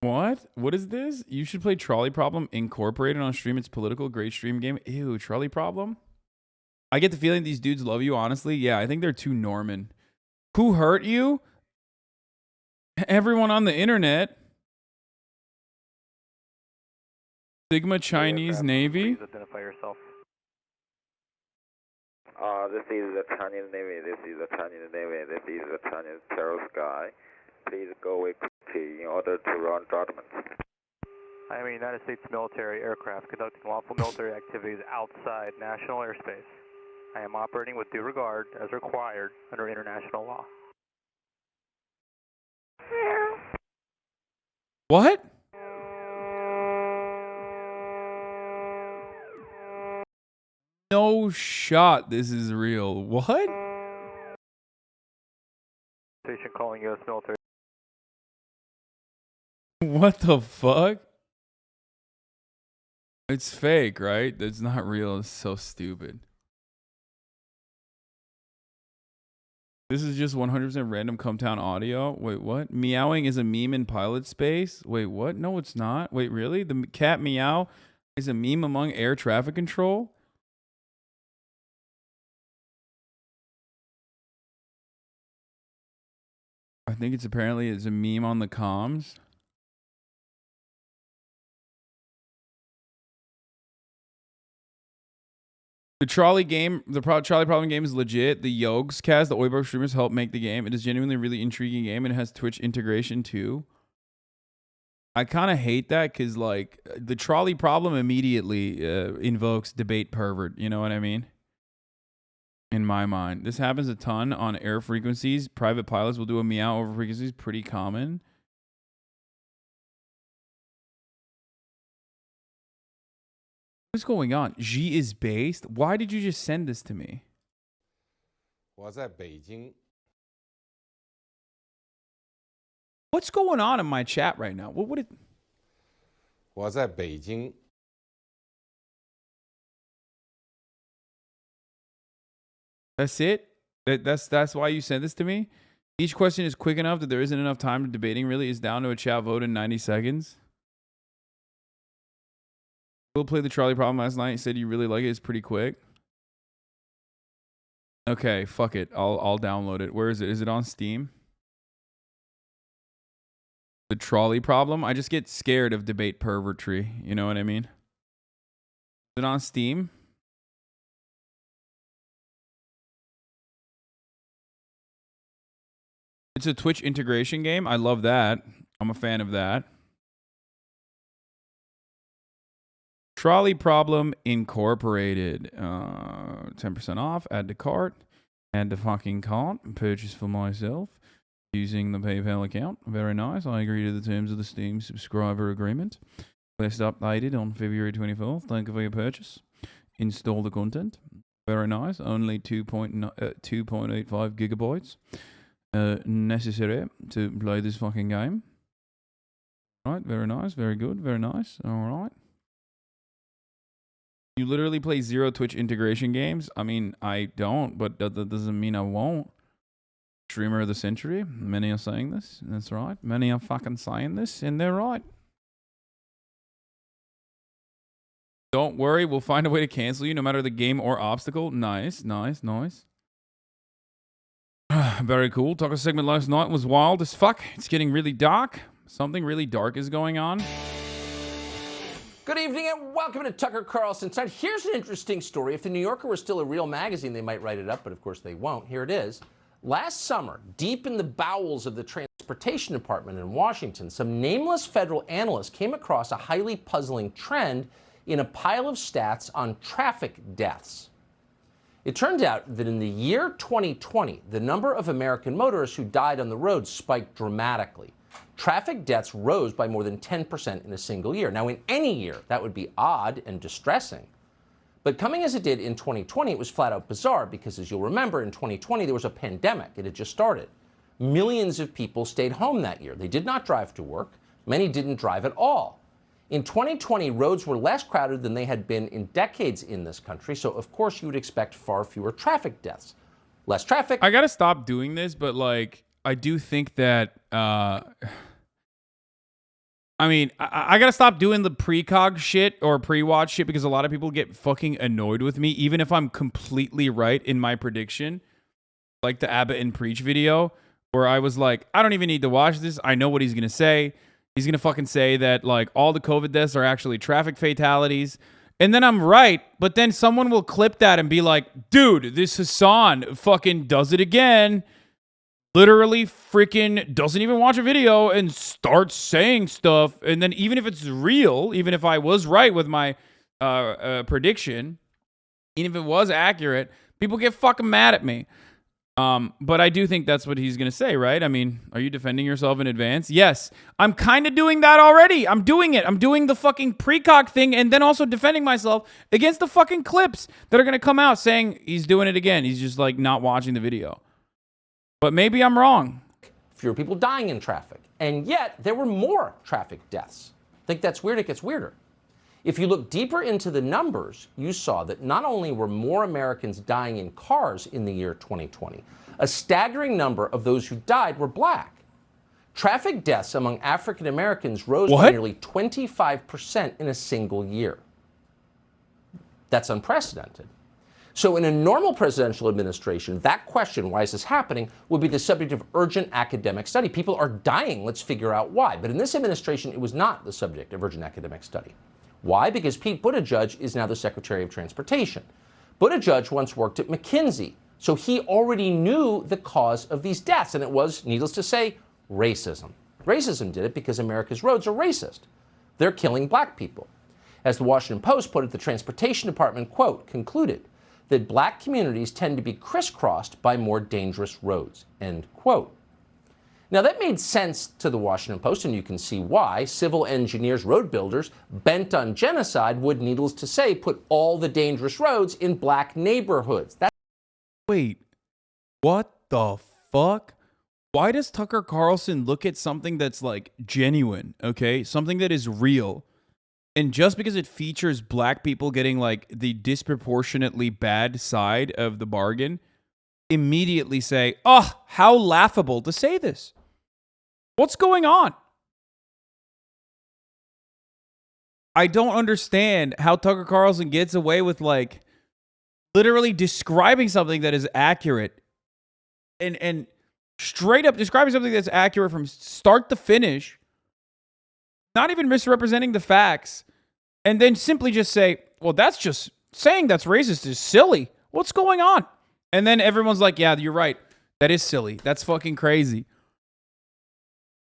What? What is this? You should play Trolley Problem Incorporated on stream. It's political. Great stream game. Ew, Trolley Problem? I get the feeling these dudes love you, honestly. Yeah, I think they're too Norman. Who hurt you? Everyone on the internet. Sigma Chinese Navy. Please identify yourself. This is the Chinese Navy. This is the Chinese Navy. This is the Chinese terrorist guy. Please go away quickly in order to run judgment. I am a United States military aircraft conducting lawful military activities outside national airspace. I am operating with due regard as required under international law. What? No shot. This is real. What? Station calling U.S. military. What the fuck? It's fake, right? That's not real. It's so stupid. This is just 100% random Cumtown audio. Wait, what? Meowing is a meme in pilot space? Wait, what? No, it's not. Wait, really? The cat meow is a meme among air traffic control? I think it's apparently a meme on the comms. The trolley game, trolley problem game is legit. The Yogs cast, the Oibo streamers help make the game. It is genuinely a really intriguing game and it has Twitch integration too. I kind of hate that because like the trolley problem immediately invokes debate pervert. You know what I mean? In my mind, this happens a ton on air frequencies. Private pilots will do a meow over frequencies. Pretty common. What's going on? Xi is based? Why did you just send this to me? 我在北京. What's going on in my chat right now? What would it? 我在北京. That's it? That's why you sent this to me? Each question is quick enough that there isn't enough time to debating. Really is down to a chat vote in 90 seconds. Will played the trolley problem last night. He said you really like it. It's pretty quick. Okay, fuck it. I'll download it. Where is it? Is it on Steam? The trolley problem? I just get scared of debate pervertry. You know what I mean? Is it on Steam? It's a Twitch integration game. I love that. I'm a fan of that. Trolley Problem Incorporated. 10% off. Add to cart. Add to fucking cart. Purchase for myself. Using the PayPal account. Very nice. I agree to the terms of the Steam subscriber agreement. Last updated on February 24th. Thank you for your purchase. Install the content. Very nice. Only 2.85 gigabytes necessary to play this fucking game. All right. Very nice. Very good. Very nice. All right. You literally play zero Twitch integration games? I mean, I don't, but that doesn't mean I won't. Streamer of the century. Many are saying this. That's right. Many are fucking saying this, and they're right. Don't worry, we'll find a way to cancel you no matter the game or obstacle. Nice, nice, nice. Very cool. Talk segment last night was wild as fuck. It's getting really dark. Something really dark is going on. Good evening and welcome to Tucker Carlson Tonight. Here's an interesting story. If the New Yorker were still a real magazine, they might write it up, but of course they won't. Here it is. Last summer, deep in the bowels of the Transportation Department in Washington, some nameless federal analyst came across a highly puzzling trend in a pile of stats on traffic deaths. It turned out that in the year 2020, the number of American motorists who died on the road spiked dramatically. Traffic deaths rose by more than 10% in a single year. Now, in any year, that would be odd and distressing. But coming as it did in 2020, it was flat out bizarre because, as you'll remember, in 2020, there was a pandemic. It had just started. Millions of people stayed home that year. They did not drive to work. Many didn't drive at all. In 2020, roads were less crowded than they had been in decades in this country, so of course you would expect far fewer traffic deaths. Less traffic. I gotta stop doing this, but like, I do think that, I mean, I gotta stop doing the precog shit or pre-watch shit because a lot of people get fucking annoyed with me, even if I'm completely right in my prediction. Like the Abbott and Preach video, where I was like, I don't even need to watch this. I know what he's gonna say. He's gonna fucking say that like all the COVID deaths are actually traffic fatalities. And then I'm right, but then someone will clip that and be like, dude, this Hasan fucking does it again. Literally freaking doesn't even watch a video and starts saying stuff. And then even if it's real, even if I was right with my prediction, even if it was accurate, people get fucking mad at me. But I do think that's what he's going to say, right? I mean, are you defending yourself in advance? Yes. I'm kind of doing that already. I'm doing it. I'm doing the fucking precock thing and then also defending myself against the fucking clips that are going to come out saying he's doing it again. He's just like not watching the video. But maybe I'm wrong. Fewer people dying in traffic. And yet, there were more traffic deaths. Think that's weird? It gets weirder. If you look deeper into the numbers, you saw that not only were more Americans dying in cars in the year 2020, a staggering number of those who died were black. Traffic deaths among African Americans rose by nearly 25% in a single year. That's unprecedented. So in a normal presidential administration, that question, why is this happening, would be the subject of urgent academic study. People are dying, let's figure out why. But in this administration, it was not the subject of urgent academic study. Why? Because Pete Buttigieg is now the Secretary of Transportation. Buttigieg once worked at McKinsey, so he already knew the cause of these deaths, and it was, needless to say, racism. Racism did it because America's roads are racist. They're killing black people. As the Washington Post put it, the Transportation Department, quote, concluded that black communities tend to be crisscrossed by more dangerous roads, end quote. Now, that made sense to the Washington Post, and you can see why. Civil engineers, road builders, bent on genocide would, needless to say, put all the dangerous roads in black neighborhoods. Wait, what the fuck? Why does Tucker Carlson look at something that's like genuine, okay? Something that is real. And just because it features black people getting like the disproportionately bad side of the bargain, immediately say, oh, how laughable to say this. What's going on? I don't understand how Tucker Carlson gets away with like literally describing something that is accurate and straight up describing something that's accurate from start to finish, not even misrepresenting the facts, and then simply just say, well, that's just saying that's racist is silly. What's going on? And then everyone's like, yeah, you're right. That is silly. That's fucking crazy.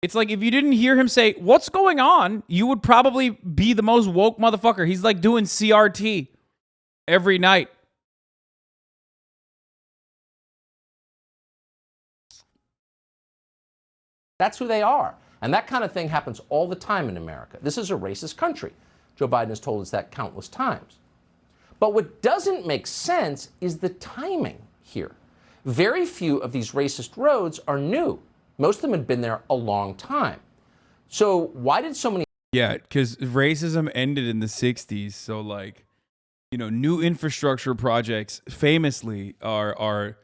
It's like if you didn't hear him say, what's going on, you would probably be the most woke motherfucker. He's like doing CRT every night. That's who they are. And that kind of thing happens all the time in America. This is a racist country. Joe Biden has told us that countless times. But what doesn't make sense is the timing here. Very few of these racist roads are new. Most of them had been there a long time. So why did so many... Yeah, because racism ended in the 60s. So like, you know, new infrastructure projects famously are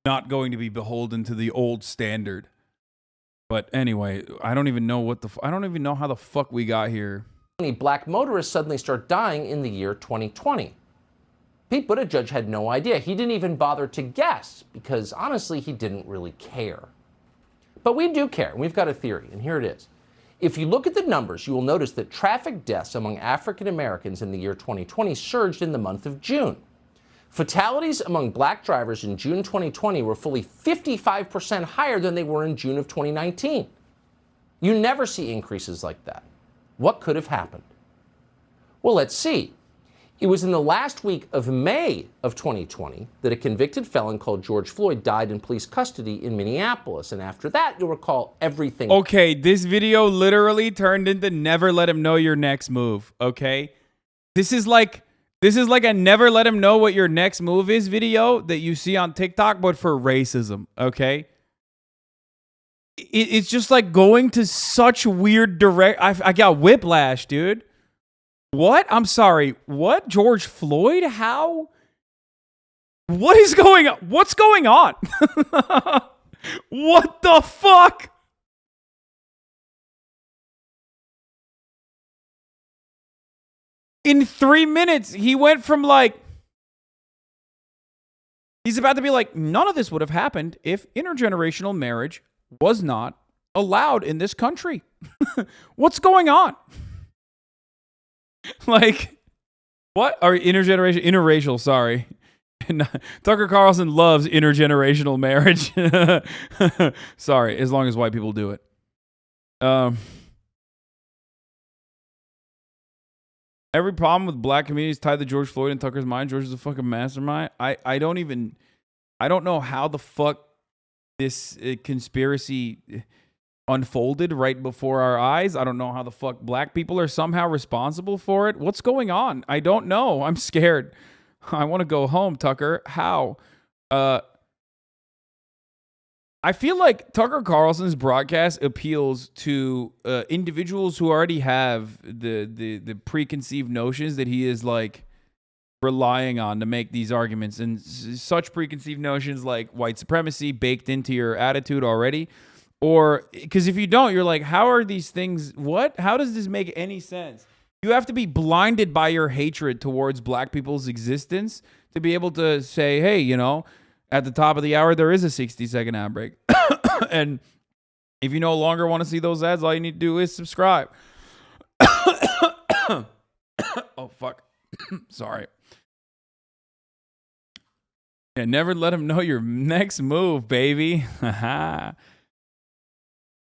not going to be beholden to the old standard. But anyway, I don't even know I don't even know how the fuck we got here. Many black motorists suddenly start dying in the year 2020. Pete Buttigieg had no idea. He didn't even bother to guess because honestly, he didn't really care. But we do care, and we've got a theory, and here it is. If you look at the numbers, you will notice that traffic deaths among African Americans in the year 2020 surged in the month of June. Fatalities among black drivers in June 2020 were fully 55% higher than they were in June of 2019. You never see increases like that. What could have happened? Well, let's see. It was in the last week of May of 2020 that a convicted felon called George Floyd died in police custody in Minneapolis. And after that, you'll recall everything. Okay, this video literally turned into never let him know your next move, okay? This is like a never let him know what your next move is video that you see on TikTok, but for racism, okay? It's just like going to such weird direct... I got whiplash, dude. What? I'm sorry. What? George Floyd? How? What is going on? What's going on? What the fuck? In 3 minutes, he went from like... He's about to be like, none of this would have happened if intergenerational marriage was not allowed in this country. What's going on? Like, what? Or interracial, sorry. Tucker Carlson loves intergenerational marriage. Sorry, as long as white people do it. Every problem with black communities tied to George Floyd and Tucker's mind. George is a fucking mastermind. I don't even... I don't know how the fuck this conspiracy unfolded right before our eyes. I don't know how the fuck black people are somehow responsible for it. What's going on? I don't know. I'm scared. I want to go home, Tucker. How? I feel like Tucker Carlson's broadcast appeals to individuals who already have the preconceived notions that he is like relying on to make these arguments, and such preconceived notions like white supremacy baked into your attitude already. Or because if you don't, you're like, how are these things? What? How does this make any sense? You have to be blinded by your hatred towards black people's existence to be able to say, hey, you know, at the top of the hour, there is a 60-second ad break. And if you no longer want to see those ads, all you need to do is subscribe. Oh, fuck. Sorry. Yeah, never let them know your next move, baby.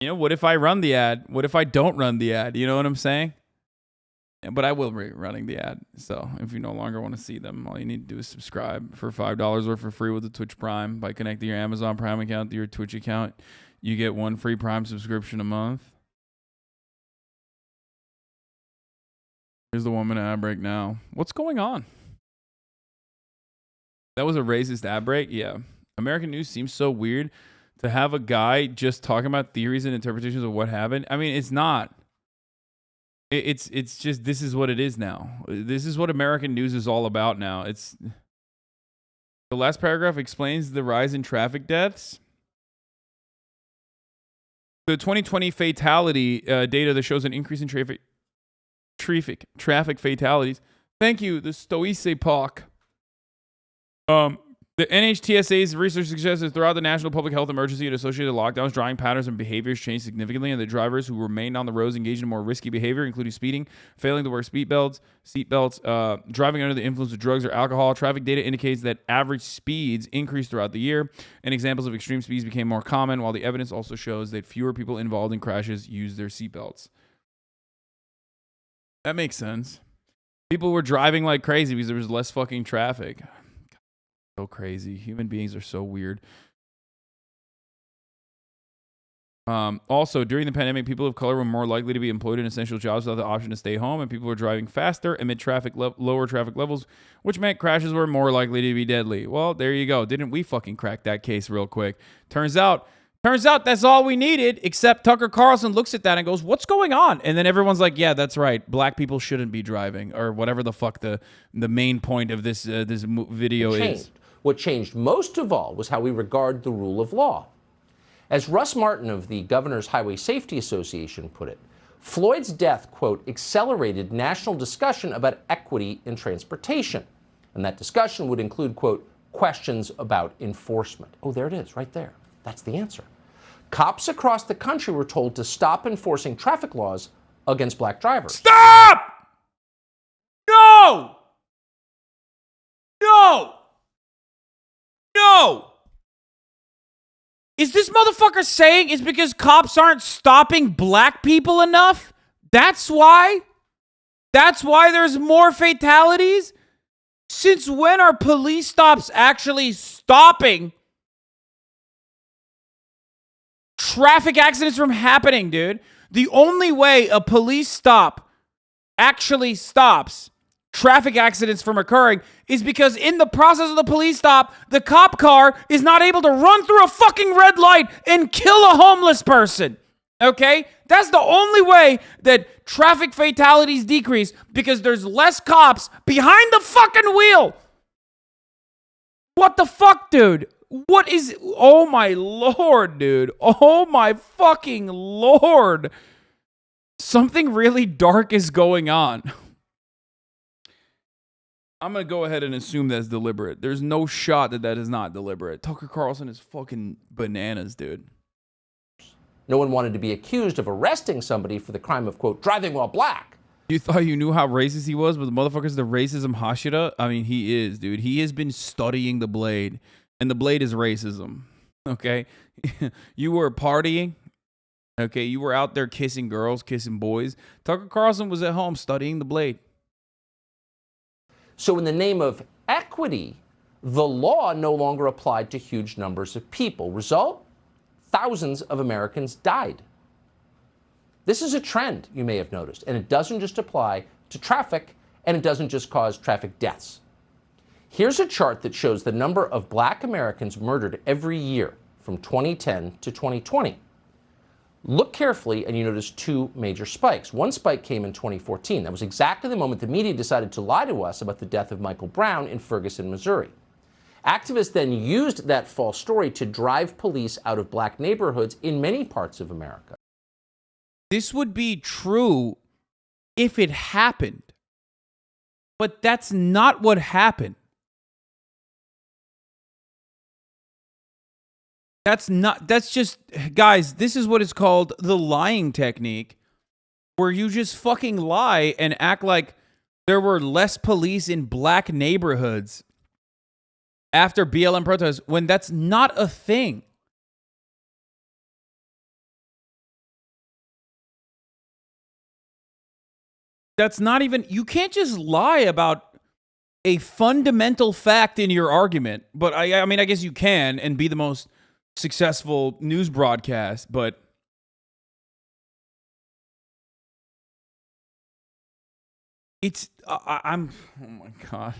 You know, what if I run the ad? What if I don't run the ad? You know what I'm saying? Yeah, but I will be running the ad. So if you no longer want to see them, all you need to do is subscribe for $5 or for free with the Twitch Prime. By connecting your Amazon Prime account to your Twitch account, you get 1 free Prime subscription a month. Here's the 1-minute ad break now. What's going on? That was a racist ad break? Yeah. American news seems so weird to have a guy just talking about theories and interpretations of what happened. I mean, it's not. It's just, this is what it is now. This is what American news is all about now. It's the last paragraph explains the rise in traffic deaths. The 2020 fatality data that shows an increase in traffic fatalities. Thank you, the Stoice Park. The NHTSA's research suggests that throughout the national public health emergency and associated lockdowns, driving patterns and behaviors changed significantly, and the drivers who remained on the roads engaged in more risky behavior, including speeding, failing to wear seatbelts, driving under the influence of drugs or alcohol. Traffic data indicates that average speeds increased throughout the year, and examples of extreme speeds became more common, while the evidence also shows that fewer people involved in crashes used their seatbelts. That makes sense. People were driving like crazy because there was less fucking traffic. So crazy. Human beings are so weird. Also, during the pandemic, people of color were more likely to be employed in essential jobs without the option to stay home, and people were driving faster amid lower traffic levels, which meant crashes were more likely to be deadly. Well, there you go. Didn't we fucking crack that case real quick? Turns out that's all we needed, except Tucker Carlson looks at that and goes, what's going on? And then everyone's like, yeah, that's right. Black people shouldn't be driving, or whatever the fuck the main point of this video is. What changed most of all was how we regard the rule of law. As Russ Martin of the Governor's Highway Safety Association put it, Floyd's death, quote, accelerated national discussion about equity in transportation. And that discussion would include, quote, questions about enforcement. Oh, there it is, right there. That's the answer. Cops across the country were told to stop enforcing traffic laws against black drivers. Stop! No! No! No! Is this motherfucker saying it's because cops aren't stopping black people enough? That's why? That's why there's more fatalities? Since when are police stops actually stopping traffic accidents from happening, dude? The only way a police stop actually stops traffic accidents from occurring is because in the process of the police stop, the cop car is not able to run through a fucking red light and kill a homeless person. Okay? That's the only way that traffic fatalities decrease, because there's less cops behind the fucking wheel. What the fuck, dude? What is... Oh my lord, dude. Oh my fucking lord. Something really dark is going on. I'm going to go ahead and assume that's deliberate. There's no shot that is not deliberate. Tucker Carlson is fucking bananas, dude. No one wanted to be accused of arresting somebody for the crime of, quote, driving while black. You thought you knew how racist he was, but the motherfucker's the racism Hashira? I mean, he is, dude. He has been studying the Blade, and the Blade is racism, okay? You were partying, okay? You were out there kissing girls, kissing boys. Tucker Carlson was at home studying the Blade. So in the name of equity, the law no longer applied to huge numbers of people. Result? Thousands of Americans died. This is a trend you may have noticed, and it doesn't just apply to traffic, and it doesn't just cause traffic deaths. Here's a chart that shows the number of black Americans murdered every year from 2010 to 2020. Look carefully and you notice two major spikes. One spike came in 2014. That was exactly the moment the media decided to lie to us about the death of Michael Brown in Ferguson, Missouri. Activists then used that false story to drive police out of black neighborhoods in many parts of America. This would be true if it happened. But that's not what happened. That's just, guys, this is what is called the lying technique, where you just fucking lie and act like there were less police in black neighborhoods after BLM protests when that's not a thing. That's not even, you can't just lie about a fundamental fact in your argument. But I mean, I guess you can and be the most successful news broadcast, but it's, I'm, oh my God.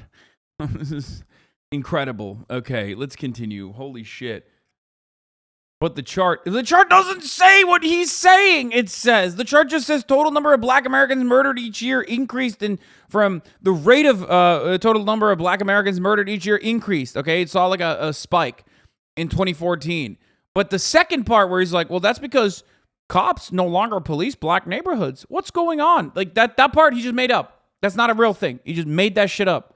This is incredible. Okay, let's continue. Holy shit. But the chart doesn't say what he's saying. It says, the chart just says total number of black Americans murdered each year increased from the rate of total number of black Americans murdered each year increased. Okay, it saw like a spike in 2014. But the second part where he's like, well, that's because cops no longer police black neighborhoods. What's going on? Like that part he just made up. That's not a real thing. He just made that shit up.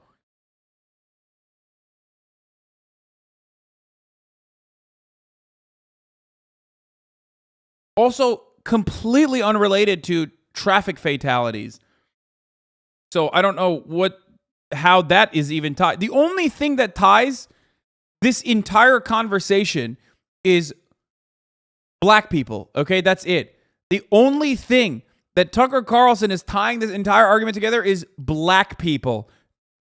Also, completely unrelated to traffic fatalities. So I don't know how that is even tied. The only thing that ties this entire conversation is black people. Okay, that's it. The only thing that Tucker Carlson is tying this entire argument together is black people.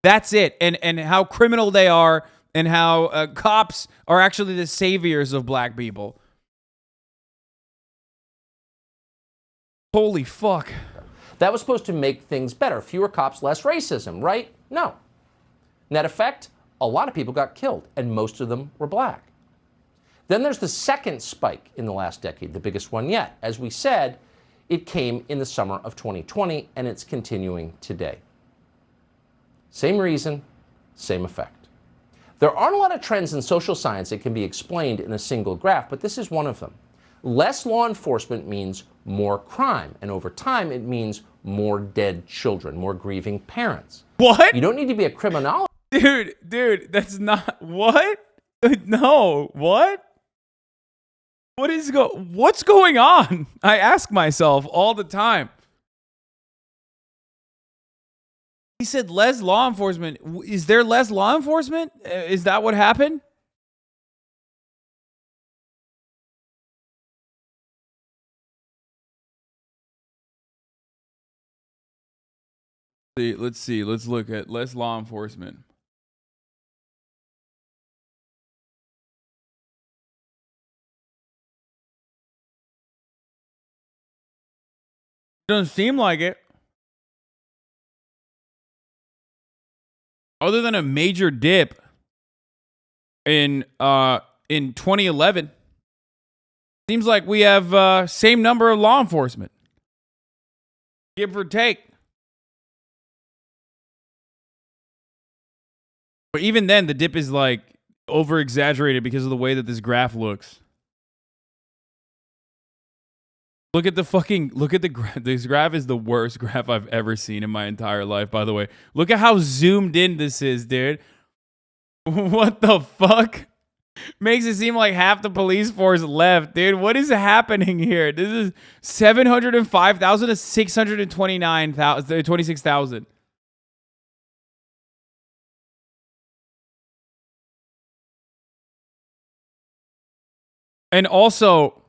That's it. And how criminal they are and how cops are actually the saviors of black people. Holy fuck. That was supposed to make things better. Fewer cops, less racism, right? No. Net effect, a lot of people got killed, and most of them were black. Then there's the second spike in the last decade, the biggest one yet. As we said, it came in the summer of 2020, and it's continuing today. Same reason, same effect. There aren't a lot of trends in social science that can be explained in a single graph, but this is one of them. Less law enforcement means more crime, and over time it means more dead children, more grieving parents. What? You don't need to be a criminologist. Dude, that's not, what? No, what? What's going on? I ask myself all the time. He said less law enforcement. Is there less law enforcement? Is that what happened? Let's see. Let's look at less law enforcement. Doesn't seem like it. Other than a major dip in 2011, seems like we have same number of law enforcement. Give or take. But even then, the dip is like over exaggerated because of the way that this graph looks. Look at the graph. This graph is the worst graph I've ever seen in my entire life, by the way. Look at how zoomed in this is, dude. What the fuck? Makes it seem like half the police force left, dude. What is happening here? This is 705,000 to 629,000, 26,000. And also,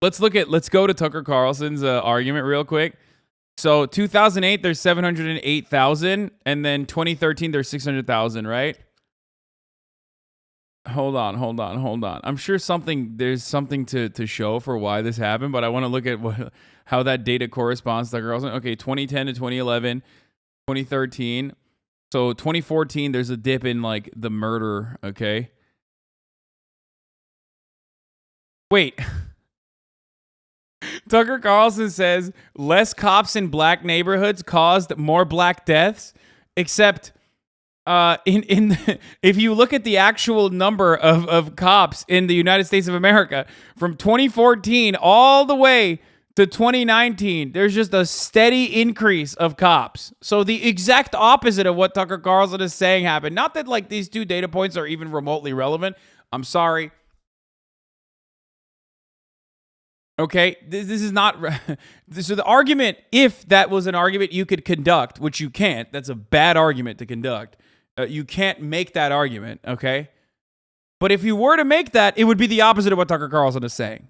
let's go to Tucker Carlson's argument real quick. So 2008, there's 708,000, and then 2013, there's 600,000, right? hold on. I'm sure there's something to show for why this happened, but I want to look at how that data corresponds to girls. Okay, 2010 to 2011, 2013. So 2014, there's a dip in like the murder. Okay. Wait. Tucker Carlson says less cops in black neighborhoods caused more black deaths, except if you look at the actual number of cops in the United States of America from 2014 all the way to 2019, there's just a steady increase of cops. So the exact opposite of what Tucker Carlson is saying happened. Not that like these two data points are even remotely relevant. I'm sorry. Okay, this is not. So the argument, if that was an argument you could conduct, which you can't, that's a bad argument to conduct. You can't make that argument, okay? But if you were to make that, it would be the opposite of what Tucker Carlson is saying.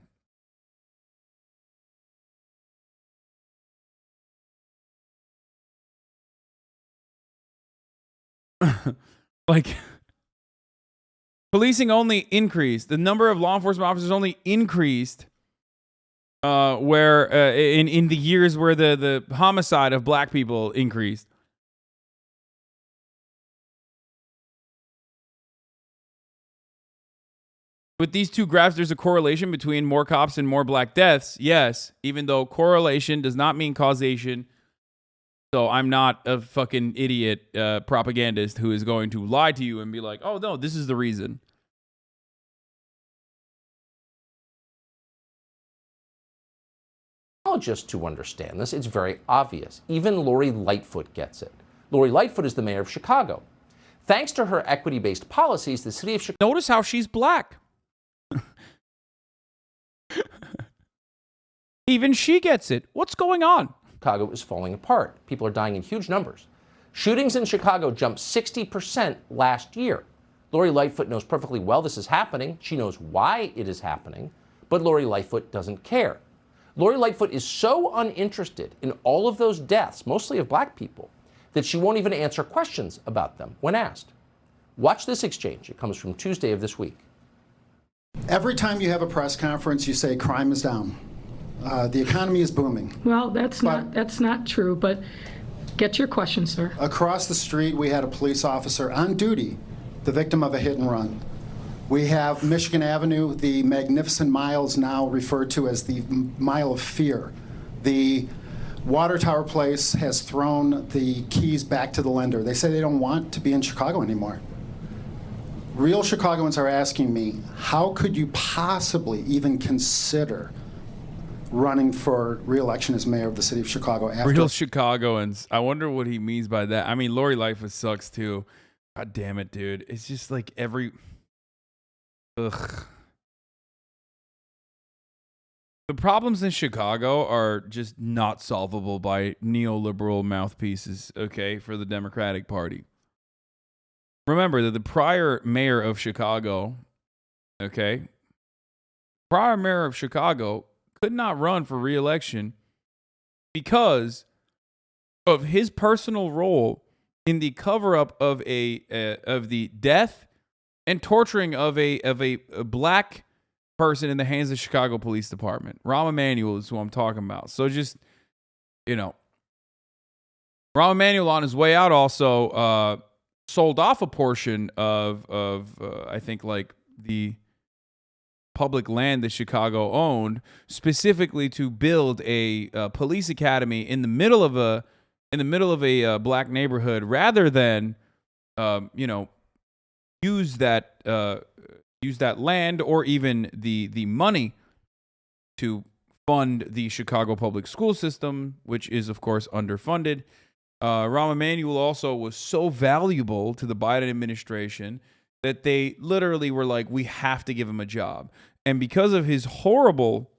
Like, policing only increased. The number of law enforcement officers only increased where in the years where the homicide of black people increased. With these two graphs, there's a correlation between more cops and more black deaths. Yes, even though correlation does not mean causation. So I'm not a fucking idiot propagandist who is going to lie to you and be like, oh, no, this is the reason. Just to understand this, it's very obvious. Even Lori Lightfoot gets it. Lori Lightfoot is the mayor of Chicago. Thanks to her equity-based policies, the city of Chicago... Notice how she's black. Even she gets it. What's going on? Chicago is falling apart. People are dying in huge numbers. Shootings in Chicago jumped 60% last year. Lori Lightfoot knows perfectly well this is happening. She knows why it is happening, but Lori Lightfoot doesn't care. Lori Lightfoot is so uninterested in all of those deaths, mostly of black people, that she won't even answer questions about them when asked. Watch this exchange. It comes from Tuesday of this week. Every time you have a press conference, you say crime is down. The economy is booming. Well, that's not true, but get your question, sir. Across the street, we had a police officer on duty, the victim of a hit and run. We have Michigan Avenue, the magnificent miles now referred to as the Mile of Fear. The Water Tower Place has thrown the keys back to the lender. They say they don't want to be in Chicago anymore. Real Chicagoans are asking me, how could you possibly even consider running for re-election as mayor of the city of Chicago? Real Chicagoans. I wonder what he means by that. I mean, Lori Lightfoot sucks too. God damn it, dude. It's just like every... Ugh. The problems in Chicago are just not solvable by neoliberal mouthpieces, okay, for the Democratic Party. Remember that the prior mayor of Chicago, okay, could not run for re-election because of his personal role in the cover-up of the death and torturing of a black person in the hands of the Chicago Police Department. Rahm Emanuel is who I'm talking about. So just, you know, Rahm Emanuel on his way out also sold off a portion of I think like the public land that Chicago owned, specifically to build a police academy in the middle of a black neighborhood, rather than use that land or even the money to fund the Chicago public school system, which is of course underfunded. Rahm Emanuel also was so valuable to the Biden administration that they literally were like, we have to give him a job. And because of his horrible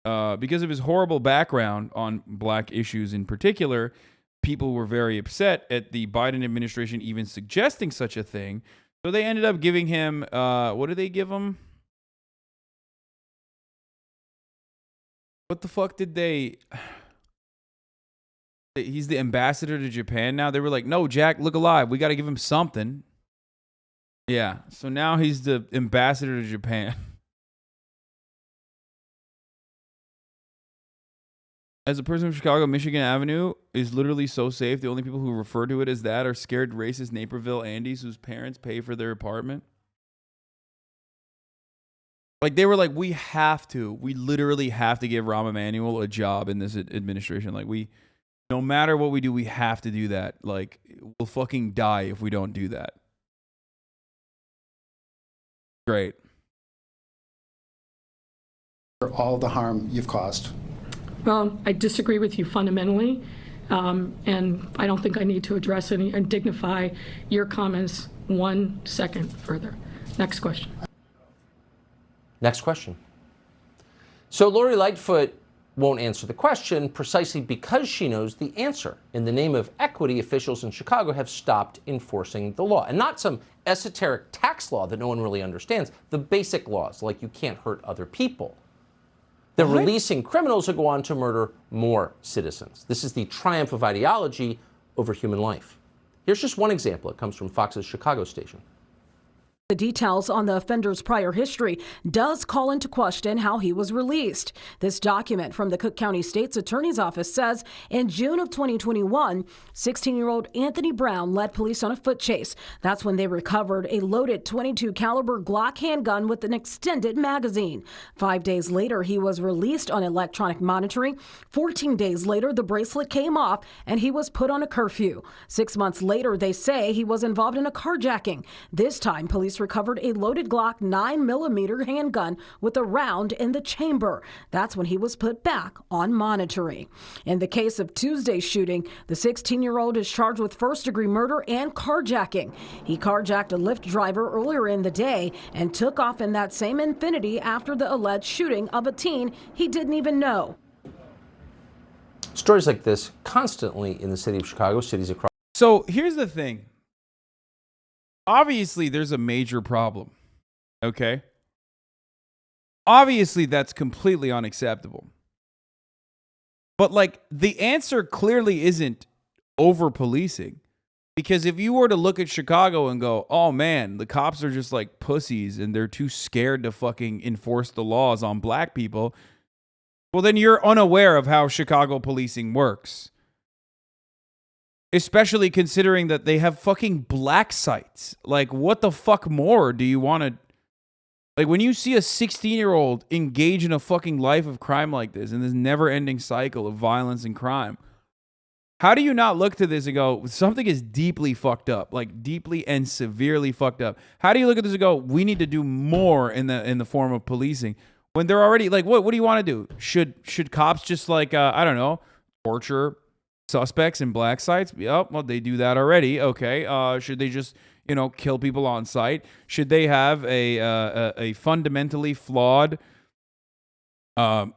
background on black issues in particular, people were very upset at the Biden administration even suggesting such a thing. So they ended up giving him, what did they give him? What the fuck did they... He's the ambassador to Japan now. They were like, no, Jack, look alive. We got to give him something. Yeah. So now he's the ambassador to Japan. As a person from Chicago, Michigan Avenue is literally so safe. The only people who refer to it as that are scared racist Naperville Andes whose parents pay for their apartment. Like, they were like, we literally have to give Rahm Emanuel a job in this administration. Like, no matter what we do, we have to do that. Like, we'll fucking die if we don't do that. Great. For all the harm you've caused. Well, I disagree with you fundamentally, and I don't think I need to address and dignify your comments 1 second further. Next question. Next question. So Lori Lightfoot won't answer the question precisely because she knows the answer. In the name of equity, officials in Chicago have stopped enforcing the law. And not some esoteric tax law that no one really understands. The basic laws, like you can't hurt other people. They're releasing criminals who go on to murder more citizens. This is the triumph of ideology over human life. Here's just one example. It comes from Fox's Chicago station. The details on the offender's prior history does call into question how he was released. This document from the Cook County State's Attorney's Office says in June of 2021, 16-year-old Anthony Brown led police on a foot chase. That's when they recovered a loaded .22 caliber Glock handgun with an extended magazine. 5 days later, he was released on electronic monitoring. 14 days later, the bracelet came off and he was put on a curfew. 6 months later, they say he was involved in a carjacking. This time, police recovered a loaded Glock 9mm handgun with a round in the chamber. That's when he was put back on monitoring. In the case of Tuesday's shooting, the 16-year-old is charged with first-degree murder and carjacking. He carjacked a Lyft driver earlier in the day and took off in that same Infiniti after the alleged shooting of a teen he didn't even know. Stories like this constantly in the city of Chicago, cities across. So here's the thing. Obviously, there's a major problem, okay? Obviously, that's completely unacceptable. But, like, the answer clearly isn't over-policing. Because if you were to look at Chicago and go, oh, man, the cops are just like pussies and they're too scared to fucking enforce the laws on black people, well, then you're unaware of how Chicago policing works. Especially considering that they have fucking black sites. Like, what the fuck more do you want to... Like, when you see a 16-year-old engage in a fucking life of crime like this, in this never-ending cycle of violence and crime, how do you not look to this and go, something is deeply fucked up, like deeply and severely fucked up? How do you look at this and go, we need to do more in the form of policing? When they're already, like, what do you want to do? Should cops just, like, I don't know, torture suspects in black sites? Yep, well, they do that already. Okay. Should they just, kill people on site? Should they have a fundamentally flawed, a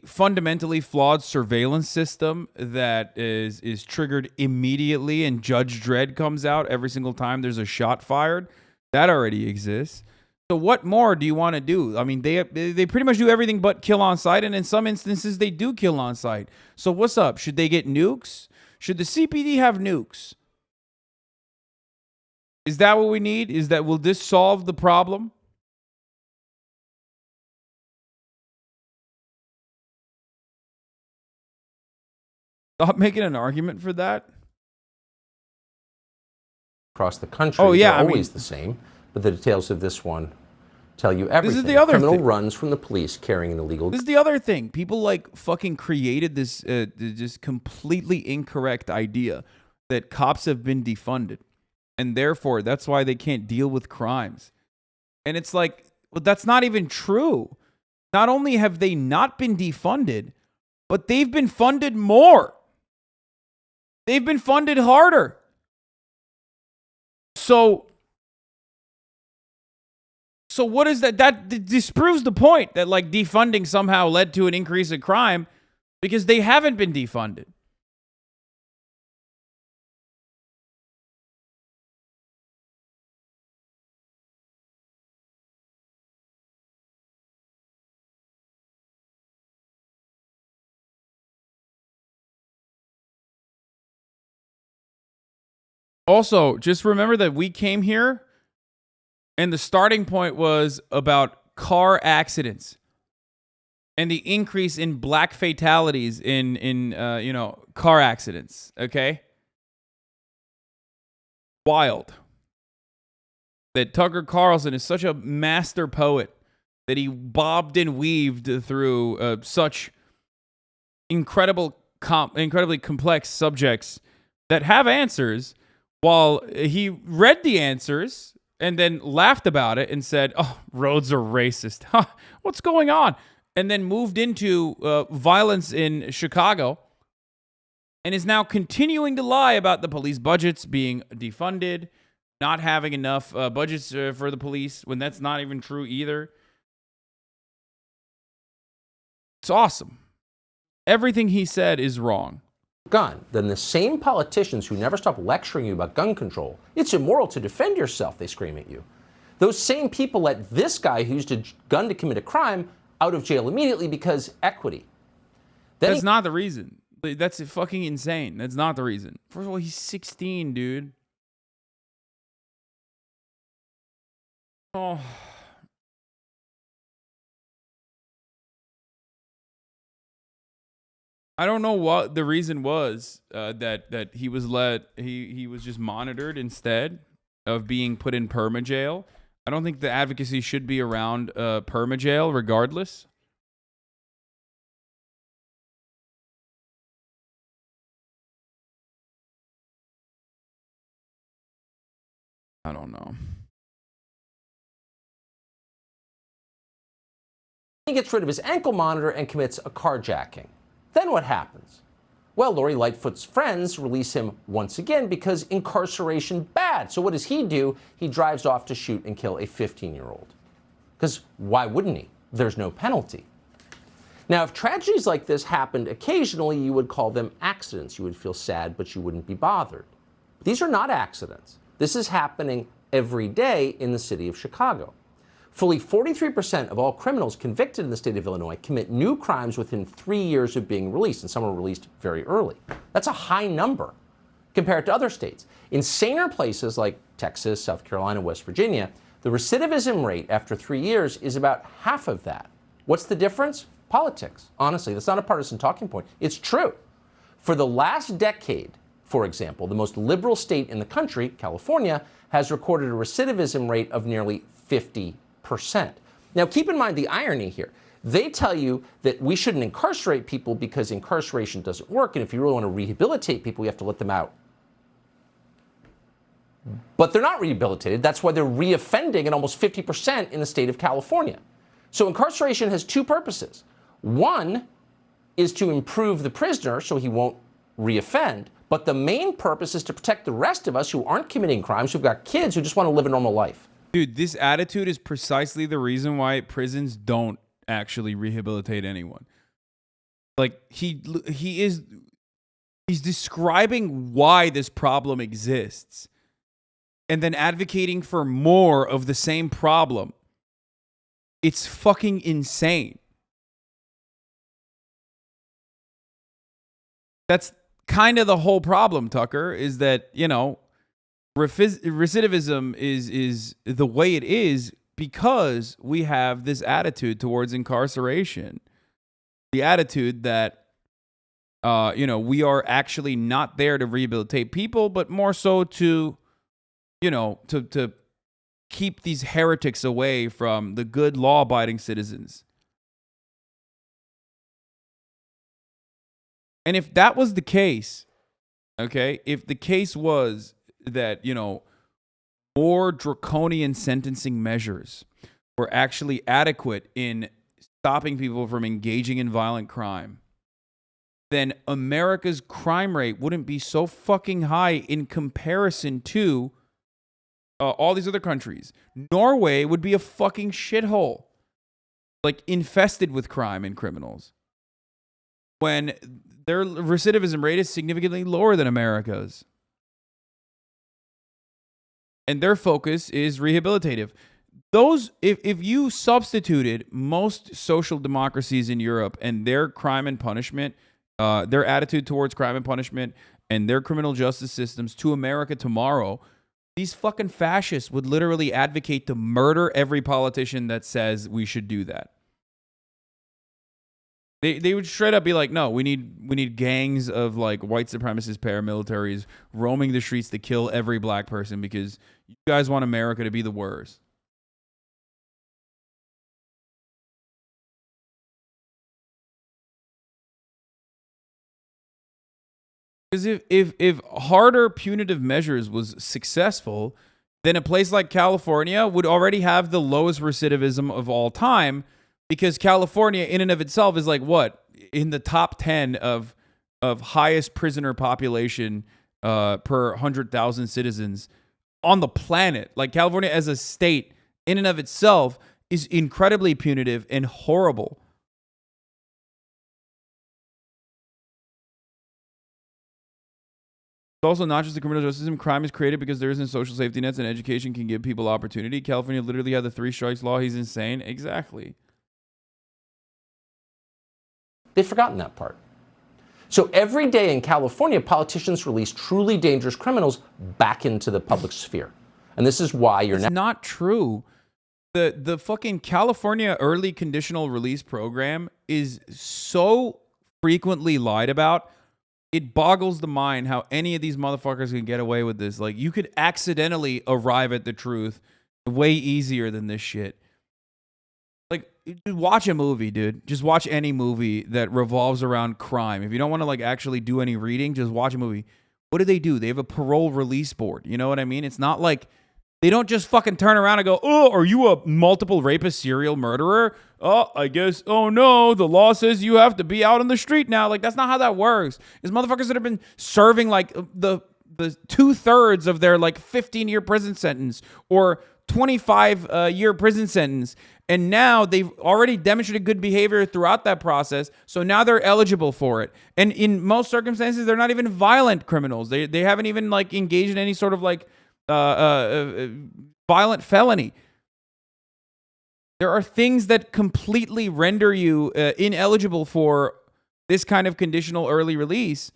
fundamentally flawed surveillance system that is triggered immediately and Judge Dredd comes out every single time there's a shot fired? That already exists. So what more do you want to do? I mean, they pretty much do everything but kill on site, and in some instances they do kill on site. So what's up? Should they get nukes? Should the CPD have nukes? Is that what we need? Will this solve the problem? Stop making an argument for that. Across the country, they're always the same. But the details of this one tell you everything. This is the other criminal thing. Runs from the police carrying an illegal. This is the other thing. People like fucking created this just completely incorrect idea that cops have been defunded, and therefore that's why they can't deal with crimes. And it's like, well, that's not even true. Not only have they not been defunded, but they've been funded more. They've been funded harder. So what is that? That disproves the point that, like, defunding somehow led to an increase in crime, because they haven't been defunded. Also, just remember that we came here and the starting point was about car accidents and the increase in black fatalities in car accidents, okay? Wild. That Tucker Carlson is such a master poet that he bobbed and weaved through such incredibly complex subjects that have answers, while he read the answers and then laughed about it and said, "Oh, roads are racist. Huh, what's going on?" And then moved into violence in Chicago and is now continuing to lie about the police budgets being defunded, not having enough budgets for the police, when that's not even true either. It's awesome. Everything he said is wrong. Gun, then the same politicians who never stop lecturing you about gun control, it's immoral to defend yourself, they scream at you. Those same people let this guy who used a gun to commit a crime out of jail immediately because equity. That's not the reason. That's fucking insane. That's not the reason. First of all, he's 16, dude. Oh. I don't know what the reason was that he was he was just monitored instead of being put in perma-jail. I don't think the advocacy should be around perma-jail regardless. I don't know. He gets rid of his ankle monitor and commits a carjacking. Then what happens? Well, Lori Lightfoot's friends release him once again because incarceration bad. So what does he do? He drives off to shoot and kill a 15-year-old. Because why wouldn't he? There's no penalty. Now, if tragedies like this happened occasionally, you would call them accidents. You would feel sad, but you wouldn't be bothered. These are not accidents. This is happening every day in the city of Chicago. Fully 43% of all criminals convicted in the state of Illinois commit new crimes within 3 years of being released, and some are released very early. That's a high number compared to other states. In saner places like Texas, South Carolina, West Virginia, the recidivism rate after 3 years is about half of that. What's the difference? Politics. Honestly, that's not a partisan talking point. It's true. For the last decade, for example, the most liberal state in the country, California, has recorded a recidivism rate of nearly 50%. Now, keep in mind the irony here. They tell you that we shouldn't incarcerate people because incarceration doesn't work, and if you really want to rehabilitate people, you have to let them out. But they're not rehabilitated. That's why they're reoffending at almost 50% in the state of California. So incarceration has two purposes. One is to improve the prisoner so he won't reoffend, but the main purpose is to protect the rest of us who aren't committing crimes, who've got kids who just want to live a normal life. Dude, this attitude is precisely the reason why prisons don't actually rehabilitate anyone. Like, he's describing why this problem exists and then advocating for more of the same problem. It's fucking insane. That's kind of the whole problem, Tucker, is that, you know, recidivism is the way it is because we have this attitude towards incarceration. The attitude that, we are actually not there to rehabilitate people, but more so to, to keep these heretics away from the good law-abiding citizens. And if that was the case, okay, if the case was that, more draconian sentencing measures were actually adequate in stopping people from engaging in violent crime, then America's crime rate wouldn't be so fucking high in comparison to all these other countries. Norway would be a fucking shithole, like infested with crime and criminals, when their recidivism rate is significantly lower than America's. And their focus is rehabilitative. If you substituted most social democracies in Europe and their crime and punishment, their attitude towards crime and punishment, and their criminal justice systems to America tomorrow, these fucking fascists would literally advocate to murder every politician that says we should do that. They would straight up be like, no, we need gangs of like white supremacist paramilitaries roaming the streets to kill every black person because you guys want America to be the worst. Because if harder punitive measures was successful, then a place like California would already have the lowest recidivism of all time, because California in and of itself is like what? In the top 10 of highest prisoner population per 100,000 citizens on the planet. Like California as a state in and of itself is incredibly punitive and horrible. It's also not just the criminal justice system. Crime is created because there isn't social safety nets, and education can give people opportunity. California literally had the 3 strikes law. He's insane. Exactly. They've forgotten that part. So every day in California, politicians release truly dangerous criminals back into the public sphere. And this is why you're not true. The fucking California early conditional release program is so frequently lied about. It boggles the mind how any of these motherfuckers can get away with this. Like, you could accidentally arrive at the truth way easier than this shit. Like, watch a movie, dude. Just watch any movie that revolves around crime. If you don't want to, like, actually do any reading, just watch a movie. What do? They have a parole release board. You know what I mean? It's not like they don't just fucking turn around and go, oh, are you a multiple rapist serial murderer? Oh, I guess, oh no, the law says you have to be out on the street now. Like, that's not how that works. It's motherfuckers that have been serving like the 2/3 of their like 15-year prison sentence or 25-year prison sentence. And now they've already demonstrated good behavior throughout that process. So now they're eligible for it. And in most circumstances, they're not even violent criminals. They haven't even like engaged in any sort of like violent felony. There are things that completely render you ineligible for this kind of conditional early release.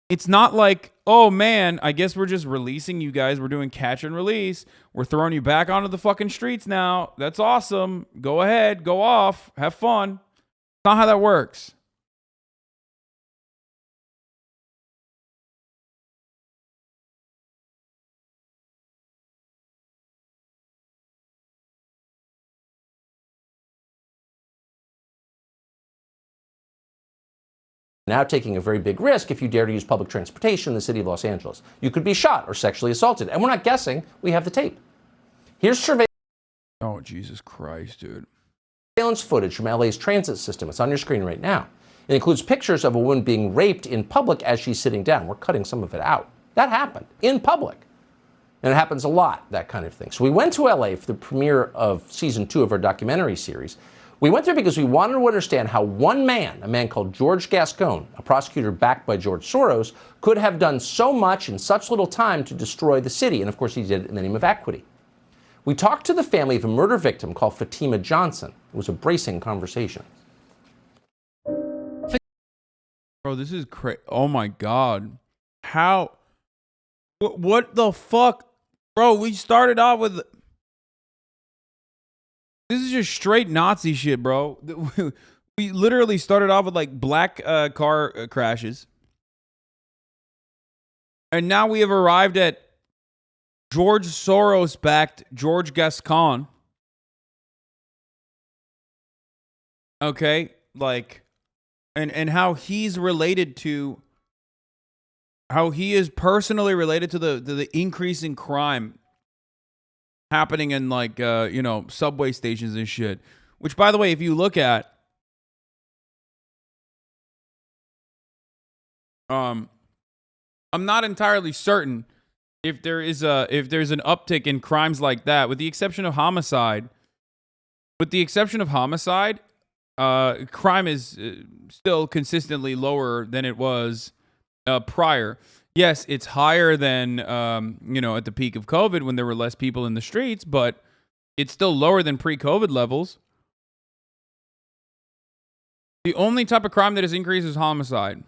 It's not like, oh man, I guess we're just releasing you guys. We're doing catch and release. We're throwing you back onto the fucking streets now. That's awesome. Go ahead, go off, have fun. It's not how that works. now taking a very big risk if you dare to use public transportation in the city of Los Angeles. You could be shot or sexually assaulted. And we're not guessing. We have the tape. Here's surveillance. Oh, Jesus Christ, dude. Surveillance footage from LA's transit system. It's on your screen right now. It includes pictures of a woman being raped in public as she's sitting down. We're cutting some of it out. That happened in public. And it happens a lot, that kind of thing. So we went to LA for the premiere of season 2 of our documentary series. We went there because we wanted to understand how one man, a man called George Gascon, a prosecutor backed by George Soros, could have done so much in such little time to destroy the city. And of course, he did it in the name of equity. We talked to the family of a murder victim called Fatima Johnson. It was a bracing conversation. Bro, this is crazy. Oh my God. How? What the fuck? Bro, we started off with... This is just straight Nazi shit, bro. We literally started off with like black car crashes. And now we have arrived at George Soros-backed George Gascon. Okay? Like, and how he's related to... How he is personally related to the increase in crime happening in like you know, subway stations and shit. Which, by the way, if you look at I'm not entirely certain if there's an uptick in crimes like that, with the exception of homicide. With the exception of homicide, crime is still consistently lower than it was prior. Yes, it's higher than, you know, at the peak of COVID when there were less people in the streets, but it's still lower than pre-COVID levels. The only type of crime that has increased is homicide.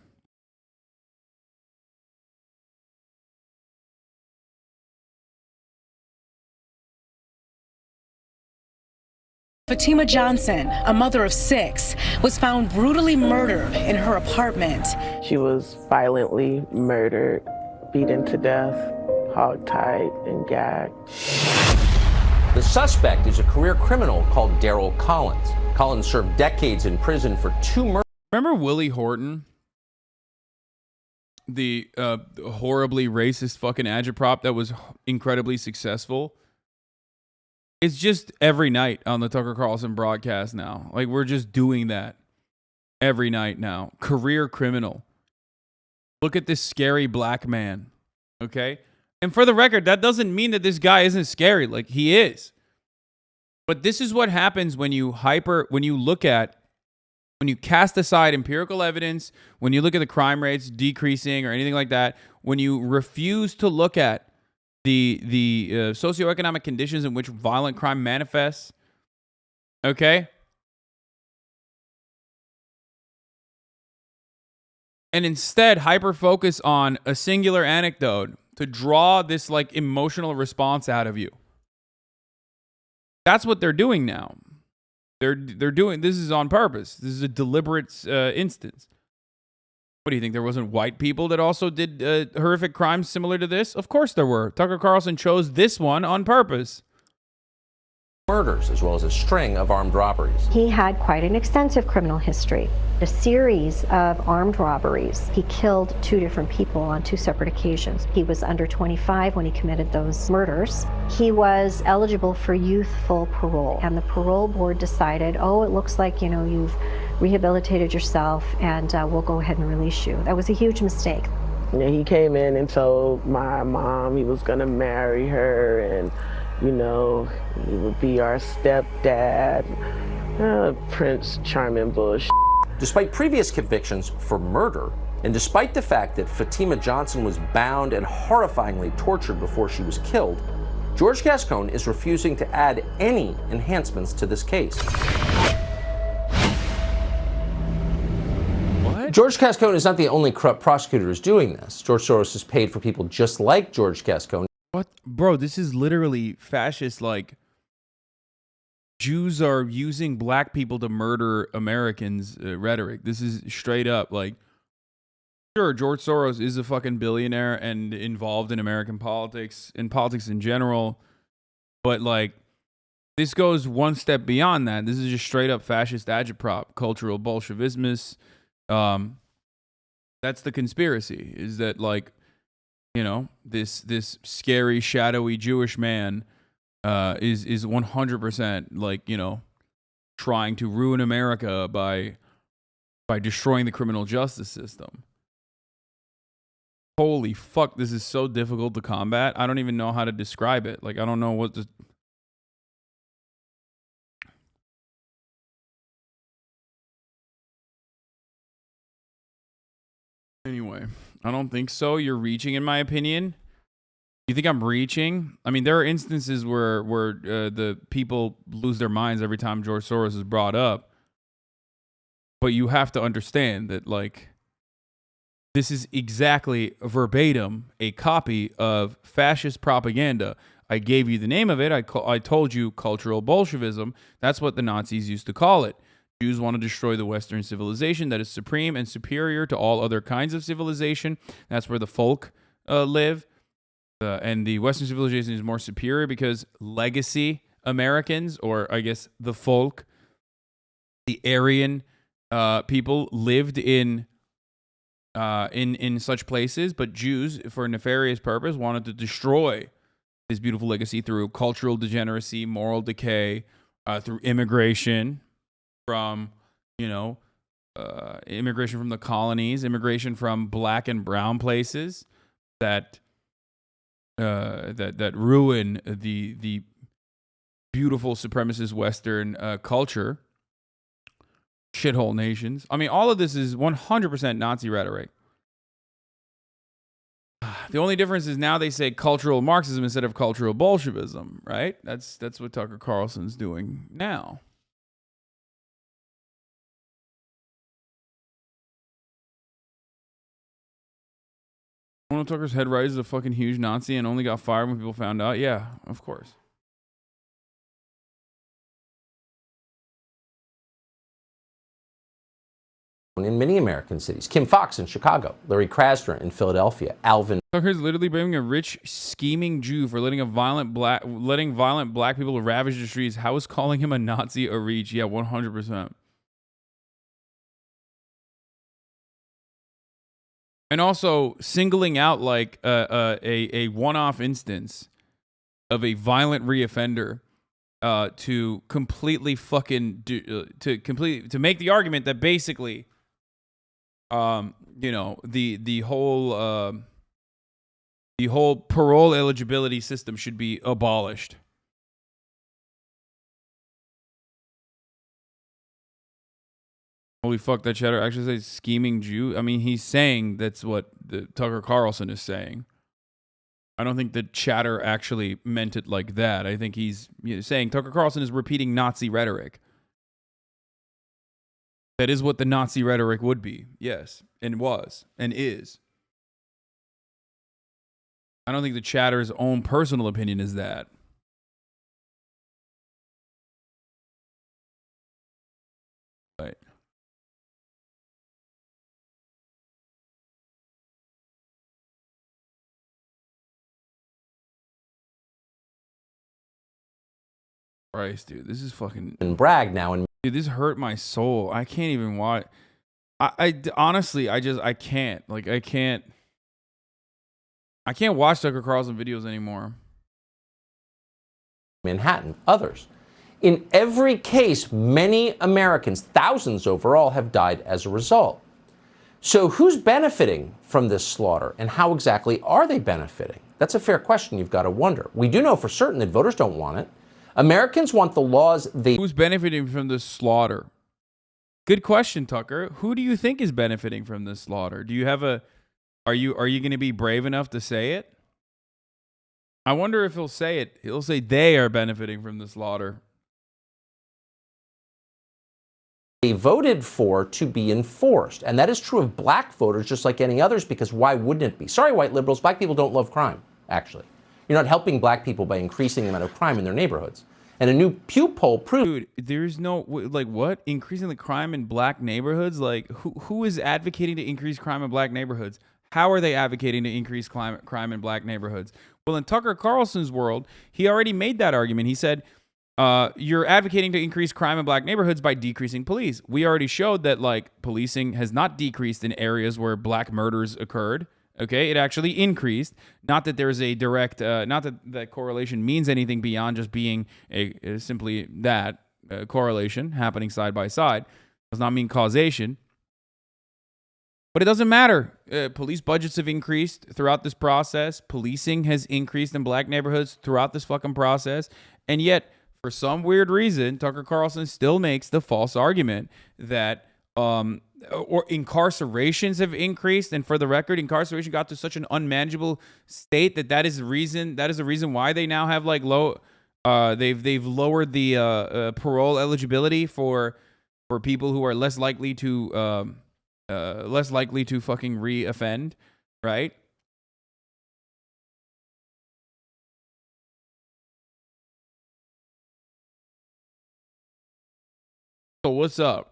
Fatima Johnson, a mother of 6, was found brutally murdered in her apartment. She was violently murdered, beaten to death, hogtied, and gagged. The suspect is a career criminal called Daryl Collins. Collins served decades in prison for 2 murders. Remember Willie Horton? The horribly racist fucking agitprop that was incredibly successful? It's just every night on the Tucker Carlson broadcast now. Like, we're just doing that every night now. Career criminal. Look at this scary black man. Okay? And for the record, that doesn't mean that this guy isn't scary. Like, he is. But this is what happens when you cast aside empirical evidence, when you look at the crime rates decreasing or anything like that, when you refuse to look at the socioeconomic conditions in which violent crime manifests, okay? And instead hyper-focus on a singular anecdote to draw this like emotional response out of you. That's what they're doing now. They're doing, this is on purpose. This is a deliberate instance. What do you think? There wasn't white people that also did horrific crimes similar to this? Of course there were. Tucker Carlson chose this one on purpose. Murders, as well as a string of armed robberies. He had quite an extensive criminal history, a series of armed robberies. He killed 2 different people on 2 separate occasions. He was under 25 when he committed those murders. He was eligible for youthful parole, and the parole board decided, oh, it looks like, you've rehabilitated yourself, and we'll go ahead and release you. That was a huge mistake. Yeah, he came in and told my mom he was gonna marry her, and he would be our stepdad. Prince Charming bullshit. Despite previous convictions for murder, and despite the fact that Fatima Johnson was bound and horrifyingly tortured before she was killed, George Gascon is refusing to add any enhancements to this case. What? George Gascon is not the only corrupt prosecutor who's doing this. George Soros has paid for people just like George Gascon. What? Bro, this is literally fascist, like, Jews are using black people to murder Americans rhetoric. This is straight up, like, sure, George Soros is a fucking billionaire and involved in American politics and politics in general, but, like, this goes one step beyond that. This is just straight up fascist agitprop, cultural Bolshevismus. That's the conspiracy, is that, like, this scary, shadowy Jewish man is 100% like, trying to ruin America by destroying the criminal justice system. Holy fuck, this is so difficult to combat. I don't even know how to describe it. Like, I don't know what to... Anyway, I don't think so. You're reaching, in my opinion. You think I'm reaching? I mean, there are instances where the people lose their minds every time George Soros is brought up. But you have to understand that, like, this is exactly verbatim a copy of fascist propaganda. I gave you the name of it. I told you cultural Bolshevism. That's what the Nazis used to call it. Jews want to destroy the Western civilization that is supreme and superior to all other kinds of civilization. That's where the folk live. And the Western civilization is more superior because legacy Americans, or I guess the folk, the Aryan people lived in such places, but Jews, for a nefarious purpose, wanted to destroy this beautiful legacy through cultural degeneracy, moral decay, through immigration from, immigration from the colonies, immigration from black and brown places that ruin the beautiful supremacist Western culture. Shithole nations. I mean, all of this is 100% Nazi rhetoric. The only difference is now they say cultural Marxism instead of cultural Bolshevism, right? That's what Tucker Carlson's doing now. One of Tucker's head writers is a fucking huge Nazi and only got fired when people found out. Yeah, of course. in many American cities. Kim Fox in Chicago, Larry Krasner in Philadelphia, Alvin Tucker's literally blaming a rich, scheming Jew for letting violent black people ravage the streets. How is calling him a Nazi a reach? Yeah, 100%. And also singling out like a one-off instance of a violent reoffender to completely fucking to make the argument that basically, you know, the whole parole eligibility system should be abolished. Holy fuck, that chatter actually says scheming Jew. I mean, he's saying that's what Tucker Carlson is saying. I don't think the chatter actually meant it like that. I think he's saying Tucker Carlson is repeating Nazi rhetoric. That is what the Nazi rhetoric would be. Yes, and was, and is. I don't think the chatter's own personal opinion is that. Right. Christ, dude, this is fucking and brag now. And dude, this hurt my soul. I can't even watch. I honestly, I can't. Like, I can't watch Tucker Carlson videos anymore. Manhattan, others. In every case, many Americans, thousands overall, have died as a result. So who's benefiting from this slaughter, and how exactly are they benefiting? That's a fair question you've got to wonder. We do know for certain that voters don't want it. Americans want the laws they... Who's benefiting from this slaughter? Good question, Tucker. Who do you think is benefiting from this slaughter? Do you have a... Are you going to be brave enough to say it? I wonder if he'll say it. He'll say they are benefiting from the slaughter. They voted for to be enforced. And that is true of black voters just like any others, because why wouldn't it be? Sorry, white liberals, black people don't love crime, actually. You're not helping black people by increasing the amount of crime in their neighborhoods. And a new Pew poll proved... Dude, there's no... Like, what? Increasing the crime in black neighborhoods? Like, who is advocating to increase crime in black neighborhoods? How are they advocating to increase crime in black neighborhoods? Well, in Tucker Carlson's world, he already made that argument. He said, you're advocating to increase crime in black neighborhoods by decreasing police. We already showed that, like, policing has not decreased in areas where black murders occurred. Okay, it actually increased. Not that there's a direct, not that that correlation means anything beyond just being simply that correlation happening side by side. Does not mean causation. But it doesn't matter. Police budgets have increased throughout this process. Policing has increased in black neighborhoods throughout this fucking process. And yet, for some weird reason, Tucker Carlson still makes the false argument that or incarcerations have increased, and for the record, incarceration got to such an unmanageable state that is the reason why they now have like they've lowered the parole eligibility for people who are less likely to fucking re-offend, right? So what's up?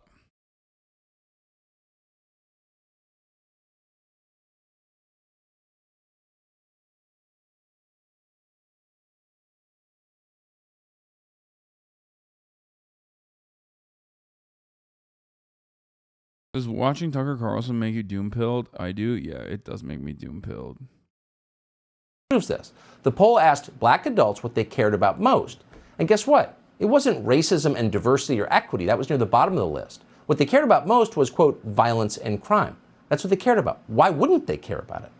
Does watching Tucker Carlson make you doom-pilled? I do. Yeah, it does make me doom-pilled. Proves this. The poll asked black adults what they cared about most. And guess what? It wasn't racism and diversity or equity. That was near the bottom of the list. What they cared about most was, quote, violence and crime. That's what they cared about. Why wouldn't they care about it?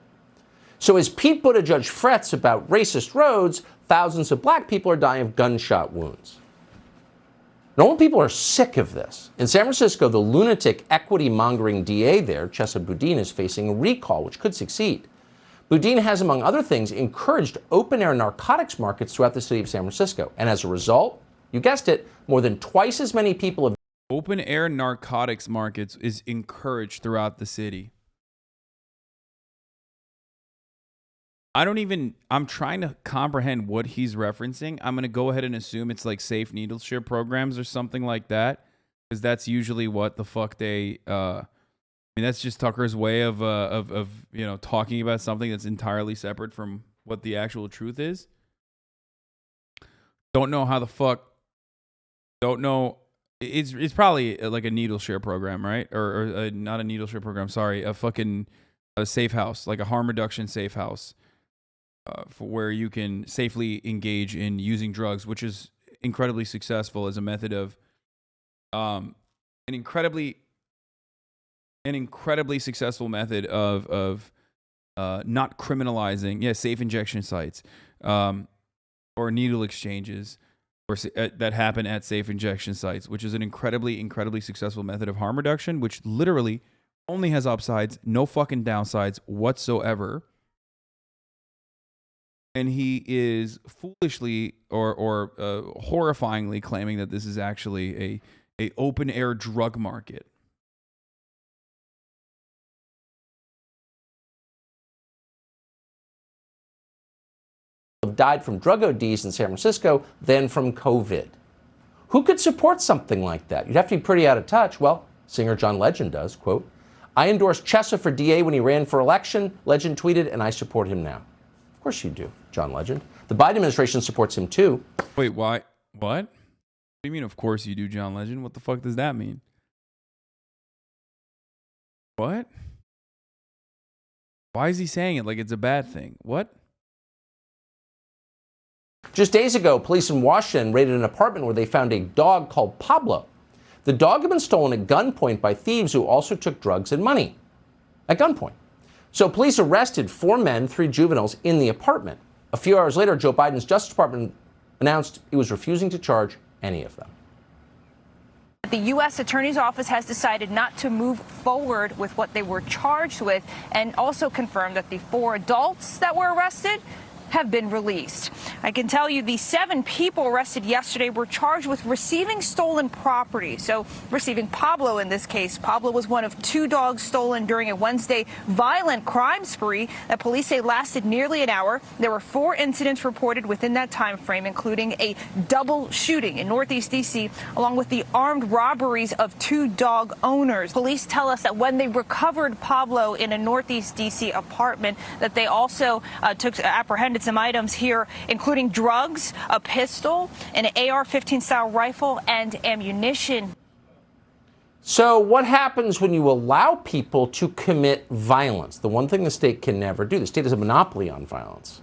So as Pete Buttigieg frets about racist roads, thousands of black people are dying of gunshot wounds. Normal people are sick of this. In San Francisco, the lunatic equity-mongering DA there, Chesa Boudin, is facing a recall, which could succeed. Boudin has, among other things, encouraged open-air narcotics markets throughout the city of San Francisco. And as a result, you guessed it, more than twice as many people have... Open-air narcotics markets is encouraged throughout the city. I'm trying to comprehend what he's referencing. I'm going to go ahead and assume it's like safe needle share programs or something like that, because that's usually what the fuck they mean, that's just Tucker's way of you know, talking about something that's entirely separate from what the actual truth is. Don't know how the fuck. Don't know. It's probably like a needle share program, right? Or not a needle share program. Sorry, a safe house, like a harm reduction safe house, for where you can safely engage in using drugs, which is incredibly successful as a method of, an incredibly successful method of not criminalizing, safe injection sites, or needle exchanges, or that happen at safe injection sites, which is an incredibly successful method of harm reduction, which literally only has upsides, no fucking downsides whatsoever. And he is foolishly or horrifyingly claiming that this is actually a open air drug market. Have died from drug ODs in San Francisco than from COVID. Who could support something like that? You'd have to be pretty out of touch. Well, singer John Legend does, quote, "I endorsed Chesa for DA when he ran for election," Legend tweeted, "and I support him now." Of course you do, John Legend. The Biden administration supports him too. Wait, why? What? What do you mean, of course you do, John Legend? What the fuck does that mean? What? Why is he saying it like it's a bad thing? What? Just days ago, police in Washington raided an apartment where they found a dog called Pablo. The dog had been stolen at gunpoint by thieves who also took drugs and money. At gunpoint. So police arrested 4 men, 3 juveniles in the apartment. A few hours later, Joe Biden's Justice Department announced it was refusing to charge any of them. The U.S. Attorney's Office has decided not to move forward with what they were charged with, and also confirmed that the 4 adults that were arrested have been released. I can tell you the 7 people arrested yesterday were charged with receiving stolen property. So receiving Pablo in this case. Pablo was one of 2 dogs stolen during a Wednesday violent crime spree that police say lasted nearly an hour. There were 4 incidents reported within that time frame, including a double shooting in Northeast D.C., along with the armed robberies of 2 dog owners. Police tell us that when they recovered Pablo in a Northeast D.C. apartment, that they also apprehended some items here, including drugs, a pistol, an AR-15 style rifle, and ammunition. So what happens when you allow people to commit violence? The one thing the state can never do. The state has a monopoly on violence.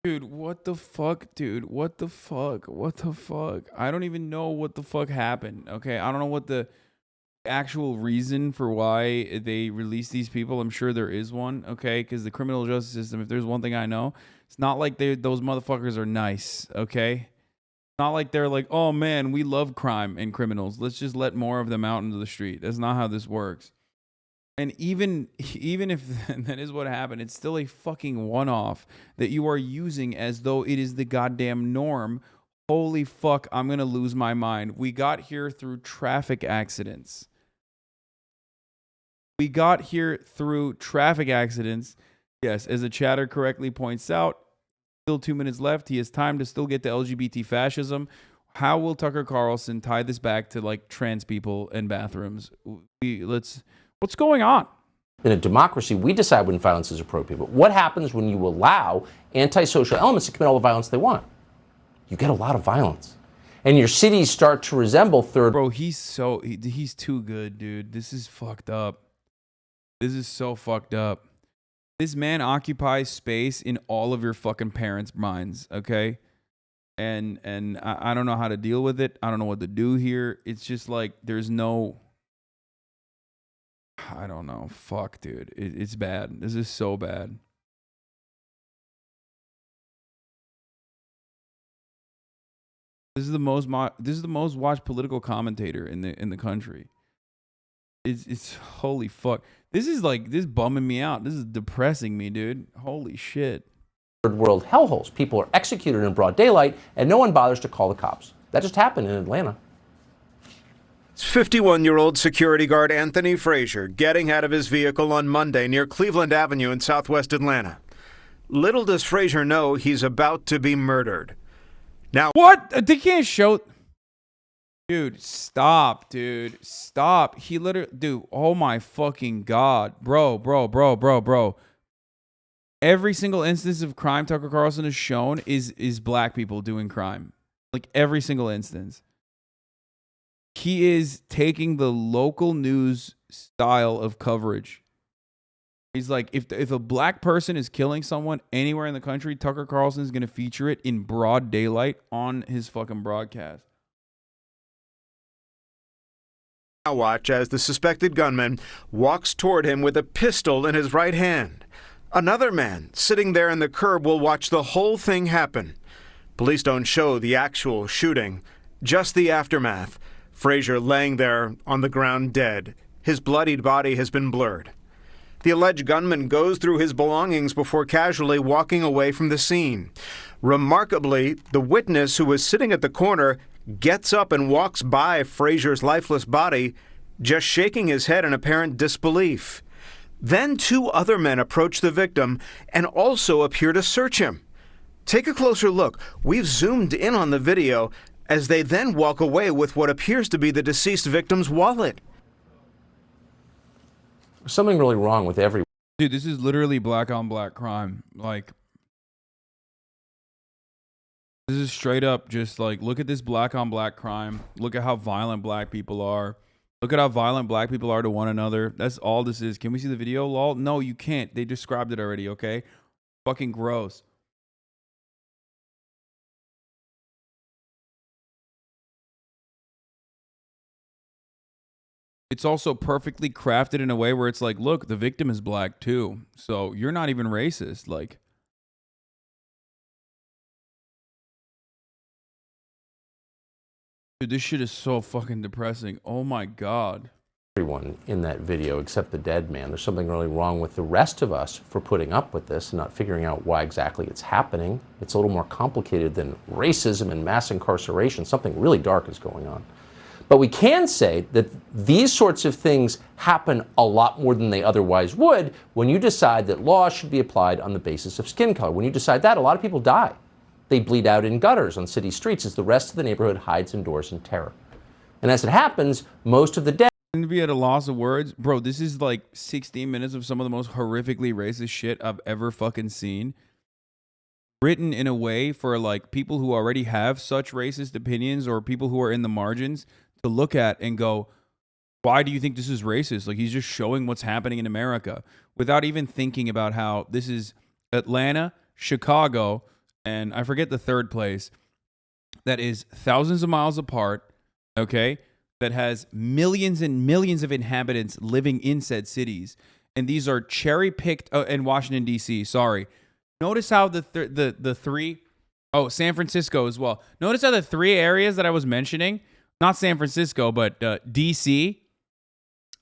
Dude, what the fuck, dude? What the fuck? What the fuck? I don't even know what the fuck happened, okay? I don't know what the actual reason for why they release these people. I'm sure there is one, okay? Because the criminal justice system, if there's one thing I know, it's not like those motherfuckers are nice, okay? Not like they're like, oh man, we love crime and criminals, let's just let more of them out into the street. That's not how this works. And even if that is what happened, it's still a fucking one-off that you are using as though it is the goddamn norm. Holy fuck, I'm gonna lose my mind. We got here through traffic accidents. We got here through traffic accidents. Yes, as the chatter correctly points out, still 2 minutes left. He has time to still get to LGBT fascism. How will Tucker Carlson tie this back to like trans people and bathrooms? What's going on? In a democracy, we decide when violence is appropriate. But what happens when you allow antisocial elements to commit all the violence they want? You get a lot of violence. And your cities start to resemble third. Bro, he's too good, dude. This is fucked up. This is so fucked up. This man occupies space in all of your fucking parents' minds, okay? And I don't know how to deal with it. I don't know what to do here. It's just like there's no... I don't know. Fuck, dude. It's bad. This is so bad. This is the most watched political commentator in the country. It's holy fuck. This is bumming me out. This is depressing me, dude. Holy shit. Third world hellholes. People are executed in broad daylight and no one bothers to call the cops. That just happened in Atlanta. It's 51-year-old security guard Anthony Frazier getting out of his vehicle on Monday near Cleveland Avenue in southwest Atlanta. Little does Frazier know he's about to be murdered. Now, what? They can't show... Dude, stop, dude. Stop. He literally, dude, oh my fucking God. Bro. Every single instance of crime Tucker Carlson has shown is black people doing crime. Like every single instance. He is taking the local news style of coverage. He's like, if a black person is killing someone anywhere in the country, Tucker Carlson is going to feature it in broad daylight on his fucking broadcast. Now watch as the suspected gunman walks toward him with a pistol in his right hand. Another man sitting there in the curb will watch the whole thing happen. Police don't show the actual shooting, just the aftermath. Frazier laying there on the ground dead. His bloodied body has been blurred. The alleged gunman goes through his belongings before casually walking away from the scene. Remarkably, the witness who was sitting at the corner gets up and walks by Frazier's lifeless body, just shaking his head in apparent disbelief. Then two other men approach the victim and also appear to search him. Take a closer look. We've zoomed in on the video as they then walk away with what appears to be the deceased victim's wallet. There's something really wrong with every... Dude, this is literally black on black crime. Like, this is straight up just like, look at this black on black crime. Look at how violent black people are. Look at how violent black people are to one another. That's all this is. Can we see the video, lol? No, you can't. They described it already, okay? Fucking gross. It's also perfectly crafted in a way where it's like, look, the victim is black too. So you're not even racist. Like, dude, this shit is so fucking depressing. Oh my God. Everyone in that video except the dead man. There's something really wrong with the rest of us for putting up with this and not figuring out why exactly it's happening. It's a little more complicated than racism and mass incarceration. Something really dark is going on. But we can say that these sorts of things happen a lot more than they otherwise would when you decide that law should be applied on the basis of skin color. When you decide that, a lot of people die. They bleed out in gutters on city streets as the rest of the neighborhood hides indoors in terror. And as it happens, most of the dead... To be at a loss of words. Bro, this is like 16 minutes of some of the most horrifically racist shit I've ever fucking seen. Written in a way for like people who already have such racist opinions or people who are in the margins to look at and go, why do you think this is racist? Like, he's just showing what's happening in America without even thinking about how this is Atlanta, Chicago, and I forget the third place that is thousands of miles apart, okay, that has millions and millions of inhabitants living in said cities. And these are cherry-picked, in Washington, D.C., sorry. Notice how the three, San Francisco as well. Notice how the three areas that I was mentioning, not San Francisco, but D.C.,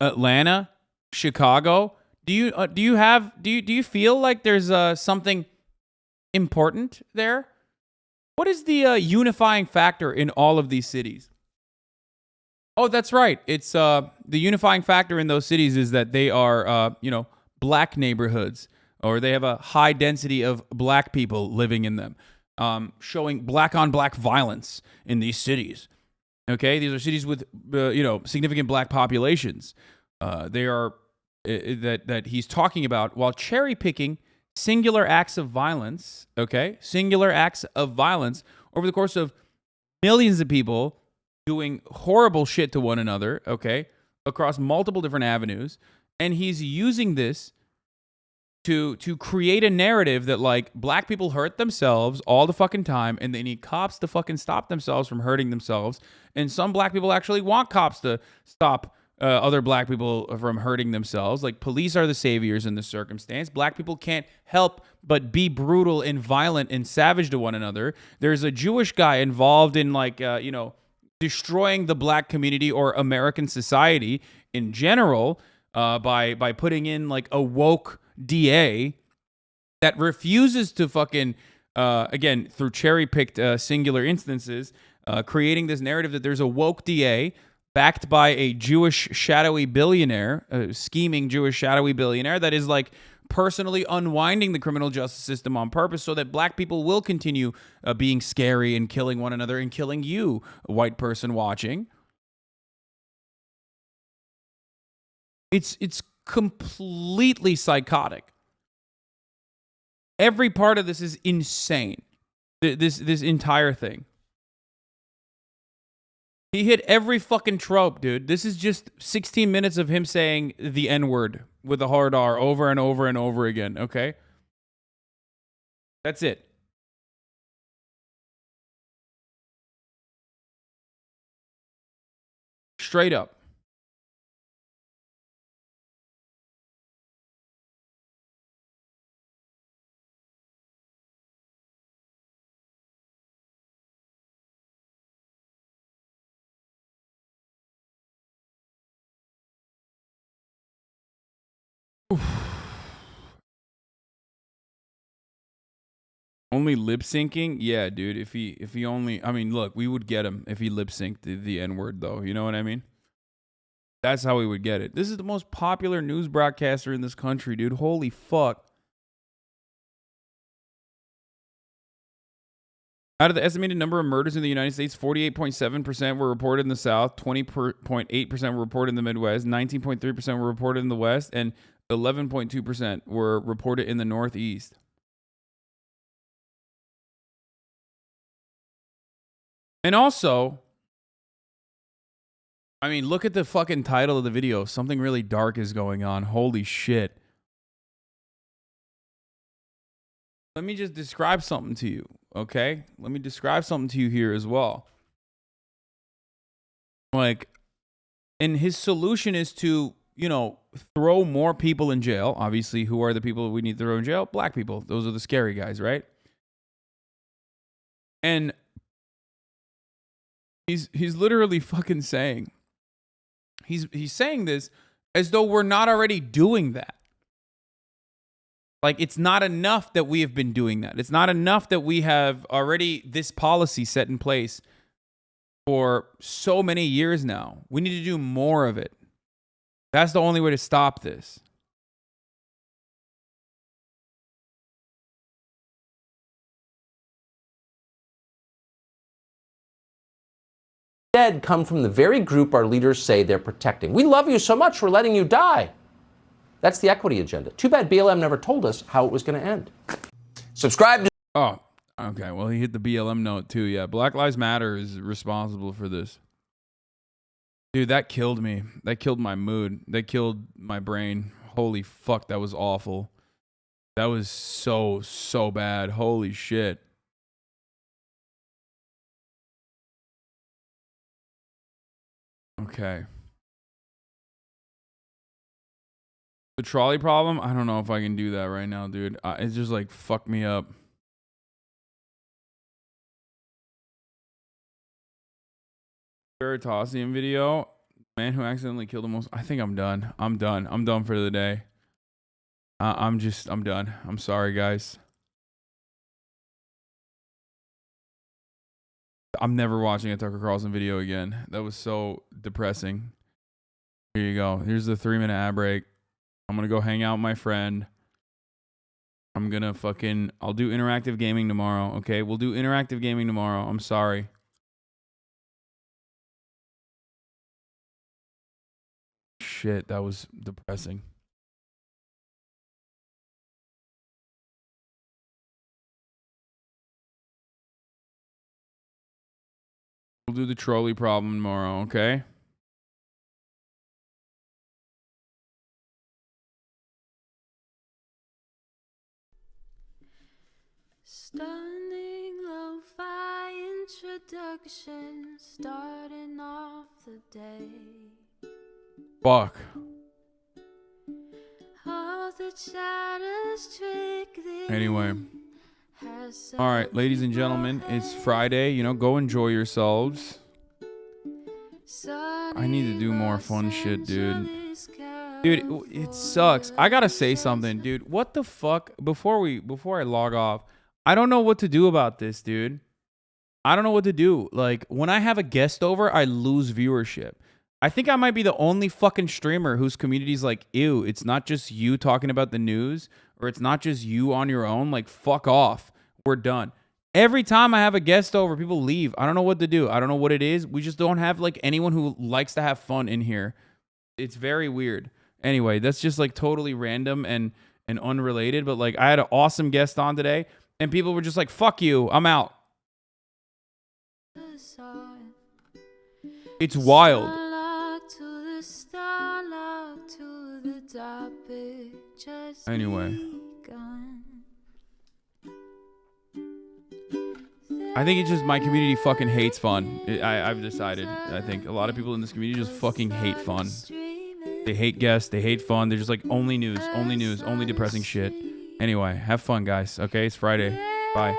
Atlanta, Chicago. Do you feel like there's something important there? What is the unifying factor in all of these cities? Oh, that's right. It's the unifying factor in those cities is that they are black neighborhoods, or they have a high density of black people living in them, showing black on black violence in these cities. Okay, these are cities with significant black populations. They are that he's talking about while cherry picking singular acts of violence. Okay, singular acts of violence over the course of millions of people doing horrible shit to one another. Okay, across multiple different avenues, and he's using this to create a narrative that like black people hurt themselves all the fucking time and they need cops to fucking stop themselves from hurting themselves. And some black people actually want cops to stop other black people from hurting themselves. Like, police are the saviors in this circumstance. Black people can't help but be brutal and violent and savage to one another. There's a Jewish guy involved in like, destroying the black community or American society in general by putting in like a woke DA that refuses to fucking, again, through cherry-picked singular instances, creating this narrative that there's a woke DA backed by a Jewish shadowy billionaire, a scheming Jewish shadowy billionaire that is like personally unwinding the criminal justice system on purpose so that black people will continue being scary and killing one another and killing you, a white person watching. It's completely psychotic. Every part of this is insane. This entire thing. He hit every fucking trope, dude. This is just 16 minutes of him saying the N-word with a hard R over and over and over again, okay? That's it. Straight up. Only lip syncing? Yeah, dude. If he only, I mean, look, we would get him if he lip synced the N-word, though. You know what I mean? That's how we would get it. This is the most popular news broadcaster in this country, dude. Holy fuck. Out of the estimated number of murders in the United States, 48.7% were reported in the South, 20.8% were reported in the Midwest, 19.3% were reported in the West, and 11.2% were reported in the Northeast. And also, I mean, look at the fucking title of the video. Something really dark is going on. Holy shit. Let me just describe something to you, okay? Let me describe something to you here as well. Like, and his solution is to, you know, throw more people in jail. Obviously, who are the people we need to throw in jail? Black people. Those are the scary guys, right? And he's literally fucking saying, he's saying this as though we're not already doing that. Like, it's not enough that we have been doing that. It's not enough that we have already this policy set in place for so many years now. We need to do more of it. That's the only way to stop this. Dead come from the very group our leaders say they're protecting. We love you so much, we're letting you die. That's the equity agenda. Too bad BLM never told us how it was going to end. Subscribe to... Oh, okay. Well, he hit the BLM note too. Yeah, Black Lives Matter is responsible for this. Dude, that killed me. That killed my mood. That killed my brain. Holy fuck, that was awful. That was so bad. Holy shit. Okay. The trolley problem? I don't know if I can do that right now, dude. It's just like fucked me up. Veritasium video. Man who accidentally killed the most. I think I'm done. I'm done. I'm done for the day. I'm done. I'm sorry, guys. I'm never watching a Tucker Carlson video again. That was so depressing. Here you go. Here's the 3-minute ad break. I'm going to go hang out with my friend. I'm going to I'll do interactive gaming tomorrow, okay? We'll do interactive gaming tomorrow. I'm sorry. Shit, that was depressing. We'll do the trolley problem tomorrow, okay? Stunning lo-fi introduction, starting off the day. Fuck. All the shadows trick this. Anyway. All right, ladies and gentlemen, it's Friday. You know, go enjoy yourselves. I need to do more fun shit, dude. Dude, it sucks. I gotta say something, dude. What the fuck? Before I log off, I don't know what to do about this, dude. I don't know what to do. Like, when I have a guest over, I lose viewership. I think I might be the only fucking streamer whose community's like, ew, it's not just you talking about the news, or it's not just you on your own. Like, fuck off. We're done. Every time I have a guest over, people leave. I don't know what to do. I don't know what it is. We just don't have like anyone who likes to have fun in here. It's very weird. Anyway, that's just like totally random and unrelated. But like, I had an awesome guest on today, and people were just like, fuck you, I'm out. It's wild. Anyway, I think it's just my community fucking hates fun. I've decided. I think a lot of people in this community just fucking hate fun. They hate guests. They hate fun. They're just like, only news, only depressing shit. Anyway, have fun, guys. Okay, it's Friday. Bye.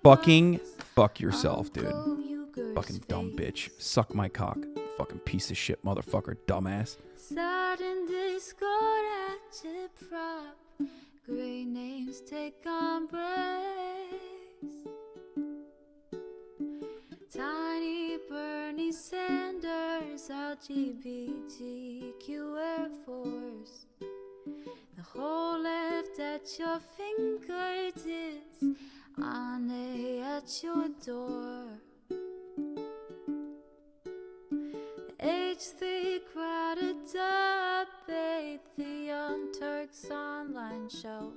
Fucking fuck yourself, dude. Fucking dumb bitch. Suck my cock. Fucking piece of shit, motherfucker. Dumbass. Sudden discord at your prop. Great names take on breaks. Tiny Bernie Sanders, LGBTQ Air Force. The whole left at your fingertips. Ane at your door. H3 crowded debate, the Young Turks online show.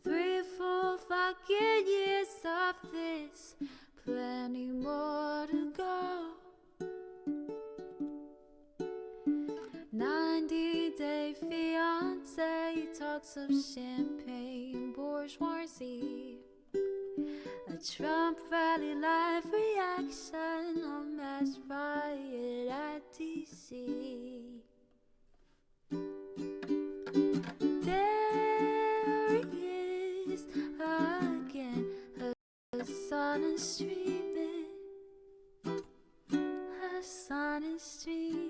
3 full fucking years of this, plenty more to go. 90-day fiance, talks of champagne bourgeoisie. A Trump rally live reaction, a mass riot at DC. There he is again, Hasan is streaming. Hasan is streaming.